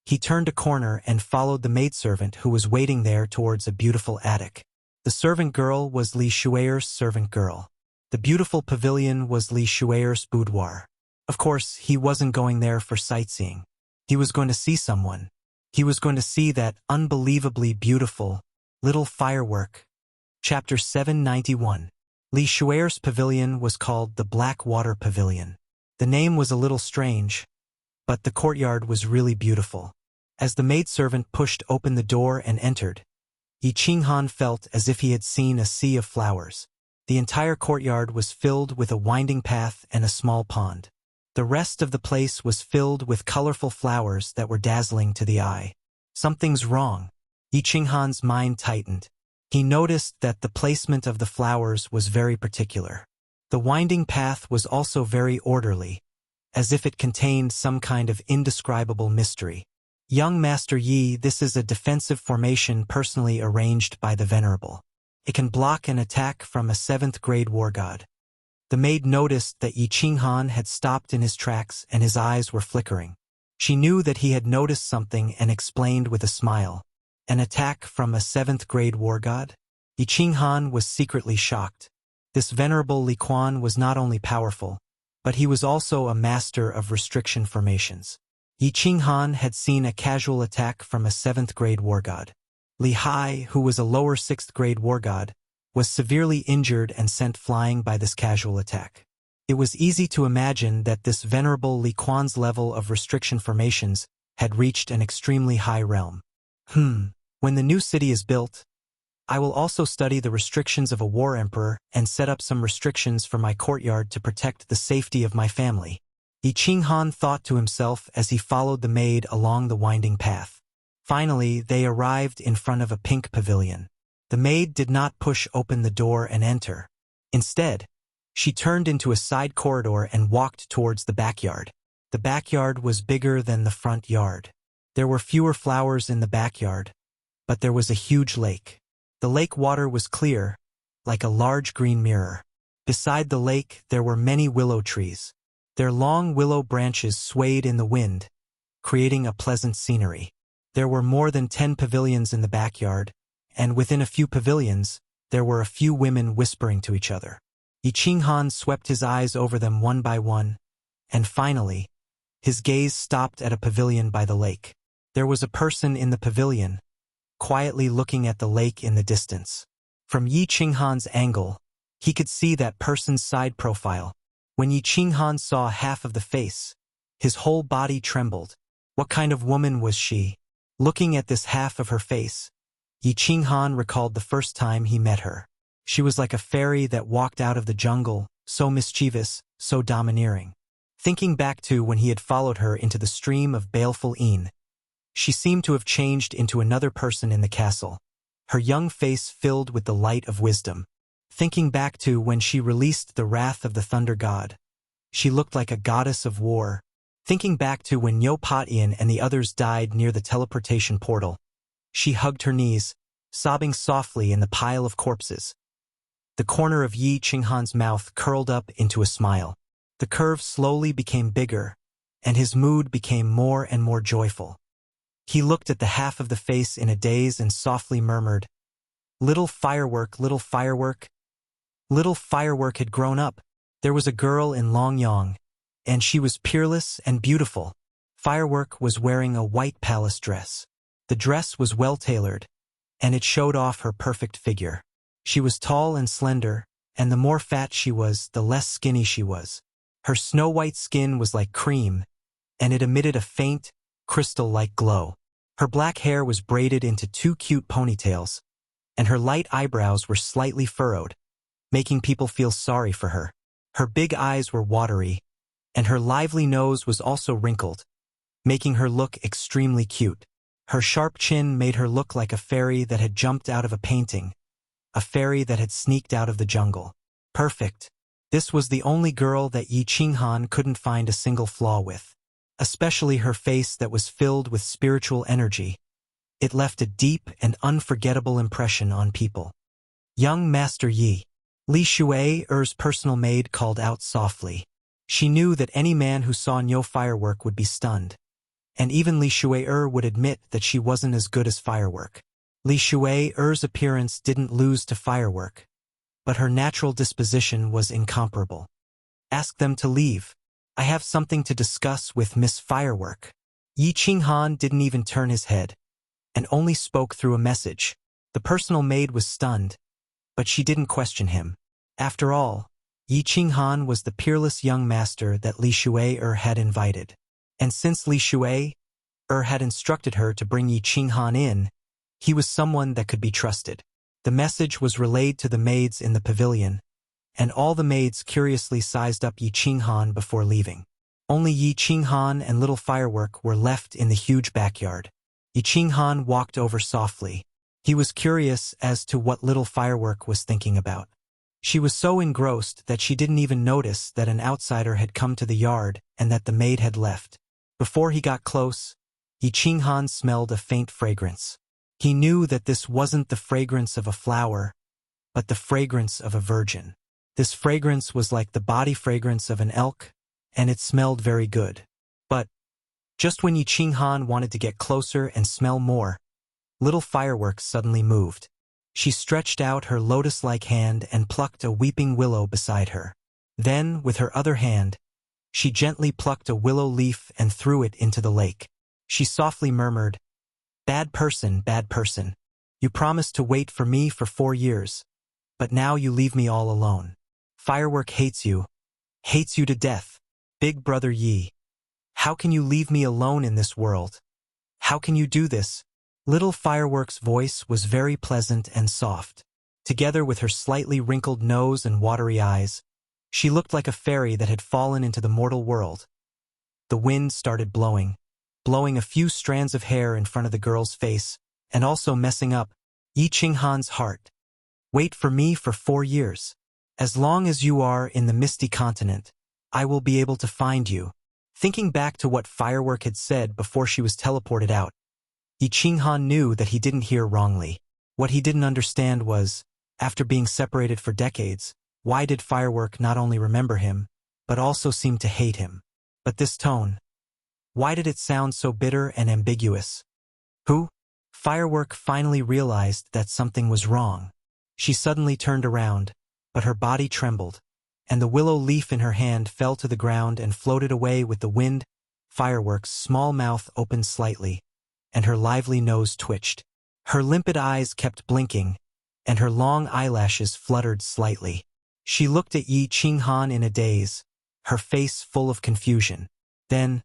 he turned a corner and followed the maidservant who was waiting there towards a beautiful attic. The servant girl was Li Shui'er's servant girl. The beautiful pavilion was Li Shui'er's boudoir. Of course, he wasn't going there for sightseeing. He was going to see someone. He was going to see that unbelievably beautiful little firework. Chapter 791. Li Shui'er's pavilion was called the Black Water Pavilion. The name was a little strange, but the courtyard was really beautiful. As the maidservant pushed open the door and entered, Yi Qinghan felt as if he had seen a sea of flowers. The entire courtyard was filled with a winding path and a small pond. The rest of the place was filled with colorful flowers that were dazzling to the eye. Something's wrong. Yi Qinghan's mind tightened. He noticed that the placement of the flowers was very particular. The winding path was also very orderly, as if it contained some kind of indescribable mystery. Young Master Yi, this is a defensive formation personally arranged by the Venerable. It can block an attack from a 7th grade war god. The maid noticed that Yi Qinghan had stopped in his tracks and his eyes were flickering. She knew that he had noticed something and explained with a smile. An attack from a 7th grade war god? Yi Qinghan was secretly shocked. This Venerable Li Quan was not only powerful, but he was also a master of restriction formations. Yi Qinghan had seen a casual attack from a 7th grade war god. Li Hai, who was a lower 6th grade war god, was severely injured and sent flying by this casual attack. It was easy to imagine that this Venerable Li Quan's level of restriction formations had reached an extremely high realm. When the new city is built, I will also study the restrictions of a war emperor and set up some restrictions for my courtyard to protect the safety of my family. Yi Qinghan thought to himself as he followed the maid along the winding path. Finally, they arrived in front of a pink pavilion. The maid did not push open the door and enter. Instead, she turned into a side corridor and walked towards the backyard. The backyard was bigger than the front yard. There were fewer flowers in the backyard, but there was a huge lake. The lake water was clear, like a large green mirror. Beside the lake, there were many willow trees. Their long willow branches swayed in the wind, creating a pleasant scenery. There were more than 10 pavilions in the backyard, and within a few pavilions, there were a few women whispering to each other. Yi Qinghan swept his eyes over them one by one, and finally, his gaze stopped at a pavilion by the lake. There was a person in the pavilion, quietly looking at the lake in the distance. From Yi Qinghan's angle, he could see that person's side profile. When Yi Qinghan saw half of the face, his whole body trembled. What kind of woman was she? Looking at this half of her face, Yi Qinghan recalled the first time he met her. She was like a fairy that walked out of the jungle, so mischievous, so domineering. Thinking back to when he had followed her into the stream of baleful Een, she seemed to have changed into another person in the castle, her young face filled with the light of wisdom. Thinking back to when she released the wrath of the thunder god, she looked like a goddess of war. Thinking back to when Yo Patian and the others died near the teleportation portal, she hugged her knees, sobbing softly in the pile of corpses. The corner of Yi Qinghan's mouth curled up into a smile. The curve slowly became bigger, and his mood became more and more joyful. He looked at the half of the face in a daze and softly murmured, "Little firework, little firework." Little firework had grown up. There was a girl in Longyang, and she was peerless and beautiful. Firework was wearing a white palace dress. The dress was well-tailored, and it showed off her perfect figure. She was tall and slender, and the more fat she was, the less skinny she was. Her snow-white skin was like cream, and it emitted a faint, crystal-like glow. Her black hair was braided into 2 cute ponytails, and her light eyebrows were slightly furrowed, making people feel sorry for her. Her big eyes were watery, and her lively nose was also wrinkled, making her look extremely cute. Her sharp chin made her look like a fairy that had jumped out of a painting, a fairy that had sneaked out of the jungle. Perfect. This was the only girl that Yi Qinghan couldn't find a single flaw with. Especially her face that was filled with spiritual energy. It left a deep and unforgettable impression on people. Young Master Yi. Li Shui'er's personal maid called out softly. She knew that any man who saw no firework would be stunned. And even Li Shuai-er would admit that she wasn't as good as firework. Li Shuai-er's appearance didn't lose to firework, but her natural disposition was incomparable. Ask them to leave. I have something to discuss with Miss Firework. Yi Qinghan didn't even turn his head, and only spoke through a message. The personal maid was stunned, but she didn't question him. After all, Yi Qinghan was the peerless young master that Li Shuai-er had invited. And since Li Shuai-er had instructed her to bring Yi Qinghan in, he was someone that could be trusted. The message was relayed to the maids in the pavilion, and all the maids curiously sized up Yi Qinghan before leaving. Only Yi Qinghan and little Firework were left in the huge backyard. Yi Qinghan walked over softly. He was curious as to what little Firework was thinking about. She was so engrossed that she didn't even notice that an outsider had come to the yard and that the maid had left. Before he got close, Yi Qinghan smelled a faint fragrance. He knew that this wasn't the fragrance of a flower, but the fragrance of a virgin. This fragrance was like the body fragrance of an elk, and it smelled very good. But just when Yi Qinghan wanted to get closer and smell more, little Firework suddenly moved. She stretched out her lotus-like hand and plucked a weeping willow beside her. Then, with her other hand, she gently plucked a willow leaf and threw it into the lake. She softly murmured, bad person, you promised to wait for me for 4 years, but now you leave me all alone. Firework hates you to death. Big brother Yi, how can you leave me alone in this world? How can you do this? Little Firework's voice was very pleasant and soft. Together with her slightly wrinkled nose and watery eyes, she looked like a fairy that had fallen into the mortal world. The wind started blowing a few strands of hair in front of the girl's face, and also messing up Yi Qinghan's heart. Wait for me for 4 years. As long as you are in the misty continent, I will be able to find you. Thinking back to what Firework had said before she was teleported out, Yi Qinghan knew that he didn't hear wrongly. What he didn't understand was, after being separated for decades, why did Firework not only remember him, but also seem to hate him? But this tone, why did it sound so bitter and ambiguous? Who? Firework finally realized that something was wrong. She suddenly turned around, but her body trembled, and the willow leaf in her hand fell to the ground and floated away with the wind. Firework's small mouth opened slightly, and her lively nose twitched. Her limpid eyes kept blinking, and her long eyelashes fluttered slightly. She looked at Yi Qinghan in a daze, her face full of confusion. Then,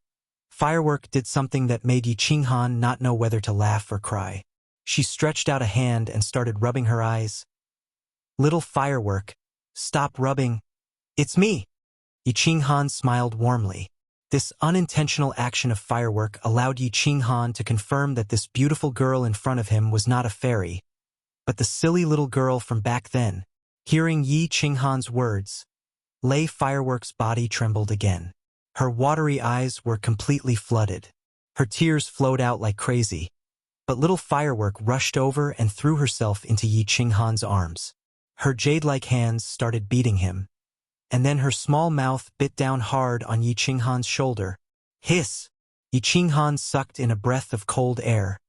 Firework did something that made Yi Qinghan not know whether to laugh or cry. She stretched out a hand and started rubbing her eyes. Little Firework, stop rubbing. It's me. Yi Qinghan smiled warmly. This unintentional action of Firework allowed Yi Qinghan to confirm that this beautiful girl in front of him was not a fairy, but the silly little girl from back then. Hearing Yi Qinghan's words, Lei Firework's body trembled again. Her watery eyes were completely flooded. Her tears flowed out like crazy, but little Firework rushed over and threw herself into Yi Qinghan's arms. Her jade-like hands started beating him, and then her small mouth bit down hard on Yi Qinghan's shoulder. Hiss! Yi Qinghan sucked in a breath of cold air,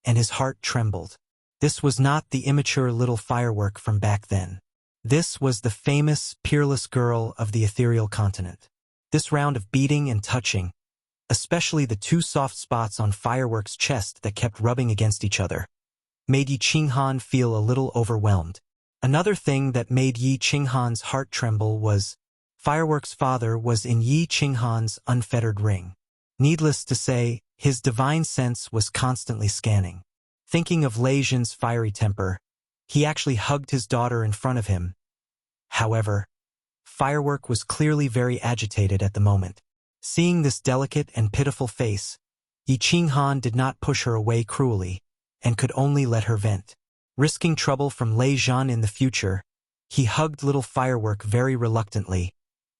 and his heart trembled. This was not the immature little Firework from back then. This was the famous, peerless girl of the ethereal continent. This round of beating and touching, especially the 2 soft spots on Firework's chest that kept rubbing against each other, made Yi Qinghan feel a little overwhelmed. Another thing that made Yi Qinghan's heart tremble was Firework's father was in Yi Qinghan's unfettered ring. Needless to say, his divine sense was constantly scanning. Thinking of Lei Zhin's fiery temper, he actually hugged his daughter in front of him. However, Firework was clearly very agitated at the moment. Seeing this delicate and pitiful face, Yi Qinghan did not push her away cruelly, and could only let her vent. Risking trouble from Lei Zhin in the future, he hugged little Firework very reluctantly,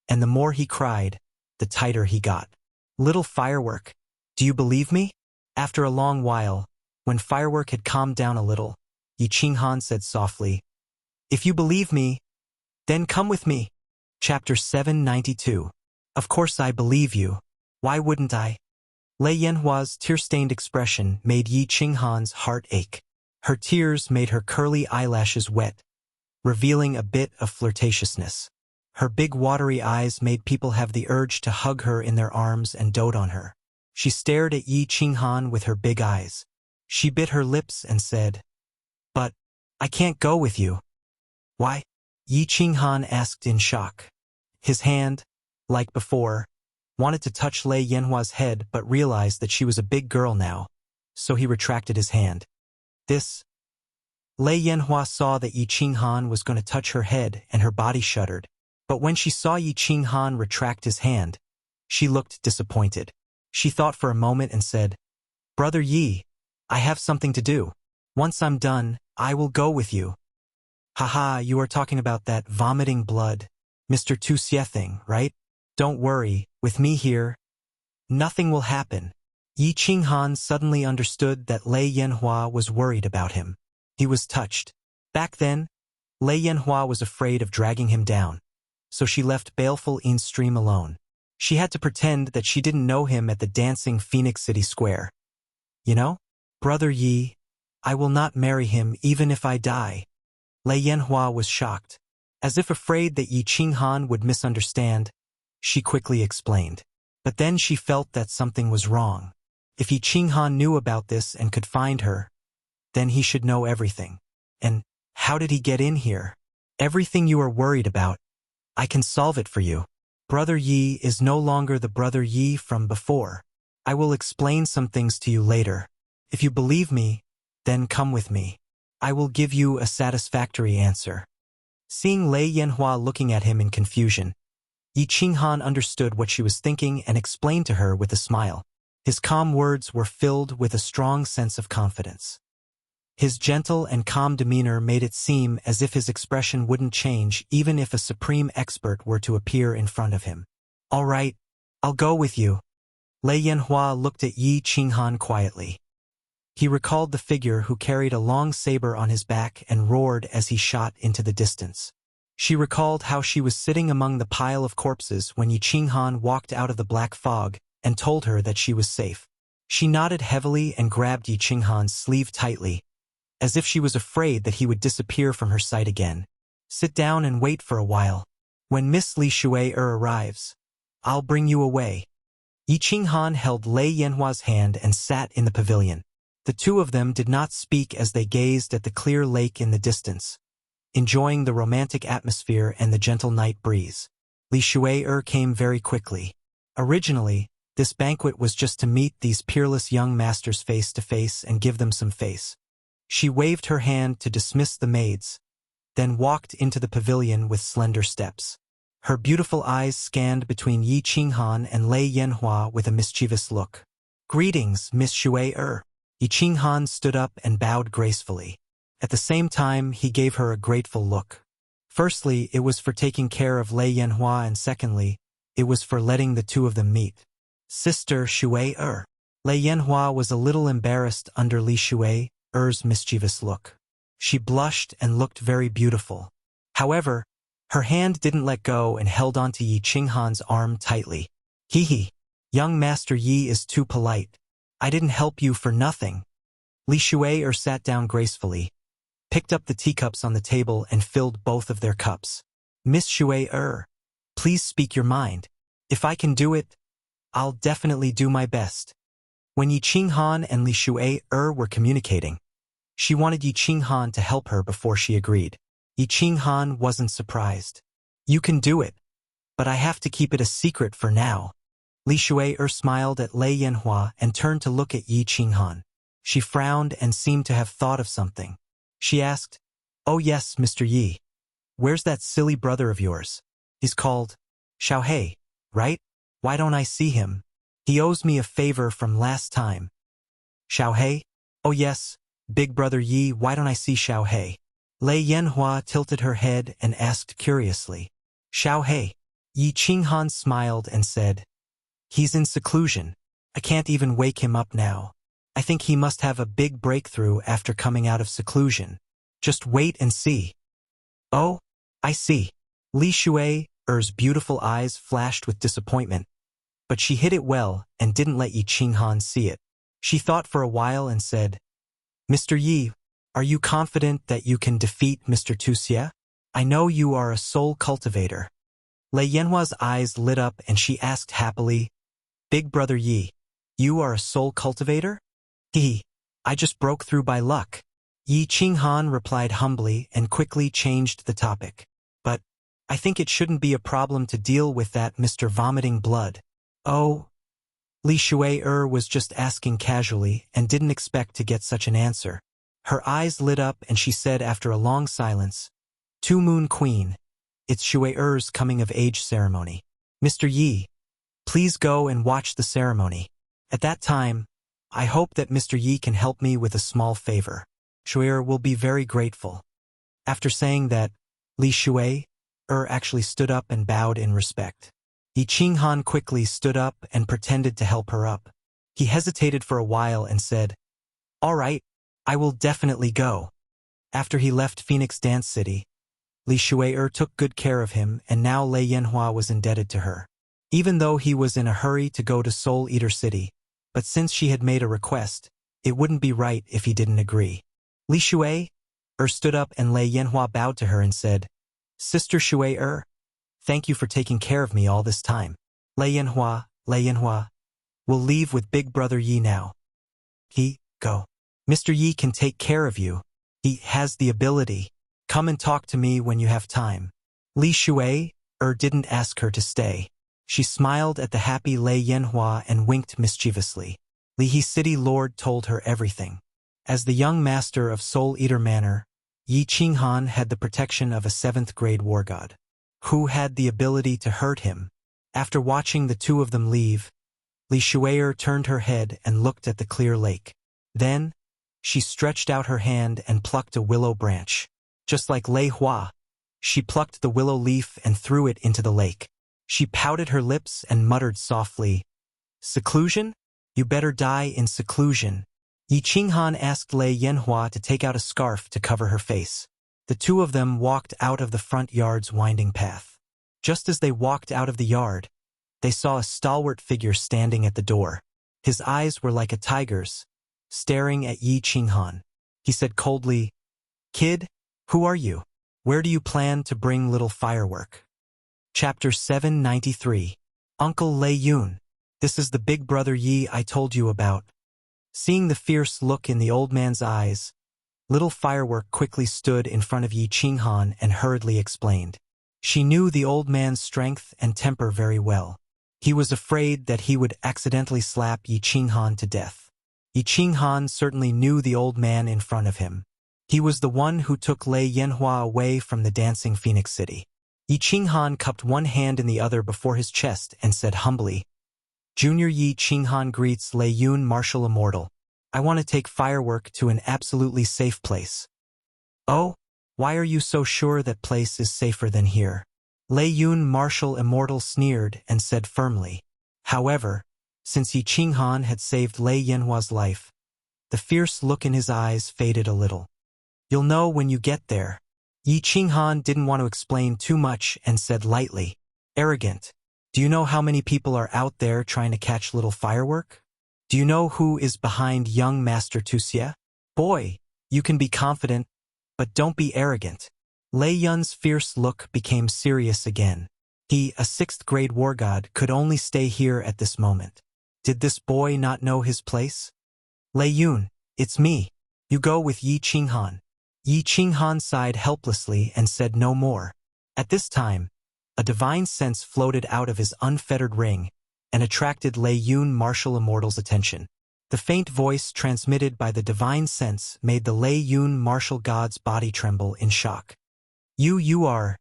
and the more he cried, the tighter he got. Little Firework, do you believe me? After a long while, when Firework had calmed down a little, Yi Qinghan said softly, if you believe me, then come with me. Chapter 792. Of course I believe you. Why wouldn't I? Lei Yanhua's tear-stained expression made Yi Qinghan's heart ache. Her tears made her curly eyelashes wet, revealing a bit of flirtatiousness. Her big watery eyes made people have the urge to hug her in their arms and dote on her. She stared at Yi Qinghan with her big eyes. She bit her lips and said, "But I can't go with you." "Why?" Yi Qinghan asked in shock. His hand, like before, wanted to touch Lei Yanhua's head but realized that she was a big girl now, so he retracted his hand. Lei Yanhua saw that Yi Qinghan was going to touch her head and her body shuddered, but when she saw Yi Qinghan retract his hand, she looked disappointed. She thought for a moment and said, "Brother Yi, I have something to do. Once I'm done, I will go with you." "Haha, you are talking about that vomiting blood, Mr. Tu Xie thing, right? Don't worry, with me here, nothing will happen." Yi Qinghan suddenly understood that Lei Yanhua was worried about him. He was touched. Back then, Lei Yanhua was afraid of dragging him down, so she left baleful Yin Stream alone. She had to pretend that she didn't know him at the dancing Phoenix City Square. "You know, Brother Yi, I will not marry him even if I die." Lei Yanhua was shocked. As if afraid that Yi Qinghan would misunderstand, she quickly explained. But then she felt that something was wrong. If Yi Qinghan knew about this and could find her, then he should know everything. And how did he get in here? "Everything you are worried about, I can solve it for you. Brother Yi is no longer the Brother Yi from before. I will explain some things to you later. If you believe me, then come with me. I will give you a satisfactory answer." Seeing Lei Yanhua looking at him in confusion, Yi Qinghan understood what she was thinking and explained to her with a smile. His calm words were filled with a strong sense of confidence. His gentle and calm demeanor made it seem as if his expression wouldn't change even if a supreme expert were to appear in front of him. "All right, I'll go with you." Lei Yanhua looked at Yi Qinghan quietly. He recalled the figure who carried a long saber on his back and roared as he shot into the distance. She recalled how she was sitting among the pile of corpses when Yi Qinghan walked out of the black fog and told her that she was safe. She nodded heavily and grabbed Yi Qinghan's sleeve tightly, as if she was afraid that he would disappear from her sight again. "Sit down and wait for a while. When Miss Li Shui arrives, I'll bring you away." Yi Qinghan held Lei Yanhua's hand and sat in the pavilion. The two of them did not speak as they gazed at the clear lake in the distance, enjoying the romantic atmosphere and the gentle night breeze. Li Shui came very quickly. Originally, this banquet was just to meet these peerless young masters face to face and give them some face. She waved her hand to dismiss the maids, then walked into the pavilion with slender steps. Her beautiful eyes scanned between Yi Qinghan and Lei Yanhua with a mischievous look. "Greetings, Miss Shui." Yi Qinghan stood up and bowed gracefully. At the same time, he gave her a grateful look. Firstly, it was for taking care of Lei Yanhua, and secondly, it was for letting the two of them meet. "Sister Shui." Lei Yanhua was a little embarrassed under Li Shui's mischievous look. She blushed and looked very beautiful. However, her hand didn't let go and held onto Yi Qinghan's arm tightly. "Hee, young Master Yi is too polite. I didn't help you for nothing." Li Shui sat down gracefully, picked up the teacups on the table and filled both of their cups. "Miss Shui, please speak your mind. If I can do it, I'll definitely do my best." When Yi Qinghan and Li Shui were communicating, she wanted Yi Qinghan to help her before she agreed. Yi Qinghan wasn't surprised. "You can do it, but I have to keep it a secret for now." Li Shui smiled at Lei Yanhua and turned to look at Yi Qinghan. She frowned and seemed to have thought of something. She asked, "Oh yes, Mr. Yi. Where's that silly brother of yours? He's called Xiaohei, right? Why don't I see him? He owes me a favor from last time." "Xiaohei? Oh yes, big brother Yi, why don't I see Xiaohei?" Lei Yanhua tilted her head and asked curiously. "Xiaohei?" Yi Qinghan smiled and said, "He's in seclusion. I can't even wake him up now. I think he must have a big breakthrough after coming out of seclusion. Just wait and see." "Oh, I see." Li Shui Er's beautiful eyes flashed with disappointment, but she hid it well and didn't let Yi Qinghan see it. She thought for a while and said, Mr. Yi, are you confident that you can defeat Mr. Tuxia? I know you are a soul cultivator. Lei Yanhua's eyes lit up and she asked happily, Big brother Yi, you are a soul cultivator? I just broke through by luck. Yi Qinghan replied humbly and quickly changed the topic. But I think it shouldn't be a problem to deal with that Mr. Vomiting Blood. Oh, Li Shui was just asking casually and didn't expect to get such an answer. Her eyes lit up and she said after a long silence, Two Moon Queen, it's Shui coming of age ceremony. Mr. Yi, please go and watch the ceremony. At that time, I hope that Mr. Yi can help me with a small favor. Shui will be very grateful. After saying that, Li Shui actually stood up and bowed in respect. Yi Qinghan quickly stood up and pretended to help her up. He hesitated for a while and said, All right, I will definitely go. After he left Phoenix Dance City, Li Shui took good care of him and now Lei Yanhua was indebted to her. Even though he was in a hurry to go to Soul Eater City, but since she had made a request, it wouldn't be right if he didn't agree. Li Shui stood up and Lei Yanhua bowed to her and said, Sister Shui thank you for taking care of me all this time. Lei Yanhua, we'll leave with Big Brother Yi now. Go. Mr. Yi can take care of you. He has the ability. Come and talk to me when you have time. Li Shui didn't ask her to stay. She smiled at the happy Lei Yanhua and winked mischievously. Li He City Lord told her everything. As the young master of Soul Eater Manor, Yi Qinghan had the protection of a 7th grade war god, who had the ability to hurt him. After watching the two of them leave, Li Shui turned her head and looked at the clear lake. Then, she stretched out her hand and plucked a willow branch. Just like Lei Hua, she plucked the willow leaf and threw it into the lake. She pouted her lips and muttered softly, Seclusion? You better die in seclusion. Yi Qinghan asked Lei Yanhua to take out a scarf to cover her face. The two of them walked out of the front yard's winding path. Just as they walked out of the yard, they saw a stalwart figure standing at the door. His eyes were like a tiger's, staring at Yi Qinghan. He said coldly, Kid, who are you? Where do you plan to bring little firework? Chapter 793. Uncle Lei Yun. This is the big brother Yi I told you about. Seeing the fierce look in the old man's eyes, little firework quickly stood in front of Yi Qinghan and hurriedly explained. She knew the old man's strength and temper very well. He was afraid that he would accidentally slap Yi Qinghan to death. Yi Qinghan certainly knew the old man in front of him. He was the one who took Lei Yanhua away from the dancing Phoenix City. Yi Qinghan cupped one hand in the other before his chest and said humbly, Junior Yi Qinghan greets Lei Yun Martial Immortal. I want to take firework to an absolutely safe place. Oh, why are you so sure that place is safer than here? Lei Yun Martial Immortal sneered and said firmly. However, since Yi Qinghan had saved Lei Yanhua's life, the fierce look in his eyes faded a little. You'll know when you get there. Yi Qinghan didn't want to explain too much and said lightly, Arrogant. Do you know how many people are out there trying to catch little firework? Do you know who is behind young Master Tuxia? Boy, you can be confident, but don't be arrogant. Lei Yun's fierce look became serious again. He, a 6th grade war god, could only stay here at this moment. Did this boy not know his place? Lei Yun, it's me. You go with Yi Qinghan. Yi Qinghan sighed helplessly and said no more. At this time, a divine sense floated out of his unfettered ring and attracted Lei Yun Martial Immortal's attention. The faint voice transmitted by the divine sense made the Lei Yun Martial God's body tremble in shock. You are.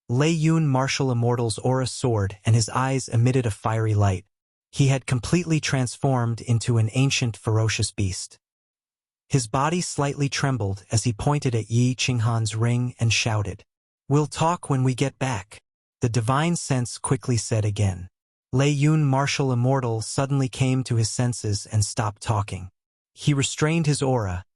Lei Yun Martial Immortal's aura soared and his eyes emitted a fiery light. He had completely transformed into an ancient ferocious beast. His body slightly trembled as he pointed at Yi Qinghan's ring and shouted, We'll talk when we get back. The divine sense quickly said again. Lei Yun Martial Immortal suddenly came to his senses and stopped talking. He restrained his aura,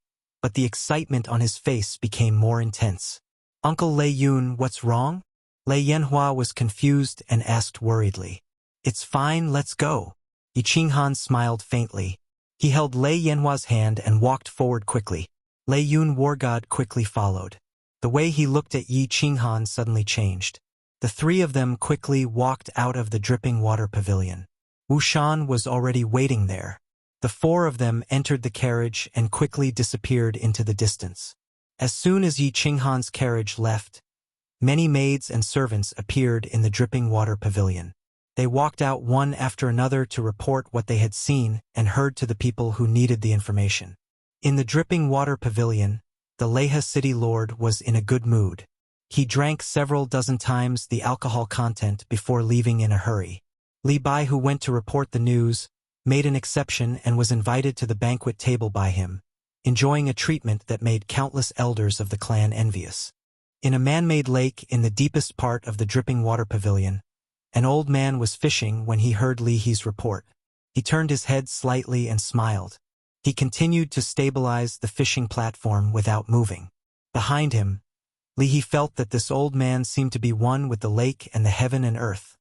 but the excitement on his face became more intense. Uncle Lei Yun, what's wrong? Lei Yanhua was confused and asked worriedly. It's fine, let's go. Yi Qinghan smiled faintly. He held Lei Yanhua's hand and walked forward quickly. Lei Yun War God quickly followed. The way he looked at Yi Qinghan suddenly changed. The three of them quickly walked out of the dripping water pavilion. Wu Shan was already waiting there. The four of them entered the carriage and quickly disappeared into the distance. As soon as Yi Qinghan's carriage left, many maids and servants appeared in the dripping water pavilion. They walked out one after another to report what they had seen and heard to the people who needed the information. In the dripping water pavilion, the Leha city lord was in a good mood. He drank several dozen times the alcohol content before leaving in a hurry. Li Bai, who went to report the news, made an exception and was invited to the banquet table by him, enjoying a treatment that made countless elders of the clan envious. In a man-made lake in the deepest part of the dripping water pavilion, an old man was fishing when he heard Li He's report. He turned his head slightly and smiled. He continued to stabilize the fishing platform without moving. Behind him, Li He felt that this old man seemed to be one with the lake and the heaven and earth.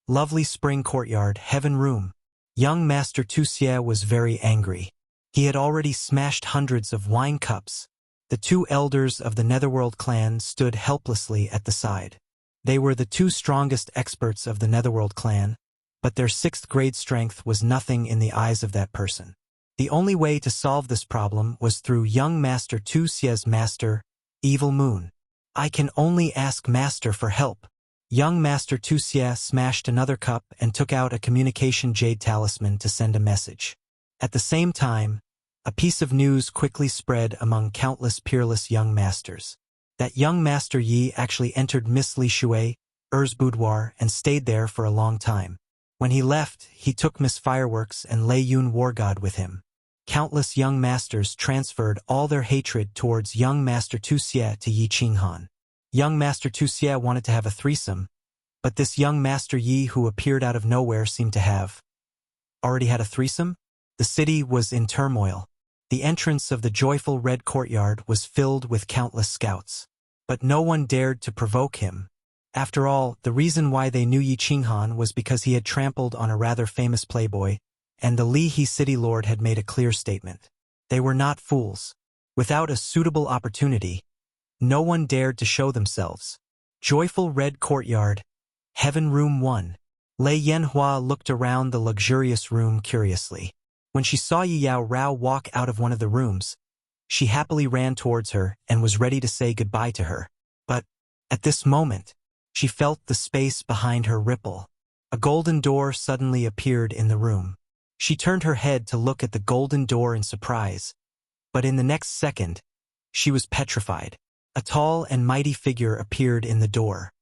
Lovely spring courtyard, heaven room. Young Master Tu Xie was very angry. He had already smashed hundreds of wine cups. The two elders of the Netherworld clan stood helplessly at the side. They were the two strongest experts of the Netherworld clan, but their 6th grade strength was nothing in the eyes of that person. The only way to solve this problem was through young Master Tu Xie's master, Evil Moon. I can only ask Master for help. Young Master Tu Xie smashed another cup and took out a communication jade talisman to send a message. At the same time, a piece of news quickly spread among countless peerless young masters. That young Master Yi actually entered Miss Li Shui's boudoir and stayed there for a long time. When he left, he took Miss Fireworks and Lei Yun War God with him. Countless young masters transferred all their hatred towards young Master Tu Xie to Yi Qinghan. Young Master Tu Xie wanted to have a threesome, but this young Master Yi who appeared out of nowhere seemed to have already had a threesome? The city was in turmoil. The entrance of the joyful red courtyard was filled with countless scouts. But no one dared to provoke him. After all, the reason why they knew Yi Qinghan was because he had trampled on a rather famous playboy, and the Li He city lord had made a clear statement. They were not fools. Without a suitable opportunity, no one dared to show themselves. Joyful red courtyard, heaven room 1. Lei Yanhua looked around the luxurious room curiously. When she saw Yi Yao Rao walk out of one of the rooms, she happily ran towards her and was ready to say goodbye to her. But, at this moment, she felt the space behind her ripple. A golden door suddenly appeared in the room. She turned her head to look at the golden door in surprise, but in the next second, she was petrified. A tall and mighty figure appeared in the door.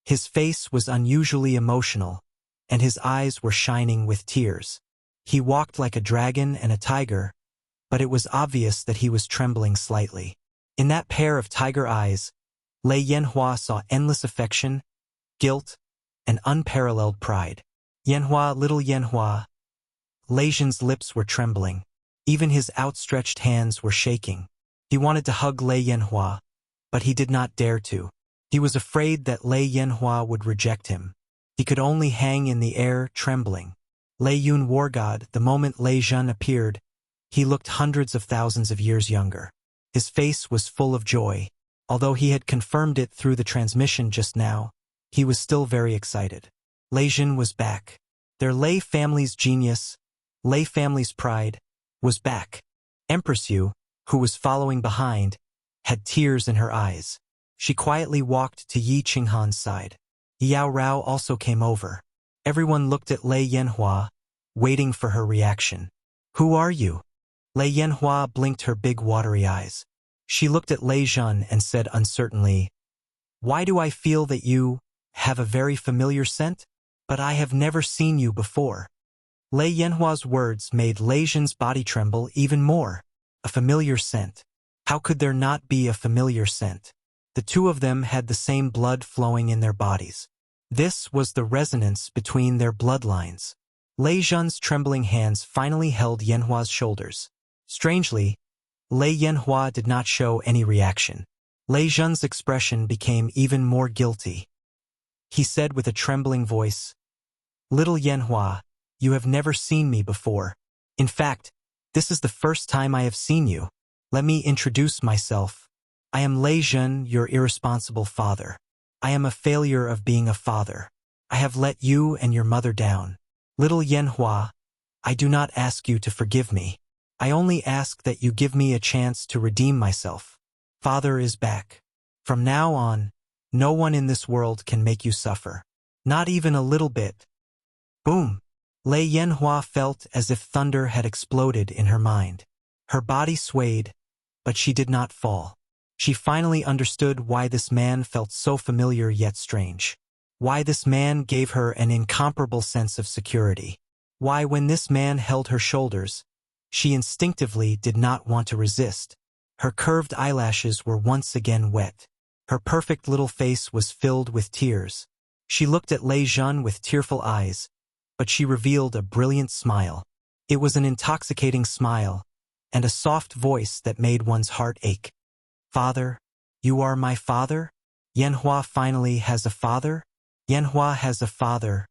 His face was unusually emotional, and his eyes were shining with tears. He walked like a dragon and a tiger, but it was obvious that he was trembling slightly. In that pair of tiger eyes, Lei Yanhua saw endless affection, guilt, and unparalleled pride. Yanhua, little Yanhua. Lei Zhen's lips were trembling. Even his outstretched hands were shaking. He wanted to hug Lei Yanhua, but he did not dare to. He was afraid that Lei Yanhua would reject him. He could only hang in the air, trembling. Lei Yun War God, the moment Lei Zhen appeared, he looked hundreds of thousands of years younger. His face was full of joy. Although he had confirmed it through the transmission just now, he was still very excited. Lei Zhen was back. Their Lei family's genius, Lei family's pride, was back. Empress Yu, who was following behind, had tears in her eyes. She quietly walked to Yi Qinghan's side. Yao Rao also came over. Everyone looked at Lei Yanhua, waiting for her reaction. Who are you? Lei Yanhua blinked her big watery eyes. She looked at Lei Zhen and said uncertainly, Why do I feel that you have a very familiar scent? But I have never seen you before. Lei Yanhua's words made Lei Zhen's body tremble even more. A familiar scent. How could there not be a familiar scent? The two of them had the same blood flowing in their bodies. This was the resonance between their bloodlines. Lei Zhen's trembling hands finally held Yanhua's shoulders. Strangely, Lei Yanhua did not show any reaction. Lei Zhen's expression became even more guilty. He said with a trembling voice, "Little Yanhua, you have never seen me before. In fact, this is the first time I have seen you. Let me introduce myself. I am Lei Zhen, your irresponsible father. I am a failure of being a father. I have let you and your mother down. Little Yanhua, I do not ask you to forgive me. I only ask that you give me a chance to redeem myself. Father is back. From now on, no one in this world can make you suffer. Not even a little bit." Boom! Lei Yanhua felt as if thunder had exploded in her mind. Her body swayed, but she did not fall. She finally understood why this man felt so familiar yet strange. Why this man gave her an incomparable sense of security. Why, when this man held her shoulders, she instinctively did not want to resist. Her curved eyelashes were once again wet. Her perfect little face was filled with tears. She looked at Lei Zhen with tearful eyes, but she revealed a brilliant smile. It was an intoxicating smile, and a soft voice that made one's heart ache. "Father, you are my father? Yanhua finally has a father? Yanhua has a father."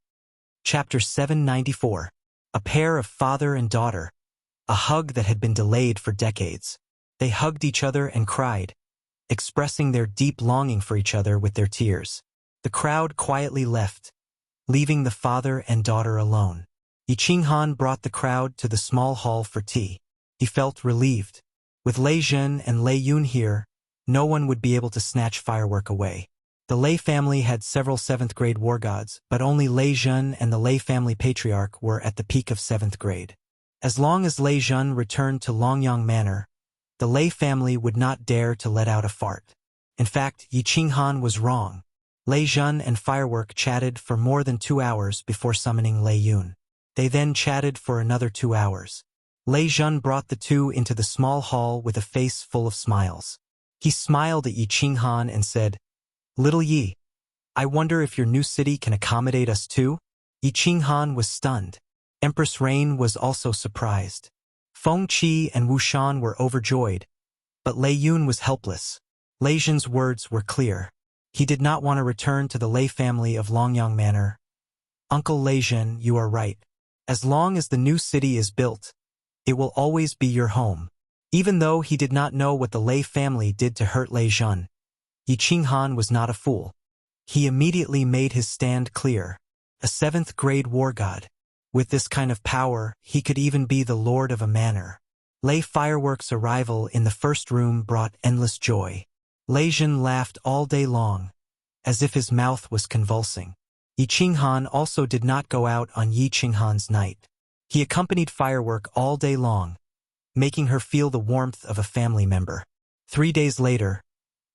Chapter 794. A pair of father and daughter. A hug that had been delayed for decades. They hugged each other and cried, expressing their deep longing for each other with their tears. The crowd quietly left, leaving the father and daughter alone. Yi Qinghan brought the crowd to the small hall for tea. He felt relieved. With Lei Zhen and Lei Yun here, no one would be able to snatch firework away. The Lei family had several 7th grade war gods, but only Lei Zhen and the Lei family patriarch were at the peak of 7th grade. As long as Lei Zhen returned to Longyang Manor, the Lei family would not dare to let out a fart. In fact, Yi Qinghan was wrong. Lei Zhen and Firework chatted for more than 2 hours before summoning Lei Yun. They then chatted for another 2 hours. Lei Zhen brought the two into the small hall with a face full of smiles. He smiled at Yi Qinghan and said, "Little Yi, I wonder if your new city can accommodate us too?" Yi Qinghan was stunned. Empress Rain was also surprised. Feng Qi and Wu Shan were overjoyed, but Lei Yun was helpless. Lei Zhen's words were clear. He did not want to return to the Lei family of Longyang Manor. "Uncle Lei Zhen, you are right. As long as the new city is built, it will always be your home." Even though he did not know what the Lei family did to hurt Lei Zhen, Yi Qinghan was not a fool. He immediately made his stand clear. A 7th grade war god. With this kind of power, he could even be the lord of a manor. Lei Firework's arrival in the first room brought endless joy. Lei Zhen laughed all day long, as if his mouth was convulsing. Yi Qinghan also did not go out on Yi Qinghan's night. He accompanied Firework all day long, making her feel the warmth of a family member. 3 days later,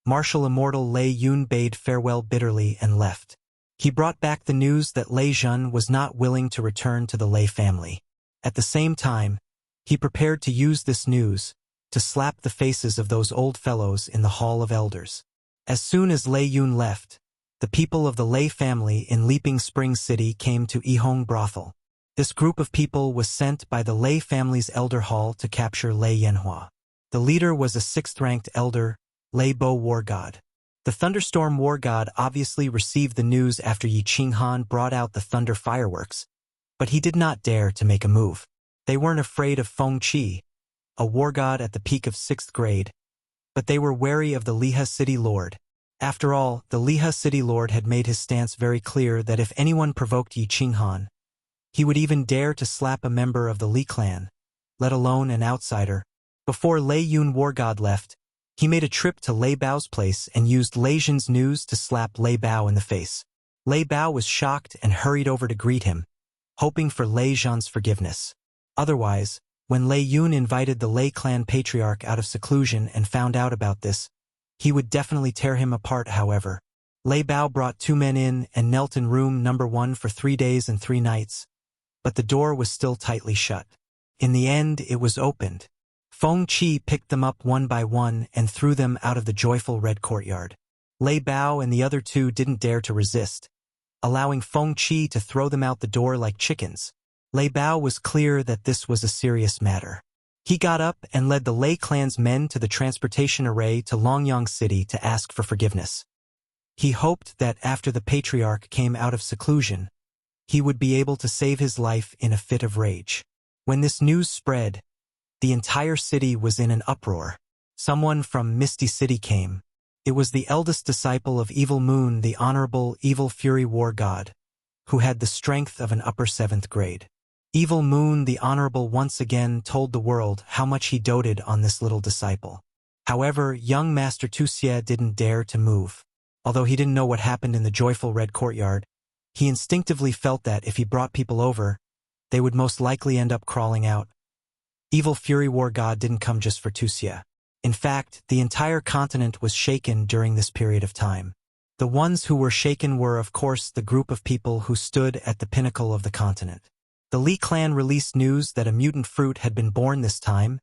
martial immortal Lei Yun bade farewell bitterly and left. He brought back the news that Lei Zhen was not willing to return to the Lei family. At the same time, he prepared to use this news to slap the faces of those old fellows in the Hall of Elders. As soon as Lei Yun left, the people of the Lei family in Leaping Spring City came to Yihong Brothel. This group of people was sent by the Lei family's elder hall to capture Lei Yanhua. The leader was a 6th-ranked elder, Lei Bo War God. The Thunderstorm War God obviously received the news after Yi Qinghan brought out the thunder fireworks, but he did not dare to make a move. They weren't afraid of Feng Qi, a war god at the peak of 6th grade, but they were wary of the Liha City Lord. After all, the Liha City Lord had made his stance very clear that if anyone provoked Yi Qinghan, he would even dare to slap a member of the Li clan, let alone an outsider. Before Lei Yun War God left, he made a trip to Lei Bao's place and used Lei Zhen's news to slap Lei Bao in the face. Lei Bao was shocked and hurried over to greet him, hoping for Lei Zhen's forgiveness. Otherwise, when Lei Yun invited the Lei clan patriarch out of seclusion and found out about this, he would definitely tear him apart. However, Lei Bao brought 2 men in and knelt in room number 1 for 3 days and 3 nights, but the door was still tightly shut. In the end, it was opened. Feng Qi picked them up one by one and threw them out of the joyful red courtyard. Lei Bao and the other 2 didn't dare to resist, allowing Feng Qi to throw them out the door like chickens. Lei Bao was clear that this was a serious matter. He got up and led the Lei clan's men to the transportation array to Longyang City to ask for forgiveness. He hoped that after the patriarch came out of seclusion, he would be able to save his life in a fit of rage. When this news spread, the entire city was in an uproar. Someone from Misty City came. It was the eldest disciple of Evil Moon, the Honorable Evil Fury War God, who had the strength of an upper 7th grade. Evil Moon, the Honorable, once again told the world how much he doted on this little disciple. However, young Master Wuxia didn't dare to move. Although he didn't know what happened in the joyful red courtyard, he instinctively felt that if he brought people over, they would most likely end up crawling out. Evil Fury War God didn't come just for Wuxia. In fact, the entire continent was shaken during this period of time. The ones who were shaken were, of course, the group of people who stood at the pinnacle of the continent. The Li clan released news that a mutant fruit had been born this time,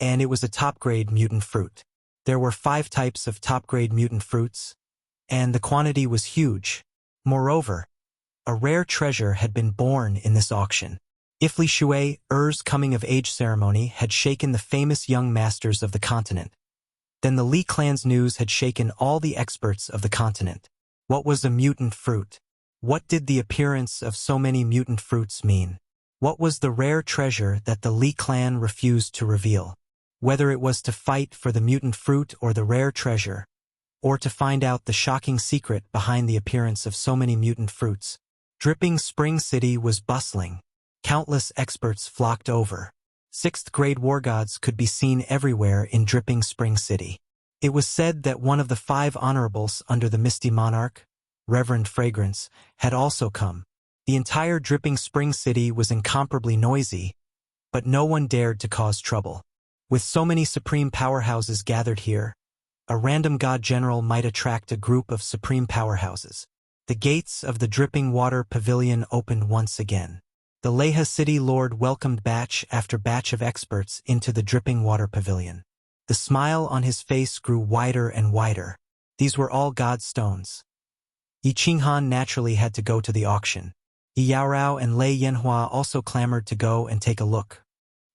and it was a top-grade mutant fruit. There were 5 types of top-grade mutant fruits, and the quantity was huge. Moreover, a rare treasure had been born in this auction. If Li Shui's coming-of-age ceremony had shaken the famous young masters of the continent, then the Li clan's news had shaken all the experts of the continent. What was a mutant fruit? What did the appearance of so many mutant fruits mean? What was the rare treasure that the Li clan refused to reveal? Whether it was to fight for the mutant fruit or the rare treasure, or to find out the shocking secret behind the appearance of so many mutant fruits, Dripping Spring City was bustling. Countless experts flocked over. 6th-grade war gods could be seen everywhere in Dripping Spring City. It was said that one of the 5 honorables under the Misty Monarch, Reverend Fragrance, had also come. The entire Dripping Spring City was incomparably noisy, but no one dared to cause trouble. With so many supreme powerhouses gathered here, a random god general might attract a group of supreme powerhouses. The gates of the Dripping Water Pavilion opened once again. The Leha City Lord welcomed batch after batch of experts into the Dripping Water Pavilion. The smile on his face grew wider and wider. These were all god stones. Yi Qinghan naturally had to go to the auction. Yi Yaorao and Lei Yanhua also clamored to go and take a look.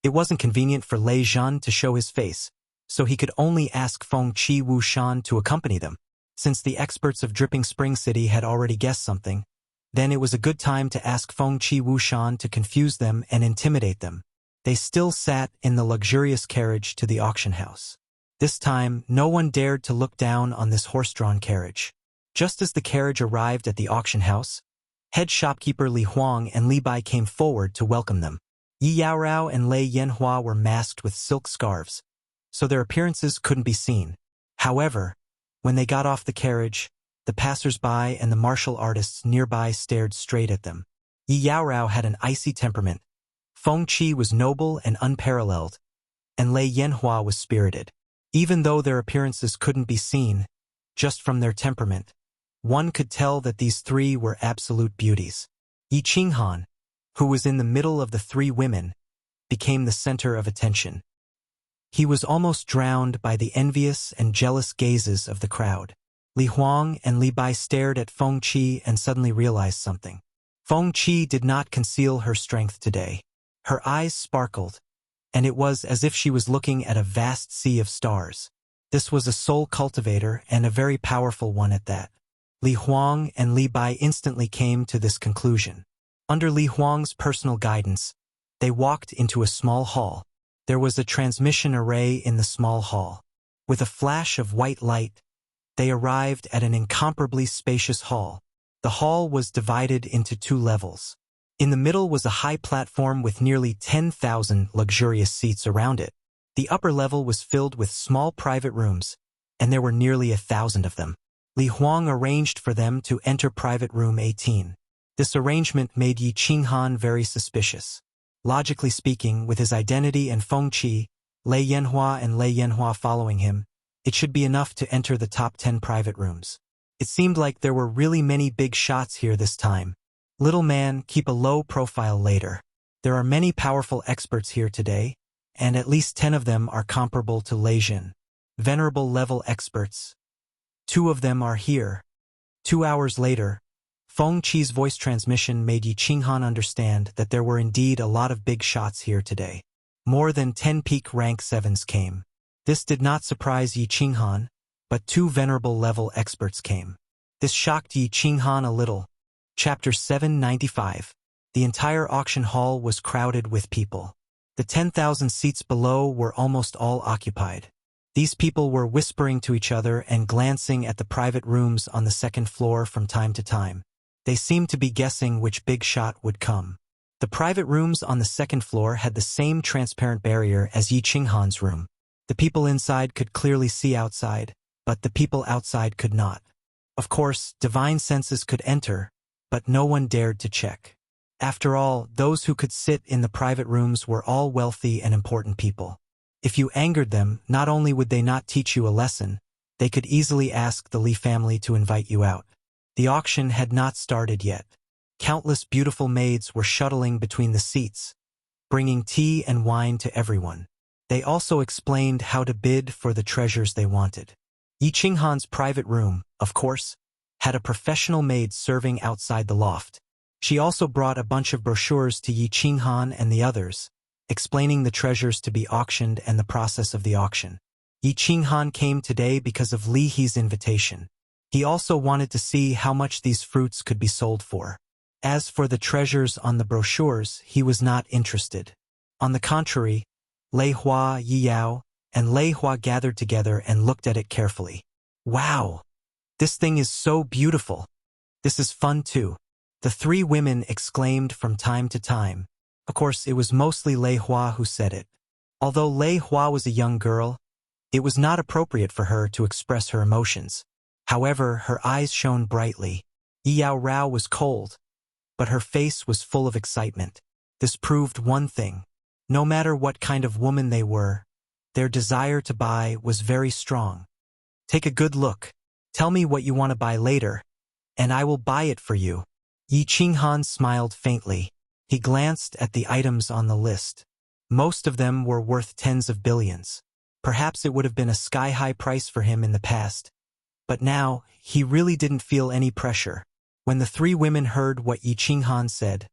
It wasn't convenient for Lei Zhan to show his face, so he could only ask Feng Qi Wushan to accompany them. Since the experts of Dripping Spring City had already guessed something, then it was a good time to ask Feng Qi Wushan to confuse them and intimidate them. They still sat in the luxurious carriage to the auction house. This time, no one dared to look down on this horse-drawn carriage. Just as the carriage arrived at the auction house, head shopkeeper Li Huang and Li Bai came forward to welcome them. Yi Yaorao and Lei Yanhua were masked with silk scarves, so their appearances couldn't be seen. However, when they got off the carriage, the passers-by and the martial artists nearby stared straight at them. Yi Yaorao had an icy temperament. Feng Qi was noble and unparalleled, and Lei Yanhua was spirited. Even though their appearances couldn't be seen, just from their temperament, one could tell that these 3 were absolute beauties. Yi Qinghan, who was in the middle of the 3 women, became the center of attention. He was almost drowned by the envious and jealous gazes of the crowd. Li Huang and Li Bai stared at Feng Qi and suddenly realized something. Feng Qi did not conceal her strength today. Her eyes sparkled, and it was as if she was looking at a vast sea of stars. This was a soul cultivator and a very powerful one at that. Li Huang and Li Bai instantly came to this conclusion. Under Li Huang's personal guidance, they walked into a small hall. There was a transmission array in the small hall. With a flash of white light, they arrived at an incomparably spacious hall. The hall was divided into 2 levels. In the middle was a high platform with nearly 10,000 luxurious seats around it. The upper level was filled with small private rooms, and there were nearly 1,000 of them. Li Huang arranged for them to enter private room 18. This arrangement made Yi Qinghan very suspicious. Logically speaking, with his identity and Feng Qi, Lei Yanhua and Lei Yanhua following him, it should be enough to enter the top 10 private rooms. It seemed like there were really many big shots here this time. Little man, keep a low profile later. There are many powerful experts here today, and at least 10 of them are comparable to Lei Jin. Venerable level experts. 2 of them are here. 2 hours later, Feng Qi's voice transmission made Yi Qinghan understand that there were indeed a lot of big shots here today. More than 10 peak rank 7s came. This did not surprise Yi Qinghan, but 2 venerable level experts came. This shocked Yi Qinghan a little. Chapter 795. The entire auction hall was crowded with people. The 10,000 seats below were almost all occupied. These people were whispering to each other and glancing at the private rooms on the second floor from time to time. They seemed to be guessing which big shot would come. The private rooms on the second floor had the same transparent barrier as Yi Qinghan's room. The people inside could clearly see outside, but the people outside could not. Of course, divine senses could enter, but no one dared to check. After all, those who could sit in the private rooms were all wealthy and important people. If you angered them, not only would they not teach you a lesson, they could easily ask the Li family to invite you out. The auction had not started yet. Countless beautiful maids were shuttling between the seats, bringing tea and wine to everyone. They also explained how to bid for the treasures they wanted. Yi Qinghan's private room, of course, had a professional maid serving outside the loft. She also brought a bunch of brochures to Yi Qinghan and the others, explaining the treasures to be auctioned and the process of the auction. Yi Qinghan came today because of Li He's invitation. He also wanted to see how much these fruits could be sold for. As for the treasures on the brochures, he was not interested. On the contrary, Lei Hua, Yi Yao, and Lei Hua gathered together and looked at it carefully. Wow! This thing is so beautiful. This is fun too. The three women exclaimed from time to time. Of course, it was mostly Lei Hua who said it. Although Lei Hua was a young girl, it was not appropriate for her to express her emotions. However, her eyes shone brightly. Yi Yao Rao was cold, but her face was full of excitement. This proved one thing. No matter what kind of woman they were, their desire to buy was very strong. Take a good look. Tell me what you want to buy later, and I will buy it for you. Yi Qinghan smiled faintly. He glanced at the items on the list. Most of them were worth tens of billions. Perhaps it would have been a sky-high price for him in the past. But now, he really didn't feel any pressure. When the three women heard what Yi Qinghan said,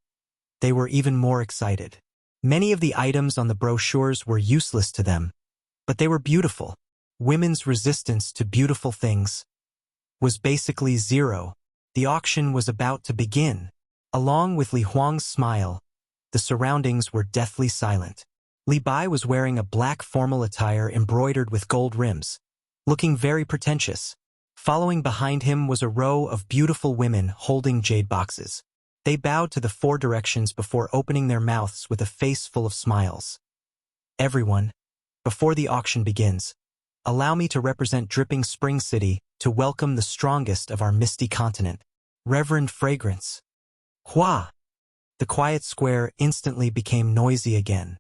they were even more excited. Many of the items on the brochures were useless to them, but they were beautiful. Women's resistance to beautiful things was basically zero. The auction was about to begin. Along with Li Huang's smile, the surroundings were deathly silent. Li Bai was wearing a black formal attire embroidered with gold rims, looking very pretentious. Following behind him was a row of beautiful women holding jade boxes. They bowed to the four directions before opening their mouths with a face full of smiles. Everyone, before the auction begins, allow me to represent Dripping Spring City to welcome the strongest of our misty continent, Reverend Fragrance. Hua! The quiet square instantly became noisy again.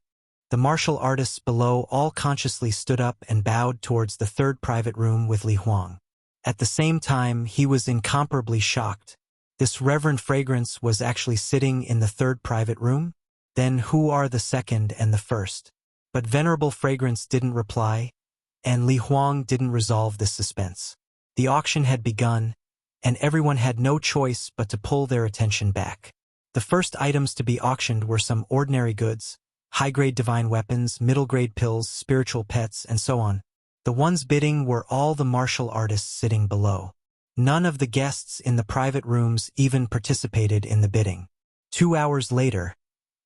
The martial artists below all consciously stood up and bowed towards the third private room with Li Huang. At the same time, he was incomparably shocked. This Reverend Fragrance was actually sitting in the third private room? Then who are the second and the first? But Venerable Fragrance didn't reply, and Li Huang didn't resolve this suspense. The auction had begun, and everyone had no choice but to pull their attention back. The first items to be auctioned were some ordinary goods, high-grade divine weapons, middle-grade pills, spiritual pets, and so on. The ones bidding were all the martial artists sitting below. None of the guests in the private rooms even participated in the bidding. 2 hours later,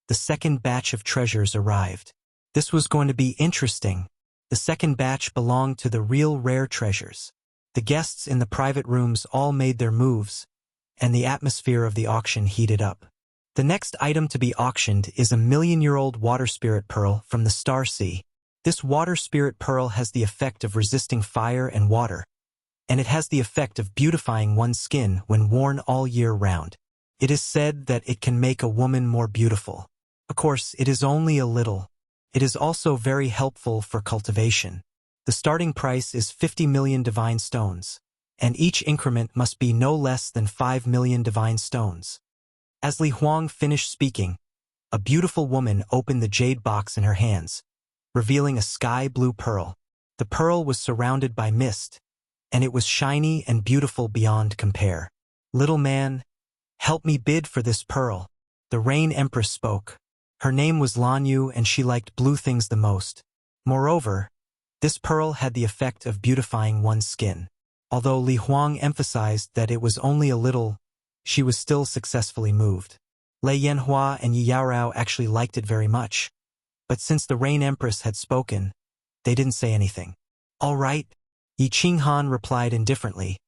the second batch of treasures arrived. This was going to be interesting. The second batch belonged to the real rare treasures. The guests in the private rooms all made their moves, and the atmosphere of the auction heated up. The next item to be auctioned is a million-year-old water spirit pearl from the Star Sea. This water spirit pearl has the effect of resisting fire and water, and it has the effect of beautifying one's skin when worn all year round. It is said that it can make a woman more beautiful. Of course, it is only a little. It is also very helpful for cultivation. The starting price is 50 million divine stones, and each increment must be no less than 5 million divine stones. As Li Huang finished speaking, a beautiful woman opened the jade box in her hands, revealing a sky-blue pearl. The pearl was surrounded by mist, and it was shiny and beautiful beyond compare. "Little man, help me bid for this pearl." The Rain Empress spoke. Her name was Lanyu, and she liked blue things the most. Moreover, this pearl had the effect of beautifying one's skin. Although Li Huang emphasized that it was only a little, she was still successfully moved. Lei Yanhua and Yi Yaorao actually liked it very much. But since the Rain Empress had spoken, they didn't say anything. All right, Yi Qinghan replied indifferently,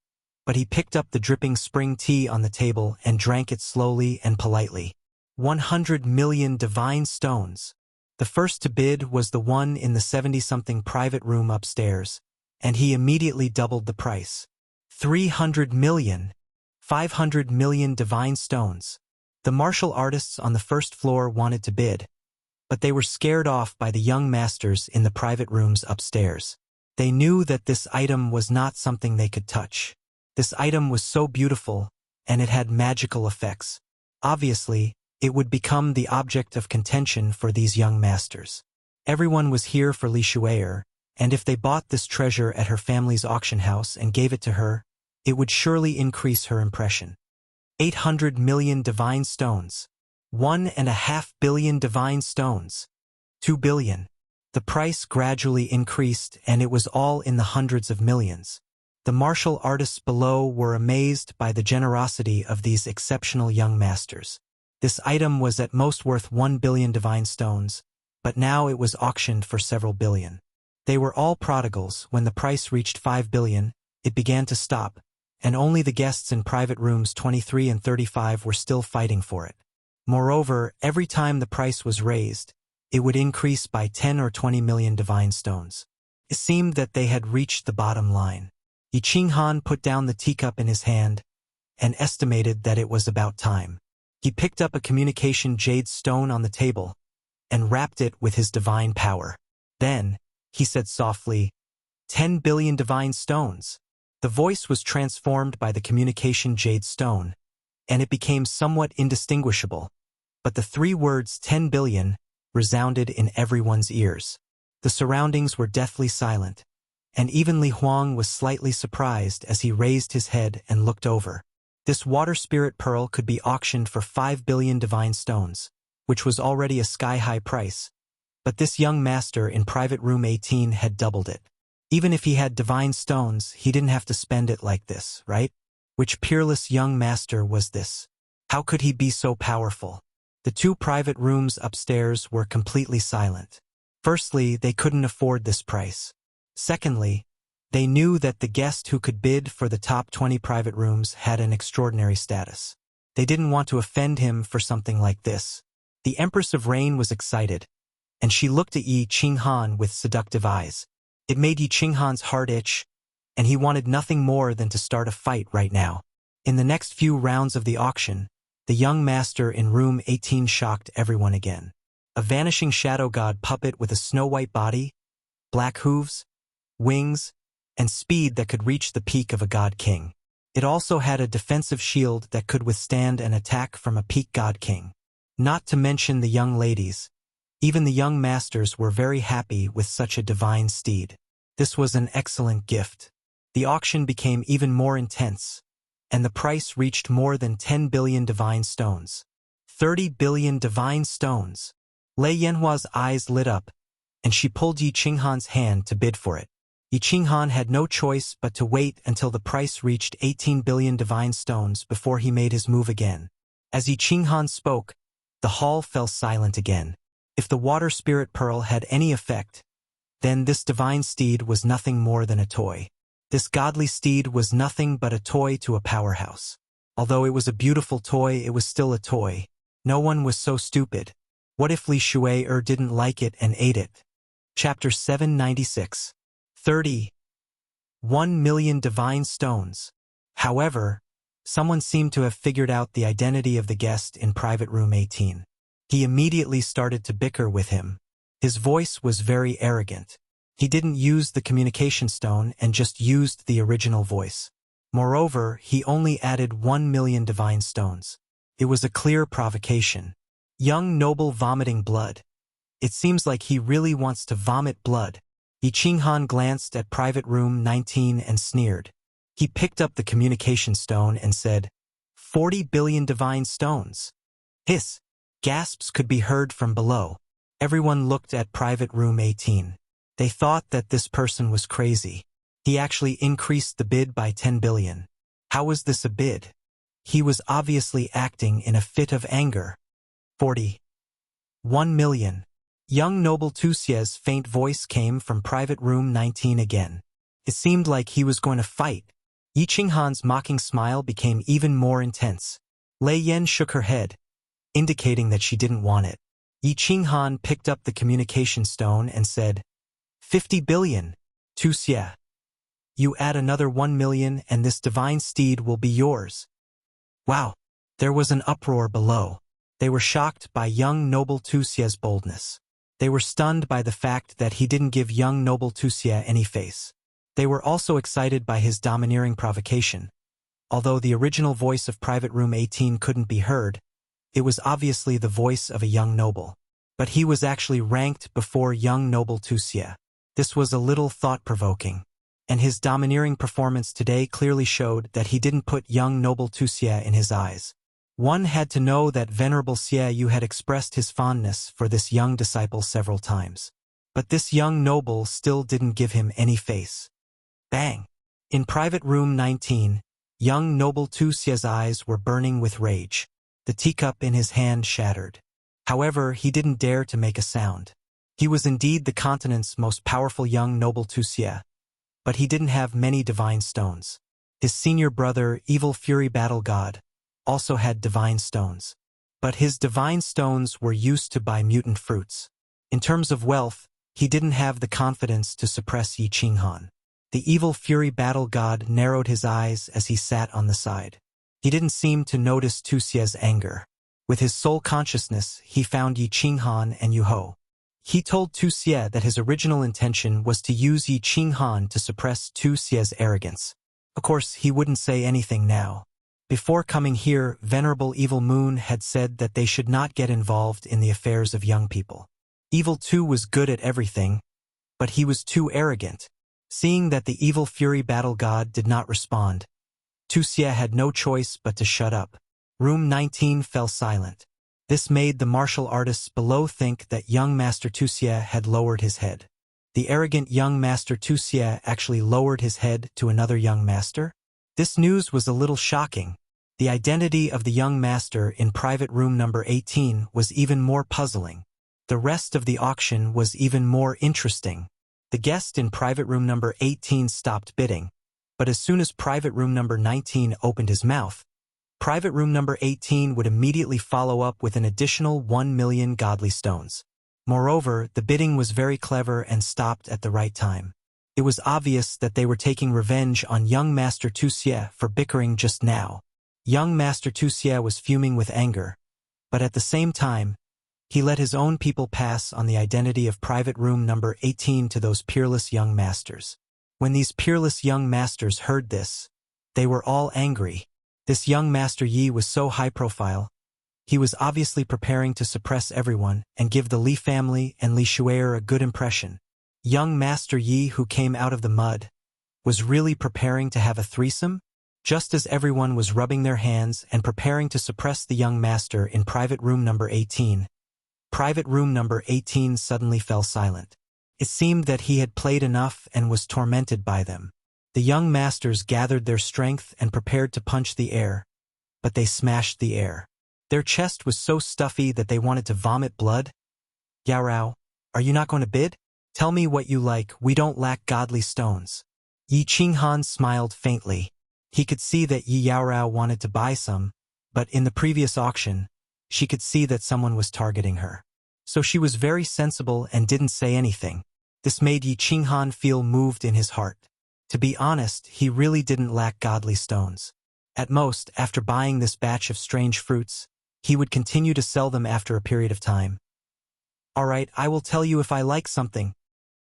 but he picked up the dripping spring tea on the table and drank it slowly and politely. 100 million divine stones. The first to bid was the one in the 70-something private room upstairs, and he immediately doubled the price. 300 million. 500 million divine stones. The martial artists on the first floor wanted to bid, but they were scared off by the young masters in the private rooms upstairs. They knew that this item was not something they could touch. This item was so beautiful, and it had magical effects. Obviously, it would become the object of contention for these young masters. Everyone was here for Li Shui'er, and if they bought this treasure at her family's auction house and gave it to her, it would surely increase her impression. 800 million divine stones. 1.5 billion divine stones. 2 billion. The price gradually increased, and it was all in the hundreds of millions. The martial artists below were amazed by the generosity of these exceptional young masters. This item was at most worth 1 billion divine stones, but now it was auctioned for several billion. They were all prodigals. When the price reached 5 billion, it began to stop, and only the guests in private rooms 23 and 35 were still fighting for it. Moreover, every time the price was raised, it would increase by 10 or 20 million divine stones. It seemed that they had reached the bottom line. Yi Qinghan put down the teacup in his hand and estimated that it was about time. He picked up a communication jade stone on the table and wrapped it with his divine power. Then, he said softly, 10 billion divine stones. The voice was transformed by the communication jade stone, and it became somewhat indistinguishable, but the three words 10 billion resounded in everyone's ears. The surroundings were deathly silent, and even Li Huang was slightly surprised as he raised his head and looked over. This water spirit pearl could be auctioned for 5 billion divine stones, which was already a sky-high price, but this young master in private room 18 had doubled it. Even if he had divine stones, he didn't have to spend it like this, right? Which peerless young master was this? How could he be so powerful? The two private rooms upstairs were completely silent. Firstly, they couldn't afford this price. Secondly, they knew that the guest who could bid for the top 20 private rooms had an extraordinary status. They didn't want to offend him for something like this. The Empress of Rain was excited, and she looked at Yi Qinghan with seductive eyes. It made Yi Qinghan's heart itch, and he wanted nothing more than to start a fight right now. In the next few rounds of the auction, the young master in room 18 shocked everyone again. A vanishing shadow god puppet with a snow-white body, black hooves, wings, and speed that could reach the peak of a god king. It also had a defensive shield that could withstand an attack from a peak god king. Not to mention the young ladies. Even the young masters were very happy with such a divine steed. This was an excellent gift. The auction became even more intense, and the price reached more than 10 billion divine stones. 30 billion divine stones. Lei Yanhua's eyes lit up, and she pulled Yi Qinghan's hand to bid for it. Yi Qinghan had no choice but to wait until the price reached 18 billion divine stones before he made his move again. As Yi Qinghan spoke, the hall fell silent again. If the water spirit pearl had any effect, then this divine steed was nothing more than a toy. This godly steed was nothing but a toy to a powerhouse. Although it was a beautiful toy, it was still a toy. No one was so stupid. What if Li Shui'er didn't like it and ate it? Chapter 796. 30. 1 million divine stones. However, someone seemed to have figured out the identity of the guest in private room 18. He immediately started to bicker with him. His voice was very arrogant. He didn't use the communication stone and just used the original voice. Moreover, he only added 1 million divine stones. It was a clear provocation. Young noble vomiting blood. It seems like he really wants to vomit blood. Yi Qinghan glanced at private room 19 and sneered. He picked up the communication stone and said, 40 billion divine stones. Hiss. Gasps could be heard from below. Everyone looked at private room 18. They thought that this person was crazy. He actually increased the bid by 10 billion. How was this a bid? He was obviously acting in a fit of anger. 40. 1 million. Young noble Tuxie's faint voice came from private room 19 again. It seemed like he was going to fight. Yi Qinghan's mocking smile became even more intense. Lei Yan shook her head, indicating that she didn't want it. Yi Qinghan picked up the communication stone and said, 50 billion, Tuxie. You add another 1 million and this divine steed will be yours. Wow! There was an uproar below. They were shocked by young noble Tuxie's boldness. They were stunned by the fact that he didn't give young noble Wuxia any face. They were also excited by his domineering provocation. Although the original voice of Private Room 18 couldn't be heard, it was obviously the voice of a young noble. But he was actually ranked before young noble Wuxia. This was a little thought-provoking. And his domineering performance today clearly showed that he didn't put young noble Wuxia in his eyes. One had to know that Venerable Xie Yu had expressed his fondness for this young disciple several times. But this young noble still didn't give him any face. Bang! In private room 19, young noble Wuxia's eyes were burning with rage. The teacup in his hand shattered. However, he didn't dare to make a sound. He was indeed the continent's most powerful young noble Wuxia, but he didn't have many divine stones. His senior brother, Evil Fury Battle God, also had divine stones. But his divine stones were used to buy mutant fruits. In terms of wealth, he didn't have the confidence to suppress Yi Qinghan. The Evil Fury Battle God narrowed his eyes as he sat on the side. He didn't seem to notice Tuxie's anger. With his sole consciousness, he found Yi Qinghan and Yu Ho. He told Tuxie that his original intention was to use Yi Qinghan to suppress Tuxie's arrogance. Of course, he wouldn't say anything now. Before coming here, Venerable Evil Moon had said that they should not get involved in the affairs of young people. Evil 2 was good at everything, but he was too arrogant. Seeing that the Evil Fury Battle God did not respond, Tuxie had no choice but to shut up. Room 19 fell silent. This made the martial artists below think that young Master Tuxie had lowered his head. The arrogant young Master Tuxie actually lowered his head to another young master? This news was a little shocking. The identity of the young master in private room number 18 was even more puzzling. The rest of the auction was even more interesting. The guest in private room number 18 stopped bidding, but as soon as private room number 19 opened his mouth, private room number 18 would immediately follow up with an additional 1 million godly stones. Moreover, the bidding was very clever and stopped at the right time. It was obvious that they were taking revenge on young Master Tuxie for bickering just now. Young Master Tuxie was fuming with anger, but at the same time, he let his own people pass on the identity of private room number 18 to those peerless young masters. When these peerless young masters heard this, they were all angry. This young Master Yi was so high profile. He was obviously preparing to suppress everyone and give the Li family and Li Shuer a good impression. Young Master Yi, who came out of the mud, was really preparing to have a threesome? Just as everyone was rubbing their hands and preparing to suppress the young master in private room number 18, private room number 18 suddenly fell silent. It seemed that he had played enough and was tormented by them. The young masters gathered their strength and prepared to punch the air, but they smashed the air. Their chest was so stuffy that they wanted to vomit blood. Yaorao, are you not going to bid? Tell me what you like, we don't lack godly stones. Yi Qinghan smiled faintly. He could see that Yi Yaorao wanted to buy some, but in the previous auction, she could see that someone was targeting her. So she was very sensible and didn't say anything. This made Yi Qinghan feel moved in his heart. To be honest, he really didn't lack godly stones. At most, after buying this batch of strange fruits, he would continue to sell them after a period of time. All right, I will tell you if I like something.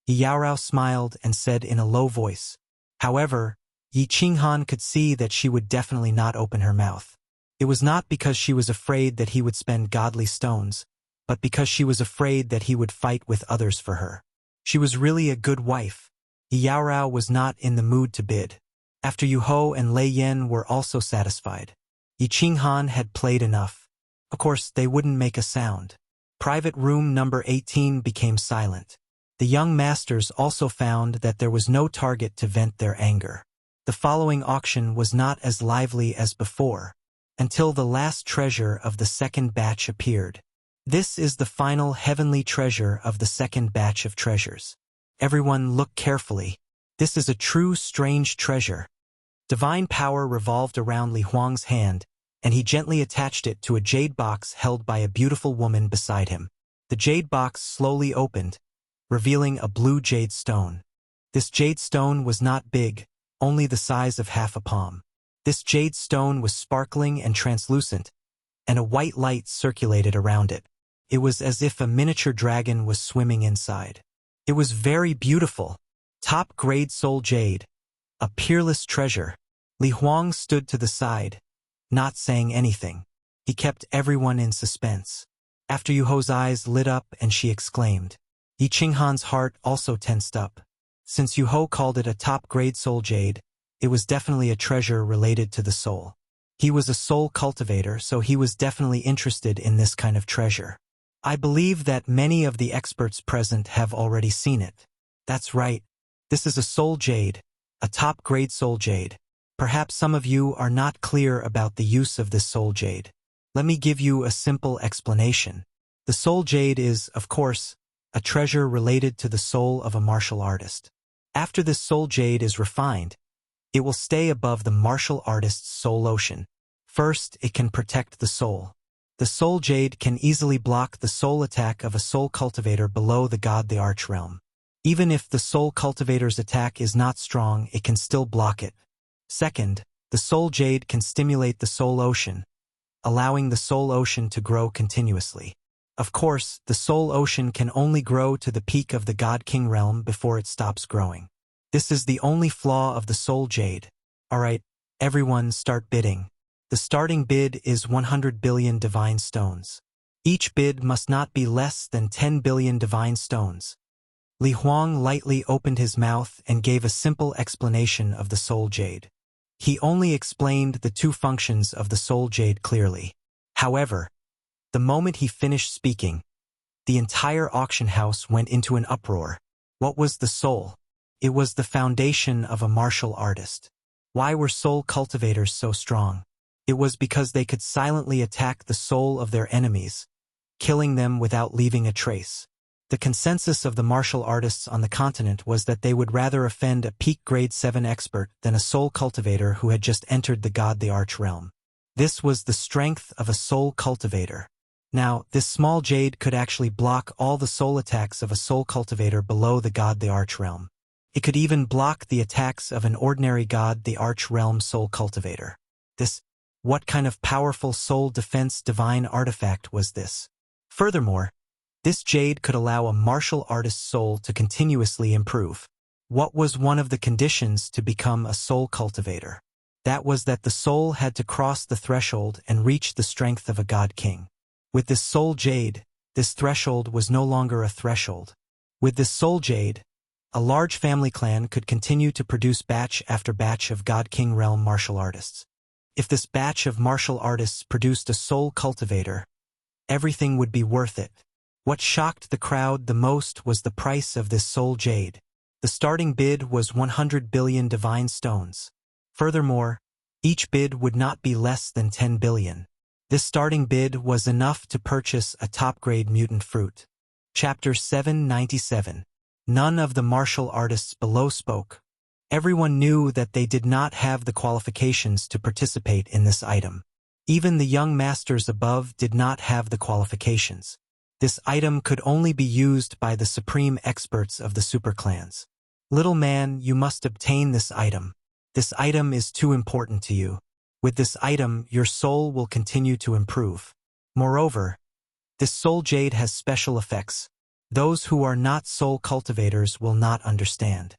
Yi Yaorao smiled and said in a low voice. However, Yi Qinghan could see that she would definitely not open her mouth. It was not because she was afraid that he would spend godly stones, but because she was afraid that he would fight with others for her. She was really a good wife. Yi Yaorao was not in the mood to bid. After Yu Ho and Lei Yan were also satisfied. Yi Qinghan had played enough. Of course, they wouldn't make a sound. Private room number 18 became silent. The young masters also found that there was no target to vent their anger. The following auction was not as lively as before, until the last treasure of the second batch appeared. This is the final heavenly treasure of the second batch of treasures. Everyone look carefully. This is a true strange treasure. Divine power revolved around Li Huang's hand, and he gently attached it to a jade box held by a beautiful woman beside him. The jade box slowly opened, revealing a blue jade stone. This jade stone was not big, only the size of half a palm. This jade stone was sparkling and translucent, and a white light circulated around it. It was as if a miniature dragon was swimming inside. It was very beautiful. Top-grade soul jade. A peerless treasure. Li Huang stood to the side, not saying anything. He kept everyone in suspense. After Yuho's eyes lit up and she exclaimed. Yi Qinghan's heart also tensed up. Since Yuho called it a top-grade soul jade, it was definitely a treasure related to the soul. He was a soul cultivator, so he was definitely interested in this kind of treasure. I believe that many of the experts present have already seen it. That's right. This is a soul jade, a top-grade soul jade. Perhaps some of you are not clear about the use of this soul jade. Let me give you a simple explanation. The soul jade is, of course, a treasure related to the soul of a martial artist. After this soul jade is refined, it will stay above the martial artist's soul ocean. First, it can protect the soul. The soul jade can easily block the soul attack of a soul cultivator below the god the arch realm. Even if the soul cultivator's attack is not strong, it can still block it. Second, the soul jade can stimulate the soul ocean, allowing the soul ocean to grow continuously. Of course, the soul ocean can only grow to the peak of the God King realm before it stops growing. This is the only flaw of the soul jade. Alright, everyone start bidding. The starting bid is 100 billion divine stones. Each bid must not be less than 10 billion divine stones. Li Huang lightly opened his mouth and gave a simple explanation of the soul jade. He only explained the two functions of the soul jade clearly. However, the moment he finished speaking, the entire auction house went into an uproar. What was the soul? It was the foundation of a martial artist. Why were soul cultivators so strong? It was because they could silently attack the soul of their enemies, killing them without leaving a trace. The consensus of the martial artists on the continent was that they would rather offend a peak grade 7 expert than a soul cultivator who had just entered the god the arch realm. This was the strength of a soul cultivator. Now, this small jade could actually block all the soul attacks of a soul cultivator below the god the arch realm. It could even block the attacks of an ordinary god the arch realm soul cultivator. What kind of powerful soul defense divine artifact was this? Furthermore, this jade could allow a martial artist's soul to continuously improve. What was one of the conditions to become a soul cultivator? That was that the soul had to cross the threshold and reach the strength of a god king. With this soul jade, this threshold was no longer a threshold. With this soul jade, a large family clan could continue to produce batch after batch of god king realm martial artists. If this batch of martial artists produced a soul cultivator, everything would be worth it. What shocked the crowd the most was the price of this soul jade. The starting bid was 100 billion divine stones. Furthermore, each bid would not be less than 10 billion. This starting bid was enough to purchase a top-grade mutant fruit. Chapter 797. None of the martial artists below spoke. Everyone knew that they did not have the qualifications to participate in this item. Even the young masters above did not have the qualifications. This item could only be used by the supreme experts of the superclans. Little man, you must obtain this item. This item is too important to you. With this item, your soul will continue to improve. Moreover, this soul jade has special effects. Those who are not soul cultivators will not understand.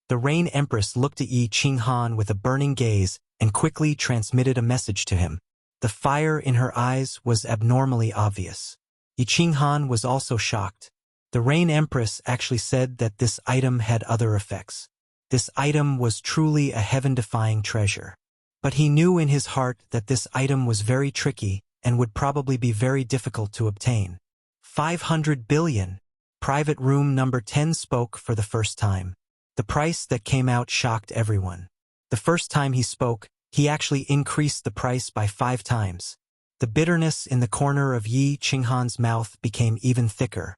The Rain Empress looked at Yi Qinghan with a burning gaze and quickly transmitted a message to him. The fire in her eyes was abnormally obvious. Yi Qinghan was also shocked. The Rain Empress actually said that this item had other effects. This item was truly a heaven-defying treasure. But he knew in his heart that this item was very tricky and would probably be very difficult to obtain. 500 billion. Private room number 10 spoke for the first time. The price that came out shocked everyone. The first time he spoke, he actually increased the price by 5 times. The bitterness in the corner of Yi Qinghan's mouth became even thicker.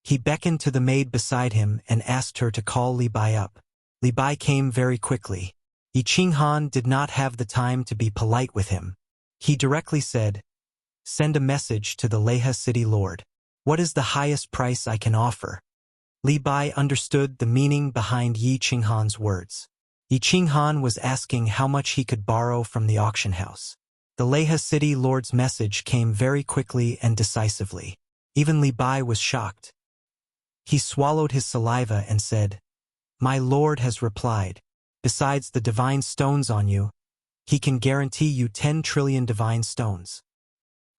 He beckoned to the maid beside him and asked her to call Li Bai up. Li Bai came very quickly. Yi Qinghan did not have the time to be polite with him. He directly said, "Send a message to the Leha city lord. What is the highest price I can offer?" Li Bai understood the meaning behind Yi Qinghan's words. Yi Qinghan was asking how much he could borrow from the auction house. The Leha city lord's message came very quickly and decisively. Even Li Bai was shocked. He swallowed his saliva and said, "My lord has replied. Besides the divine stones on you, he can guarantee you 10 trillion divine stones."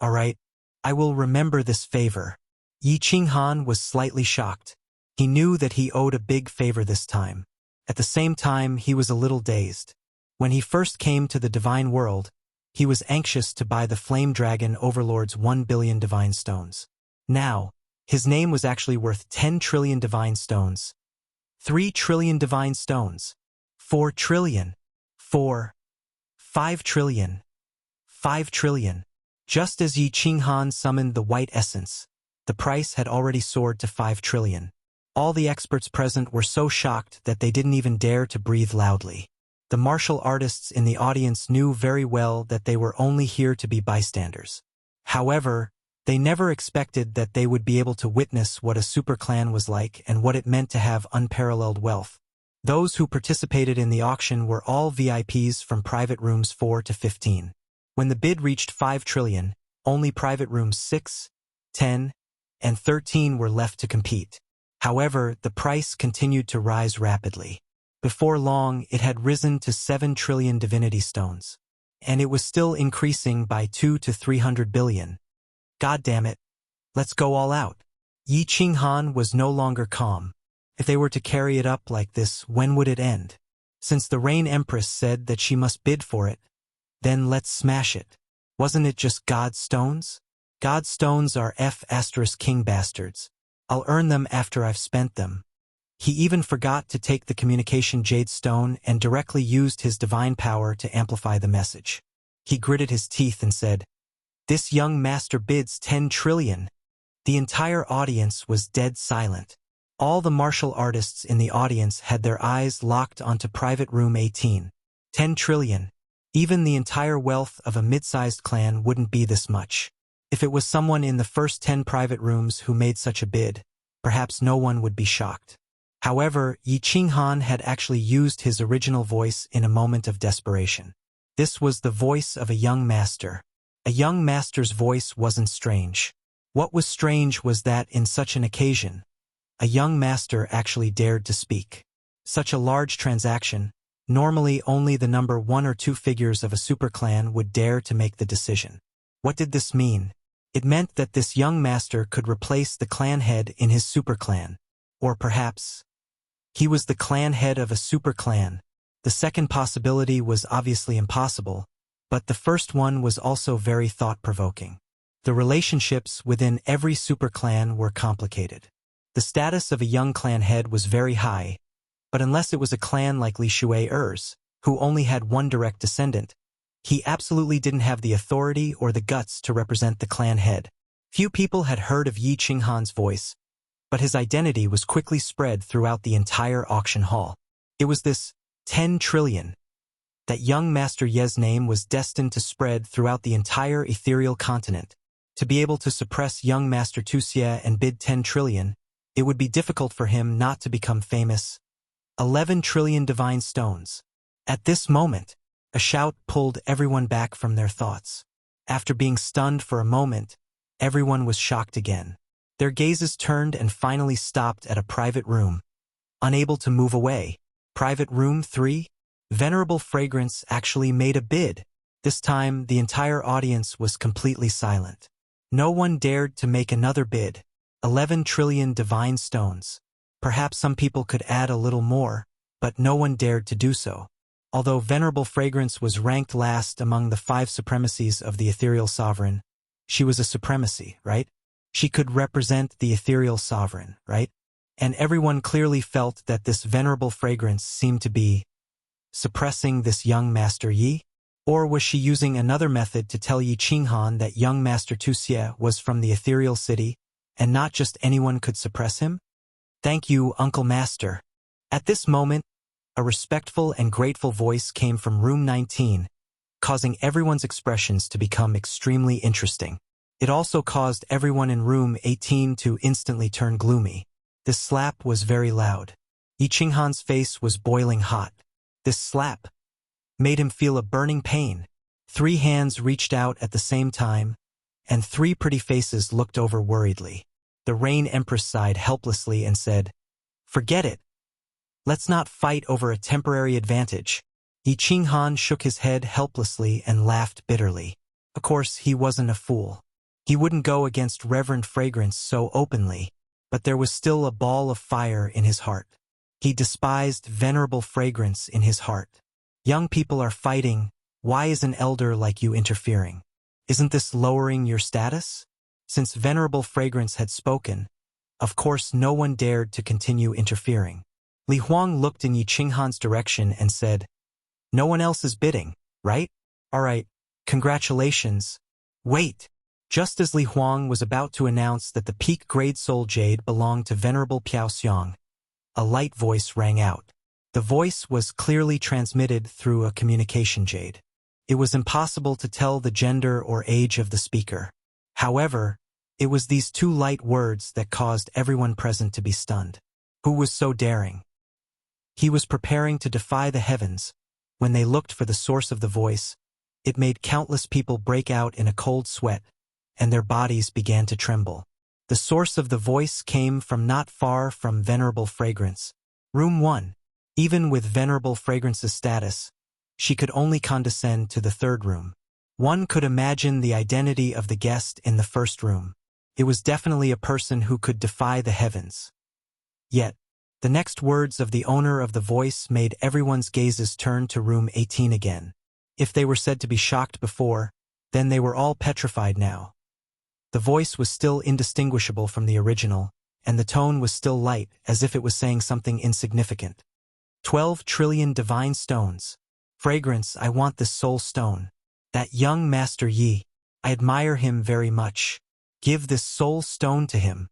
"All right, I will remember this favor." Yi Qinghan was slightly shocked. He knew that he owed a big favor this time. At the same time, he was a little dazed. When he first came to the divine world, he was anxious to buy the Flame Dragon Overlord's 1 billion divine stones. Now, his name was actually worth 10 trillion divine stones. 3 trillion divine stones. 4 trillion. 5 trillion. 5 trillion. Just as Yi Qinghan summoned the white essence, the price had already soared to 5 trillion. All the experts present were so shocked that they didn't even dare to breathe loudly. The martial artists in the audience knew very well that they were only here to be bystanders. However, they never expected that they would be able to witness what a super clan was like and what it meant to have unparalleled wealth. Those who participated in the auction were all VIPs from private rooms 4 to 15. When the bid reached 5 trillion, only private rooms 6, 10, and 13 were left to compete. However, the price continued to rise rapidly. Before long, it had risen to 7 trillion divinity stones. And it was still increasing by 2 to 300 billion. God damn it. Let's go all out. Yi Qinghan was no longer calm. If they were to carry it up like this, when would it end? Since the Rain Empress said that she must bid for it, then let's smash it. Wasn't it just God's stones? God's stones are King bastards. I'll earn them after I've spent them. He even forgot to take the communication jade stone and directly used his divine power to amplify the message. He gritted his teeth and said, "This young master bids 10 trillion. The entire audience was dead silent. All the martial artists in the audience had their eyes locked onto private room 18. 10 trillion. Even the entire wealth of a mid-sized clan wouldn't be this much. If it was someone in the first 10 private rooms who made such a bid, perhaps no one would be shocked. However, Yi Qinghan had actually used his original voice in a moment of desperation. This was the voice of a young master. A young master's voice wasn't strange. What was strange was that in such an occasion, a young master actually dared to speak. Such a large transaction, normally only the number 1 or 2 figures of a superclan would dare to make the decision. What did this mean? It meant that this young master could replace the clan head in his superclan. Or perhaps, he was the clan head of a superclan. The second possibility was obviously impossible, but the first one was also very thought-provoking. The relationships within every superclan were complicated. The status of a young clan head was very high, but unless it was a clan like Li Shui-Er's, who only had one direct descendant, he absolutely didn't have the authority or the guts to represent the clan head. Few people had heard of Yi Qinghan's voice, but his identity was quickly spread throughout the entire auction hall. It was this 10 trillion. That young Master Ye's name was destined to spread throughout the entire ethereal continent. To be able to suppress young Master Wuxia and bid 10 trillion, it would be difficult for him not to become famous. 11 trillion divine stones. At this moment, a shout pulled everyone back from their thoughts. After being stunned for a moment, everyone was shocked again. Their gazes turned and finally stopped at a private room. Unable to move away, private room 3, Venerable Fragrance actually made a bid. This time, the entire audience was completely silent. No one dared to make another bid. 11 trillion divine stones. Perhaps some people could add a little more, but no one dared to do so. Although Venerable Fragrance was ranked last among the 5 supremacies of the ethereal sovereign, she was a supremacy, right? She could represent the ethereal sovereign, right? And everyone clearly felt that this venerable fragrance seemed to be suppressing this young Master Yi? Or was she using another method to tell Yi Qinghan that young Master Tuxie was from the ethereal city, and not just anyone could suppress him? Thank you, Uncle Master. At this moment, a respectful and grateful voice came from room 19, causing everyone's expressions to become extremely interesting. It also caused everyone in room 18 to instantly turn gloomy. This slap was very loud. Yi Qinghan's face was boiling hot. This slap made him feel a burning pain. 3 hands reached out at the same time, and 3 pretty faces looked over worriedly. The Rain Empress sighed helplessly and said, "Forget it. Let's not fight over a temporary advantage." Yi Qinghan shook his head helplessly and laughed bitterly. Of course, he wasn't a fool. He wouldn't go against Reverend Fragrance so openly, but there was still a ball of fire in his heart. He despised Venerable Fragrance in his heart. Young people are fighting. Why is an elder like you interfering? Isn't this lowering your status? Since Venerable Fragrance had spoken, of course no one dared to continue interfering. Li Huang looked in Yi Qinghan's direction and said, "No one else is bidding, right? All right, congratulations. Wait." Just as Li Huang was about to announce that the peak grade soul jade belonged to Venerable Piao Xiang, a light voice rang out. The voice was clearly transmitted through a communication jade. It was impossible to tell the gender or age of the speaker. However, it was these 2 light words that caused everyone present to be stunned. Who was so daring? He was preparing to defy the heavens. When they looked for the source of the voice, it made countless people break out in a cold sweat, and their bodies began to tremble. The source of the voice came from not far from Venerable Fragrance. Room 1. Even with Venerable Fragrance's status, she could only condescend to the 3rd room. One could imagine the identity of the guest in the 1st room. It was definitely a person who could defy the heavens. Yet, the next words of the owner of the voice made everyone's gazes turn to room 18 again. If they were said to be shocked before, then they were all petrified now. The voice was still indistinguishable from the original, and the tone was still light, as if it was saying something insignificant. 12 trillion divine stones. Fragrance, I want this soul stone. That young Master Yi, I admire him very much. Give this soul stone to him.